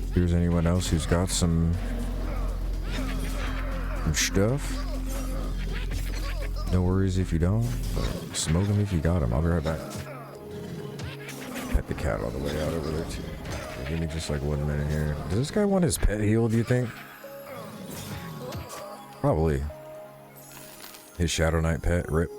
If there's anyone else who's got some stuff, no worries if you don't, but smoke them if you got them. I'll be right back. Pet the cat all the way out over there too. Give me just like 1 minute here. Does this guy want his pet healed, do you think? Probably. His Shadow Knight pet, rip.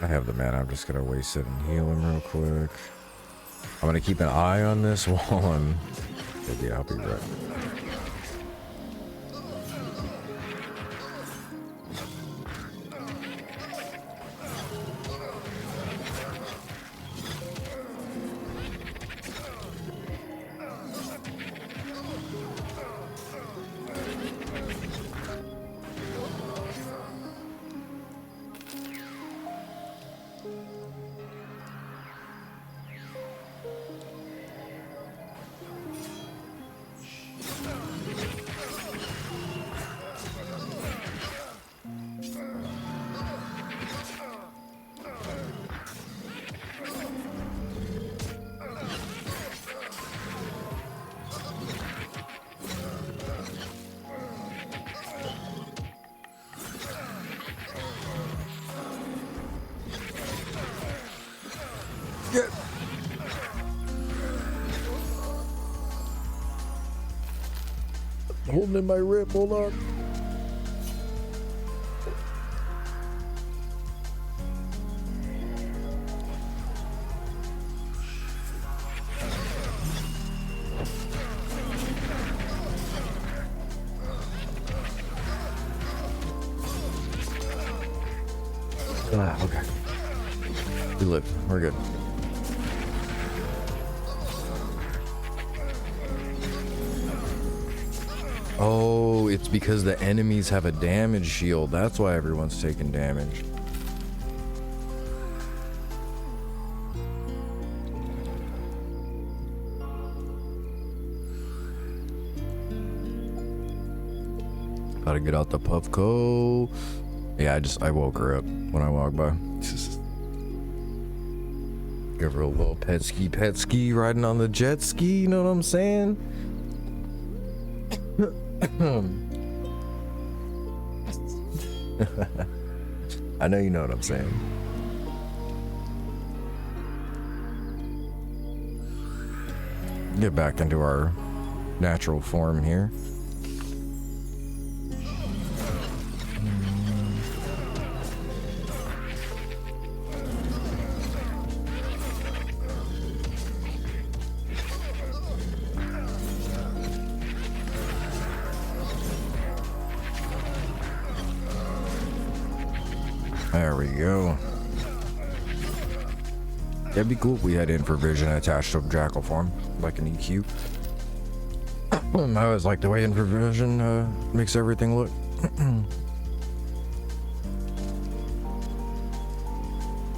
I have the mana, I'm just gonna waste it and heal him real quick. I'm gonna keep an eye on this while I'm... Yeah, I'll be right. Holding in my rip, hold on. Okay. We live. We're good. Oh, it's because the enemies have a damage shield. That's why everyone's taking damage. Gotta get out the Puffco. Yeah, I woke her up when I walked by. Give her a little pet ski riding on the jet ski, you know what I'm saying? I know you know what I'm saying. Get back into our natural form here. There we go. It'd be cool if we had infrared vision attached to jackal form, like an EQ. I always like the way infrared vision makes everything look.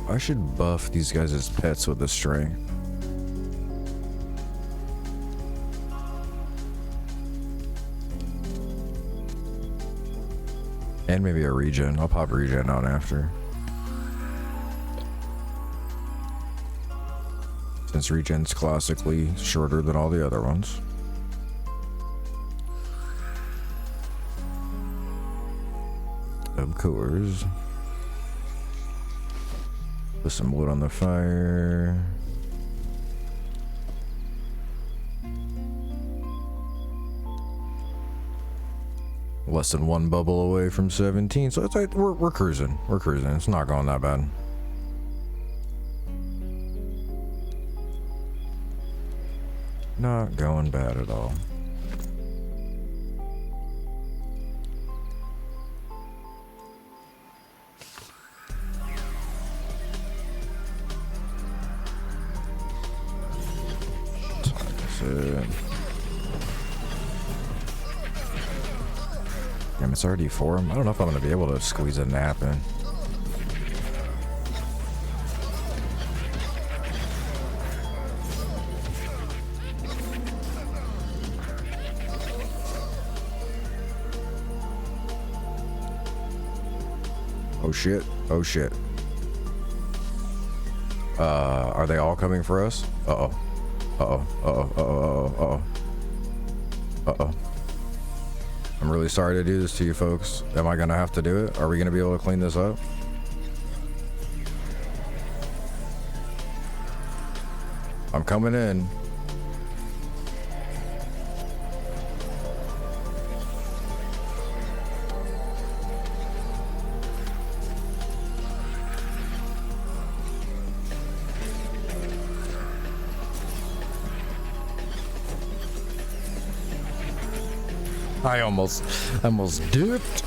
I should buff these guys as pets with a string. And maybe a regen. I'll pop regen out after. Since regen's classically shorter than all the other ones. Of course. Put some wood on the fire. Less than one bubble away from 17, so it's like we're cruising. We're cruising. It's not going that bad. Not going bad at all. Damn, it's already 4. I don't know if I'm gonna be able to squeeze a nap in. Oh shit. Oh shit. Are they all coming for us? Uh-oh. Uh-oh. Uh-oh. Uh-oh. Uh-oh. Uh-oh. I'm really sorry to do this to you folks. Am I gonna have to do it? Are we gonna be able to clean this up? I'm coming in. I almost dipped.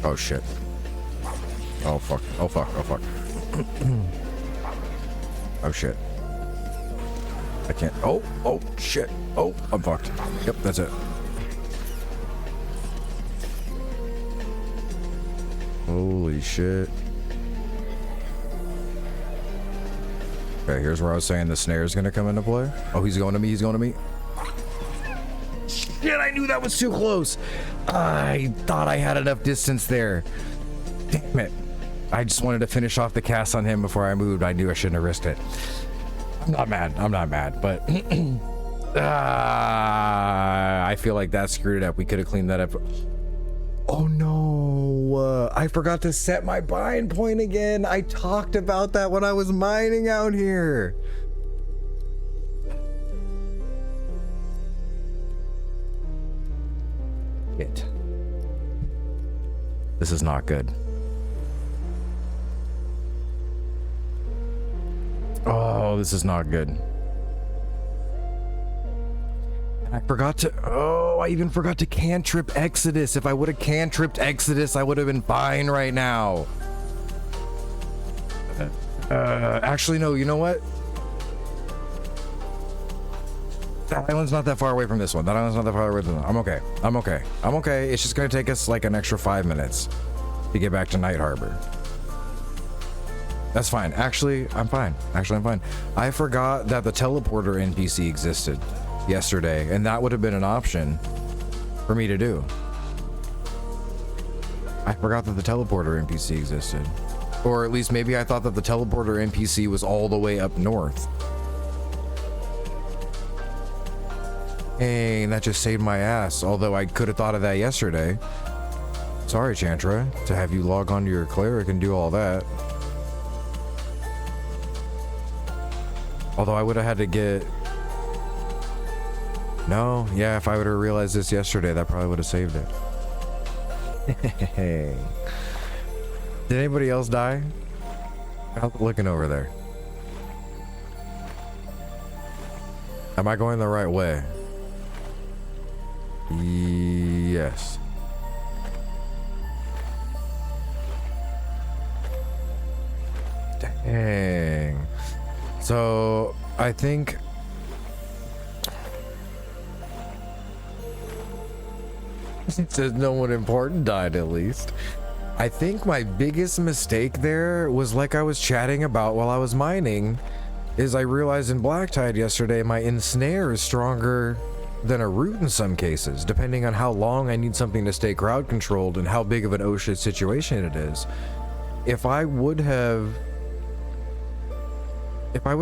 Oh shit. Oh fuck. Oh fuck. Oh fuck. Oh shit. I can't. Oh shit. Oh, I'm fucked. Yep, that's it. Holy shit. Okay, here's where I was saying the snare is gonna come into play. Oh, he's going to me. He's going to me. Shit, I knew that was too close. I thought I had enough distance there. Damn it. I just wanted to finish off the cast on him before I moved. I knew I shouldn't have risked it. I'm not mad. I'm not mad, but I feel like that screwed it up. We could have cleaned that up. Oh no, I forgot to set my bind point again. I talked about that when I was mining out here. Shit. This is not good. Oh, this is not good. I forgot to, I even forgot to cantrip Exodus. If I would have cantripped Exodus, I would have been fine right now. Actually, no, you know what? That island's not that far away from this one. That island's not that far away from this one. I'm okay. I'm okay. I'm okay. It's just gonna take us like an extra 5 minutes to get back to Night Harbor. That's fine. Actually, I'm fine. I'm fine. I forgot that the teleporter NPC existed yesterday, and that would have been an option for me to do. I forgot that the teleporter NPC existed. Or at least maybe I thought that the teleporter NPC was all the way up north. Hey, that just saved my ass, although I could have thought of that yesterday. Sorry, Chantra, to have you log on to your cleric and do all that. Although I would have had to get... No, yeah, if I would have realized this yesterday, that probably would have saved it. Hey. Did anybody else die? How's it looking over there? Am I going the right way? Yes. Dang. So I think says no one important died at least. I think my biggest mistake there was, like I was chatting about while I was mining, is I realized in Black Tide yesterday my ensnare is stronger than a root in some cases, depending on how long I need something to stay crowd controlled and how big of an oh shit situation it is. If I would have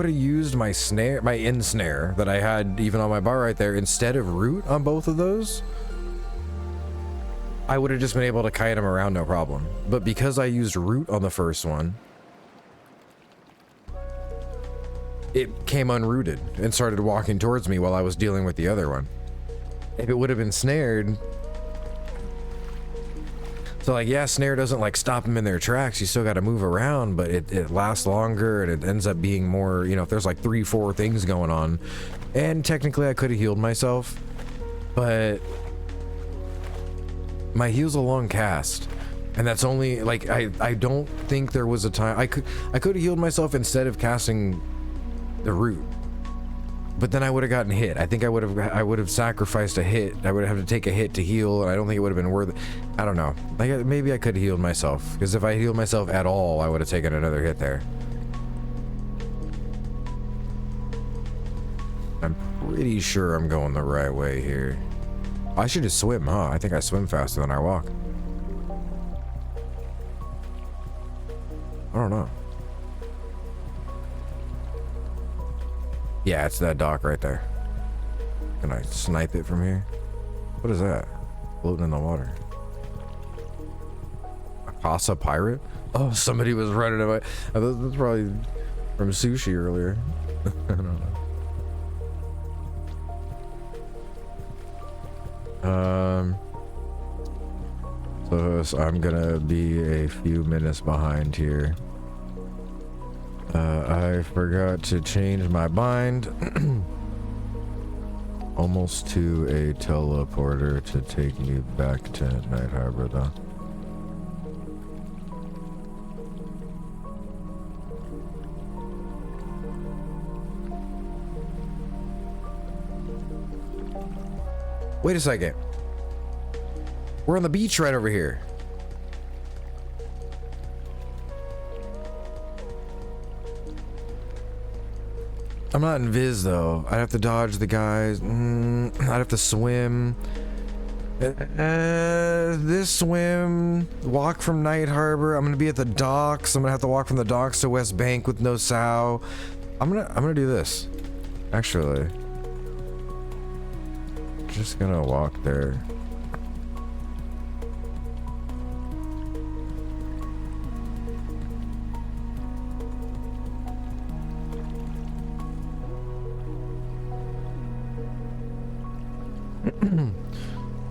used my snare, my ensnare that I had even on my bar right there, instead of root on both of those, I would have just been able to kite him around no problem. But because I used root on the first one, it came unrooted and started walking towards me while I was dealing with the other one. If it would have been snared, so like, yeah, snare doesn't like stop them in their tracks. You still got to move around, but it lasts longer and it ends up being more, you know, if there's like 3-4 things going on. And technically I could have healed myself, but my heal's a long cast. And that's only like, I don't think there was a time I could have healed myself instead of casting the root, but then I would have gotten hit. I think I would have sacrificed a hit. I would have to take a hit to heal, and I don't think it would have been worth it. I don't know. Like, maybe I could have healed myself, because if I healed myself at all, I would have taken another hit there. I'm pretty sure I'm going the right way here. I should just swim, huh? I think I swim faster than I walk. I don't know. Yeah, it's that dock right there. Can I snipe it from here? What is that? Floating in the water. A Casa pirate? Oh, somebody was running away. That's probably from sushi earlier. I don't know. So I'm gonna be a few minutes behind here. I forgot to change my bind almost to a teleporter to take me back to Night Harbor though. Wait a second. We're on the beach right over here. I'm not in Viz though. I'd have to dodge the guys. I'd have to swim. This swim, walk from Night Harbor. I'm gonna be at the docks. I'm gonna have to walk from the docks to West Bank with no sow. I'm gonna do this. Actually, just gonna walk there.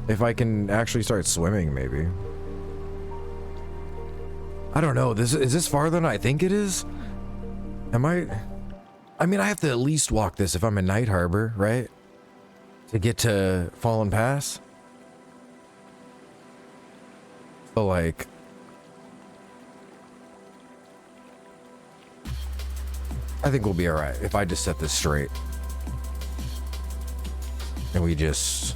If I can actually start swimming, maybe. I don't know. Is this farther than I think it is? I mean, I have to at least walk this if I'm in Night Harbor, right? To get to Fallen Pass. So, like, I think we'll be all right if I just set this straight. And we just...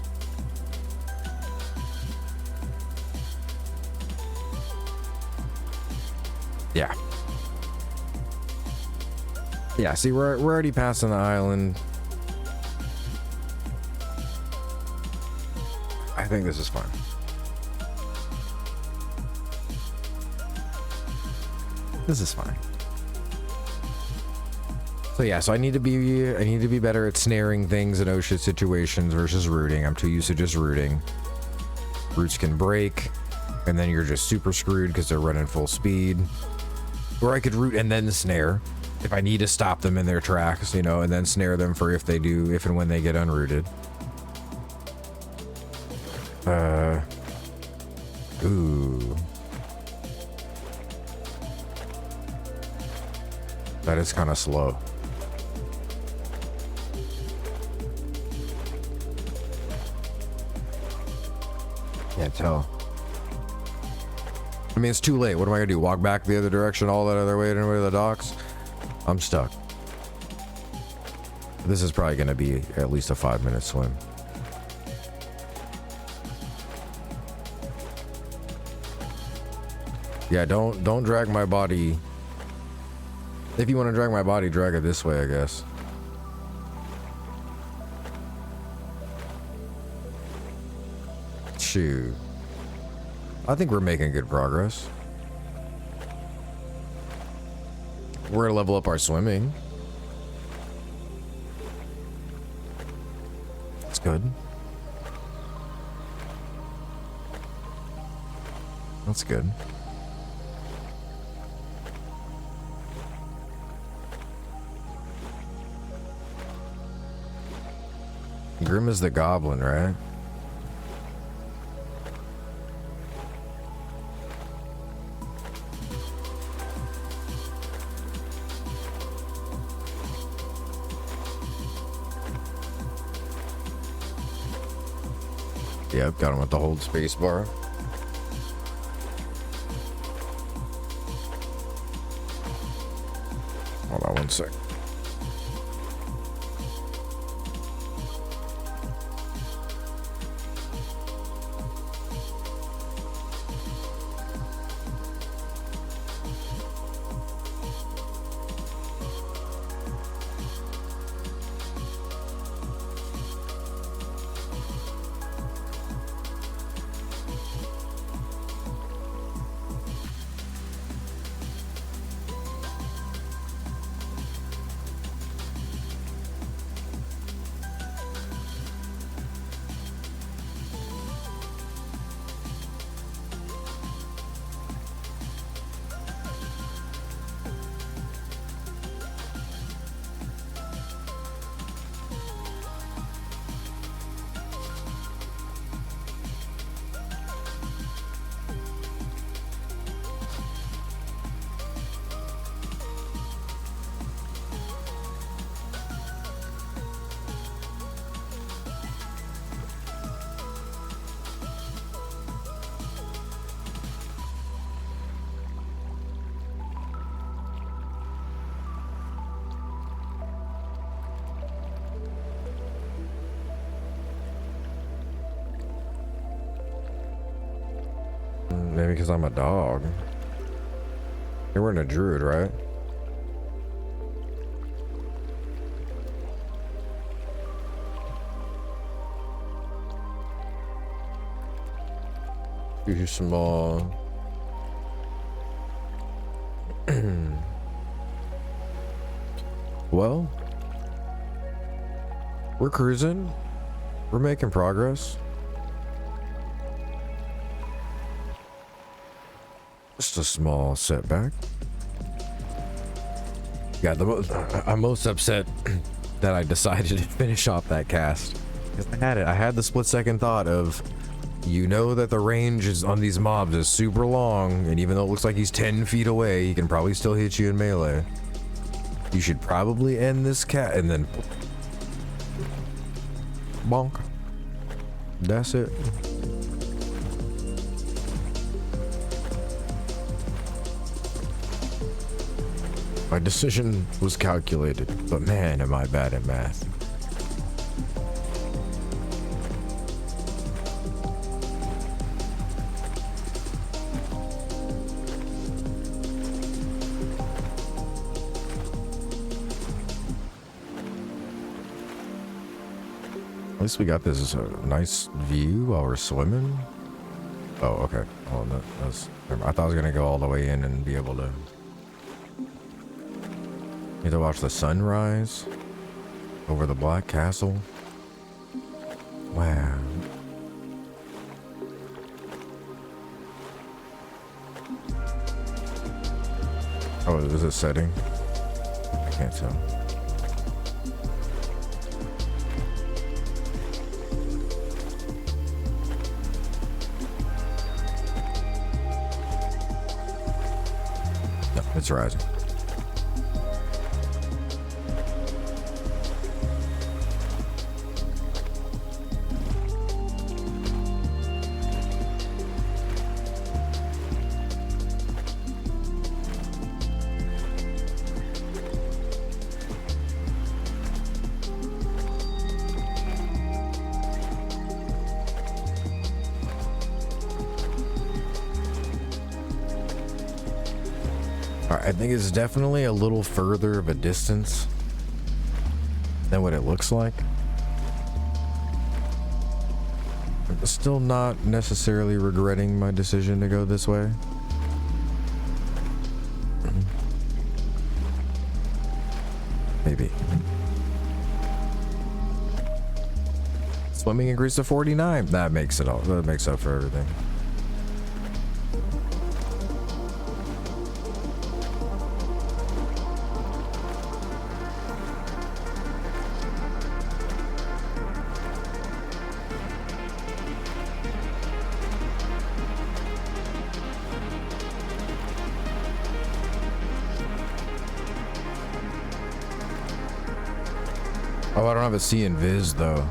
Yeah. Yeah, see, we're already passing the island. I think this is fine. This is fine. So yeah, so I need to be better at snaring things in OSHA situations versus rooting. I'm too used to just rooting. Roots can break, and then you're just super screwed because they're running full speed. Or I could root and then snare if I need to stop them in their tracks, you know, and then snare them for if and when they get unrooted. Ooh. That is kind of slow. Can't tell. I mean, it's too late. What am I gonna do? Walk back the other direction all that other way to the docks? I'm stuck. This is probably gonna be at least a 5-minute swim. Yeah, don't drag my body. If you want to drag my body, drag it this way, I guess. Shoot. I think we're making good progress. We're gonna level up our swimming. That's good. That's good. Grim is the goblin, right? Yep, got him with the hold space bar. Hold on one sec. Maybe because I'm a dog. You're wearing a druid, right? Too small. Well, we're cruising. We're making progress. Just a small setback. Yeah, I'm most upset that I decided to finish off that cast. Because I had the split-second thought of, you know that the range is on these mobs is super long, and even though it looks like he's 10 feet away, he can probably still hit you in melee. You should probably end this cat, and then bonk. That's it. My decision was calculated, but man, am I bad at math. At least we got this nice view while we're swimming. Oh, okay. Oh, I thought I was gonna go all the way in and be able to. Need to watch the sunrise over the Black Castle. Wow. Oh, is it setting? I can't tell. No, it's rising. I think it's definitely a little further of a distance than what it looks like. I'm still not necessarily regretting my decision to go this way. Maybe. Swimming increased to 49. That makes it all. That makes up for everything. Oh, I don't have a C in Viz though.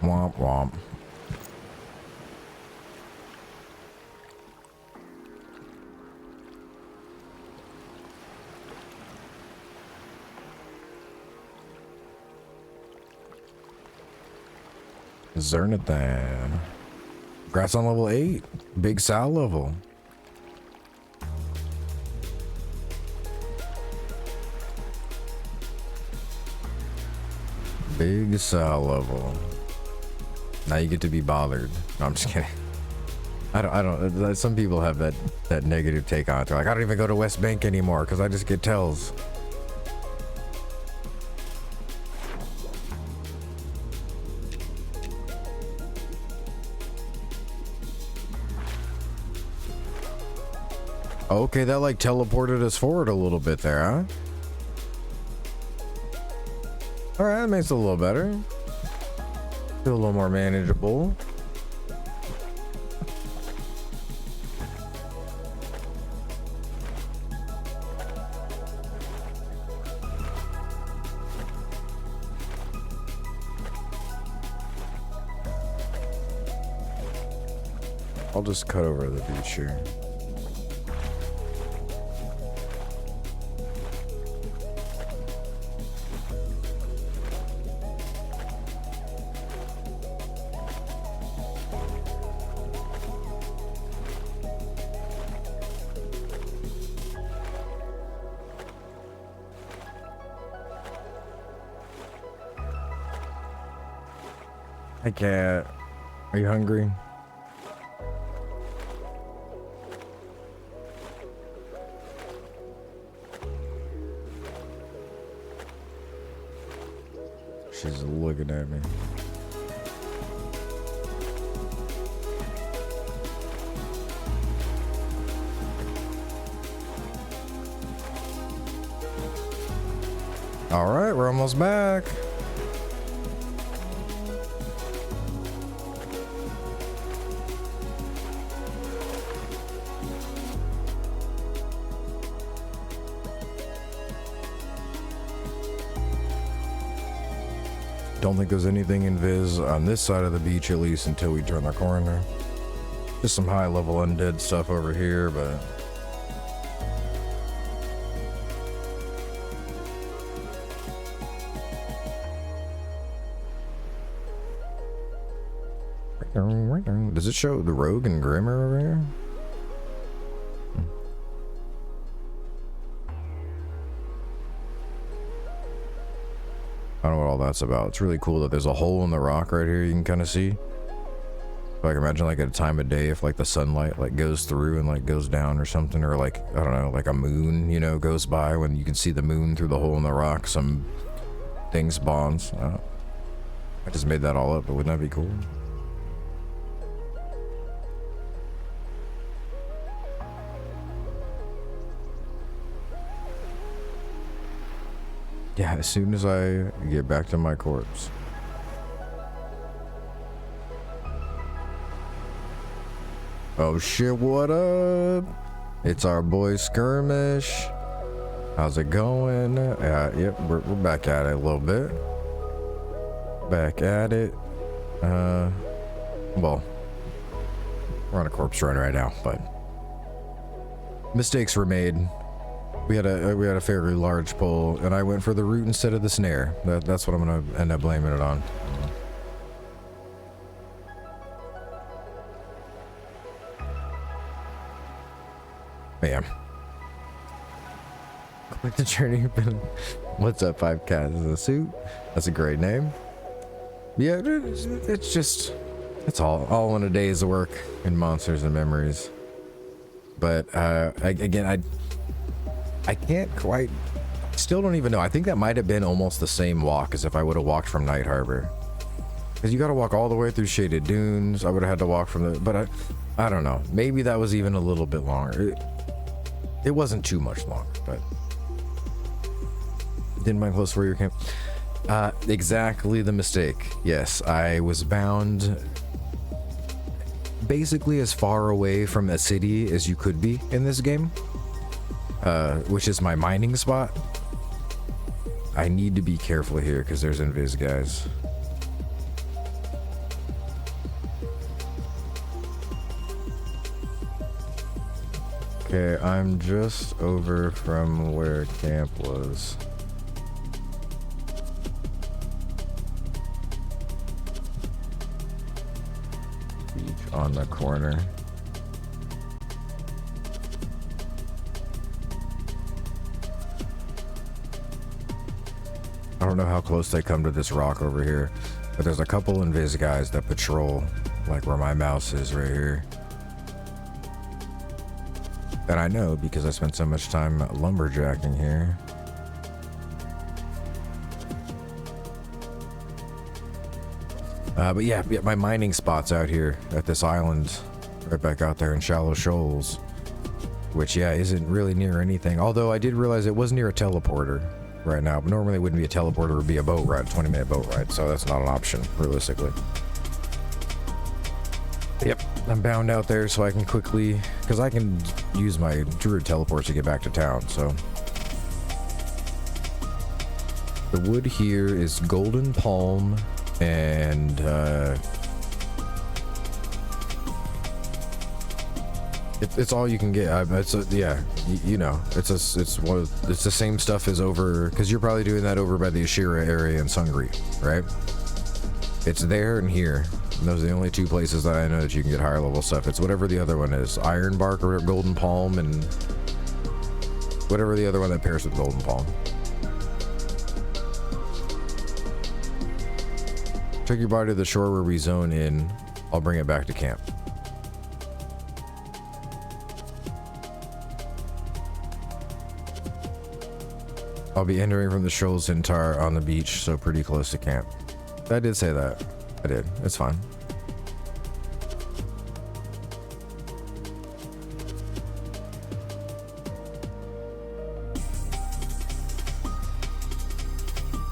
Womp womp. Zernathan. Congrats on level 8. Big Sal level. Big Sal level. Now you get to be bothered. No, I'm just kidding. I don't, some people have that negative take on it. They're like, I don't even go to West Bank anymore because I just get tells. Okay, that like teleported us forward a little bit there, huh? Alright, that makes it a little better. Feel a little more manageable. I'll just cut over the beach here. Hey cat, are you hungry? She's looking at me. All right, we're almost back. Don't think there's anything in Viz on this side of the beach, at least until we turn the corner. Just some high level undead stuff over here, but does it show the Rogue and Grimmer over here? I don't know what all that's about. It's really cool that there's a hole in the rock right here you can kind of see. So I can imagine like at a time of day if like the sunlight like goes through and like goes down or something, or like, I don't know, like a moon, you know, goes by when you can see the moon through the hole in the rock, some thing spawns. I just made that all up, but wouldn't that be cool? Yeah, as soon as I get back to my corpse. Oh shit, what up? It's our boy Skirmish. How's it going? Yep, we're back at it a little bit. Back at it. Well, we're on a corpse run right now, but mistakes were made. We had a fairly large pull, and I went for the root instead of the snare. That's what I'm gonna end up blaming it on. Bam. Quit the journey. What's up, 5 cats in a suit? That's a great name. Yeah, it's just, it's all in a day's work in Monsters and Memories. But I can't quite, still don't even know. I think that might have been almost the same walk as if I would have walked from Night Harbor. Because you got to walk all the way through Shaded Dunes. I would have had to walk from the, but I don't know. Maybe that was even a little bit longer. It wasn't too much longer, but didn't mind close for your camp. Exactly the mistake. Yes, I was bound basically as far away from a city as you could be in this game. Which is my mining spot. I need to be careful here because there's invis guys. Okay, I'm just over from where camp was. Beach on the corner. I don't know how close they come to this rock over here, but there's a couple invis guys that patrol like where my mouse is right here. And I know because I spent so much time lumberjacking here. But yeah, my mining spot's out here at this island, right back out there in Shallow Shoals, which yeah, isn't really near anything. Although I did realize it was near a teleporter right now, but normally it wouldn't be a teleporter, it would be a boat ride, 20-minute boat ride, so that's not an option realistically. Yep, I'm bound out there so I can quickly, because I can use my druid teleport to get back to town. So the wood here is golden palm and it's all you can get. Yeah, you know, it's the same stuff as over, because you're probably doing that over by the Ashira area in Sungri, right? It's there and here. And those are the only two places that I know that you can get higher level stuff. It's whatever the other one is, Iron Bark or Golden Palm, and whatever the other one that pairs with Golden Palm. Take your body to the shore where we zone in. I'll bring it back to camp. I'll be entering from the shoals in Tar on the beach, so pretty close to camp. I did say that. I did. It's fine.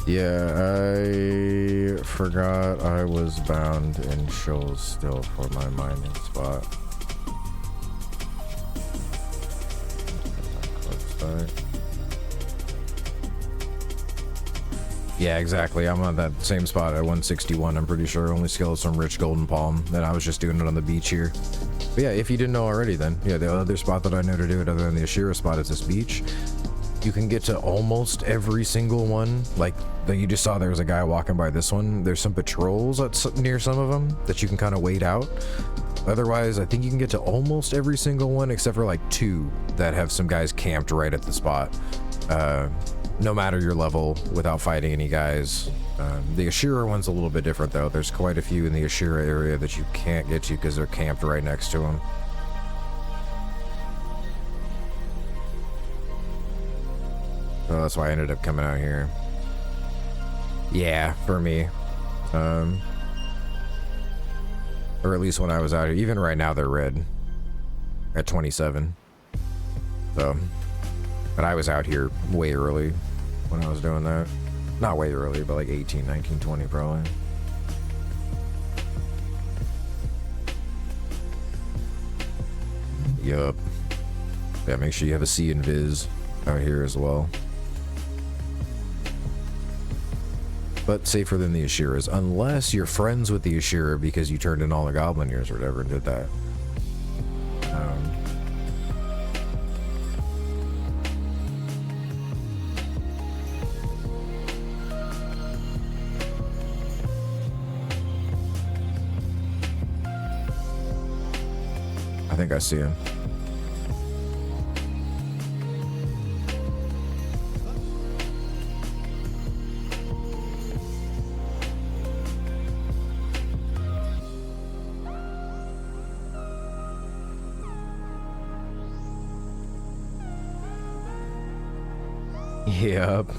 Yeah, I forgot I was bound in shoals still for my mining spot. Yeah, exactly. I'm on that same spot at 161. I'm pretty sure only skill is some rich golden palm. Then I was just doing it on the beach here. But yeah, if you didn't know already, then yeah, the other spot that I know to do it other than the Ashira spot is this beach. You can get to almost every single one. Like you just saw, there was a guy walking by this one. There's some patrols near some of them that you can kind of wait out. Otherwise, I think you can get to almost every single one except for like 2 that have some guys camped right at the spot. No matter your level, without fighting any guys. The Ashira one's a little bit different though. There's quite a few in the Ashira area that you can't get to because they're camped right next to them. So that's why I ended up coming out here. Yeah, for me. Or at least when I was out here. Even right now they're red at 27. So, but I was out here way early when I was doing that. Not way early, but like 18, 19, 20 probably. Yup. Yeah, make sure you have a C in Viz out here as well. But safer than the Ashiras, unless you're friends with the Ashira because you turned in all the Goblin Ears or whatever and did that. I think I see him. Yep,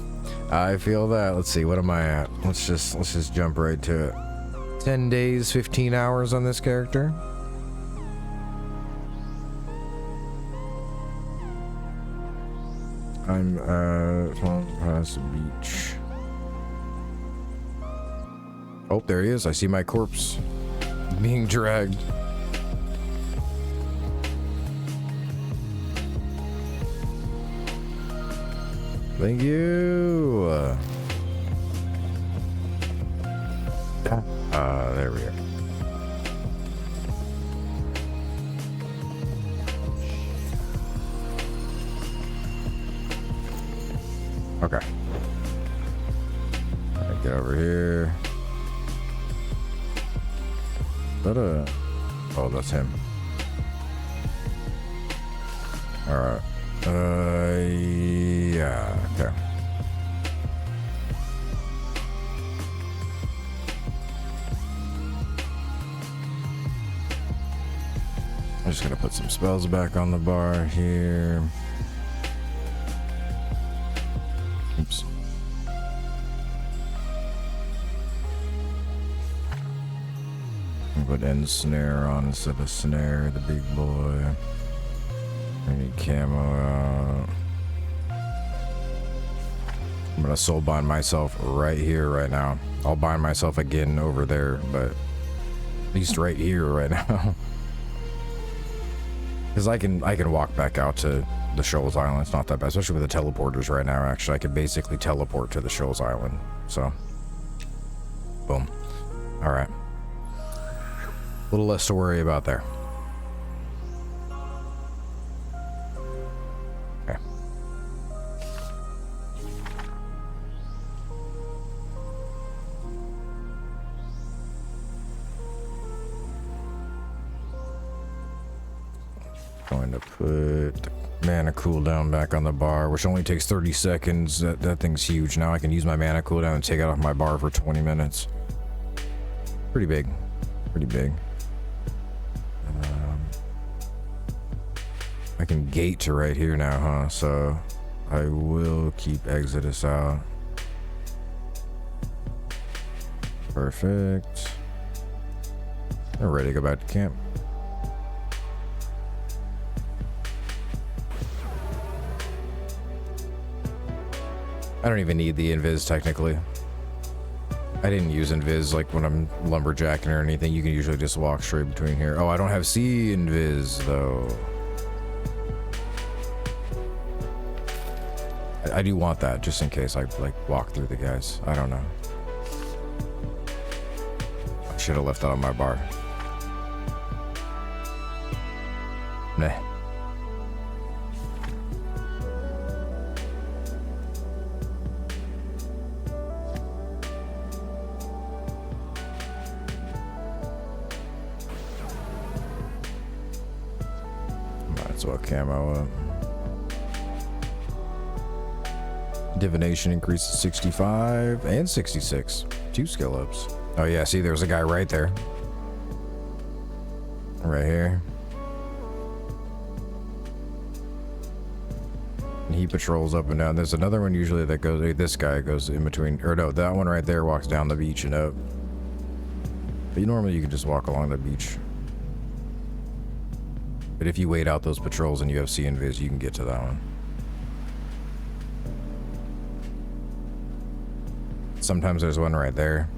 I feel that. Let's see, what am I at? Let's just jump right to it. 10 days, 15 hours on this character. I'm past the beach. Oh, there he is. I see my corpse being dragged. Thank you. There we are. Okay. Alright, get over here. Oh, that's him. Alright. Yeah, okay. I'm just gonna put some spells back on the bar here. Oops. Put end snare on instead of snare, the big boy. I need camo out. I'm gonna soul bind myself right here, right now. I'll bind myself again over there, but at least right here, right now. Because I can walk back out to the Shoals Island. It's not that bad, especially with the teleporters right now. Actually, I can basically teleport to the Shoals Island. So, boom. All right. A little less to worry about there. Okay. Going to put mana cooldown back on the bar, which only takes 30 seconds. That thing's huge. Now I can use my mana cooldown and take it off my bar for 20 minutes. Pretty big. Pretty big. I can gate to right here now, huh? So I will keep Exodus out. Perfect. I'm ready to go back to camp. I don't even need the invis technically. I didn't use invis like when I'm lumberjacking or anything. You can usually just walk straight between here. Oh, I don't have C invis though. I do want that just in case I like walk through the guys. I don't know. I should have left that on my bar. Nah. Might as well camo up. Divination increases 65 and 66. 2 skill ups. Oh yeah, see there's a guy right there. Right here. And he patrols up and down. There's another one usually that goes, this guy goes in between, or no, that one right there walks down the beach and up. But normally you can just walk along the beach. But if you wait out those patrols and you have sea invis, you can get to that one. Sometimes there's one right there.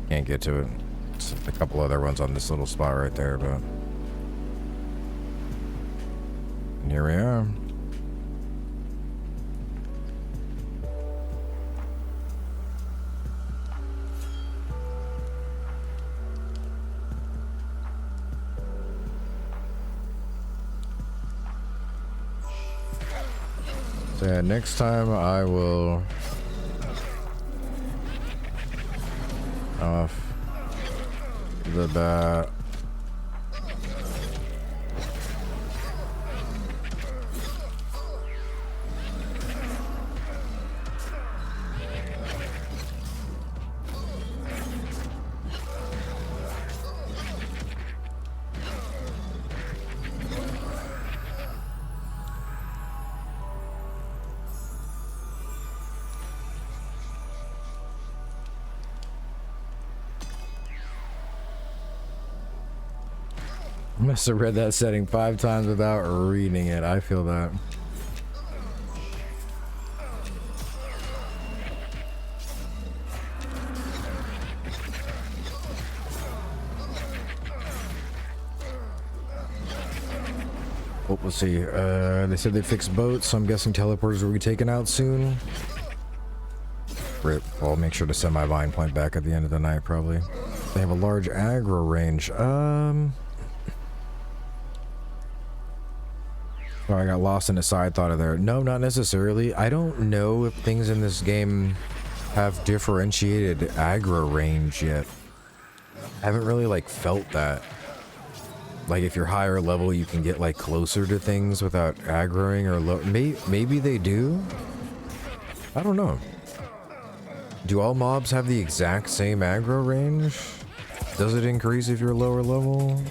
Can't get to it. It's a couple other ones on this little spot right there, but... And here we are. So yeah, next time I will... off the bat. I must have read that setting 5 times without reading it. I feel that. Oh, let's see. They said they fixed boats, so I'm guessing teleporters will be taken out soon. Rip. Well, I'll make sure to send my vine point back at the end of the night, probably. They have a large aggro range. Oh, I got lost in a side thought of there. No, not necessarily. I don't know if things in this game have differentiated aggro range yet. I haven't really like felt that. Like if you're higher level, you can get like closer to things without aggroing or low. Maybe they do. I don't know. Do all mobs have the exact same aggro range? Does it increase if you're lower level?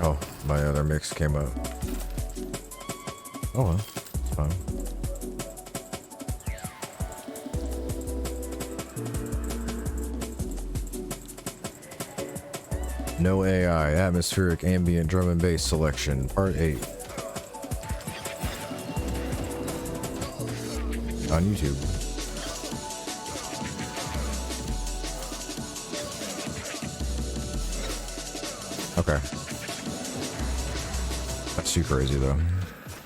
Oh, my other mix came up. Oh well, it's fine. No AI, atmospheric, ambient, drum and bass selection, part 8. On YouTube. Okay. That's too crazy though.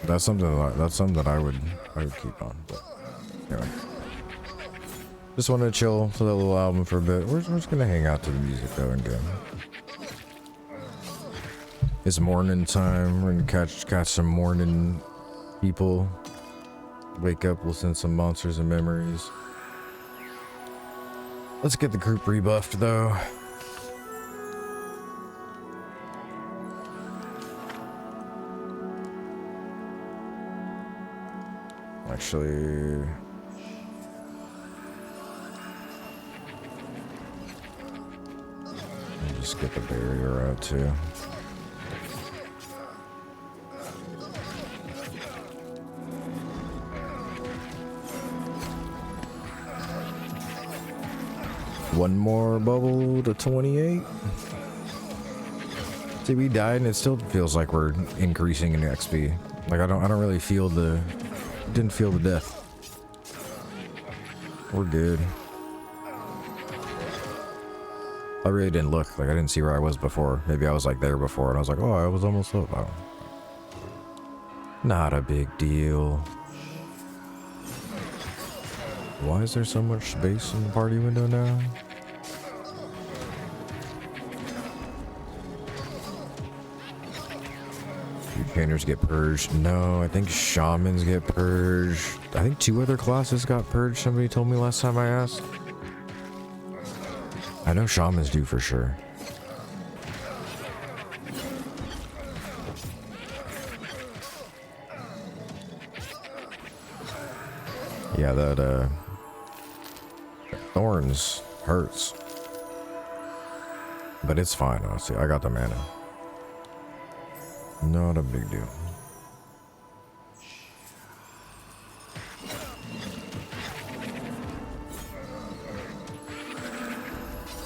That's something that I would keep on. But anyway, just wanted to chill to that little album for a bit. We're just gonna hang out to the music though and game. It's morning time. We're gonna catch some morning people. Wake up, listen to some Monsters and Memories. Let's get the group rebuffed though. Actually, I'll just get the barrier out too. One more bubble to 28. See, we died and it still feels like we're increasing in XP. Like I don't really feel didn't feel the death. We're good. I really didn't look. Like I didn't see where I was before. Maybe I was like there before and I was like, oh, I was almost up. Oh. Not a big deal. Why is there so much space in the party window now? Painters get purged. No, I think shamans get purged. I think 2 other classes got purged. Somebody told me last time I asked. I know shamans do for sure. Yeah, that thorns hurts. But it's fine, honestly. I got the mana. Not a big deal.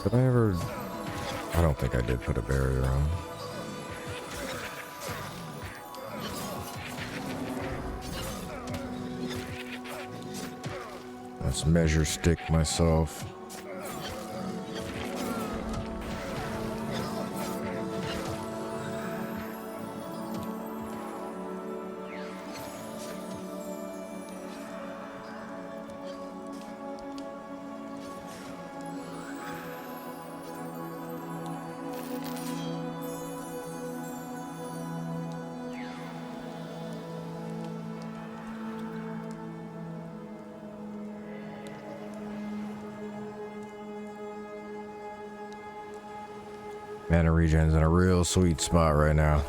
Did I ever... I don't think I did put a barrier on. Let's measure stick myself. Mana regen's in a real sweet spot right now.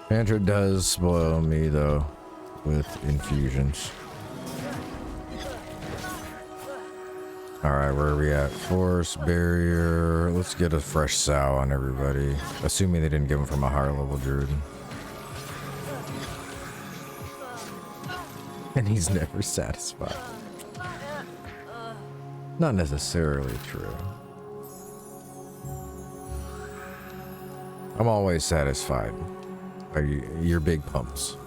Panther does spoil me though with infusions. Alright, where are we at? Force, barrier. Let's get a fresh sow on everybody. Assuming they didn't give him from a higher level druid. And he's never satisfied. Not necessarily true. I'm always satisfied by your big pumps.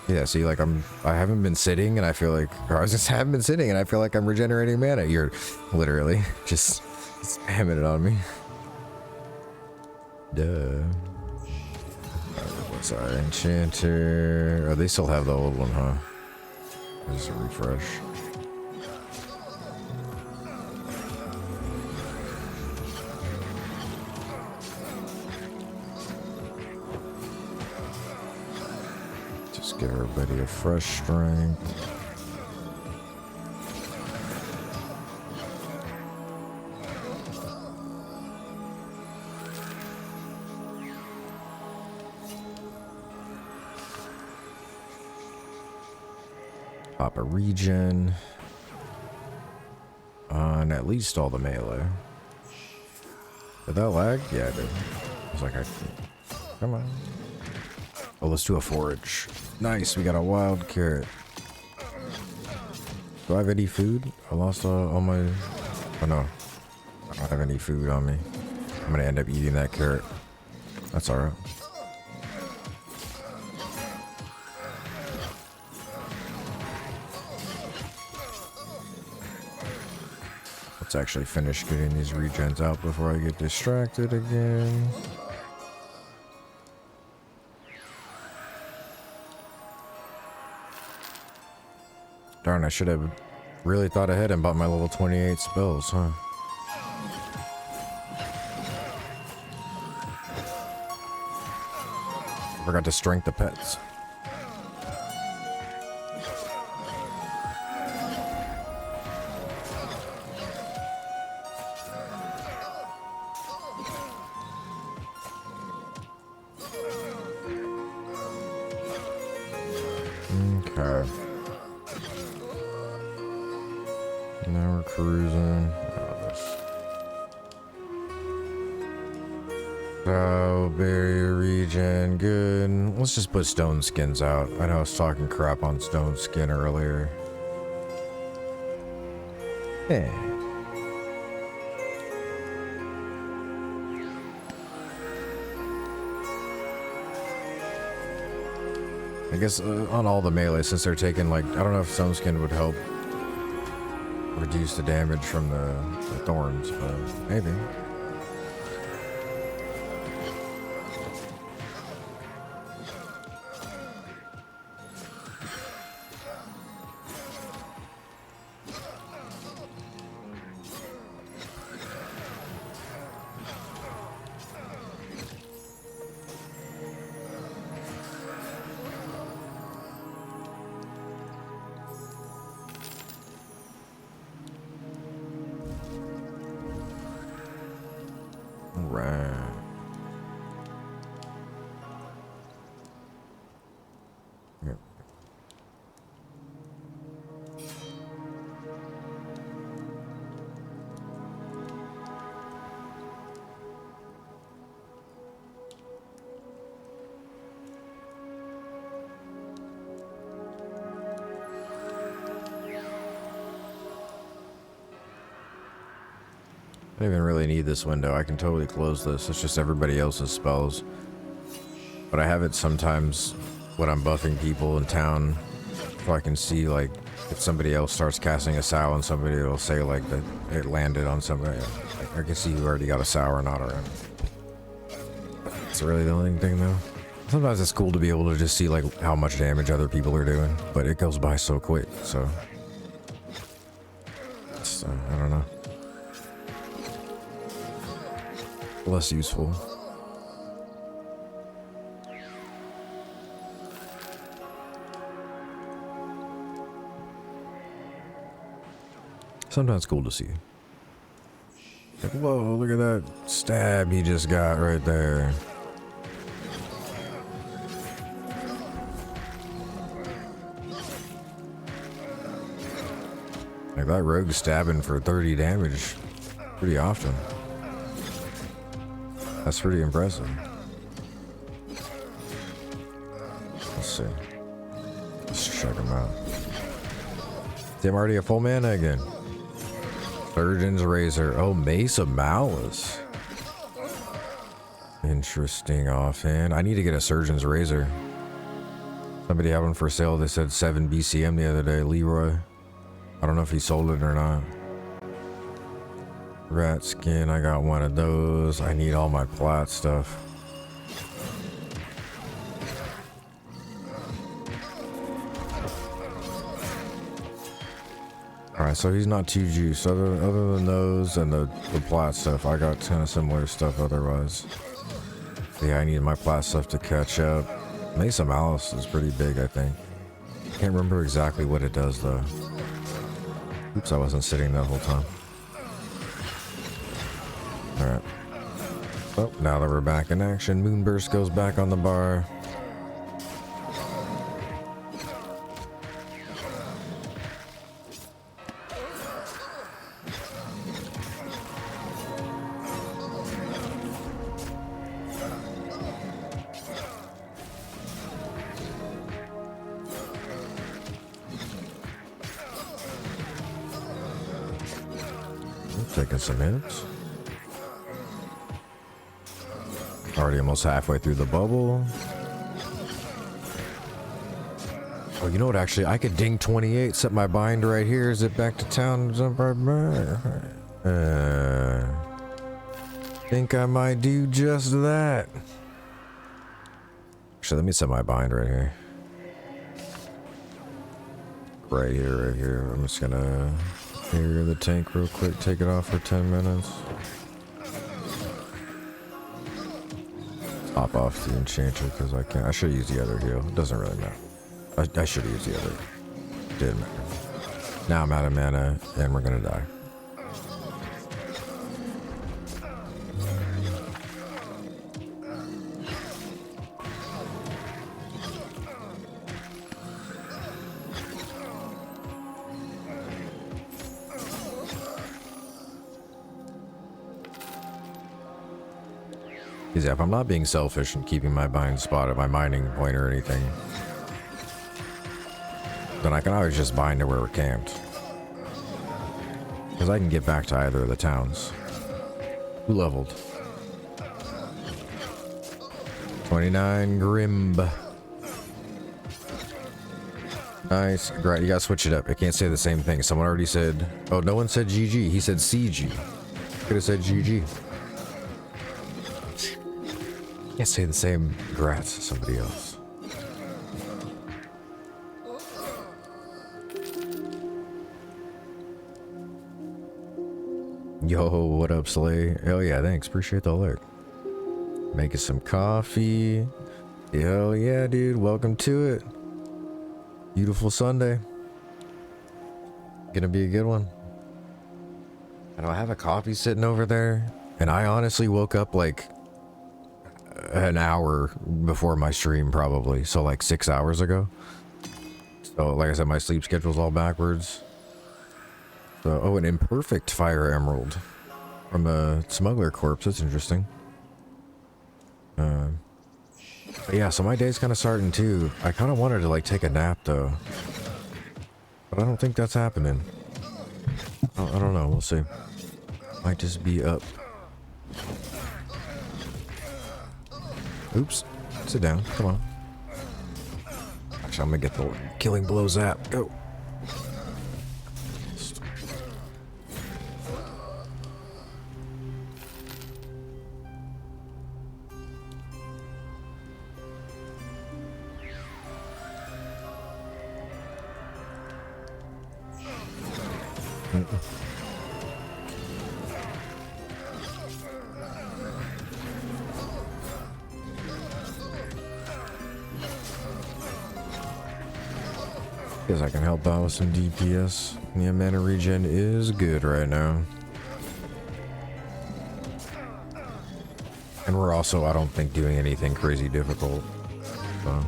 Yeah, see, like I haven't been sitting and I feel like, or I was just haven't been sitting and I feel like I'm regenerating mana. You're literally just spamming it on me. Duh. What's our enchanter? Oh, they still have the old one, huh? Just a refresh. Just give everybody a fresh strength. Pop a regen on at least all the melee. Did that lag? Yeah, it did. I was like, come on. Oh, let's do a forage. Nice, we got a wild carrot. Do I have any food? I lost all my... Oh no, I don't have any food on me. I'm gonna end up eating that carrot. That's alright. Let's actually finish getting these regens out before I get distracted again. Darn, I should have really thought ahead and bought my level 28 spells, huh? Forgot to strength the pets. Okay. Now we're cruising. Oh, barrier regen, good. Let's just put stone skins out. I know I was talking crap on stone skin earlier. Yeah. I guess on all the melee, since they're taking like, I don't know if stone skin would help reduce the damage from the thorns, but maybe. I don't even really need this window. I can totally close this. It's just everybody else's spells. But I have it sometimes when I'm buffing people in town, so I can see like if somebody else starts casting a sow and somebody will say like that it landed on somebody. I can see who already got a sow or not around. It's really the only thing though. Sometimes it's cool to be able to just see like how much damage other people are doing, but it goes by so quick, so it's, I don't know. Less useful. Sometimes cool to see. Like, whoa, look at that stab he just got right there. Like that rogue stabbing for 30 damage pretty often. That's pretty impressive. Let's see. Let's check him out. See, I'm already a full mana again. Surgeon's Razor. Oh, Mace of Malice. Interesting offhand. I need to get a Surgeon's Razor. Somebody had one for sale. They said 7 BCM the other day. Leroy. I don't know if he sold it or not. Rat skin, I got one of those. I need all my plat stuff. Alright, so he's not too juiced. Other than those and the plat stuff, I got kind of similar stuff otherwise. Yeah, I need my plat stuff to catch up. Mace of Malice is pretty big, I think. Can't remember exactly what it does though. Oops, I wasn't sitting that whole time. Alright. Oh, now that we're back in action, Moonburst goes back on the bar. Taking some hits. Already almost halfway through the bubble. Oh, you know what? Actually, I could ding 28, set my bind right here, zip back to town, jump right back. Think I might do just that. Actually, let me set my bind right here. Right here, right here. I'm just gonna clear the tank real quick, take it off for 10 minutes. Pop off the enchanter because I can't. I should use the other heal. It doesn't really matter. I should use the other. Didn't matter. Now I'm out of mana and we're gonna die. Because if I'm not being selfish and keeping my bind spot at my mining point or anything, then I can always just bind to where we're camped. Because I can get back to either of the towns. Who leveled? 29 Grimb. Nice. Right, you gotta switch it up. I can't say the same thing. Someone already said... Oh, no one said GG. He said CG. Could have said GG. Can't say the same grats as somebody else. Yo, what up, Slay? Hell yeah, thanks. Appreciate the alert. Making some coffee. Hell yeah, dude. Welcome to it. Beautiful Sunday. Gonna be a good one. And I have a coffee sitting over there. And I honestly woke up like an hour before my stream, probably. So like 6 hours ago. So like I said, my sleep schedule's all backwards. So, oh, an imperfect fire emerald from a smuggler corpse. That's interesting. But yeah, so my day's kind of starting too. I kind of wanted to like take a nap though, but I don't think that's happening. I don't know. We'll see. Might just be up. Oops. Sit down. Come on. Actually, I'm gonna get the killing blows app. Go. Guess I can help out with some DPS. Yeah, mana regen is good right now. And we're also, I don't think, doing anything crazy difficult. So.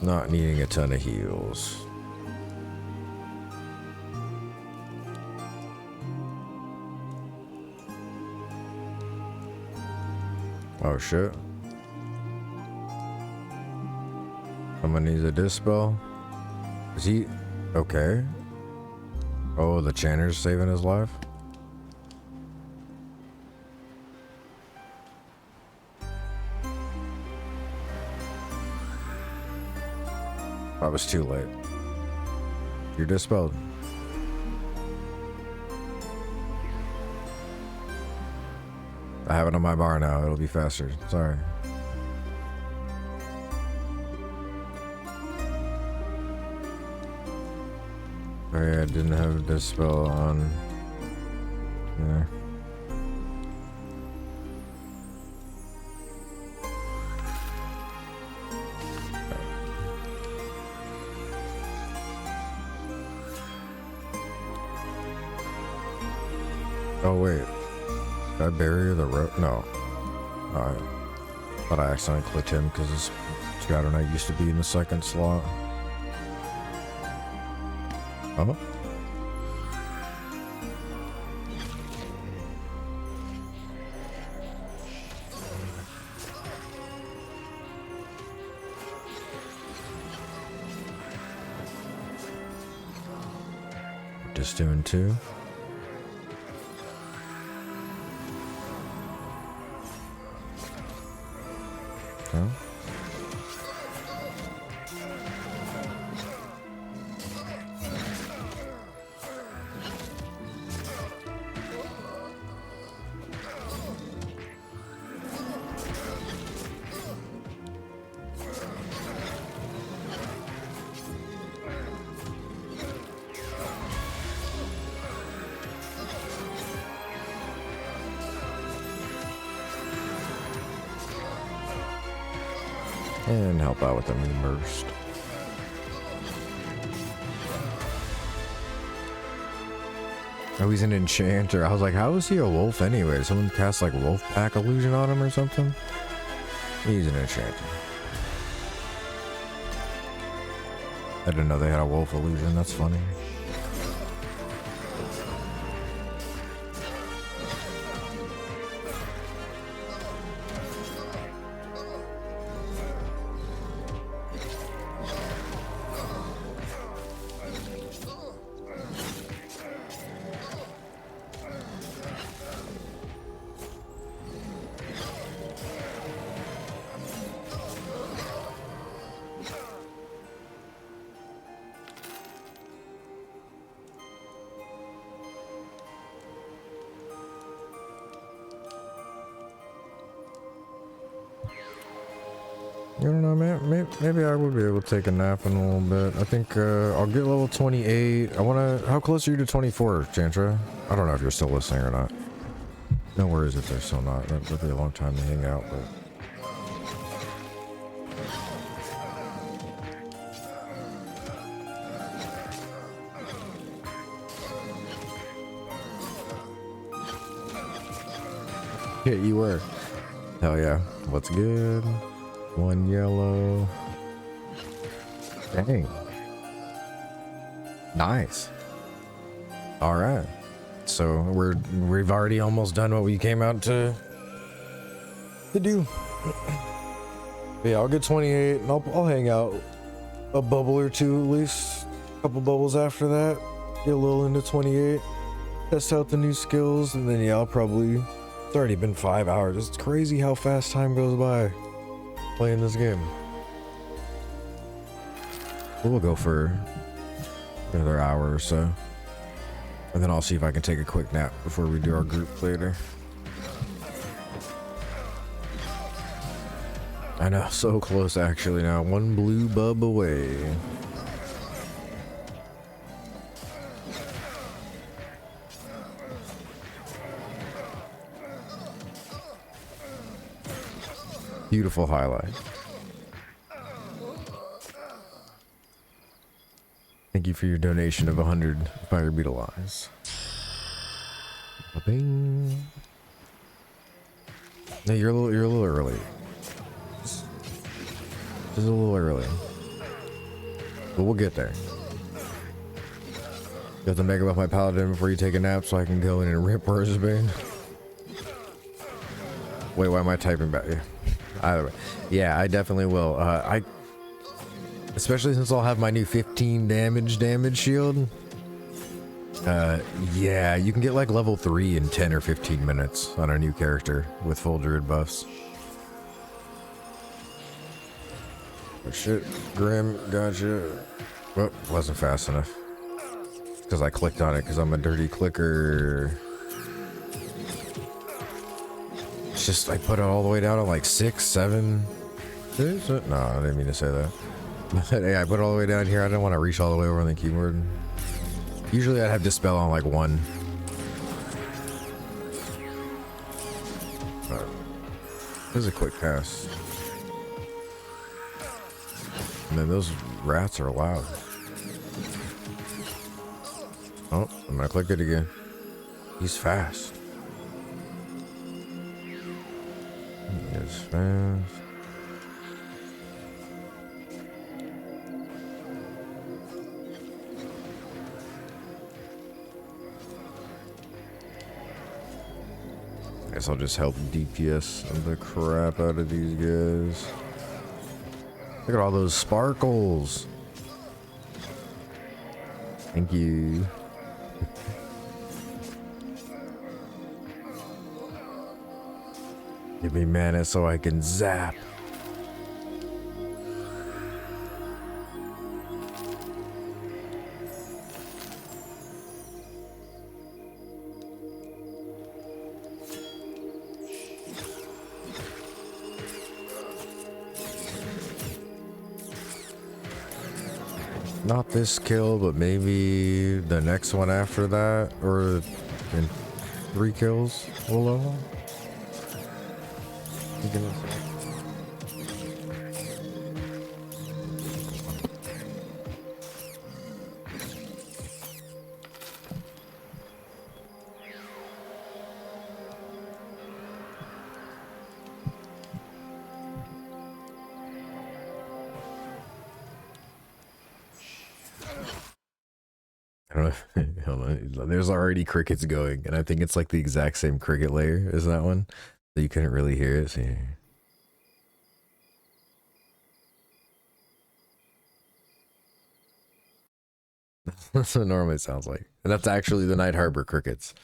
Not needing a ton of heals. Oh shit. Someone needs a dispel. Is he okay? Oh, the chanter's saving his life. I was too late. You're dispelled. I have it on my bar now. It'll be faster. Sorry. Sorry, I didn't have this spell on. Yeah. Oh wait, did I bury the rope? No. I thought I accidentally clicked him because his Shadow Knight used to be in the second slot. Oh. Just doing two. Huh? And help out with the burst. Oh, he's an enchanter. I was like, how is he a wolf anyway? Someone cast like wolf pack illusion on him or something? He's an enchanter. I didn't know they had a wolf illusion. That's funny. I don't know, man. Maybe I would be able to take a nap in a little bit. I think I'll get level 28. I want to... How close are you to 24, Chantra? I don't know if you're still listening or not. No worries if they're still not. That would be a long time to hang out, but... Yeah, you were. Hell yeah. What's good? One yellow. Dang. Nice. All right. So we've already almost done what we came out to do. Yeah, I'll get 28 and I'll hang out a bubble or two at least. Couple bubbles after that. Get a little into 28. Test out the new skills, and then yeah, I'll probably. It's already been 5 hours. It's crazy how fast time goes by playing this game. We'll go for another hour or so, and then I'll see if I can take a quick nap before we do our group later. I know, so close actually now. One blue bub away. Beautiful highlight. Thank you for your donation of 100 fire beetle eyes. Ba-bing. No, you're a little early. Just a little early. But we'll get there. You have to make up my paladin before you take a nap so I can go in and rip Roserbane. Wait, why am I typing back? Yeah. Either way. Yeah, I definitely will. Especially since I'll have my new 15 damage shield. Yeah, you can get like level 3 in 10 or 15 minutes on a new character with full druid buffs. Oh shit, Grim, gotcha. Well, wasn't fast enough. Because I clicked on it because I'm a dirty clicker. It's just, I put it all the way down to like 6, 7. Is it? No, I didn't mean to say that. But yeah, I put it all the way down here. I didn't want to reach all the way over on the keyboard. Usually I'd have Dispel on like 1. This is a quick pass. Man, those rats are loud. Oh, I'm gonna click it again. He's fast. He is fast. I guess I'll just help DPS the crap out of these guys. Look at all those sparkles. Thank you. Give me mana so I can zap. Not this kill, but maybe the next one after that, or in 3 kills we'll level. I don't know. Hold on. There's already crickets going, and I think it's like the exact same cricket layer as that one, so you couldn't really hear it. So yeah. That's what it normally sounds like, and that's actually the Night Harbor crickets.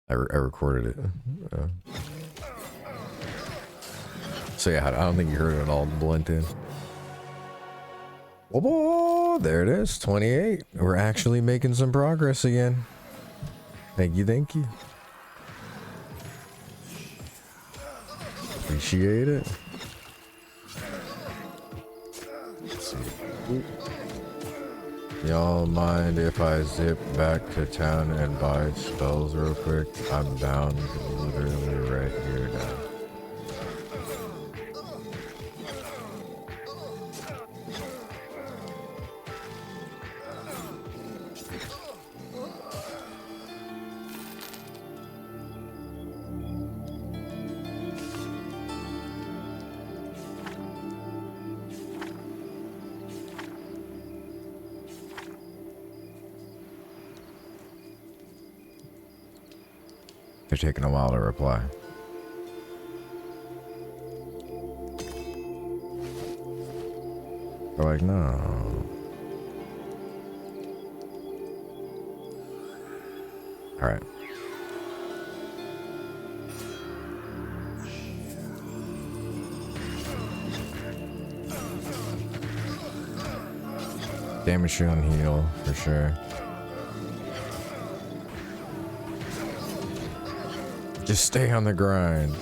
I recorded it. So yeah, I don't think you heard it all blend in. Oh, there it is, 28. We're actually making some progress again. Thank you, thank you. Appreciate it. Let's see. Y'all mind if I zip back to town and buy spells real quick? I'm down literally right here now. They're taking a while to reply. They're like, no. All right. Damage on heal for sure. Just stay on the grind.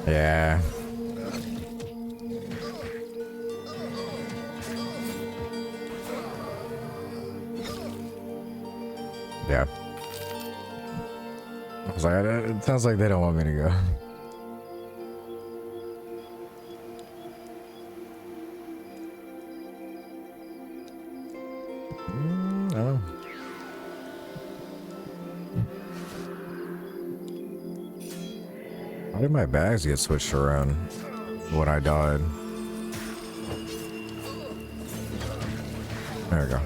Yeah. Yeah. I was like, it sounds like they don't want me to go. No. How did my bags get switched around when I died? There we go.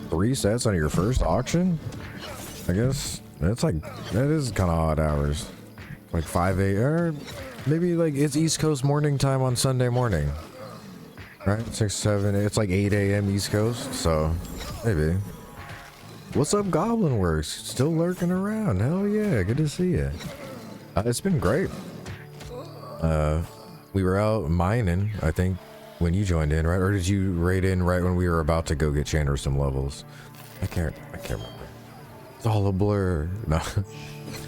3 sets on your first auction? I guess that's like, that is kind of odd hours. Like 5 a.m. or maybe like it's East Coast morning time on Sunday morning. Right? 6, 7, it's like 8 a.m. East Coast, so maybe. What's up, Goblin Works? Still lurking around. Hell yeah, good to see you. It's been great. We were out mining, I think, when you joined in, right? Or did you raid in right when we were about to go get Chandler some levels? I can't remember. It's all a blur. No,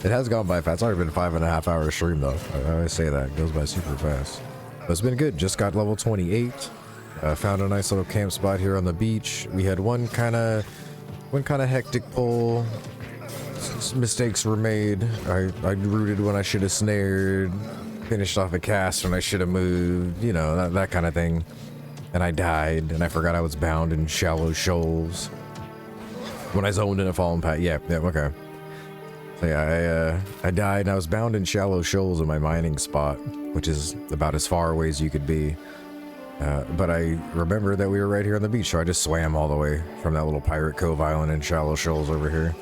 it has gone by fast. It's already been 5.5 hours stream though. I always say that. It goes by super fast. But it's been good. Just got level 28. Found a nice little camp spot here on the beach. We had one kind of hectic pull. Mistakes were made. I rooted when I should have snared. Finished off a cast when I should have moved. You know, that kind of thing. And I died, and I forgot I was bound in shallow shoals. When I zoned in a fallen path. Yeah, okay. So yeah, I died, and I was bound in shallow shoals in my mining spot, which is about as far away as you could be. But I remember that we were right here on the beach, so I just swam all the way from that little pirate cove island in shallow shoals over here.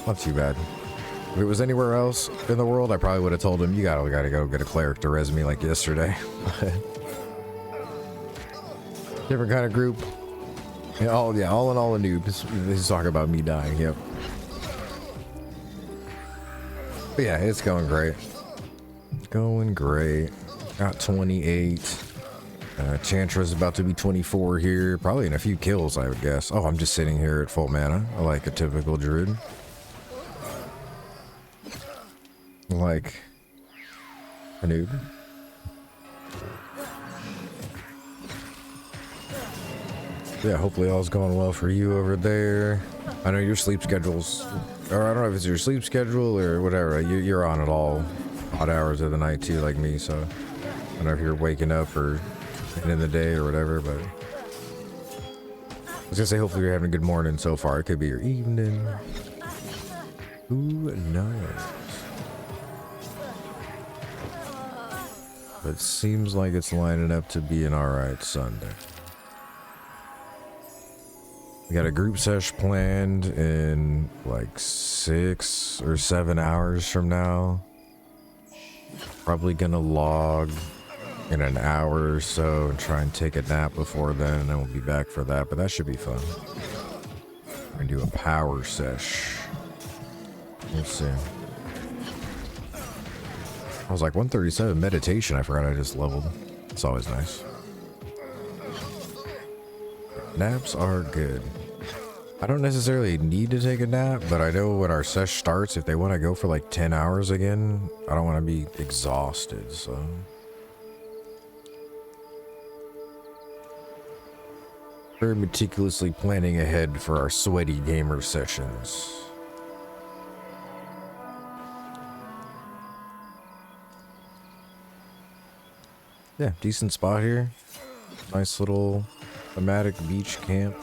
Not too bad. If it was anywhere else in the world, I probably would have told him, you gotta go get a cleric to res me like yesterday. Different kind of group. Yeah, all in all a noob. He's talking about me dying, yep. But yeah, it's going great. Going great. Got 28. Chantra's about to be 24 here. Probably in a few kills, I would guess. Oh, I'm just sitting here at full mana. I like a typical druid. Like a noob. Yeah, hopefully all's going well for you over there. I know your sleep schedule's, or I don't know if it's your sleep schedule or whatever. You're on at all odd hours of the night too, like me. So I don't know if you're waking up or in the day or whatever, but I was gonna say hopefully you're having a good morning so far. It could be your evening. Who knows? But it seems like it's lining up to be an alright Sunday. We got a group sesh planned in like 6 or 7 hours from now. Probably gonna log in an hour or so and try and take a nap before then, and then we'll be back for that, but that should be fun. We're gonna do a power sesh. Let's see. I was like 137 meditation. I forgot I just leveled. It's always nice. Naps are good. I don't necessarily need to take a nap, but I know when our sesh starts, if they want to go for like 10 hours again, I don't want to be exhausted, so. Very meticulously planning ahead for our sweaty gamer sessions. Yeah, decent spot here. Nice little thematic beach camp.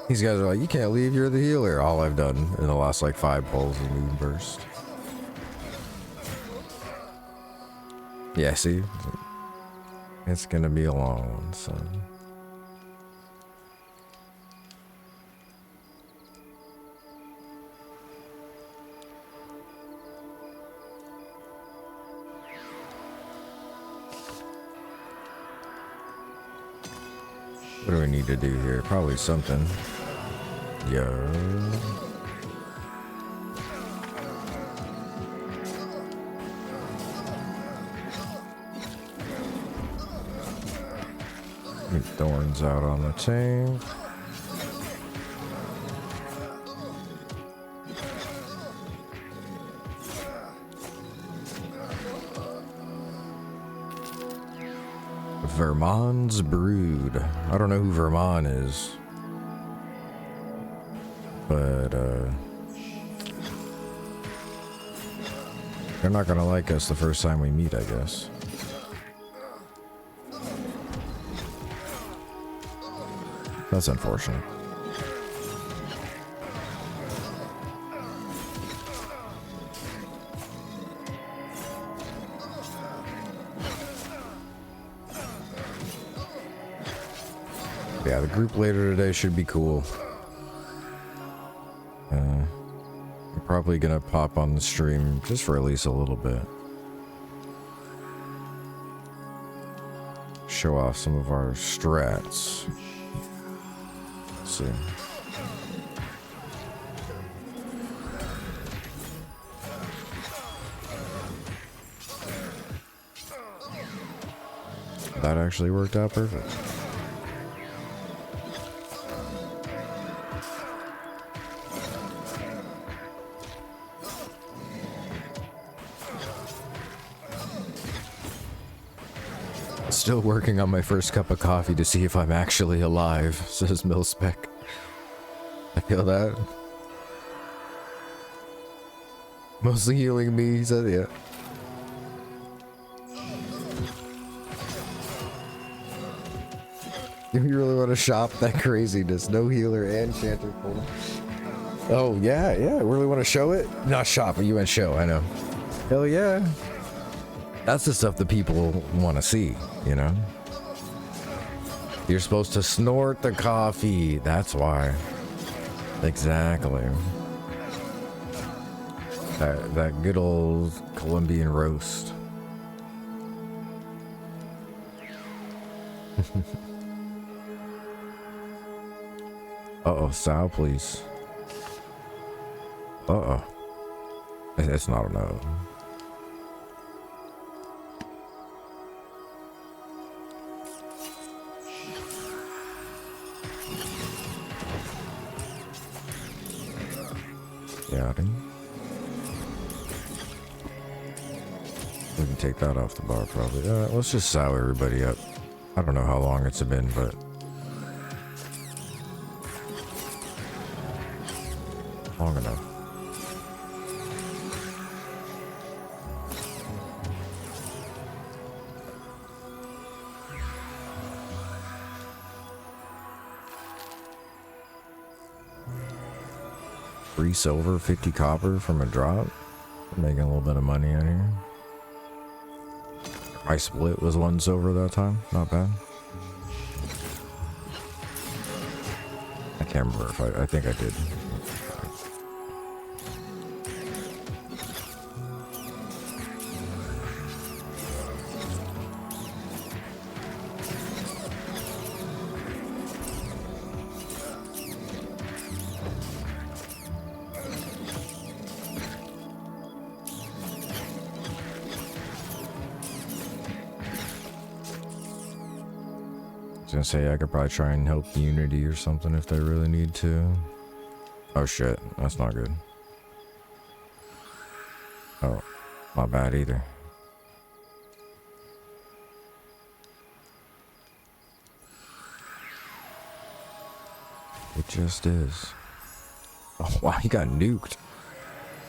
These guys are like, you can't leave, you're the healer. All I've done in the last like 5 pulls is Moonburst. Yeah, see? It's gonna be a long one, son. What do we need to do here? Probably something. Yo. Get thorns out on the tank. Vermon's Brood. I don't know who Vermon is, but they're not gonna like us the first time we meet, I guess. That's unfortunate. Yeah, the group later today should be cool. I'm probably gonna pop on the stream just for at least a little bit. Show off some of our strats. Let's see. That actually worked out perfect. Still working on my first cup of coffee to see if I'm actually alive, says Milspec. I feel that. Mostly healing me, he said, yeah. You really want to shop that craziness? No healer and chanter pull. Oh, yeah, yeah. Really want to show it? Not shop, but you went show, I know. Hell yeah. That's the stuff that people want to see, you know? You're supposed to snort the coffee. That's why. Exactly. That good old Colombian roast. Uh-oh, Sal, please. Uh-oh. It's not a no. Yeah, we can take that off the bar probably. Let's just sow everybody up. I don't know how long it's been, but long enough. Free silver, 50 copper from a drop. Making a little bit of money out here. My split was 1 silver that time. Not bad. I can't remember if I think I did. I was gonna say I could probably try and help Unity or something if they really need to. Oh shit, that's not good. Oh, not bad either. It just is. Oh wow, he got nuked.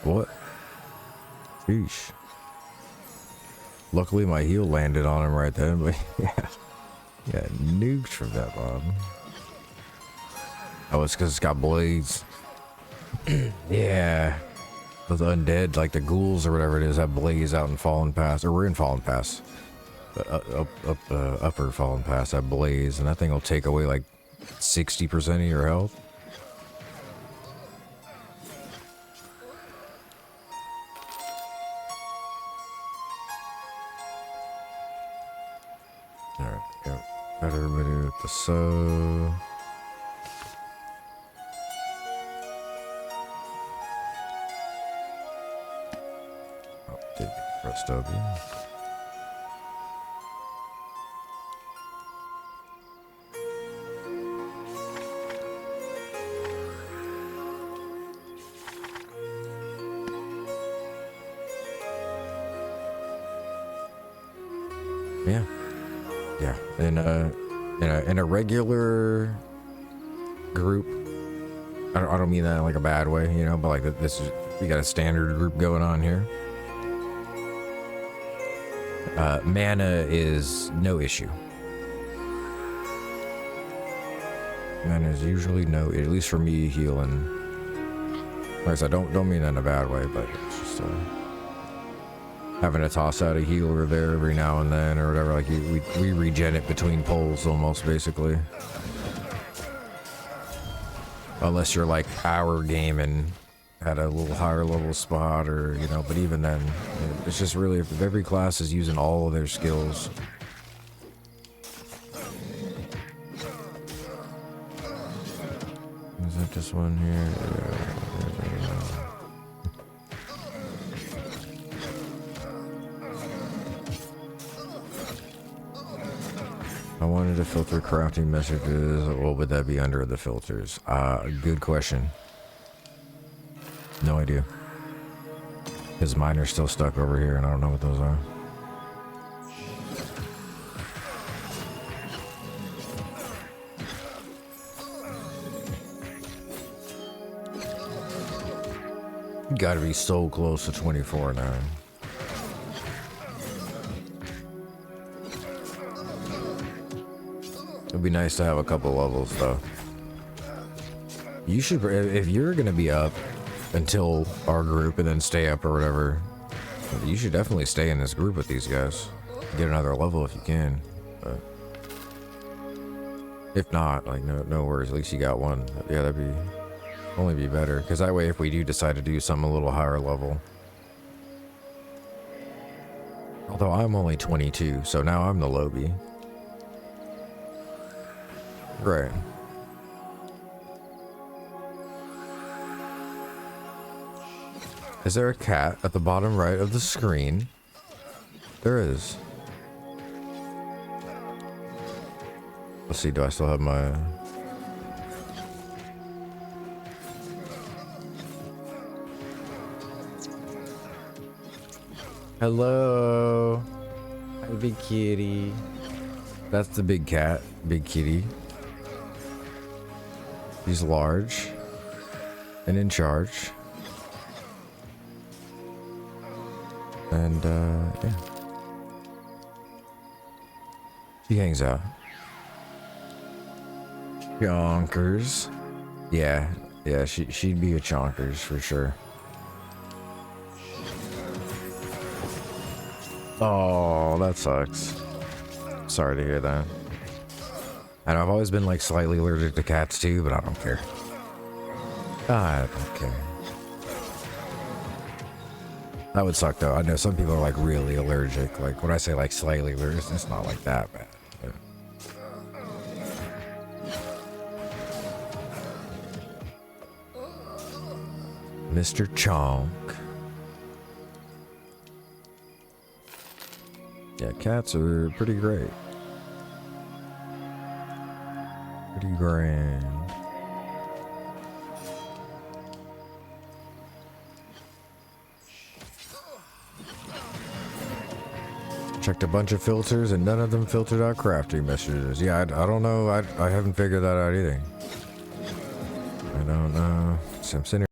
What? Sheesh. Luckily my heel landed on him right then, but yeah. Yeah, nuked from that bomb. Oh, it's because it's got blades. Yeah. Those undead, like the ghouls or whatever it is, have blades out in Fallen Pass. Or we're in Fallen Pass. But upper Fallen Pass have blades, and that thing will take away like 60% of your health. Alright, yep. Got everybody with the so. Oh, did rest of you. Yeah. Yeah. In a regular group, I don't mean that in like a bad way, you know, but like this is, we got a standard group going on here. Mana is no issue. Mana is usually no, at least for me, healing. Like I said, don't mean that in a bad way, but it's just having to toss out a healer there every now and then or whatever. Like we regen it between pulls almost, basically. Unless you're like our game and at a little higher level spot, or you know, but even then, it's just really if every class is using all of their skills. Is that just one here? Yeah. I wanted to filter crafting messages. What would that be under the filters? Good question. No idea. Because mine are still stuck over here and I don't know what those are. Gotta be so close to 24 now. It'd be nice to have a couple levels though. You should, if you're gonna be up until our group and then stay up or whatever, you should definitely stay in this group with these guys. Get another level if you can. But if not, like no worries, at least you got one. Yeah, that'd be only be better, because that way if we do decide to do something a little higher level. Although I'm only 22, so now I'm the lowbie. Right. Is there a cat at the bottom right of the screen? There is. Let's see, do I still have my... Hello. Hi, big kitty. That's the big cat, big kitty. He's large and in charge. And, yeah. He hangs out. Chonkers. Yeah, she'd be a chonkers for sure. Oh, that sucks. Sorry to hear that. And I've always been like slightly allergic to cats too, but I don't care. I don't care. That would suck though. I know some people are like really allergic. Like when I say like slightly allergic, it's not like that bad. Yeah. Mr. Chonk. Yeah, cats are pretty great. Pretty grand. Checked a bunch of filters and none of them filtered out crafting messages. Yeah, I don't know. I haven't figured that out either. I don't know. So I'm sitting